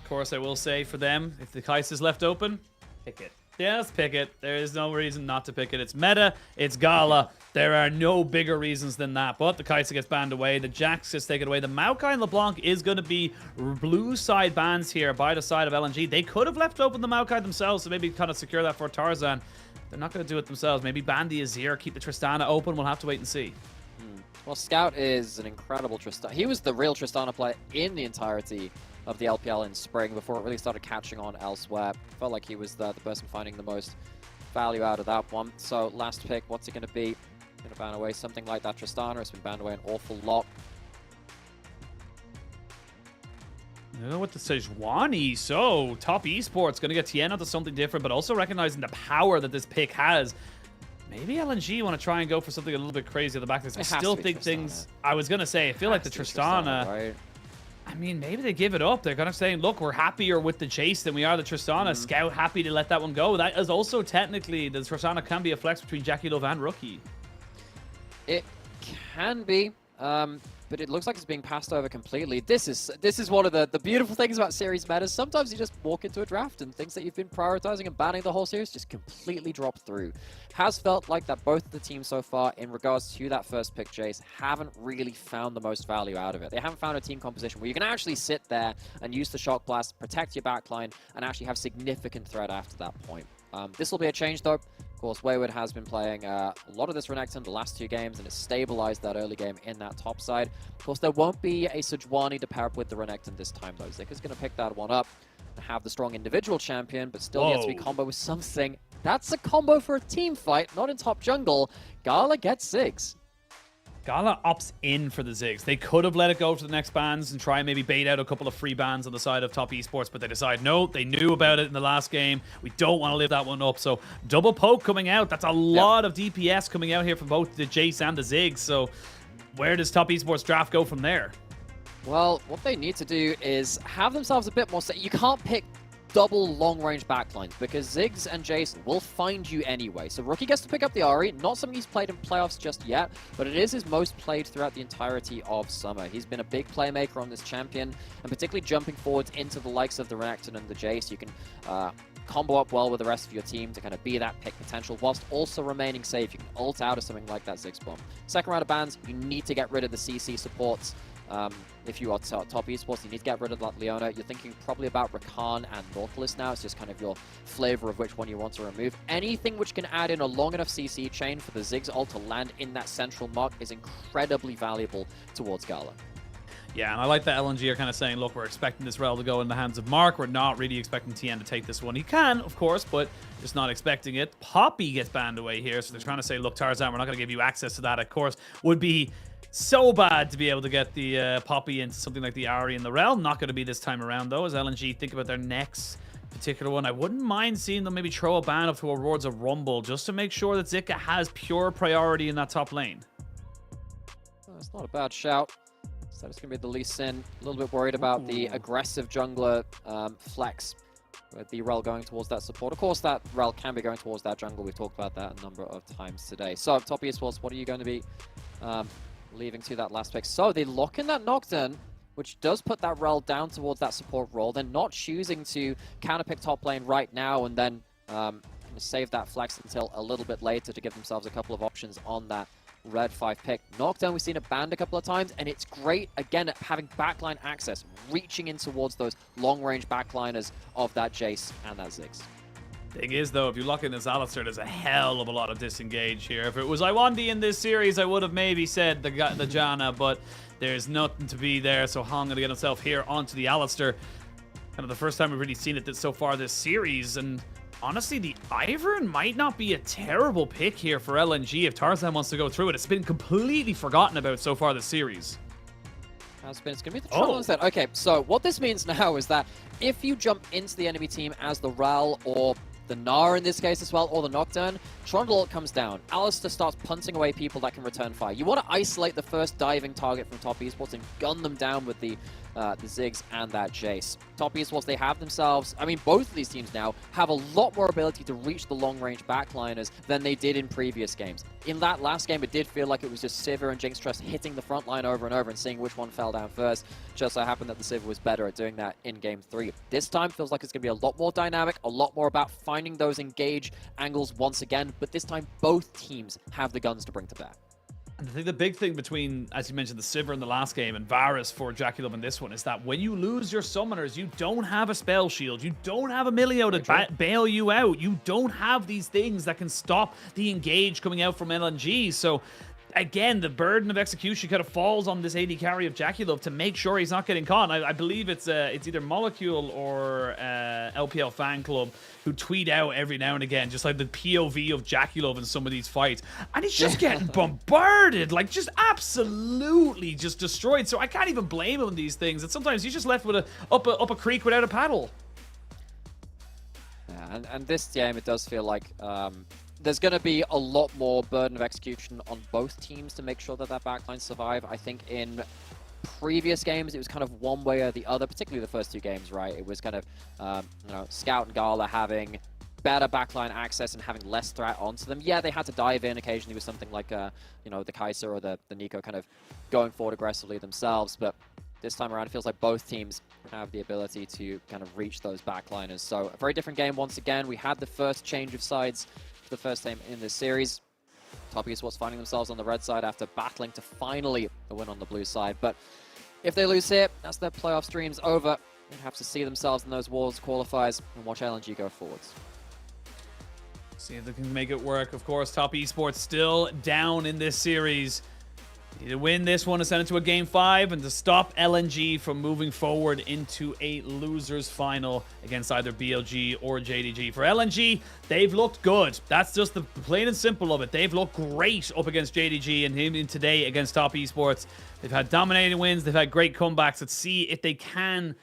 Of course, I will say for them, if the Kais is left open, pick it. Yeah, let's pick it. There is no reason not to pick it. It's meta. It's Gala. There are no bigger reasons than that. But the Kaisa gets banned away. The Jax gets taken away. The Maokai and LeBlanc is going to be blue side bans here by the side of LNG. They could have left open the Maokai themselves to maybe kind of secure that for Tarzan. They're not going to do it themselves. Maybe ban the Azir, keep the Tristana open. We'll have to wait and see. Well, Scout is an incredible Tristana. He was the real Tristana player in the entirety of the LPL in spring before it really started catching on elsewhere. Felt like he was the person finding the most value out of that one. So last pick, what's it going to be? Going to ban away something like that Tristana. It's been banned away an awful lot. With the Sejuani, so Top Esports going to get Tiana to something different, but also recognizing the power that this pick has. Maybe LNG want to try and go for something a little bit crazy at the back of this. I still think things... I was going to say, I feel like the Tristana... Right? I mean, maybe they give it up. They're kind of saying, look, we're happier with the Jace than we are the Tristana. Scout happy to let that one go. That is also technically, the Tristana can be a flex between Jackie Love and Rookie. It can be, but it looks like it's being passed over completely. This is one of the beautiful things about series metas. Sometimes you just walk into a draft and things that you've been prioritizing and banning the whole series just completely drop through. Has felt like that both of the teams so far, in regards to that first pick, Jace, haven't really found the most value out of it. They haven't found a team composition where you can actually sit there and use the Shock Blast, protect your backline, and actually have significant threat after that point. This will be a change, though. Of course, Wayward has been playing a lot of this Renekton the last 2 games, and it's stabilized that early game in that top side. Of course, there won't be a Sejuani to pair up with the Renekton this time, though. Zik is going to pick that one up and have the strong individual champion, but still yet to be combo with something. That's a combo for a team fight, not in top jungle. Gala gets Ziggs. Gala opts in for the Ziggs. They could have let it go to the next bans and try and maybe bait out a couple of free bans on the side of Top Esports, but they decide, no, they knew about it in the last game. We don't want to leave that one up. So double poke coming out. That's a lot of DPS coming out here from both the Jace and the Ziggs. So where does Top Esports draft go from there? Well, what they need to do is have themselves a bit more... You can't pick double long-range backlines because Ziggs and Jace will find you anyway. So Rookie gets to pick up the Ahri, not something he's played in playoffs just yet, but it is his most played throughout the entirety of summer. He's been a big playmaker on this champion, and particularly jumping forwards into the likes of the Renekton and the Jace, you can combo up well with the rest of your team to kind of be that pick potential, whilst also remaining safe. You can ult out of something like that Ziggs bomb. Second round of bans, you need to get rid of the CC supports. If you are Top Esports, you need to get rid of that Leona. You're thinking probably about Rakan and Nautilus now. It's just kind of your flavor of which one you want to remove. Anything which can add in a long enough CC chain for the Ziggs ult to land in that central mark is incredibly valuable towards Gala. Yeah, and I like that LNG are kind of saying, look, we're expecting this rel to go in the hands of Mark. We're not really expecting TN to take this one. He can, of course, but just not expecting it. Poppy gets banned away here, so they're trying to say, look, Tarzan, we're not going to give you access to that. Of course, would be so bad to be able to get the Poppy into something like the Ahri in the rel. Not going to be this time around, though, as LNG think about their next particular one. I wouldn't mind seeing them maybe throw a ban up towards a Rumble just to make sure that Zika has pure priority in that top lane. That's not a bad shout. So it's going to be the Lee Sin. A little bit worried about the aggressive jungler flex with the rel going towards that support. Of course, that rel can be going towards that jungle. We've talked about that a number of times today. So, Top Esports, what are you going to be leaving to that last pick? So, they lock in that knockdown, which does put that rel down towards that support role. They're not choosing to counterpick top lane right now and then save that flex until a little bit later to give themselves a couple of options on that red 5 pick. Knockdown, we've seen it banned a couple of times, and it's great, again, at having backline access, reaching in towards those long-range backliners of that Jace and that Ziggs. Thing is, though, if you lock in this Alistar, there's a hell of a lot of disengage here. If it was Iwandi in this series, I would have maybe said the Janna, but there's nothing to be there, so Han going to get himself here onto the Alistar. Kind of the first time we've really seen it so far this series, and honestly, the Ivern might not be a terrible pick here for LNG if Tarzan wants to go through it. It's been completely forgotten about so far this series. It's going to be the trouble instead. Okay, so what this means now is that if you jump into the enemy team as the Ral or the Gnar in this case as well, or the Nocturne, Trundle comes down. Alistar starts punting away people that can return fire. You want to isolate the first diving target from Top Esports and gun them down with the Ziggs and that Jace. Top Esports, they have themselves, I mean, both of these teams now have a lot more ability to reach the long-range backliners than they did in previous games. In that last game, it did feel like it was just Sivir and Jinx Trust hitting the front line over and over and seeing which one fell down first. Just so happened that the Sivir was better at doing that in Game 3. This time feels like it's going to be a lot more dynamic, a lot more about finding those engage angles once again, but this time both teams have the guns to bring to bear. And I think the big thing between, as you mentioned, the Sivir in the last game and Varus for Jaculov in this one is that when you lose your summoners, you don't have a spell shield. You don't have a Milio to bail you out. You don't have these things that can stop the engage coming out from LNG. So again, the burden of execution kind of falls on this AD carry of Jaculov to make sure he's not getting caught. I believe it's either Molecule or LPL Fan Club who tweet out every now and again, just like the POV of Jaculov in some of these fights. And he's just getting bombarded, like just absolutely just destroyed. So I can't even blame him on these things. And sometimes he's just left with up a creek without a paddle. Yeah, and this game, it does feel like there's going to be a lot more burden of execution on both teams to make sure that that backline survive. I think in previous games, it was kind of one way or the other, particularly the first two games, right? It was kind of, Scout and Gala having better backline access and having less threat onto them. Yeah, they had to dive in occasionally with something like, the Kai'Sa or the Nico kind of going forward aggressively themselves, but this time around, it feels like both teams have the ability to kind of reach those backliners. So a very different game once again. We had the first change of sides for the first time in this series. Top Esports finding themselves on the red side after battling to finally win on the blue side. But if they lose here, that's their playoff streams over. They have to see themselves in those Worlds qualifiers and watch LNG go forwards. See if they can make it work. Of course, Top Esports still down in this series. Need to win this one to send it to a Game 5 and to stop LNG from moving forward into a losers final against either BLG or JDG. For LNG, they've looked good. That's just the plain and simple of it. They've looked great up against JDG and him in today against Top Esports. They've had dominating wins. They've had great comebacks. Let's see if they can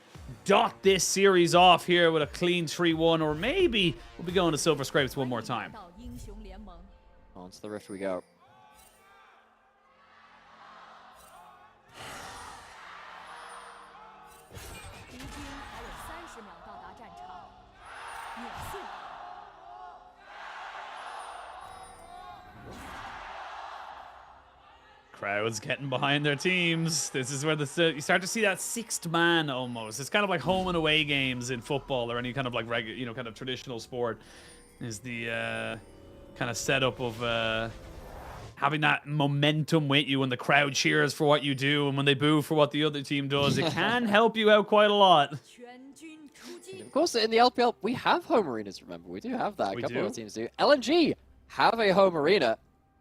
dot this series off here with a clean 3-1, or maybe we'll be going to Silver Scrapes one more time. On to the Rift we go. Crowds getting behind their teams. This is where you start to see that sixth man almost. It's kind of like home and away games in football or any kind of like regular, kind of traditional sport. Is the kind of setup of having that momentum with you when the crowd cheers for what you do and when they boo for what the other team does. It can help you out quite a lot. Of course, in the LPL, we have home arenas, remember. We do have that. A couple of teams do. LNG have a home arena.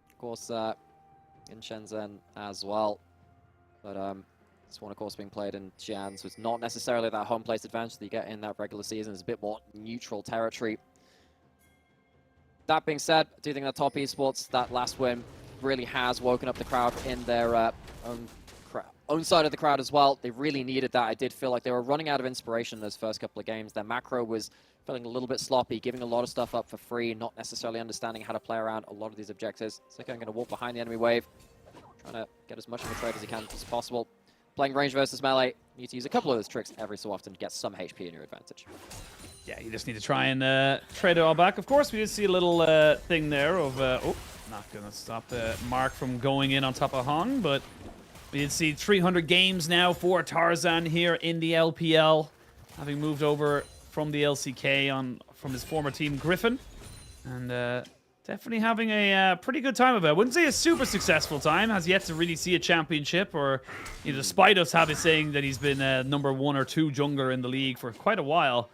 Of course, in Shenzhen as well. But This one, of course, being played in Xi'an, so it's not necessarily that home place advantage that you get in that regular season. It's a bit more neutral territory. That being said, I do think that Top Esports, that last win, really has woken up the crowd in their own side of the crowd as well. They really needed that. I did feel like they were running out of inspiration in those first couple of games. Their macro was feeling a little bit sloppy, giving a lot of stuff up for free, not necessarily understanding how to play around a lot of these objectives. Zico going to walk behind the enemy wave, trying to get as much of a trade as he can as possible. Playing range versus melee, you need to use a couple of those tricks every so often to get some HP in your advantage. Yeah, you just need to try and trade it all back. Of course, we did see a little thing there of... oh, not going to stop Mark from going in on top of Hong, but we did see 300 games now for Tarzan here in the LPL, having moved over from the LCK from his former team, Griffin. And definitely having a pretty good time of it. I wouldn't say a super successful time. Has yet to really see a championship, or despite us saying that he's been number 1 or 2 jungler in the league for quite a while.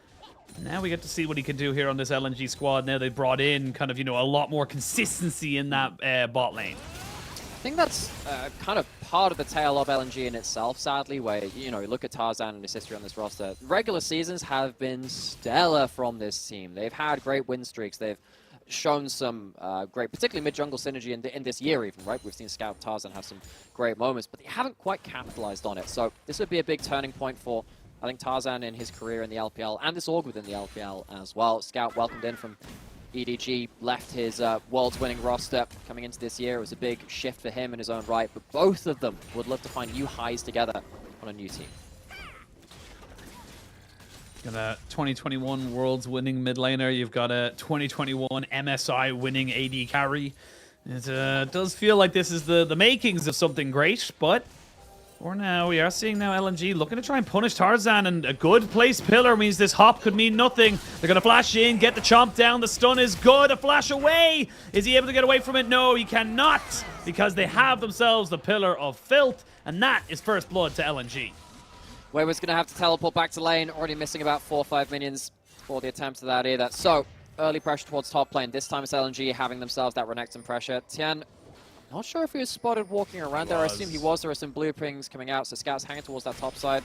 Now we get to see what he can do here on this LNG squad. Now they brought in kind of, a lot more consistency in that bot lane. I think that's kind of part of the tale of LNG in itself, sadly, where, you look at Tarzan and his history on this roster. Regular seasons have been stellar from this team. They've had great win streaks. They've shown some great, particularly mid-jungle synergy in this year even, right? We've seen Scout Tarzan have some great moments, but they haven't quite capitalized on it. So this would be a big turning point for, I think, Tarzan in his career in the LPL, and this org within the LPL as well. Scout welcomed in from EDG, left his world's winning roster coming into this year. It was a big shift for him in his own right, but both of them would love to find new highs together on a new team. Got a 2021 Worlds winning mid laner. You've got a 2021 MSI winning AD carry. It does feel like this is the makings of something great, but for now, we are seeing now LNG looking to try and punish Tarzan, and a good placed pillar means this hop could mean nothing. They're going to flash in, get the chomp down. The stun is good. A flash away. Is he able to get away from it? No, he cannot, because they have themselves the Pillar of Filth, and that is first blood to LNG. Wayward's going to have to teleport back to lane, already missing about 4 or 5 minions for the attempt of that either. So, early pressure towards top lane. This time it's LNG having themselves that Renekton pressure. Tian, not sure if he was spotted walking around there. I assume he was. There are some blue pings coming out, so Scout's hanging towards that top side.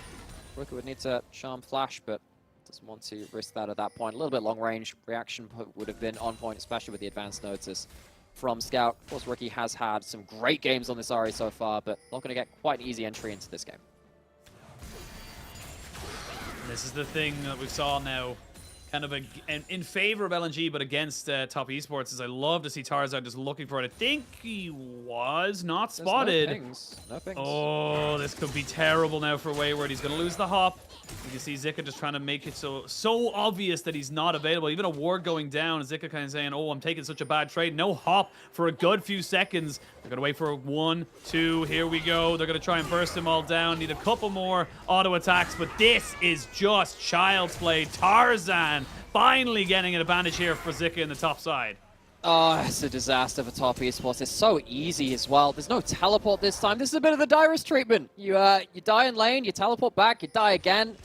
Rooker would need to charm flash, but doesn't want to risk that at that point. A little bit long range. Reaction would have been on point, especially with the advanced notice from Scout. Of course, Rookie has had some great games on this Ahri so far, but not going to get quite an easy entry into this game. This is the thing that we saw now, kind of in favor of LNG, but against Top Esports, is I love to see Tarzan just looking for it. I think he was not spotted. No pings. No pings. Oh, this could be terrible now for Wayward. He's going to lose the hop. You can see Zika just trying to make it so obvious that he's not available. Even a ward going down, Zika kind of saying, oh, I'm taking such a bad trade. No hop for a good few seconds. They're going to wait for 1, 2, here we go. They're going to try and burst them all down. Need a couple more auto attacks, but this is just child's play. Tarzan finally getting an advantage here for Zika in the top side. Oh, it's a disaster for Top Esports. It's so easy as well. There's no teleport this time. This is a bit of the Dyrus treatment. You die in lane, you teleport back, you die again.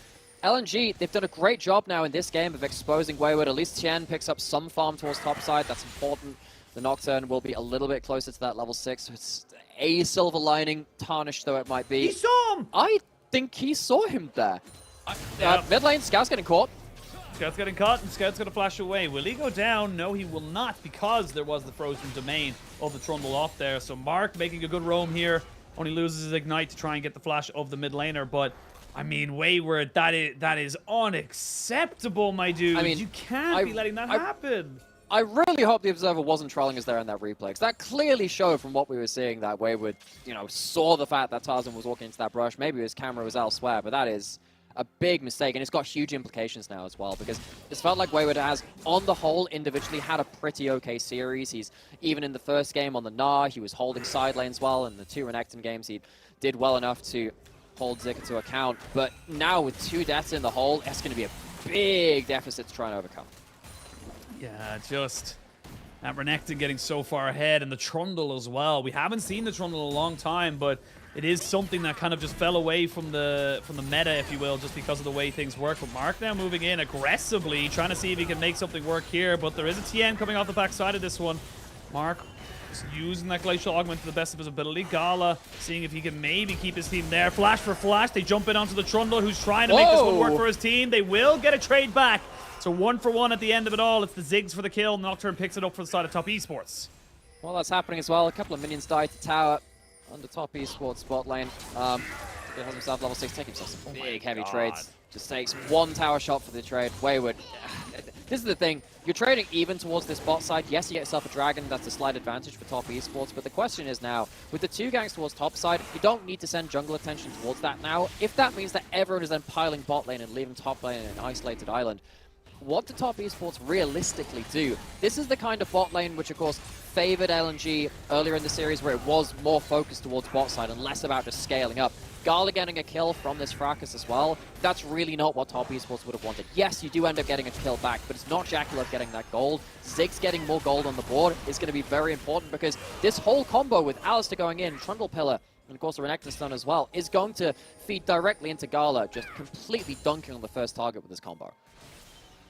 LNG, they've done a great job now in this game of exposing Wayward. At least Tian picks up some farm towards top side. That's important. The Nocturne will be a little bit closer to that level 6. So it's a silver lining, tarnished though it might be. He saw him! I think he saw him there. Mid lane, Scout's getting caught. Scout's getting caught, and Scout's going to flash away. Will he go down? No, he will not, because there was the frozen domain of the Trundle off there. So Mark making a good roam here. Only loses his Ignite to try and get the flash of the mid laner. But, I mean, Wayward, that is unacceptable, my dude. I mean, you can't be letting that happen. I really hope the Observer wasn't trolling us there in that replay, because that clearly showed from what we were seeing that Wayward, saw the fact that Tarzan was walking into that brush. Maybe his camera was elsewhere, but that is a big mistake, and it's got huge implications now as well, because it's felt like Wayward has, on the whole, individually had a pretty okay series. He's, even in the first game on the Gnar, he was holding side lanes well. In the 2 Renekton games, he did well enough to hold Zika to account. But now with 2 deaths in the hole, that's going to be a big deficit to try and overcome. Yeah, just that Renekton getting so far ahead, and the Trundle as well. We haven't seen the Trundle in a long time, but it is something that kind of just fell away from the meta, if you will, just because of the way things work. But Mark now moving in aggressively, trying to see if he can make something work here. But there is a TN coming off the backside of this one. Mark Just using that glacial augment to the best of his ability. Gala seeing if he can maybe keep his team there. Flash for flash. They jump in onto the Trundle, who's trying to make this one work for his team. They will get a trade back. So 1 for 1 at the end of it all. It's the Ziggs for the kill. Nocturne picks it up for the side of Top Esports. Well, that's happening as well. A couple of minions die to tower on the Top Esports bot lane. He has himself level 6, taking himself some big heavy trades. Just takes 1 tower shot for the trade. Wayward. This is the thing. You're trading even towards this bot side. Yes, you get yourself a dragon. That's a slight advantage for Top Esports. But the question is now, with the 2 ganks towards top side, you don't need to send jungle attention towards that now. If that means that everyone is then piling bot lane and leaving top lane in an isolated island, what do Top Esports realistically do? This is the kind of bot lane which, of course, favored LNG earlier in the series, where it was more focused towards bot side and less about just scaling up. Gala getting a kill from this fracas as well, that's really not what Top Esports would have wanted. Yes, you do end up getting a kill back, but it's not Jackulov getting that gold. Ziggs getting more gold on the board is going to be very important, because this whole combo with Alistair going in, Trundle Pillar, and of course the Renekton stun as well, is going to feed directly into Gala, just completely dunking on the first target with this combo.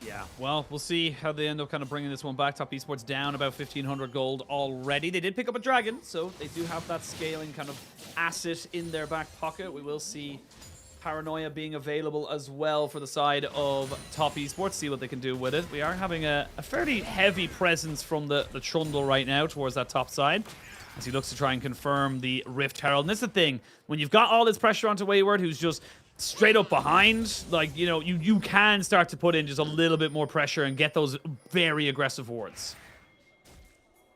Yeah, well, we'll see how they end up kind of bringing this one back. Top Esports down about 1,500 gold already. They did pick up a dragon, so they do have that scaling kind of asset in their back pocket. We will see Paranoia being available as well for the side of Top Esports. See what they can do with it. We are having a fairly heavy presence from the Trundle right now towards that top side, as he looks to try and confirm the Rift Herald. And this is the thing, when you've got all this pressure onto Wayward, who's just straight up behind, like, you know, you can start to put in just a little bit more pressure and get those very aggressive wards.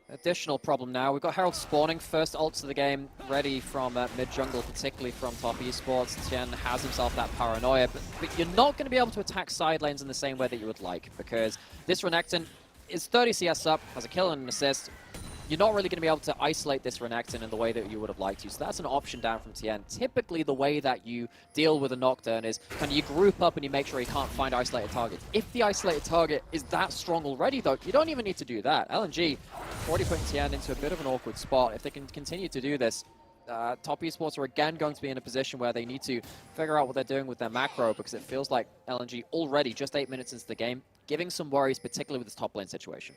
Additional problem now, we've got Herald spawning, first ults of the game, ready from mid-jungle, particularly from Top Esports. Tien has himself that Paranoia, but you're not going to be able to attack side lanes in the same way that you would like, because this Renekton is 30 CS up, has a kill and an assist. You're not really going to be able to isolate this Renekton in the way that you would have liked to. So that's an option down from Tien. Typically, the way that you deal with a Nocturne is kind of you group up and you make sure you can't find isolated targets. If the isolated target is that strong already, though, you don't even need to do that. LNG already putting Tien into a bit of an awkward spot. If they can continue to do this, Top Esports are again going to be in a position where they need to figure out what they're doing with their macro, because it feels like LNG already, just 8 minutes into the game, giving some worries, particularly with this top lane situation.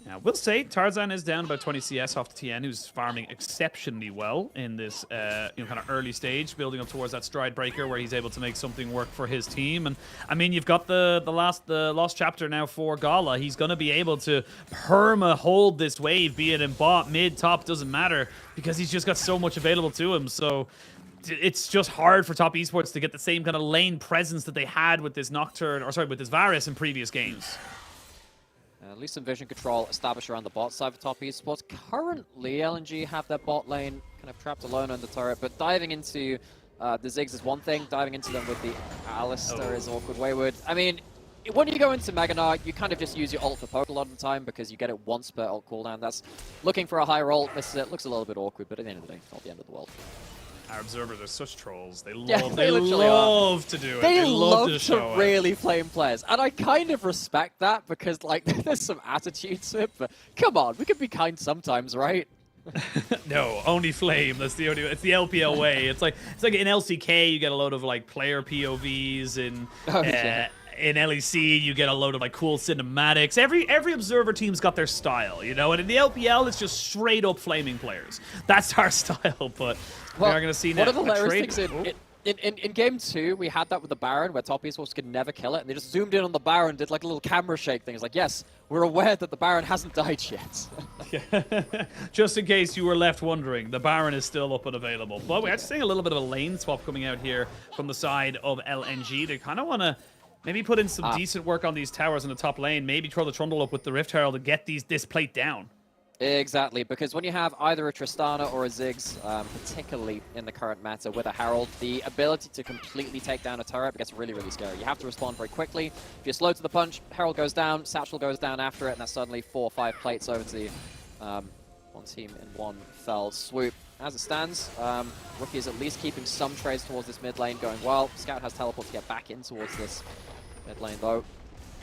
Now, we'll say Tarzan is down about 20 CS off the Tien, who's farming exceptionally well in this kind of early stage, building up towards that stride breaker where he's able to make something work for his team. And I mean, you've got the lost chapter now for Gala. He's going to be able to perma hold this wave, be it in bot, mid, top, doesn't matter, because he's just got so much available to him. So it's just hard for Top Esports to get the same kind of lane presence that they had with this Nocturne, or sorry, with this Varus in previous games. At least some vision control established around the bot side for Top Esports. Currently, LNG have their bot lane kind of trapped alone on the turret, but diving into the Ziggs is one thing. Diving into them with the Alistair is awkward. Wayward. I mean, when you go into Mega Knight, you kind of just use your ult for poke a lot of the time, because you get it once per ult cooldown. That's looking for a higher ult. This looks a little bit awkward, but at the end of the day, it's not the end of the world. Our observers are such trolls. They love, yeah, they love to do it. They love to show really flame players. And I kind of respect that, because, like, there's some attitude to it, but come on, we can be kind sometimes, right? No, only flame. That's the only. It's the LPL way. It's like in LCK you get a load of like player POVs, and in LEC you get a load of like cool cinematics. Every observer team's got their style, you know. And in the LPL it's just straight up flaming players. That's our style. But we are going to see now. One of the hilarious things in Game 2, we had that with the Baron, where Top Esports could never kill it, and they just zoomed in on the Baron, did like a little camera shake thing. It's like, yes, we're aware that the Baron hasn't died yet. Just in case you were left wondering, the Baron is still up and available. But we're actually seeing a little bit of a lane swap coming out here from the side of LNG. They kind of want to maybe put in some decent work on these towers in the top lane, maybe throw the Trundle up with the Rift Herald to get this plate down. Exactly, because when you have either a Tristana or a Ziggs, particularly in the current meta with a Herald, the ability to completely take down a turret gets really, really scary. You have to respond very quickly. If you're slow to the punch, Herald goes down, Satchel goes down after it, and that's suddenly 4 or 5 plates over to one team in one fell swoop. As it stands, Rookie is at least keeping some trades towards this mid lane going well. Scout has teleport to get back in towards this mid lane though.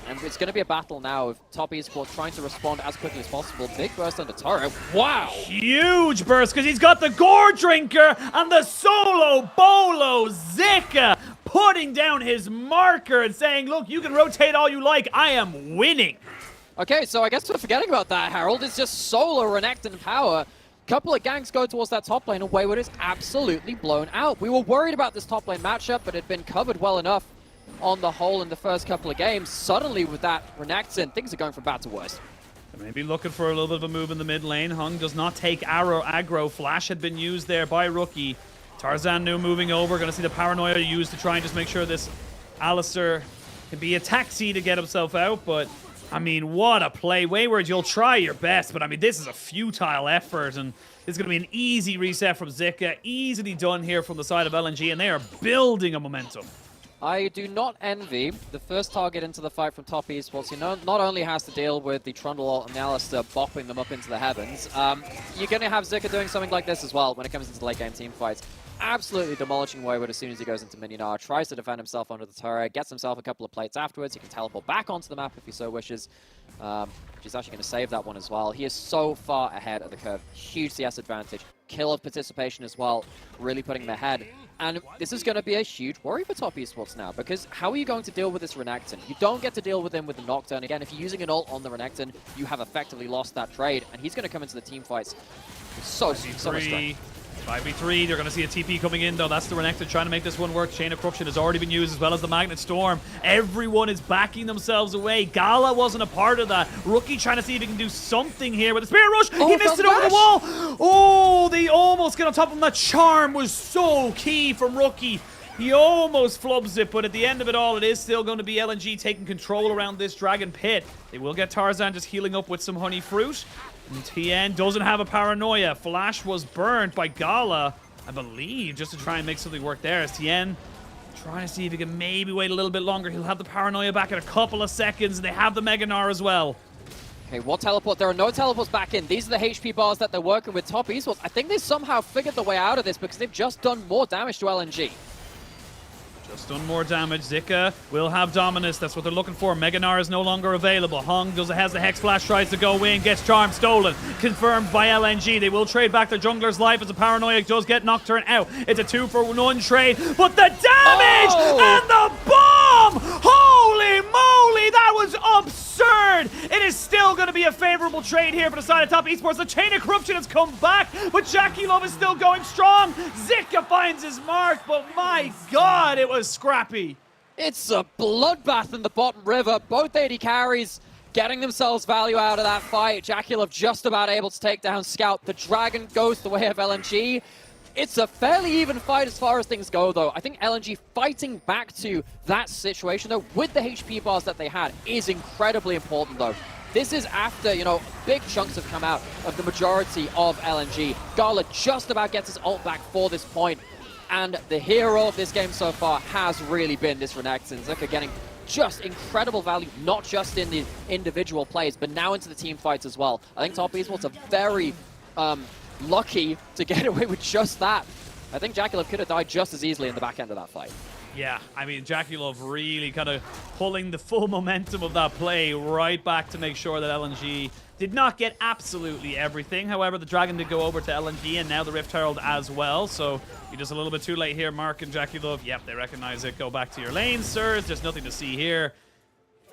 And it's going to be a battle now of Top Esports trying to respond as quickly as possible. Big burst on the turret. Wow! Huge burst, because he's got the Gore Drinker and the Solo Bolo Zika putting down his marker and saying, look, you can rotate all you like. I am winning. Okay, so I guess we're forgetting about that, Harold. It's just solo Renekton power. Couple of ganks go towards that top lane, and Wayward is absolutely blown out. We were worried about this top lane matchup, but it had been covered well enough on the whole in the first couple of games. Suddenly, with that Renekton, things are going from bad to worse. Maybe looking for a little bit of a move in the mid lane. Hung does not take arrow aggro. Flash had been used there by Rookie. Tarzan now moving over. Going to see the Paranoia used to try and just make sure this Alistar can be a taxi to get himself out. But, I mean, what a play. Wayward, you'll try your best. But, I mean, this is a futile effort. And it's going to be an easy reset from Zika. Easily done here from the side of LNG. And they are building a momentum. I do not envy the first target into the fight from Top Esports. He not only has to deal with the Trundle ult and the Alistar bopping them up into the heavens, you're going to have Zika doing something like this as well when it comes into late game team fights. Absolutely demolishing Wayward as soon as he goes into Mininar, tries to defend himself under the turret, gets himself a couple of plates afterwards. He can teleport back onto the map if he so wishes. He's actually going to save that one as well. He is so far ahead of the curve. Huge CS advantage. Kill of participation as well, really putting him ahead. And this is going to be a huge worry for Top Esports now, because how are you going to deal with this Renekton? You don't get to deal with him with the Nocturne. Again, if you're using an ult on the Renekton, you have effectively lost that trade, and he's going to come into the team fights so much strength. 5v3, they're going to see a TP coming in, though. That's the Renekton trying to make this one work. Chain of Corruption has already been used, as well as the Magnet Storm. Everyone is backing themselves away. Gala wasn't a part of that. Rookie trying to see if he can do something here with the Spirit Rush. He missed it over the wall. Oh, they almost get on top of him. That charm was so key from Rookie. He almost flubs it, but at the end of it all, it is still going to be LNG taking control around this Dragon Pit. They will get Tarzan just healing up with some Honey Fruit. And TN doesn't have a Paranoia. Flash was burned by Gala, I believe, just to try and make something work there. As TN trying to see if he can maybe wait a little bit longer. He'll have the Paranoia back in a couple of seconds, and they have the Mega Gnar as well. Okay, what teleport? There are no teleports back in. These are the HP bars that they're working with. Top Esports, I think they somehow figured the way out of this because they've just done more damage to LNG. Just done more damage. Zika will have Dominus. That's what they're looking for. Mega Gnar is no longer available. Hung has the Hex Flash, tries to go in, gets Charm stolen. Confirmed by LNG. They will trade back their jungler's life as a Paranoia does get Nocturne out. It's a 2-for-1 trade, but the damage and the bomb! Holy moly, that was absurd! It is still going to be a favorable trade here for the side of Top Esports. The Chain of Corruption has come back, but Jackie Love is still going strong. Zika finds his mark, but my God, it was scrappy. It's a bloodbath in the bottom river. Both AD carries getting themselves value out of that fight. Jackie Love just about able to take down Scout. The Dragon goes the way of LNG. It's a fairly even fight as far as things go, though. I think LNG fighting back to that situation, though, with the HP bars that they had is incredibly important, though. This is after, you know, big chunks have come out of the majority of LNG. Gala just about gets his ult back for this point. And the hero of this game so far has really been this Renekton. Zika getting just incredible value, not just in the individual plays, but now into the team fights as well. I think Top Esports are very lucky to get away with just that. I think Jackie Love could have died just as easily in the back end of that fight. Yeah, I mean, Jackie Love really kind of pulling the full momentum of that play right back to make sure that LNG did not get absolutely everything. However, the Dragon did go over to LNG, and now the Rift Herald as well. So you're just a little bit too late here, Mark and Jackie Love. Yep, they recognize it. Go back to your lanes, sirs. There's nothing to see here.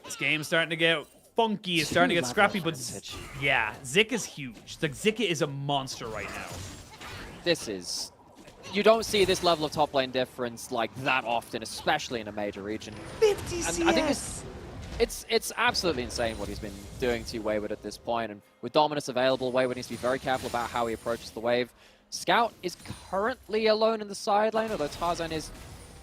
This game's starting to get funky. It's starting to get scrappy, but yeah, Zik is huge. The Zika is a monster right now. This is... You don't see this level of top lane difference like that often, especially in a major region. 50 CS! And I think it's absolutely insane what he's been doing to Wayward at this point. And with Dominus available, Wayward needs to be very careful about how he approaches the wave. Scout is currently alone in the side lane, although Tarzan is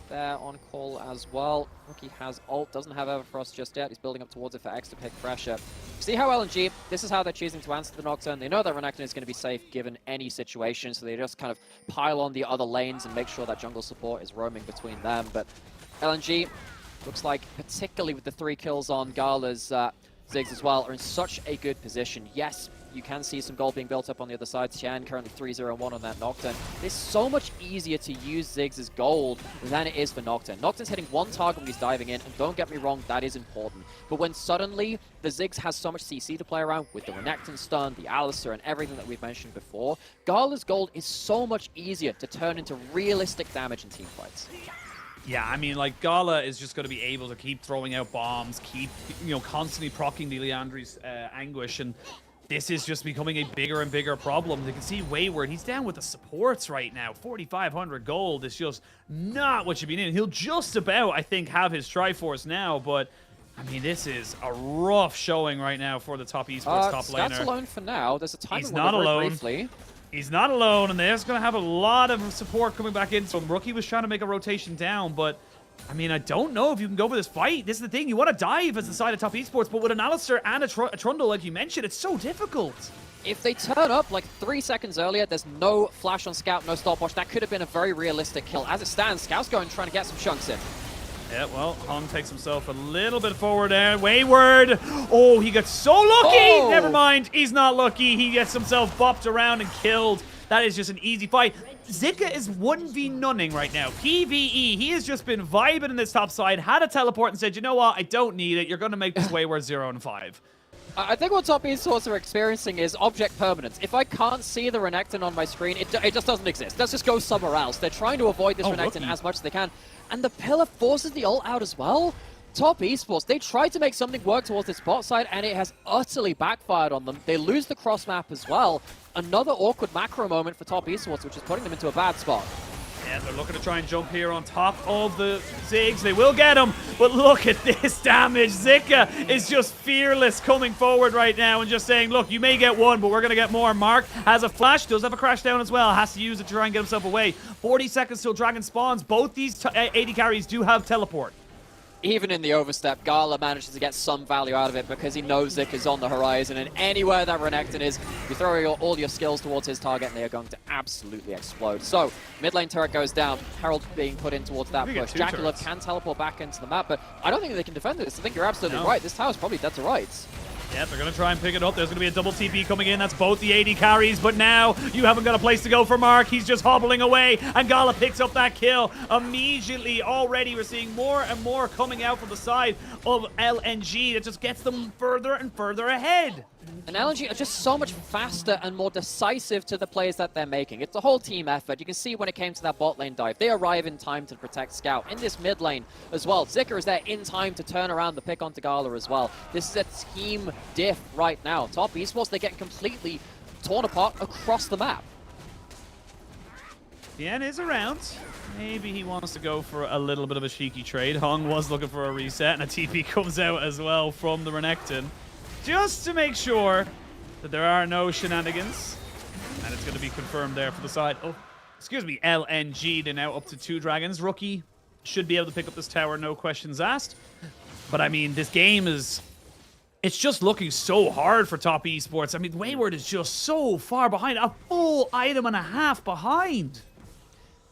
there on call as well. Rookie has ult, doesn't have Everfrost just yet. He's building up towards it for extra pick pressure. See how LNG, this is how they're choosing to answer the Nocturne. They know that Renekton is going to be safe given any situation, so they just kind of pile on the other lanes and make sure that jungle support is roaming between them. But LNG, looks like, particularly with the 3 kills on Gala's Ziggs as well, are in such a good position. Yes, you can see some gold being built up on the other side. Xian currently 3-0-1 on that Nocturne. It's so much easier to use Ziggs' gold than it is for Nocturne. Nocturne's hitting one target when he's diving in, and don't get me wrong, that is important. But when suddenly the Ziggs has so much CC to play around with the Renekton stun, the Alistar, and everything that we've mentioned before, Gala's gold is so much easier to turn into realistic damage in team fights. Yeah, I mean, like, Gala is just going to be able to keep throwing out bombs, keep, constantly proccing the Leandri's Anguish, and this is just becoming a bigger and bigger problem. You can see Wayward, he's down with the supports right now. 4,500 gold is just not what you've been in. He'll just about, I think, have his Triforce now, but I mean, this is a rough showing right now for the top esports top laner. Scout's alone for now. There's a time He's not alone. Briefly. He's not alone, and they're just going to have a lot of support coming back in. So Rookie was trying to make a rotation down, but I mean, I don't know if you can go for this fight. This is the thing. You want to dive as the side of top esports, but with an Alistair and a Trundle, like you mentioned, it's so difficult. If they turn up like 3 seconds earlier, there's no flash on Scout, no stopwatch. That could have been a very realistic kill. As it stands, Scout's going trying to get some chunks in. Yeah, well, Hong takes himself a little bit forward there. Wayward. Oh, he got so lucky. Oh. Never mind. He's not lucky. He gets himself bopped around and killed. That is just an easy fight. Zika is 1v-nunning right now. PvE. He has just been vibing in this top side, had a teleport and said, you know what? I don't need it. You're going to make this Wayward 0 and 5. I think what top esports are experiencing is object permanence. If I can't see the Renekton on my screen, it just doesn't exist. Let's just go somewhere else. They're trying to avoid this Renekton as much as they can. And the pillar forces the ult out as well. Top esports, they tried to make something work towards this bot side, and it has utterly backfired on them. They lose the cross map as well. Another awkward macro moment for top esports, which is putting them into a bad spot. Yeah, they're looking to try and jump here on top of the Ziggs. They will get him, but look at this damage. Zika is just fearless coming forward right now and just saying, look, you may get one, but we're going to get more. Mark has a flash, does have a crash down as well, has to use it to try and get himself away. 40 seconds till Dragon spawns. Both these 80 carries do have teleport. Even in the overstep, Gala manages to get some value out of it because he knows Zik is on the horizon, and anywhere that Renekton is, you throw all your skills towards his target and they are going to absolutely explode. So, mid lane turret goes down, Herald being put in towards that push. Jackalope can teleport back into the map, but I don't think they can defend this. I think you're absolutely right. This tower's probably dead to rights. Yeah, they're going to try and pick it up. There's going to be a double TP coming in. That's both the 80 carries, but now you haven't got a place to go for Mark. He's just hobbling away, and Gala picks up that kill immediately. Already, we're seeing more and more coming out from the side of LNG that just gets them further and further ahead. And LNG are just so much faster and more decisive to the plays that they're making. It's a whole team effort. You can see when it came to that bot lane dive, they arrive in time to protect Scout. In this mid lane as well, Zika is there in time to turn around the pick onto Gala as well. This is a team diff right now. Top esports, they're getting completely torn apart across the map. Tien is around. Maybe he wants to go for a little bit of a cheeky trade. Hong was looking for a reset, and a TP comes out as well from the Renekton, just to make sure that there are no shenanigans. And it's going to be confirmed there for the side. Oh, excuse me, LNG. They're now up to 2 dragons. Rookie should be able to pick up this tower, no questions asked. But I mean, this game is... it's just looking so hard for top esports. I mean, Wayward is just so far behind. A full item and a half behind.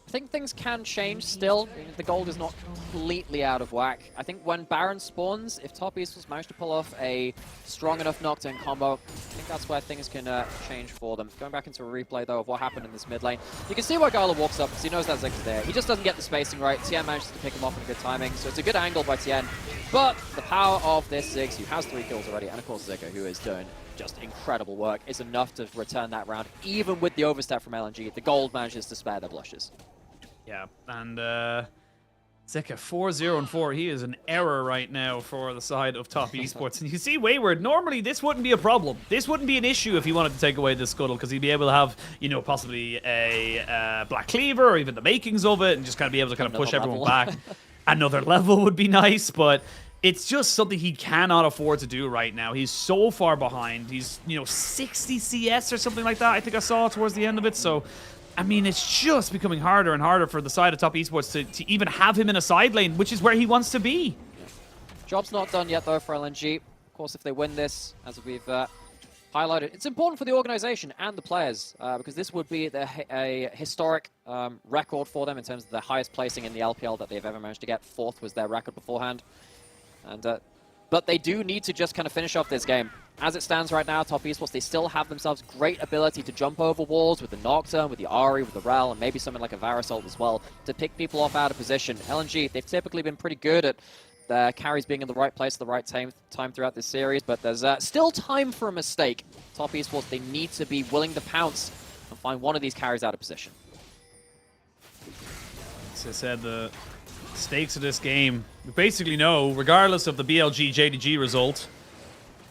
I think things can change still. The gold is not completely out of whack. I think when Baron spawns, if top esports manage to pull off a strong enough knockdown combo, I think that's where things can change for them. Going back into a replay, though, of what happened in this mid lane, you can see why Gala walks up because he knows that Zik is there. He just doesn't get the spacing right. Tien manages to pick him off in good timing, so it's a good angle by Tien. But the power of this Ziggs, who has 3 kills already, and of course Zika, who is doing just incredible work, is enough to return that round. Even with the overstep from LNG, the gold manages to spare their blushes. Yeah, and Zika 4-0 and 4. He is an error right now for the side of top esports. And you see Wayward, normally this wouldn't be a problem. This wouldn't be an issue if he wanted to take away this scuttle, because he'd be able to have, you know, possibly a Black Cleaver or even the makings of it and just kind of be able to kind of push everyone back. Another level would be nice, but it's just something he cannot afford to do right now. He's so far behind. He's, you know, 60 CS or something like that, I think I saw towards the end of it. So, I mean, it's just becoming harder and harder for the side of top esports to even have him in a side lane, which is where he wants to be. Job's not done yet, though, for LNG. Of course, if they win this, as we've highlighted, it's important for the organization and the players, because this would be a historic record for them in terms of the highest placing in the LPL that they've ever managed to get. 4th was their record beforehand. And but they do need to just kind of finish off this game. As it stands right now, top esports, they still have themselves great ability to jump over walls with the Nocturne, with the Ahri, with the Rel, and maybe something like a Varasult as well, to pick people off out of position. LNG, they've typically been pretty good at their carries being in the right place at the right time throughout this series, but there's still time for a mistake. Top esports, they need to be willing to pounce and find one of these carries out of position. As I said, the Stakes of this game, we basically know, regardless of the BLG JDG result,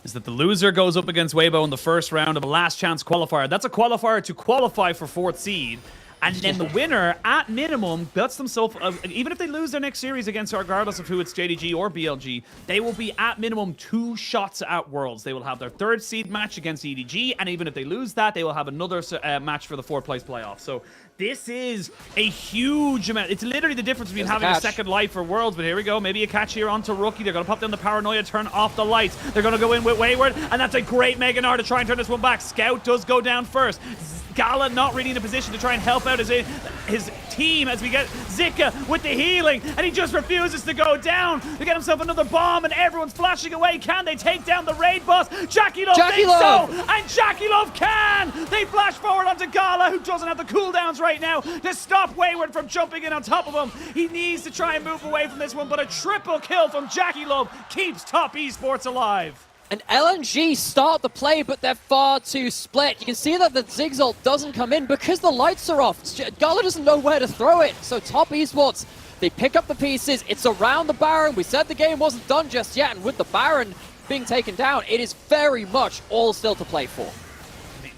is that the loser goes up against Weibo in the first round of a last chance qualifier. That's a qualifier to qualify for 4th seed. And then the winner, at minimum, bets themselves, even if they lose their next series against, regardless of who it's JDG or BLG, they will be at minimum 2 shots at Worlds. They will have their 3rd seed match against EDG, and even if they lose that, they will have another match for the 4th place playoff. So this is a huge amount. It's literally the difference between having a second life for Worlds, but here we go. Maybe a catch here onto Rookie. They're going to pop down the Paranoia, turn off the lights. They're going to go in with Wayward, and that's a great Mega Gnar to try and turn this one back. Scout does go down first. Gala not really in a position to try and help out his team as we get Zika with the healing, and he just refuses to go down. They get himself another bomb, and everyone's flashing away. Can they take down the raid boss? Jackie Love thinks so, and Jackie Love can! They flash forward onto Gala, who doesn't have the cooldowns right now to stop Wayward from jumping in on top of him. He needs to try and move away from this one, but a triple kill from Jackie Love keeps Top Esports alive. And LNG start the play, but they're far too split. You can see that the Zigzult doesn't come in because the lights are off. Gala doesn't know where to throw it. So Top Esports, they pick up the pieces. It's around the Baron. We said the game wasn't done just yet. And with the Baron being taken down, it is very much all still to play for.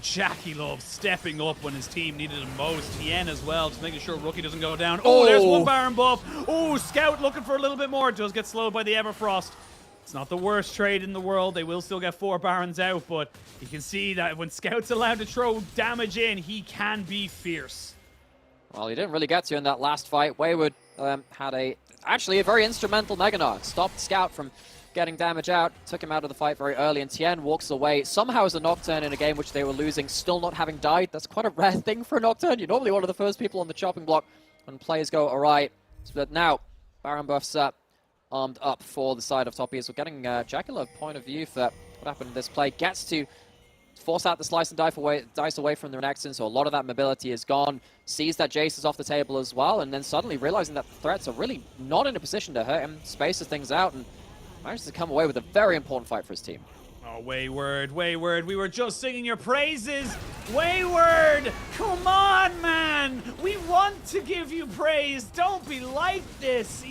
Jackie Love stepping up when his team needed him most. TN as well, just making sure Rookie doesn't go down. Oh, there's one Baron buff. Oh, Scout looking for a little bit more. Does get slowed by the Everfrost. It's not the worst trade in the world. They will still get 4 Barons out, but you can see that when Scout's allowed to throw damage in, he can be fierce. Well, he didn't really get to in that last fight. Wayward had actually a very instrumental Mega Gnar. Stopped Scout from getting damage out, took him out of the fight very early, and Tien walks away somehow as a Nocturne in a game which they were losing, still not having died. That's quite a rare thing for a Nocturne. You're normally one of the first people on the chopping block when players go alright. But now, Baron buffs up. Armed up for the side of Top E's. We're getting Jackie point of view for what happened in this play. Gets to force out the slice and dice away from the Renekton, so a lot of that mobility is gone. Sees that Jace is off the table as well, and then suddenly realizing that the threats are really not in a position to hurt him, spaces things out, and manages to come away with a very important fight for his team. Oh, Wayward, Wayward, we were just singing your praises. Wayward, come on, man. We want to give you praise. Don't be like this.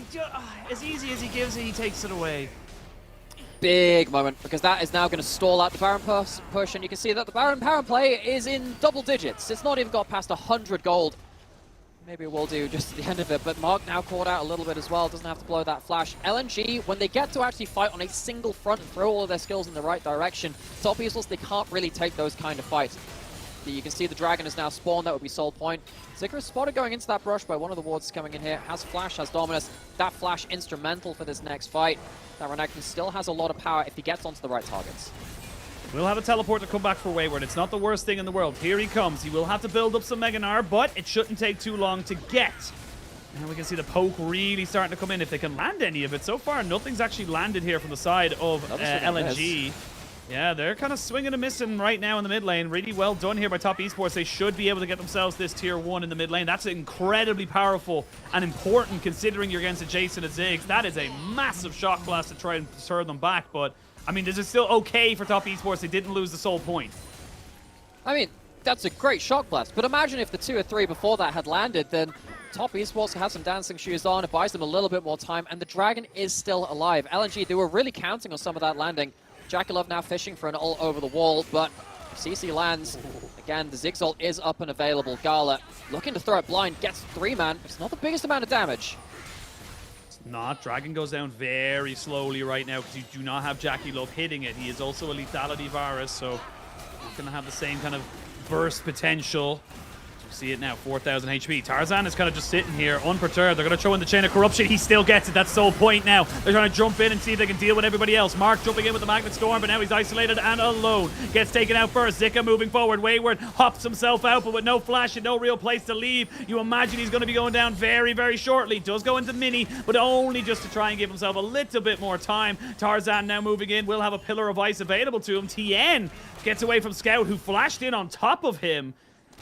As easy as he gives it, he takes it away. Big moment, because that is now going to stall out the Baron push, and you can see that the Baron power play is in double digits. It's not even got past 100 gold. Maybe it will do just at the end of it, but Mark now caught out a little bit as well, doesn't have to blow that flash. LNG, when they get to actually fight on a single front and throw all of their skills in the right direction, Top Esports, they can't really take those kind of fights. You can see the Dragon is now spawned, that would be Soul Point. Zika is spotted going into that brush by one of the wards coming in here, has Flash, has Dominus. That Flash instrumental for this next fight. That Renekton still has a lot of power if he gets onto the right targets. We'll have a teleport to come back for Wayward. It's not the worst thing in the world. Here he comes. He will have to build up some Mega Gnar, but it shouldn't take too long to get. And we can see the poke really starting to come in if they can land any of it. So far, nothing's actually landed here from the side of LNG. Yeah, they're kind of swinging and missing right now in the mid lane. Really well done here by Top Esports. They should be able to get themselves this tier 1 in the mid lane. That's incredibly powerful and important considering you're against a Jason and Ziggs. That is a massive shock blast to try and stir them back, but I mean, this is still okay for Top Esports. They didn't lose the Soul Point. I mean, that's a great shock blast, but imagine if the 2 or 3 before that had landed, then Top Esports has some dancing shoes on, it buys them a little bit more time, and the Dragon is still alive. LNG, they were really counting on some of that landing. Jackie Love now fishing for an ult over the wall, but CC lands. Again, the Zigzult is up and available. Gala looking to throw it blind, gets 3-man. It's not the biggest amount of damage. Not. Dragon goes down very slowly right now because you do not have Jackie Love hitting it. He is also a lethality virus, so not going to have the same kind of burst potential. You see it now, 4,000 HP. Tarzan is kind of just sitting here, unperturbed. They're going to throw in the Chain of Corruption. He still gets it. That's Soul Point now. They're trying to jump in and see if they can deal with everybody else. Mark jumping in with the Magnet Storm, but now he's isolated and alone. Gets taken out first. Zika moving forward. Wayward hops himself out, but with no flash and no real place to leave. You imagine he's going to be going down very, very shortly. Does go into Mini, but only just to try and give himself a little bit more time. Tarzan now moving in. Will have a Pillar of Ice available to him. TN gets away from Scout, who flashed in on top of him.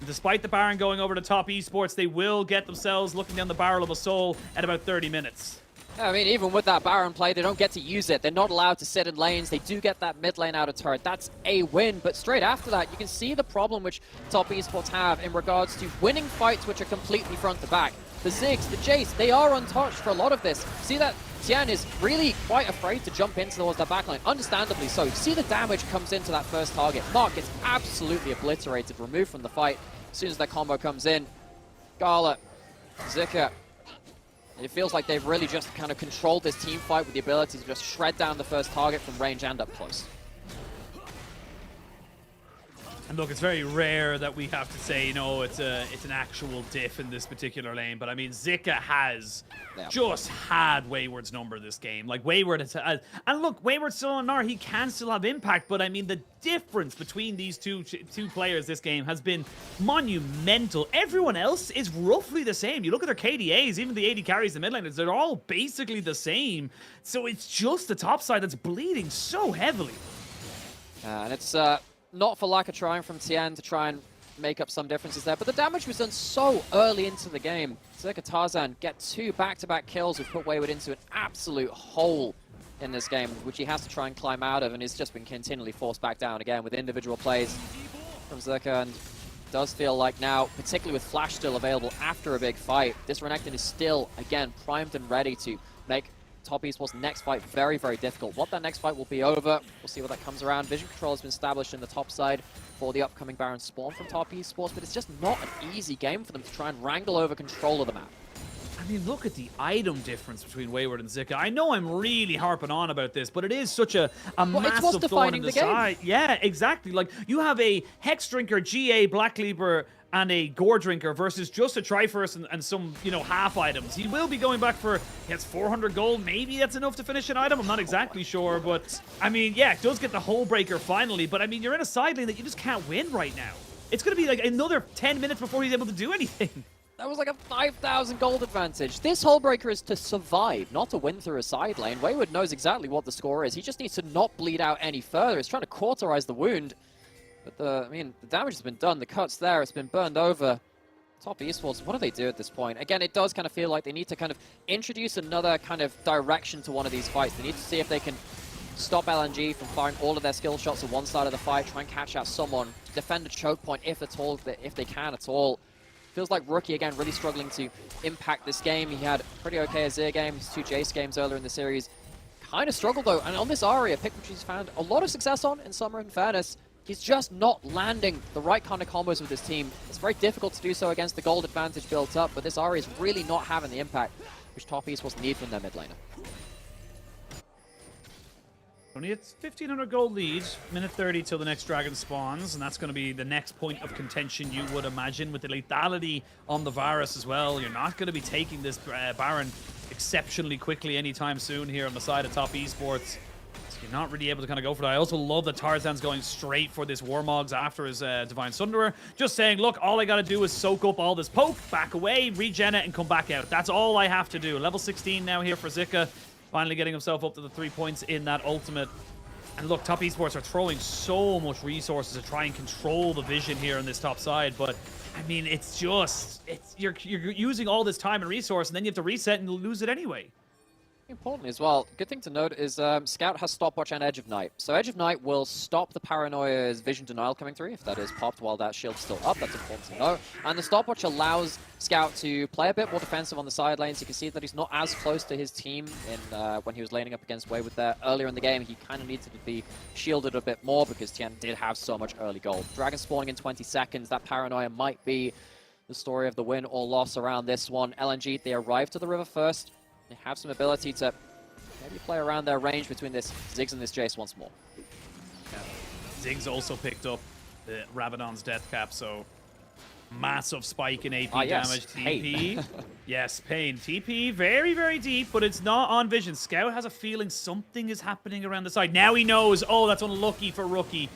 Despite the Baron going over to Top Esports, they will get themselves looking down the barrel of a soul at about 30 minutes. I mean, even with that Baron play, they don't get to use it. They're not allowed to sit in lanes. They do get that mid lane out of turret. That's a win. But straight after that, you can see the problem which Top Esports have in regards to winning fights which are completely front to back. the Ziggs, the Jace, they are untouched for a lot of this. See that Tian is really quite afraid to jump in towards that backline, understandably so. See the damage comes into that first target. Mark gets absolutely obliterated, removed from the fight as soon as that combo comes in. Gala, Zika, it feels like they've really just kind of controlled this team fight with the ability to just shred down the first target from range and up close. And look, it's very rare that we have to say, you know, it's an actual diff in this particular lane. But I mean, Zika has just had Wayward's number this game. Like, Wayward has, and look, Wayward's still on R. He can still have impact. But I mean, the difference between these two players this game has been monumental. Everyone else is roughly the same. You look at their KDAs, even the AD carries, the mid laners, they're all basically the same. So it's just the top side that's bleeding so heavily. And it's not for lack of trying from Tian to try and make up some differences there, but the damage was done so early into the game. Zika Tarzan get 2 back-to-back kills, which put Wayward into an absolute hole in this game, which he has to try and climb out of, and he's just been continually forced back down again with individual plays from Zika. And does feel like now, particularly with Flash still available after a big fight, this Renekton is still, again, primed and ready to make Top Esports' next fight very, very difficult. What that next fight will be over, we'll see what that comes around. Vision control has been established in the top side for the upcoming Baron spawn from Top Esports, but it's just not an easy game for them to try and wrangle over control of the map. I mean, look at the item difference between Wayward and Zika. I know I'm really harping on about this, but it is such a massive thorn in the side. Yeah, exactly. Like, you have a Hex Drinker, GA, Black Cleaver, and a Gore Drinker versus just a Triforce and some, you know, half items. He will be going back for, he has 400 gold. Maybe that's enough to finish an item. I'm not exactly sure, but I mean, yeah, it does get the Hull Breaker finally, but I mean, you're in a side lane that you just can't win right now. It's going to be like another 10 minutes before he's able to do anything. That was like a 5,000 gold advantage. This Hull Breaker is to survive, not to win through a side lane. Wayward knows exactly what the score is. He just needs to not bleed out any further. He's trying to cauterize the wound. But I mean, the damage has been done. The cut's there. It's been burned over. Top Esports, what do they do at this point? Again, it does kind of feel like they need to kind of introduce another kind of direction to one of these fights. They need to see if they can stop LNG from firing all of their skill shots at one side of the fight, try and catch out someone, defend a choke point if at all, if they can at all. Feels like Rookie, again, really struggling to impact this game. He had pretty okay Azir games, 2 Jace games earlier in the series. Kind of struggled, though, and on this Aria, a pick which he's found a lot of success on in summer, in fairness. He's just not landing the right kind of combos with his team. It's very difficult to do so against the gold advantage built up, but this Aria is really not having the impact which Top Esports need from their mid laner. Only it's 1,500 gold lead, minute 30 till the next dragon spawns, and that's going to be the next point of contention, you would imagine, with the lethality on the Varus as well. You're not going to be taking this Baron exceptionally quickly anytime soon here on the side of Top Esports. So you're not really able to kind of go for that. I also love that Tarzan's going straight for this Warmogs after his Divine Sunderer. Just saying, look, all I got to do is soak up all this poke, back away, regen it, and come back out. That's all I have to do. Level 16 now here for Zika. Finally getting himself up to the 3 points in that ultimate. And look, Top Esports are throwing so much resources to try and control the vision here on this top side. But, I mean, it's just, you're using all this time and resource, and then you have to reset and lose it anyway. Importantly as well, good thing to note is Scout has Stopwatch and Edge of Night. So Edge of Night will stop the Paranoia's vision denial coming through if that is popped while that shield's still up. That's important to know. And the Stopwatch allows Scout to play a bit more defensive on the side lanes. You can see that he's not as close to his team in when he was laning up against Wayward there. Earlier in the game, he kind of needed to be shielded a bit more because Tian did have so much early gold. Dragon spawning in 20 seconds. That Paranoia might be the story of the win or loss around this one. LNG, they arrive to the river first. They have some ability to maybe play around their range between this Ziggs and this Jace once more. Yeah. Ziggs also picked up the Rabadon's death cap, so massive spike in AP damage. TP. Yes, Pain. TP, very, very deep, but it's not on vision. Scout has a feeling something is happening around the side. Now he knows, oh, that's unlucky for Rookie.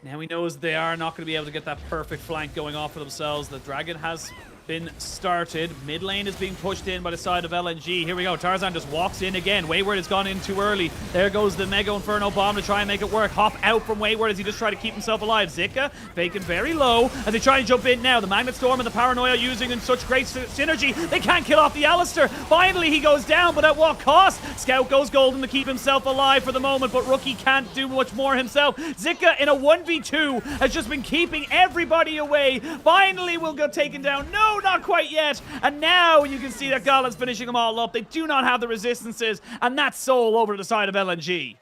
Now he knows they are not going to be able to get that perfect flank going off for themselves. The Dragon has been started. Mid lane is being pushed in by the side of LNG. Here we go. Tarzan just walks in again. Wayward has gone in too early. There goes the Mega Inferno bomb to try and make it work. Hop out from Wayward as he just tried to keep himself alive. Zika vacant very low as they try and jump in now. The Magnet Storm and the Paranoia using in such great synergy. They can't kill off the Alistair. Finally he goes down, but at what cost? Scout goes golden to keep himself alive for the moment, but Rookie can't do much more himself. Zika in a 1v2 has just been keeping everybody away. Finally will get taken down. No, No, not quite yet. And now you can see that Galen's finishing them all up. They do not have the resistances, and that's Soul over to the side of LNG.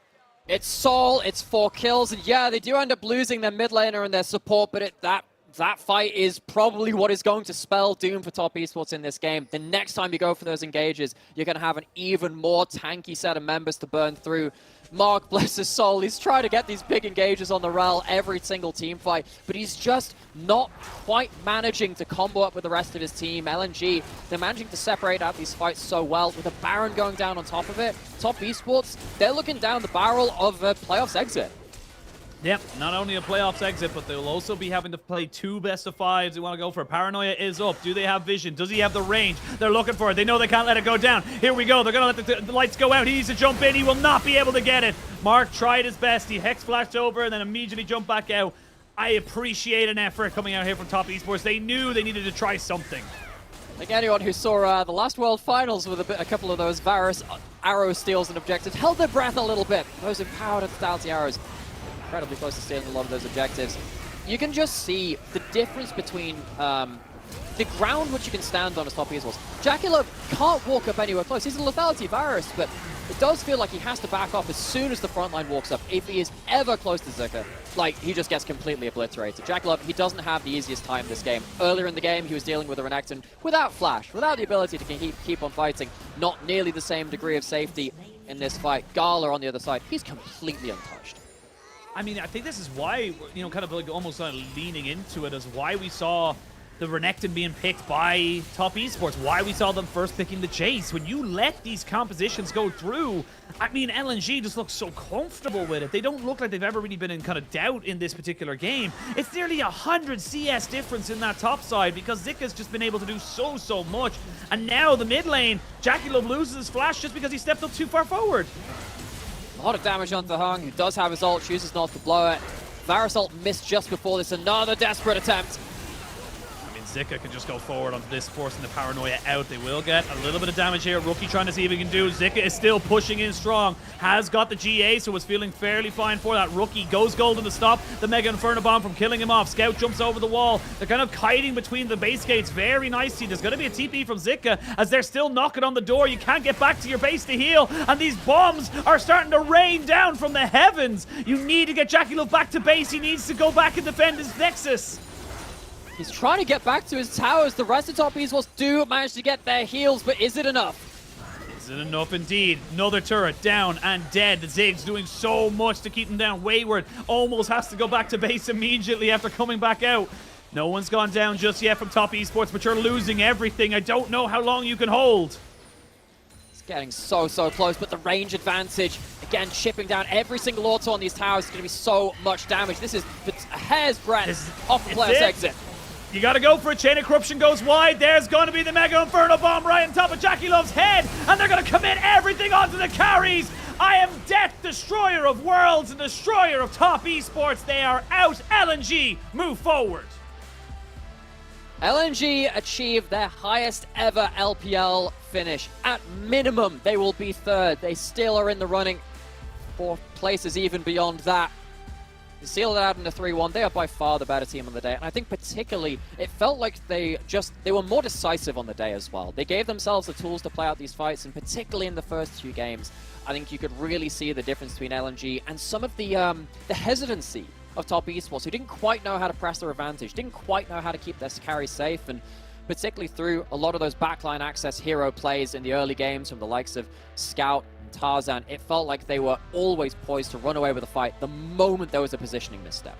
It's Soul, it's 4 kills, and yeah, they do end up losing their mid laner and their support, but that fight is probably what is going to spell doom for Top Esports in this game. The next time you go for those engages, you're going to have an even more tanky set of members to burn through. Mark, bless his soul, he's trying to get these big engages on the REL every single team fight, but he's just not quite managing to combo up with the rest of his team. LNG, they're managing to separate out these fights so well, with a Baron going down on top of it. Top Esports, they're looking down the barrel of a playoffs exit. Yep, not only a playoffs exit, but they'll also be having to play 2 best-of-5s. They want to go for it. Paranoia is up. Do they have vision? Does he have the range? They're looking for it. They know they can't let it go down. Here we go. They're going to let the lights go out. He needs to jump in. He will not be able to get it. Mark tried his best. He hex flashed over and then immediately jumped back out. I appreciate an effort coming out here from Top Esports. They knew they needed to try something. Like anyone who saw the last World Finals with a couple of those Varus arrow steals and objectives, held their breath a little bit. Those empowered Vitality arrows. Incredibly close to stealing a lot of those objectives. You can just see the difference between the ground which you can stand on as Top Esports. JackeyLove can't walk up anywhere close. He's a lethality virus, but it does feel like he has to back off as soon as the front line walks up. If he is ever close to Zika, like, he just gets completely obliterated. JackeyLove, he doesn't have the easiest time this game. Earlier in the game, he was dealing with a Renekton without flash, without the ability to keep on fighting. Not nearly the same degree of safety in this fight. Gala on the other side, he's completely untouched. I mean, I think this is why, you know, kind of like almost leaning into it, is why we saw the Renekton being picked by Top Esports, why we saw them first picking the Chase. When you let these compositions go through, I mean, LNG just looks so comfortable with it. They don't look like they've ever really been in kind of doubt in this particular game. It's nearly 100 CS difference in that top side because Zika's just been able to do so much. And now the mid lane, JackeyLove loses his flash just because he stepped up too far forward. A lot of damage onto Hung, who does have his ult, chooses not to blow it. Varus ult missed just before this, another desperate attempt. I mean, Zika can just go forward onto this, forcing the Paranoia out. They will get a little bit of damage here. Rookie trying to see if he can do. Zika is still pushing in strong. Has got the GA, so was feeling fairly fine for that. Rookie goes golden to stop the Mega Inferno Bomb from killing him off. Scout jumps over the wall. They're kind of kiting between the base gates very nicely. There's going to be a TP from Zika as they're still knocking on the door. You can't get back to your base to heal, and these bombs are starting to rain down from the heavens. You need to get JackeyLove back to base. He needs to go back and defend his Nexus. He's trying to get back to his towers. The rest of Top Esports do manage to get their heals, but is it enough? Is it enough indeed? Another turret down and dead. The Zig's doing so much to keep them down. Wayward almost has to go back to base immediately after coming back out. No one's gone down just yet from Top Esports, but you're losing everything. I don't know how long you can hold. It's getting so close, but the range advantage, again, chipping down every single auto on these towers is going to be so much damage. This is a hair's breadth off the player's exit. You gotta go for it. Chain of Corruption goes wide. There's gonna be the Mega Inferno Bomb right on top of JackeyLove's head, and they're gonna commit everything onto the carries. I am Death, Destroyer of Worlds and Destroyer of Top Esports. They are out. LNG, move forward. LNG achieved their highest ever LPL finish. At minimum, they will be third. They still are in the running for places even beyond that. They sealed it out in a 3-1. They are by far the better team on the day. And I think particularly, it felt like they were more decisive on the day as well. They gave themselves the tools to play out these fights, and particularly in the first 2 games, I think you could really see the difference between LNG and some of the hesitancy of Top Esports, who didn't quite know how to press their advantage, didn't quite know how to keep their carries safe, and particularly through a lot of those backline access hero plays in the early games from the likes of Scout, Tarzan, it felt like they were always poised to run away with the fight the moment there was a positioning misstep.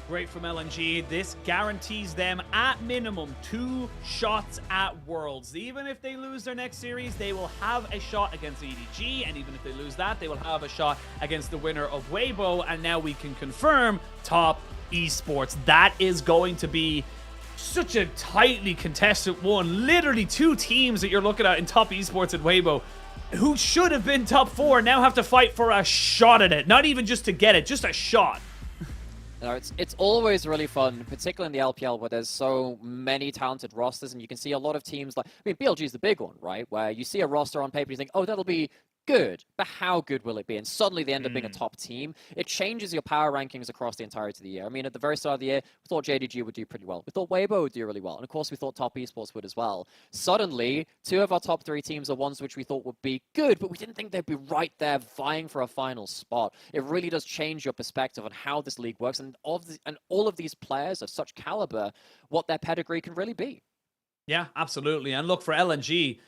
Great from LNG. This guarantees them, at minimum, 2 shots at Worlds. Even if they lose their next series, they will have a shot against EDG, and even if they lose that, they will have a shot against the winner of Weibo, and now we can confirm Top Esports. That is going to be such a tightly contested one. Literally 2 teams that you're looking at in Top Esports and Weibo, who should have been top 4, now have to fight for a shot at it. Not even just to get it, just a shot. No, it's always really fun, particularly in the LPL where there's so many talented rosters, and you can see a lot of teams like, I mean, BLG is the big one, right? Where you see a roster on paper, you think, oh, that'll be good, but how good will it be? And suddenly they end up being a top team. It changes your power rankings across the entirety of the year. I mean, at the very start of the year, we thought JDG would do pretty well. We thought Weibo would do really well. And of course, we thought Top Esports would as well. Suddenly, 2 of our top 3 teams are ones which we thought would be good, but we didn't think they'd be right there vying for a final spot. It really does change your perspective on how this league works and all of these players of such caliber, what their pedigree can really be. Yeah, absolutely. And look, for LNG,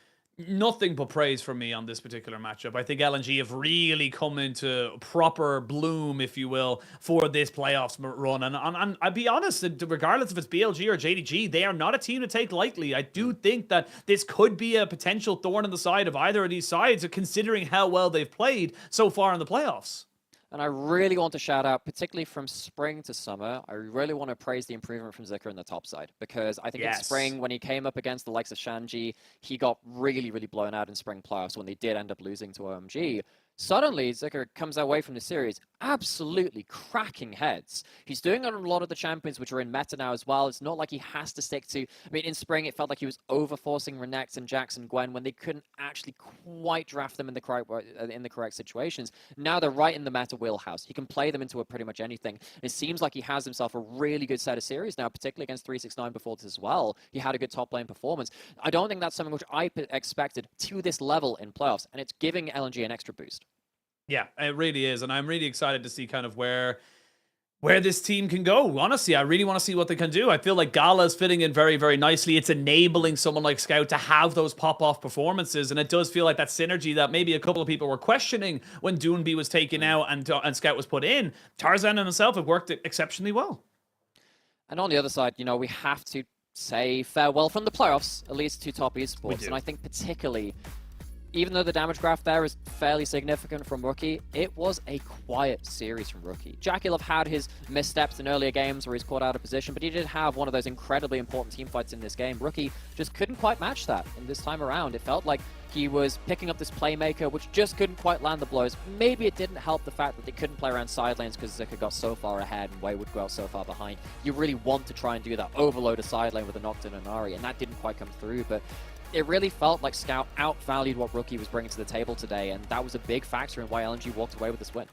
nothing but praise from me on this particular matchup. I think LNG have really come into proper bloom, if you will, for this playoffs run. And I'll be honest, regardless if it's BLG or JDG, they are not a team to take lightly. I do think that this could be a potential thorn in the side of either of these sides, considering how well they've played so far in the playoffs. And I really want to shout out, particularly from spring to summer, I really want to praise the improvement from Zika in the top side. Because I think in spring, when he came up against the likes of Shanji, he got really, really blown out in spring playoffs when they did end up losing to OMG. Suddenly, Zika comes away from the series absolutely cracking heads. He's doing it on a lot of the champions, which are in meta now as well. It's not like he has to stick to... I mean, in spring, it felt like he was over-forcing Renekton and Jackson Gwen when they couldn't actually quite draft them in the correct situations. Now they're right in the meta wheelhouse. He can play them into pretty much anything. It seems like he has himself a really good set of series now, particularly against 369 before this as well. He had a good top lane performance. I don't think that's something which I expected to this level in playoffs, and it's giving LNG an extra boost. Yeah, it really is. And I'm really excited to see kind of where this team can go. Honestly, I really want to see what they can do. I feel like Gala's fitting in very, very nicely. It's enabling someone like Scout to have those pop-off performances. And it does feel like that synergy that maybe a couple of people were questioning when Doonby was taken out and Scout was put in. Tarzan and himself have worked exceptionally well. And on the other side, you know, we have to say farewell from the playoffs, at least to Top Esports. And I think particularly... even though the damage graph there is fairly significant from Rookie, it was a quiet series from Rookie. JackeyLove had his missteps in earlier games where he's caught out of position, but he did have one of those incredibly important team fights in this game. Rookie just couldn't quite match that, and this time around, it felt like he was picking up this playmaker, which just couldn't quite land the blows. Maybe it didn't help the fact that they couldn't play around side lanes because Zika got so far ahead and Wei would go out so far behind. You really want to try and do that, overload a side lane with a Nocturne and Ahri, and that didn't quite come through, but it really felt like Scout outvalued what Rookie was bringing to the table today, and that was a big factor in why LNG walked away with this win.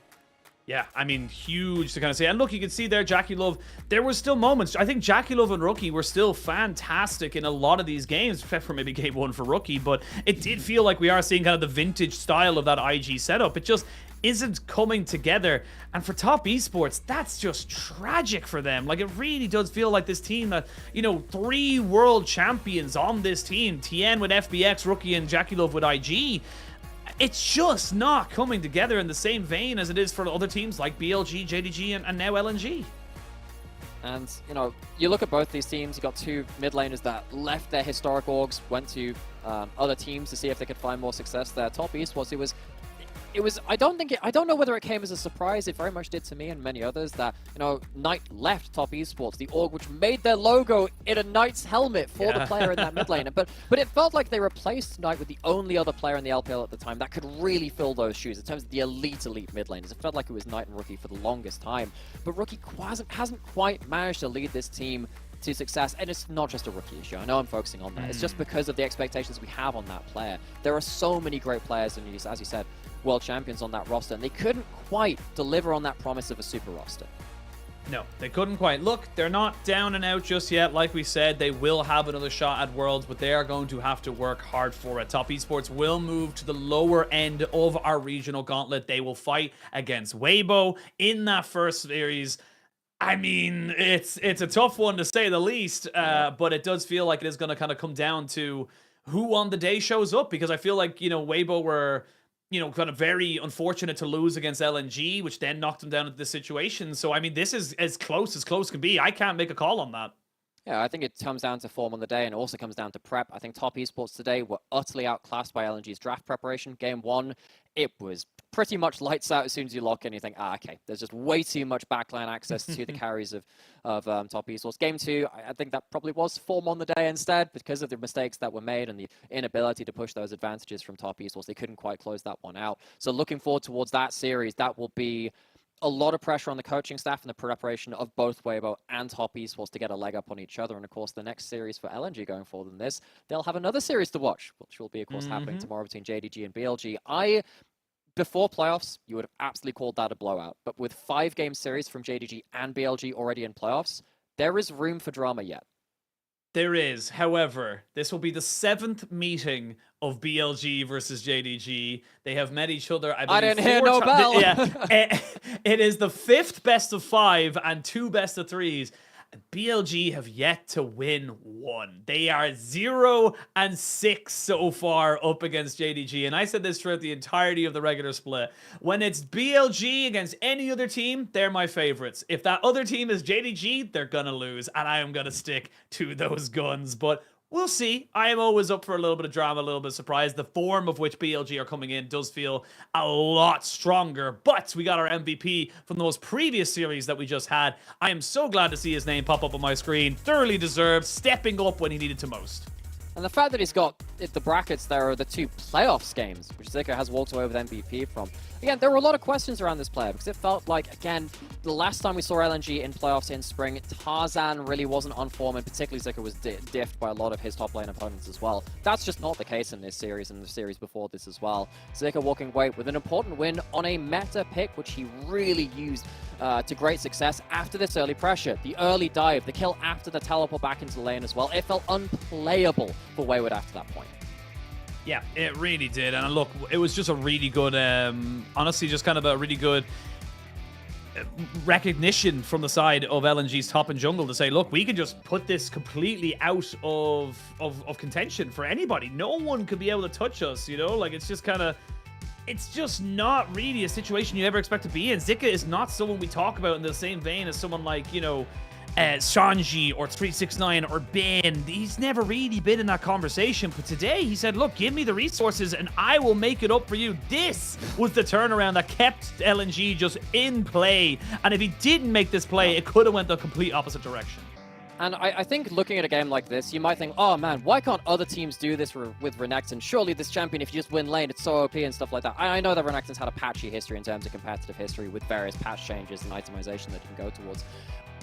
Yeah, I mean, huge to kind of say. And look, you can see there, JackeyLove, there were still moments. I think JackeyLove and Rookie were still fantastic in a lot of these games, except for maybe game 1 for Rookie, but it did feel like we are seeing kind of the vintage style of that IG setup. It just isn't coming together. And for Top Esports, that's just tragic for them. Like, it really does feel like this team that, you know, 3 world champions on this team, TN with FBX, Rookie, and JackeyLove with IG, it's just not coming together in the same vein as it is for other teams like BLG, JDG, and now LNG. And, you know, you look at both these teams, you got 2 mid laners that left their historic orgs, went to other teams to see if they could find more success there. Top Esports, it was, I don't know whether it came as a surprise. It very much did to me and many others that, you know, Knight left Top Esports, the org which made their logo in a Knight's helmet for the player in that mid lane. But it felt like they replaced Knight with the only other player in the LPL at the time that could really fill those shoes in terms of the elite mid laners. It felt like it was Knight and Rookie for the longest time. But Rookie hasn't quite managed to lead this team to success, and it's not just a Rookie issue. I know I'm focusing on that. It's just because of the expectations we have on that player. There are so many great players, and as you said, world champions on that roster, and they couldn't quite deliver on that promise of a super roster. No, they couldn't quite. Look, they're not down and out just yet. Like we said, they will have another shot at Worlds, but they are going to have to work hard for it. Top Esports will move to the lower end of our regional gauntlet. They will fight against Weibo in that first series. I mean, it's a tough one to say the least, but it does feel like it is going to kind of come down to who on the day shows up, because I feel like, you know, Weibo were, you know, kind of very unfortunate to lose against LNG, which then knocked them down into this situation. So, I mean, this is as close can be. I can't make a call on that. Yeah, I think it comes down to form on the day, and it also comes down to prep. I think Top Esports today were utterly outclassed by LNG's draft preparation. Game 1, it was pretty much lights out as soon as you lock in. You think, okay, there's just way too much backline access to the carries of Top Esports. Game 2, I think that probably was form on the day instead, because of the mistakes that were made and the inability to push those advantages from Top Esports. They couldn't quite close that one out. So looking forward towards that series, that will be a lot of pressure on the coaching staff and the preparation of both Weibo and Top Esports to get a leg up on each other. And of course, the next series for LNG going forward in this, they'll have another series to watch, which will be, of course, happening tomorrow between JDG and BLG. before playoffs, you would have absolutely called that a blowout. But with 5-game series from JDG and BLG already in playoffs, there is room for drama yet. There is. However, this will be the 7th meeting of BLG versus JDG. They have met each other, I believe, I didn't hear no bell. Yeah. It is the 5th best of 5 and 2 best of 3s. BLG have yet to win one. They are 0-6 so far up against JDG. And I said this throughout the entirety of the regular split. When it's BLG against any other team, they're my favorites. If that other team is JDG, they're gonna lose. And I am gonna stick to those guns. But we'll see. I am always up for a little bit of drama, a little bit of surprise. The form of which BLG are coming in does feel a lot stronger. But we got our MVP from those previous series that we just had. I am so glad to see his name pop up on my screen. Thoroughly deserved, stepping up when he needed to most. And the fact that he's got the brackets there are the 2 playoffs games, which Zika has walked away with MVP from. Again, there were a lot of questions around this player because it felt like, again, the last time we saw LNG in playoffs in spring, Tarzan really wasn't on form, and particularly Zika was diffed by a lot of his top lane opponents as well. That's just not the case in this series and the series before this as well. Zika walking away with an important win on a meta pick, which he really used to great success after this early pressure. The early dive, the kill after the teleport back into the lane as well. It felt unplayable for Wayward after that point. Yeah, it really did. And look, it was just a really good, honestly, just kind of a really good recognition from the side of LNG's top and jungle to say, look, we can just put this completely out of contention for anybody. No one could be able to touch us, you know? Like, it's just kind of... It's just not really a situation you ever expect to be in. Zika is not someone we talk about in the same vein as someone like, you know, Sanji or 369 or Ben. He's never really been in that conversation. But today he said, look, give me the resources and I will make it up for you. This was the turnaround that kept LNG just in play. And if he didn't make this play, it could have went the complete opposite direction. And I think looking at a game like this, you might think, oh man, why can't other teams do this with Renekton? Surely this champion, if you just win lane, it's so OP and stuff like that. I know that Renekton's had a patchy history in terms of competitive history with various patch changes and itemization that you can go towards.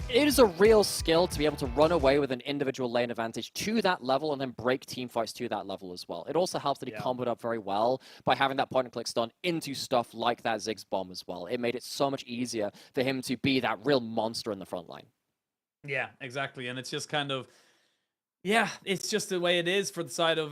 It is a real skill to be able to run away with an individual lane advantage to that level and then break team fights to that level as well. It also helps that he comboed up very well by having that point and click stun into stuff like that Ziggs bomb as well. It made it so much easier for him to be that real monster in the front line. Yeah, exactly. And it's just kind of, yeah, it's just the way it is for the side of,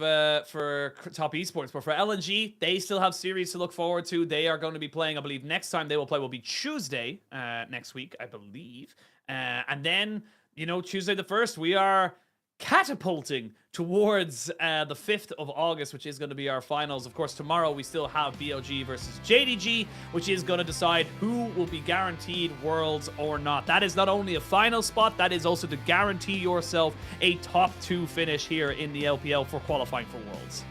for top esports. But for LNG, they still have series to look forward to. They are going to be playing, I believe, next time they will play will be Tuesday next week, I believe. And then, you know, Tuesday the 1st, we are catapulting towards the 5th of August, which is going to be our finals. Of course, tomorrow we still have BLG versus JDG, which is going to decide who will be guaranteed Worlds or not. That is not only a final spot, that is also to guarantee yourself a top 2 finish here in the LPL for qualifying for Worlds.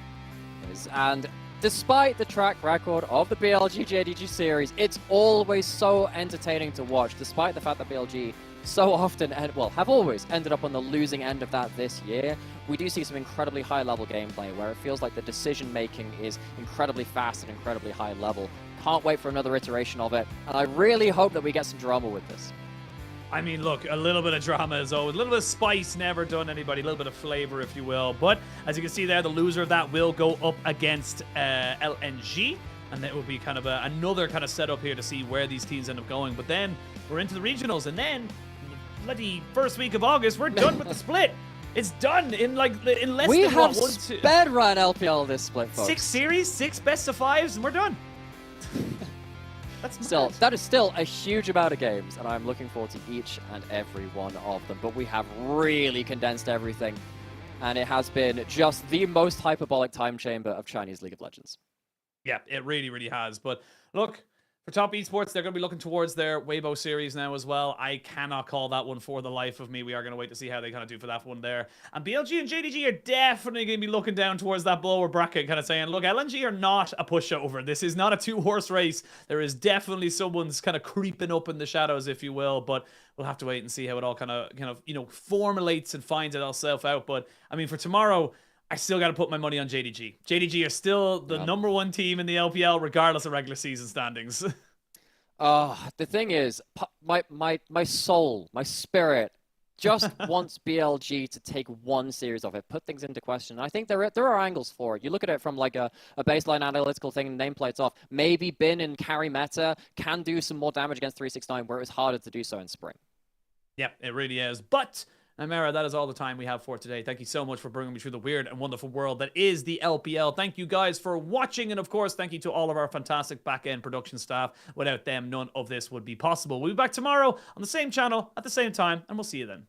And despite the track record of the BLG JDG series, it's always so entertaining to watch, despite the fact that BLG so often, have always ended up on the losing end of that this year. We do see some incredibly high-level gameplay where it feels like the decision-making is incredibly fast and incredibly high level. Can't wait for another iteration of it, and I really hope that we get some drama with this. I mean, look, a little bit of drama is always, a little bit of spice never done anybody, a little bit of flavor, if you will. But as you can see there, the loser of that will go up against LNG. And that will be kind of another kind of setup here to see where these teams end up going. But then we're into the regionals, and then bloody first week of August, we're done with the split. It's done in less than we have sped run LPL this split, folks. 6 series, 6 best of 5s, and we're done. That is still a huge amount of games, and I'm looking forward to each and every one of them. But we have really condensed everything, and it has been just the most hyperbolic time chamber of Chinese League of Legends. Yeah, it really, really has. But look, for top esports, they're going to be looking towards their Weibo series now as well. I cannot call that one for the life of me. We are going to wait to see how they kind of do for that one there. And BLG and JDG are definitely going to be looking down towards that lower bracket, kind of saying, look, LNG are not a pushover. This is not a 2-horse race. There is definitely someone's kind of creeping up in the shadows, if you will. But we'll have to wait and see how it all kind of you know, formulates and finds itself out. But I mean, for tomorrow, I still got to put my money on JDG. JDG are still the #1 team in the LPL, regardless of regular season standings. The thing is, my soul, my spirit just wants BLG to take one series of it, put things into question. I think there are angles for it. You look at it from like a baseline analytical thing, nameplates off. Maybe Bin and carry meta can do some more damage against 369, where it was harder to do so in Spring. Yep, it really is. But Amara, that is all the time we have for today. Thank you so much for bringing me through the weird and wonderful world that is the LPL. Thank you guys for watching. And of course, thank you to all of our fantastic back-end production staff. Without them, none of this would be possible. We'll be back tomorrow on the same channel at the same time, and we'll see you then.